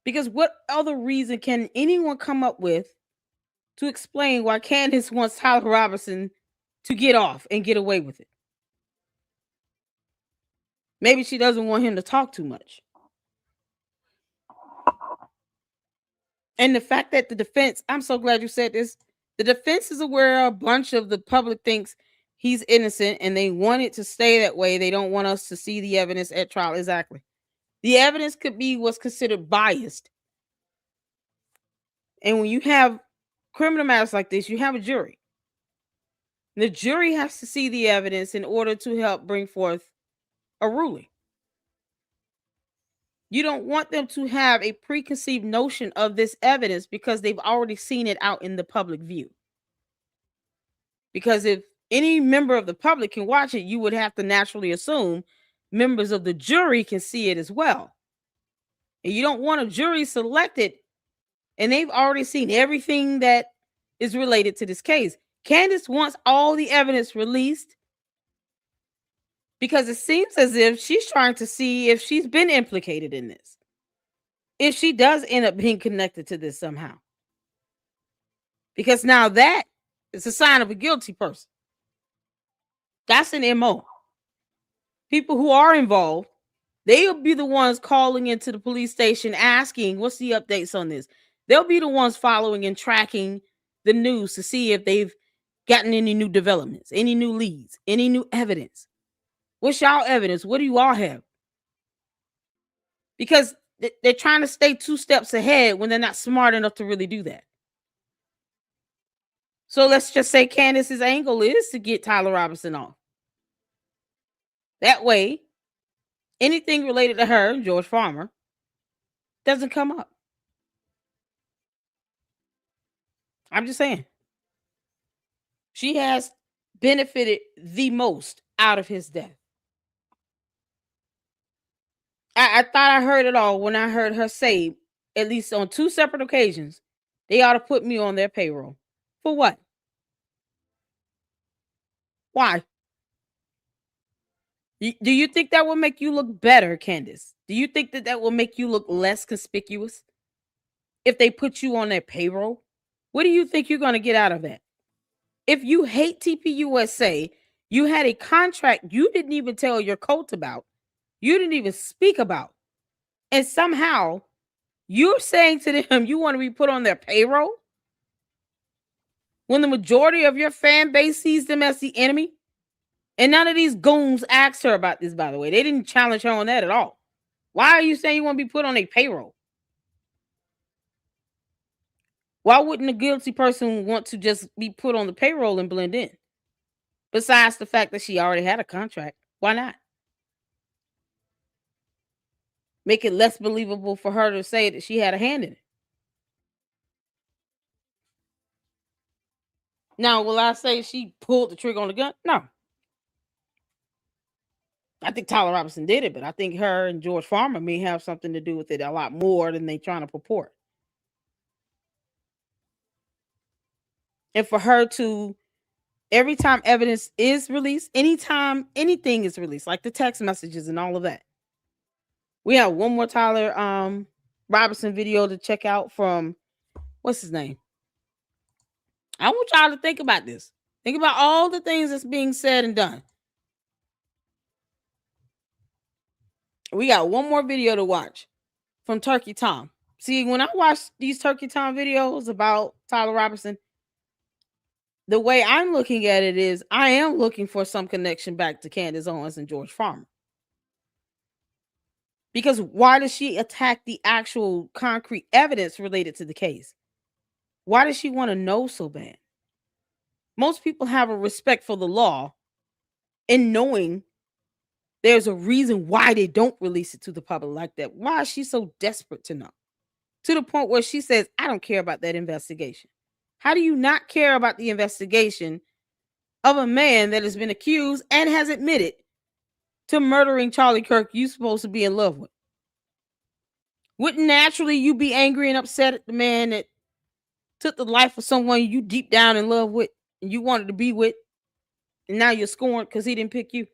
Because what other reason can anyone come up with to explain why Candace wants Tyler Robinson to get off and get away with it? Maybe she doesn't want him to talk too much. And the fact that the defense, I'm so glad you said this, the defense is aware a bunch of the public thinks he's innocent and they want it to stay that way. They don't want us to see the evidence at trial. Exactly. The evidence could be what's considered biased. And when you have criminal matters like this, you have a jury. The jury has to see the evidence in order to help bring forth a ruling. You don't want them to have a preconceived notion of this evidence because they've already seen it out in the public view. Because if any member of the public can watch it, you would have to naturally assume members of the jury can see it as well. And you don't want a jury selected and they've already seen everything that is related to this case. Candace wants all the evidence released because it seems as if she's trying to see if she's been implicated in this. if she does end up being connected to this somehow. Because now that is a sign of a guilty person. That's an MO. People who are involved, they'll be the ones calling into the police station asking, what's the updates on this? They'll be the ones following and tracking the news to see if they've gotten any new developments, any new leads, any new evidence. What's y'all evidence? What do you all have? Because they're trying to stay 2 steps ahead when they're not smart enough to really do that. So let's just say Candace's angle is to get Tyler Robinson off. That way, anything related to her, George Farmer, doesn't come up. I'm just saying. She has benefited the most out of his death. I thought I heard it all when I heard her say, at least on 2 separate occasions, they ought to put me on their payroll. For what? Why? Do you think that will make you look better, Candace? Do you think that that will make you look less conspicuous if they put you on their payroll? What do you think you're going to get out of that? If you hate TPUSA, you had a contract you didn't even tell your cult about, you didn't even speak about, and somehow you're saying to them you want to be put on their payroll when the majority of your fan base sees them as the enemy? And none of these goons asked her about this, by the way. They didn't challenge her on that at all. Why are you saying you want to be put on a payroll? Why wouldn't a guilty person want to just be put on the payroll and blend in? Besides the fact that she already had a contract. Why not? Make it less believable for her to say that she had a hand in it. Now, will I say she pulled the trigger on the gun? No. I think Tyler Robinson did it, but I think her and George Farmer may have something to do with it a lot more than they trying to purport. And for her to, every time evidence is released, anytime anything is released, like the text messages and all of that. We have one more Tyler Robinson video to check out from, what's his name? I want y'all to think about this. Think about all the things that's being said and done. We got one more video to watch from Turkey Tom. See, when I watch these Turkey Tom videos about Tyler Robinson, the way I'm looking at it is I am looking for some connection back to Candace Owens and George Farmer. Because why does she attack the actual concrete evidence related to the case? Why does she want to know so bad? Most people have a respect for the law in knowing there's a reason why they don't release it to the public like that. Why is she so desperate to know? To the point where she says, I don't care about that investigation. How do you not care about the investigation of a man that has been accused and has admitted to murdering Charlie Kirk you supposed to be in love with? Wouldn't naturally you be angry and upset at the man that took the life of someone you deep down in love with and you wanted to be with, and now you're scorned because he didn't pick you?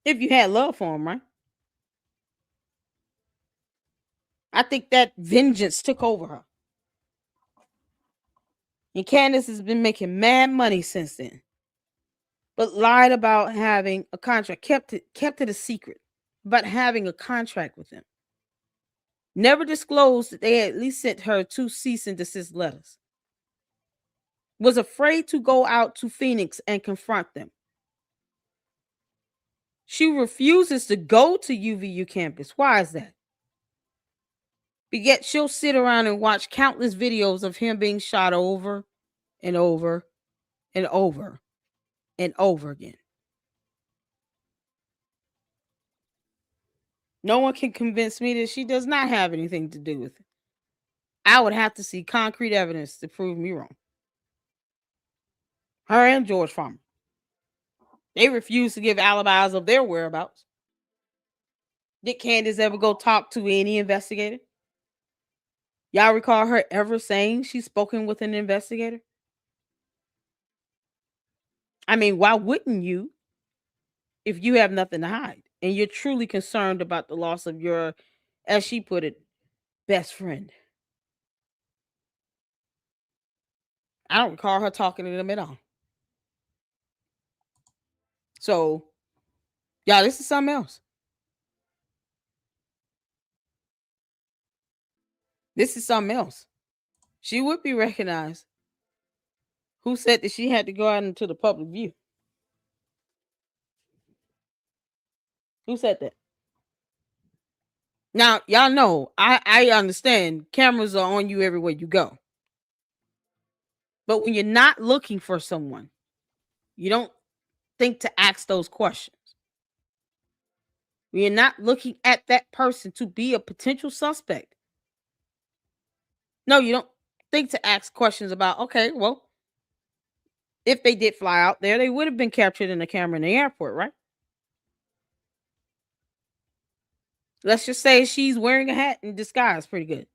If you had love for him, right? I think that vengeance took over her. And Candace has been making mad money since then, but lied about having a contract, kept it a secret about having a contract with him. Never disclosed that they at least sent her 2 cease and desist letters. Was afraid to go out to Phoenix and confront them. She refuses to go to UVU campus. Why is that? But yet she'll sit around and watch countless videos of him being shot over and over and over and over again. No one can convince me that she does not have anything to do with it. I would have to see concrete evidence to prove me wrong. Her and George Farmer. They refuse to give alibis of their whereabouts. Did Candace ever go talk to any investigator? Y'all recall her ever saying she's spoken with an investigator? I mean, why wouldn't you if you have nothing to hide and you're truly concerned about the loss of your as she put it, best friend. I don't recall her talking to them at all. So, y'all, this is something else. This is something else. She would be recognized. Who said that she had to go out into the public view? Who said that? Now, y'all know, I understand cameras are on you everywhere you go. But when you're not looking for someone, you don't think to ask those questions. When you're not looking at that person to be a potential suspect, no, you don't think to ask questions about, okay, well, if they did fly out there, they would have been captured in a camera in the airport, right? Let's just say she's wearing a hat in disguise pretty good.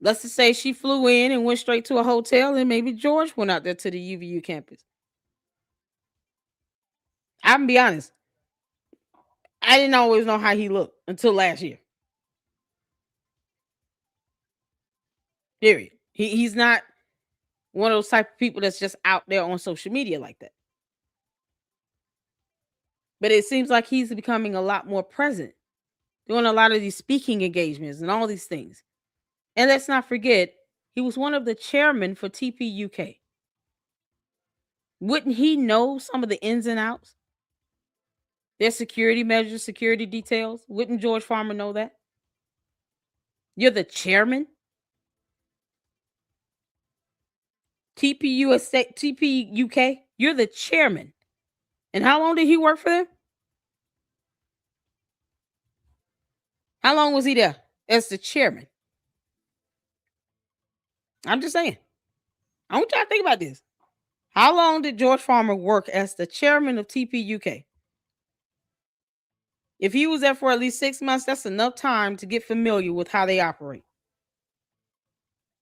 Let's just say she flew in and went straight to a hotel, and maybe George went out there to the UVU campus. I'm gonna be honest. I didn't always know how he looked until last year. Period. He's not one of those type of people that's just out there on social media like that. But it seems like he's becoming a lot more present, doing a lot of these speaking engagements and all these things. And let's not forget, he was one of the chairmen for TPUK. Wouldn't he know some of the ins and outs? Their security measures, security details. Wouldn't George Farmer know that? You're the chairman? TPUK? You're the chairman. And how long did he work for them? How long was he there as the chairman? I'm just saying. I want y'all to think about this. How long did George Farmer work as the chairman of TPUK? If he was there for at least 6 months, that's enough time to get familiar with how they operate.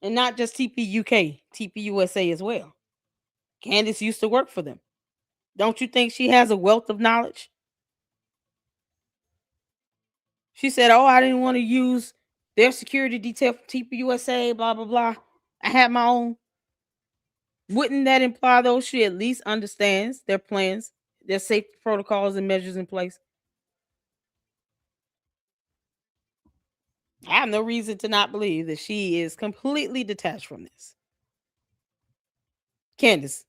And not just TPUK, TPUSA as well. Candace used to work for them. Don't you think she has a wealth of knowledge? She said, oh, I didn't want to use their security detail for TPUSA, blah, blah, blah. I had my own. Wouldn't that imply, though, she at least understands their plans, their safety protocols and measures in place? I have no reason to not believe that she is completely detached from this. Candace,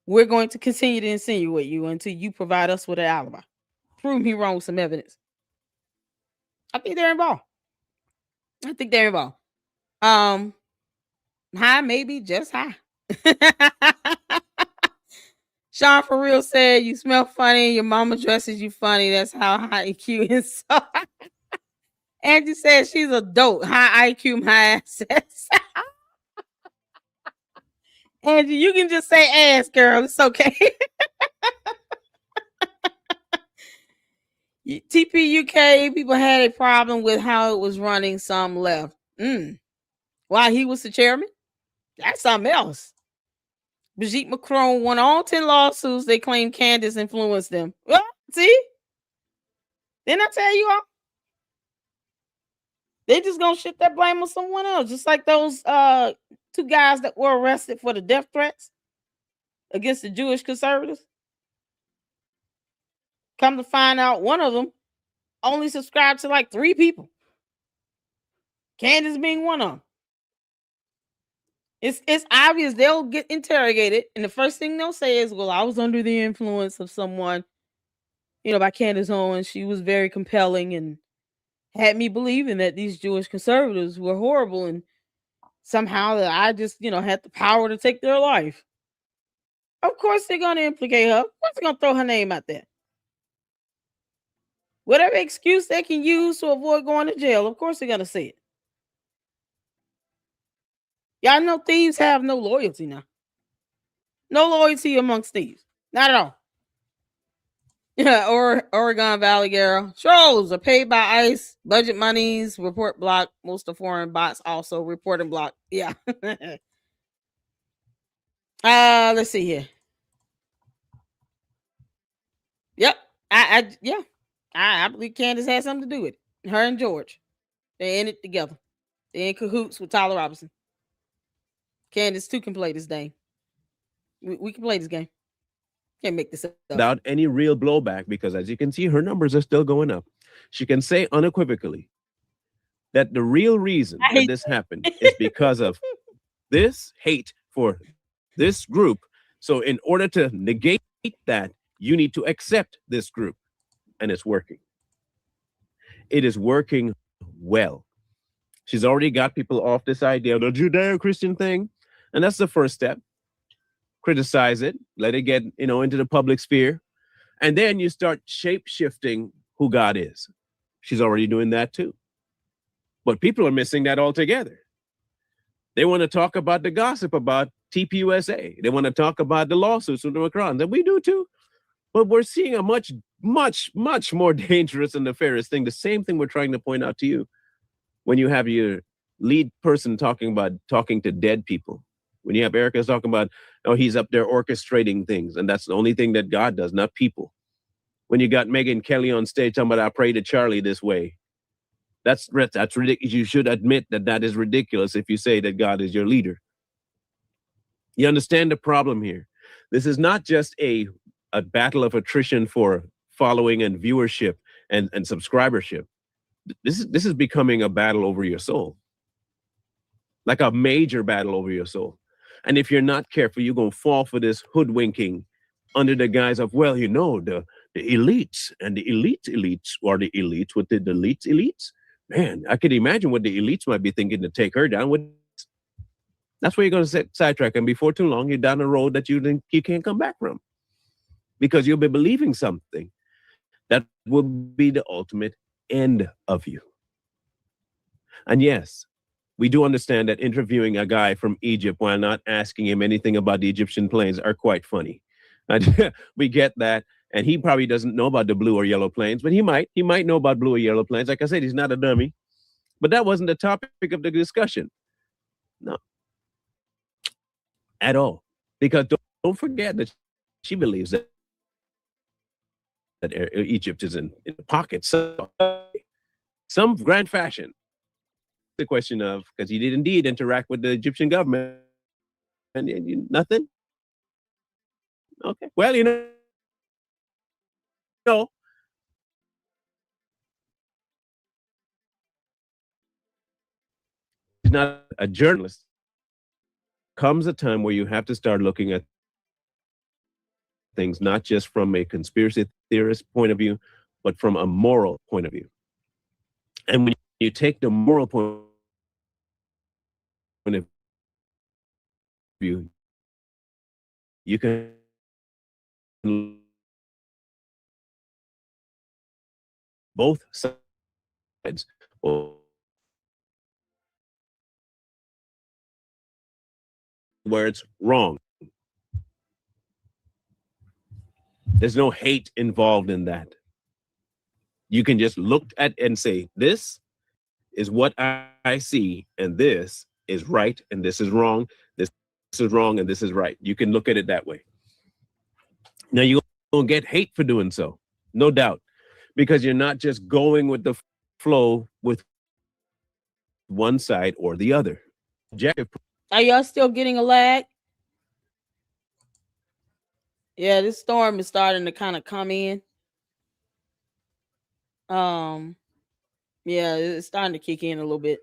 we're going to continue to insinuate you until you provide us with an alibi. Prove me wrong with some evidence. I think they're involved. High, maybe just high. Sean for real said, you smell funny. Your mama dresses you funny. That's how high IQ is. So Angie said she's a dope. High IQ, high assets. Angie, you can just say ass, girl. It's okay. TPUK people had a problem with how it was running. Some left. While he was the chairman? That's something else. Brigitte Macron won all 10 lawsuits. They claim Candace influenced them. Well, see? Didn't I tell you all? They just gonna shift that blame on someone else. Just like those 2 guys that were arrested for the death threats against the Jewish conservatives. Come to find out, one of them only subscribed to like 3 people. Candace being one of them. It's obvious they'll get interrogated, and the first thing they'll say is, well, I was under the influence of someone, by Candace Owens. She was very compelling and had me believing that these Jewish conservatives were horrible, and somehow that I just, had the power to take their life. Of course they're going to implicate her. Of course they're going to throw her name out there. Whatever excuse they can use to avoid going to jail, of course they're going to say it. Y'all know thieves have no loyalty now. No loyalty amongst thieves. Not at all. Yeah, or Oregon Valley girl. Trolls are paid by ICE. Budget monies. Report block. Most of foreign bots also report and block. Yeah. Let's see here. Yep. Yeah, I believe Candace had something to do with it. Her and George, they in it together. They in cahoots with Tyler Robinson. Candace too can play this game. We can play this game. Can't make this up. Without any real blowback, because as you can see, her numbers are still going up. She can say unequivocally that the real reason that this happened is because of this hate for this group. So in order to negate that, you need to accept this group. And it's working. It is working well. She's already got people off this idea of the Judeo-Christian thing. And that's the first step. Criticize it, let it get, into the public sphere. And then you start shape-shifting who God is. She's already doing that too. But people are missing that altogether. They want to talk about the gossip about TPUSA. They want to talk about the lawsuits with the Macrons, and we do too. But we're seeing a much, much, much more dangerous and nefarious thing. The same thing we're trying to point out to you when you have your lead person talking to dead people. When you have Erica's talking about, he's up there orchestrating things, and that's the only thing that God does, not people. When you got Megyn Kelly on stage talking about, I pray to Charlie this way. That's ridiculous. You should admit that is ridiculous if you say that God is your leader. You understand the problem here. This is not just a battle of attrition for following and viewership and subscribership. This is becoming a battle over your soul. Like a major battle over your soul. And if you're not careful, you're going to fall for this hoodwinking under the guise of, the elites and the elites are the elites with the elites. Man, I could imagine what the elites might be thinking to take her down with. That's where you're going to sidetrack. And before too long, you're down a road that you can't come back from. Because you'll be believing something that will be the ultimate end of you. And yes, we do understand that interviewing a guy from Egypt while not asking him anything about the Egyptian plains are quite funny. And we get that. And he probably doesn't know about the blue or yellow plains, but he might know about blue or yellow plains. Like I said, he's not a dummy. But that wasn't the topic of the discussion. No. At all. Because don't forget that she believes that Egypt is in pockets. Some grand fashion. The question of, because he did indeed interact with the Egyptian government. And nothing? Okay. Well, he's not a journalist. Comes a time where you have to start looking at things not just from a conspiracy theorist point of view, but from a moral point of view. And when you take the moral point of view, you can both sides where it's wrong. There's no hate involved in that. You can just look at and say, this is what I see, and this is right, and this is wrong. This is wrong, and this is right. You can look at it that way. Now, you're going to get hate for doing so, no doubt, because you're not just going with the flow with one side or the other. Are y'all still getting a lag? Yeah, this storm is starting to kind of come in. Yeah, it's starting to kick in a little bit.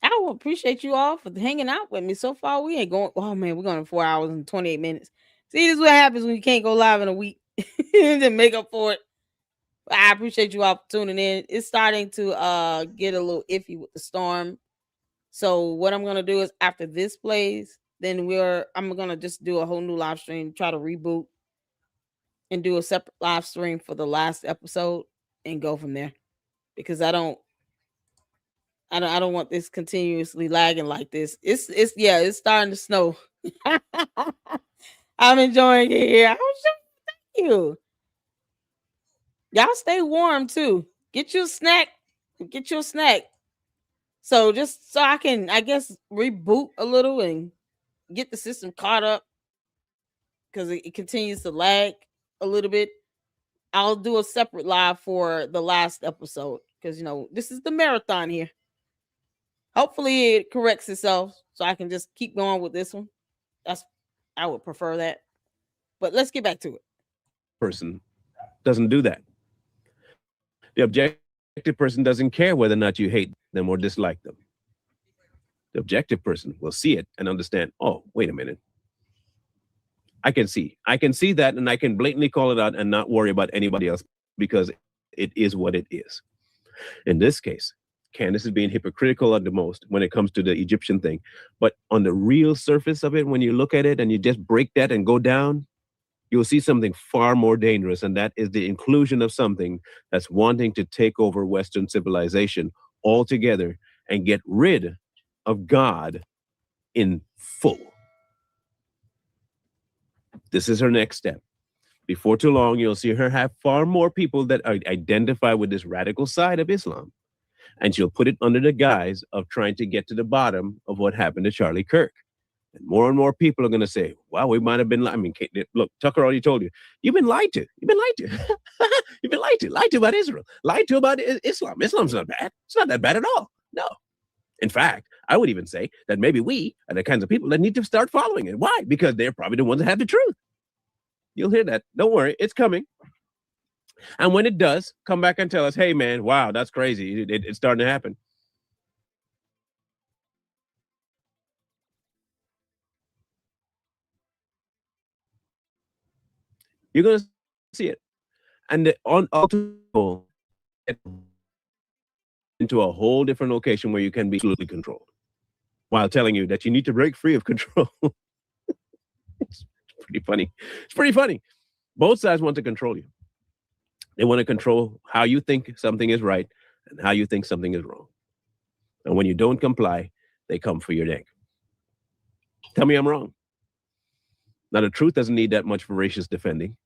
I will appreciate you all for hanging out with me. So far, we ain't going. Oh man, we're going to 4 hours and 28 minutes. See, this is what happens when you can't go live in a week to make up for it. I appreciate you all for tuning in. It's starting to get a little iffy with the storm. So what I'm gonna do is after this plays, then I'm gonna just do a whole new live stream, try to reboot, and do a separate live stream for the last episode and go from there. Because I don't want this continuously lagging like this. It's starting to snow. I'm enjoying it here. Thank you. Y'all stay warm too. Get you a snack. So just so I can, I guess, reboot a little and get the system caught up because it continues to lag a little bit. I'll do a separate live for the last episode because this is the marathon here. Hopefully it corrects itself so I can just keep going with this one. I would prefer that. But let's get back to it. Person doesn't do that. The objective person doesn't care whether or not you hate them or dislike them. The objective person will see it and understand, oh, wait a minute. I can see that, and I can blatantly call it out and not worry about anybody else because it is what it is. In this case, Candace is being hypocritical at the most when it comes to the Egyptian thing. But on the real surface of it, when you look at it and you just break that and go down, you'll see something far more dangerous, and that is the inclusion of something that's wanting to take over Western civilization altogether and get rid of God in full. This is her next step. Before too long, you'll see her have far more people that identify with this radical side of Islam, and she'll put it under the guise of trying to get to the bottom of what happened to Charlie Kirk. And more people are going to say, wow, we might have been, look, Tucker already told you, you've been lied to. You've been lied to. You've been lied to about Israel, lied to about Islam. Islam's not bad. It's not that bad at all. No. In fact, I would even say that maybe we are the kinds of people that need to start following it. Why? Because they're probably the ones that have the truth. You'll hear that. Don't worry. It's coming. And when it does, come back and tell us, hey, man, wow, that's crazy. It's starting to happen. You're going to see it. And ultimately, into a whole different location where you can be absolutely controlled while telling you that you need to break free of control. It's pretty funny. It's pretty funny. Both sides want to control you. They want to control how you think something is right and how you think something is wrong. And when you don't comply, they come for your neck. Tell me I'm wrong. Now, the truth doesn't need that much voracious defending.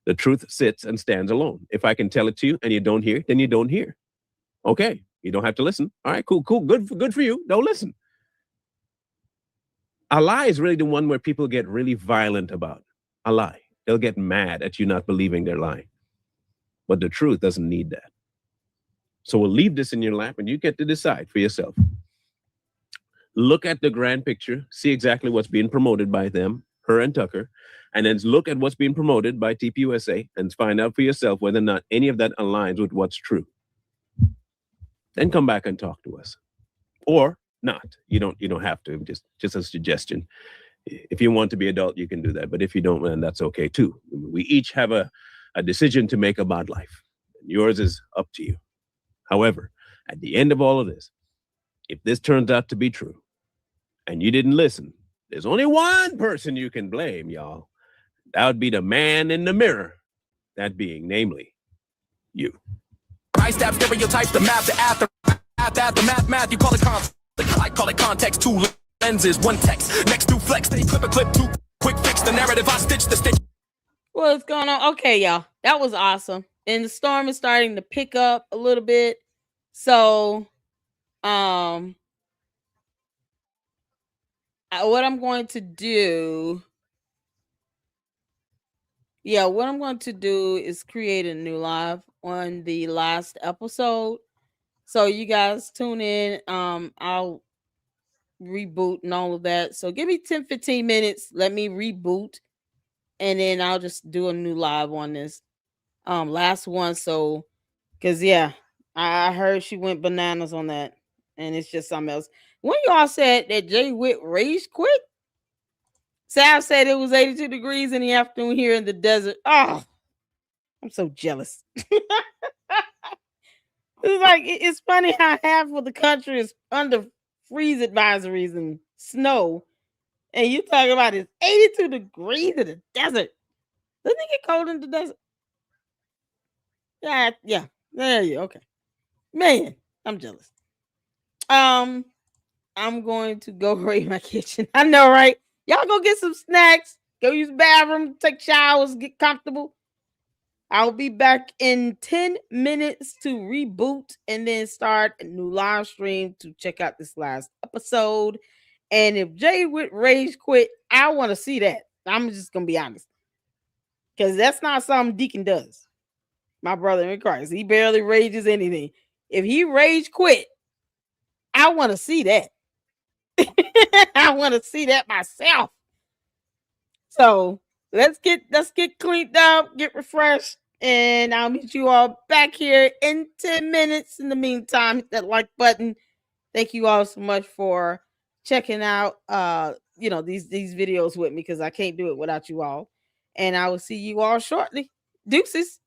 The truth sits and stands alone. If I can tell it to you and you don't hear, then you don't hear. Okay, you don't have to listen. All right, cool. Good for you. Don't listen. A lie is really the one where people get really violent about. A lie. They'll get mad at you not believing they're lying. But the truth doesn't need that. So we'll leave this in your lap and you get to decide for yourself. Look at the grand picture, see exactly what's being promoted by them, her and Tucker, and then look at what's being promoted by TPUSA and find out for yourself whether or not any of that aligns with what's true. Then come back and talk to us. Or not. You don't have to. Just a suggestion. If you want to be adult, you can do that. But if you don't, then that's okay too. We each have a decision to make about life. Yours is up to you. However, at the end of all of this, if this turns out to be true and you didn't listen, there's only one person you can blame, y'all. That would be the man in the mirror. That being, namely, you. I stab stereotypes, the math, the aftermath, math, you call it context. I call it context, two lenses, one text. Next to flex, they clip a clip, two quick fix the narrative, I stitch the stitch. What's going on? Okay, y'all. That was awesome. And the storm is starting to pick up a little bit. So, what I'm going to do is create a new live on the last episode. So you guys tune in. I'll reboot and all of that. So give me 10-15 minutes. Let me reboot. And then I'll just do a new live on this last one. So, because I heard she went bananas on that. And it's just something else. When y'all said that Jay Witt rage quit, Sav said it was 82 degrees in the afternoon here in the desert. Oh, I'm so jealous. It's like, it's funny how half of the country is under freeze advisories and snow. And you talking about it's 82 degrees in the desert. Doesn't it get cold in the desert? Yeah. There you go. Okay. Man, I'm jealous. I'm going to go raid my kitchen. I know, right? Y'all go get some snacks, go use the bathroom, take showers, get comfortable. I'll be back in 10 minutes to reboot and then start a new live stream to check out this last episode. And if Jay Witt rage quit, I want to see that. I'm just going to be honest. Because that's not something Deacon does. My brother in Christ. He barely rages anything. If he rage quit, I want to see that. I want to see that myself. So let's get cleaned up, get refreshed, and I'll meet you all back here in 10 minutes. In the meantime, hit that like button. Thank you all so much for checking out these videos with me, because I can't do it without you all. And I will see you all shortly. Deuces.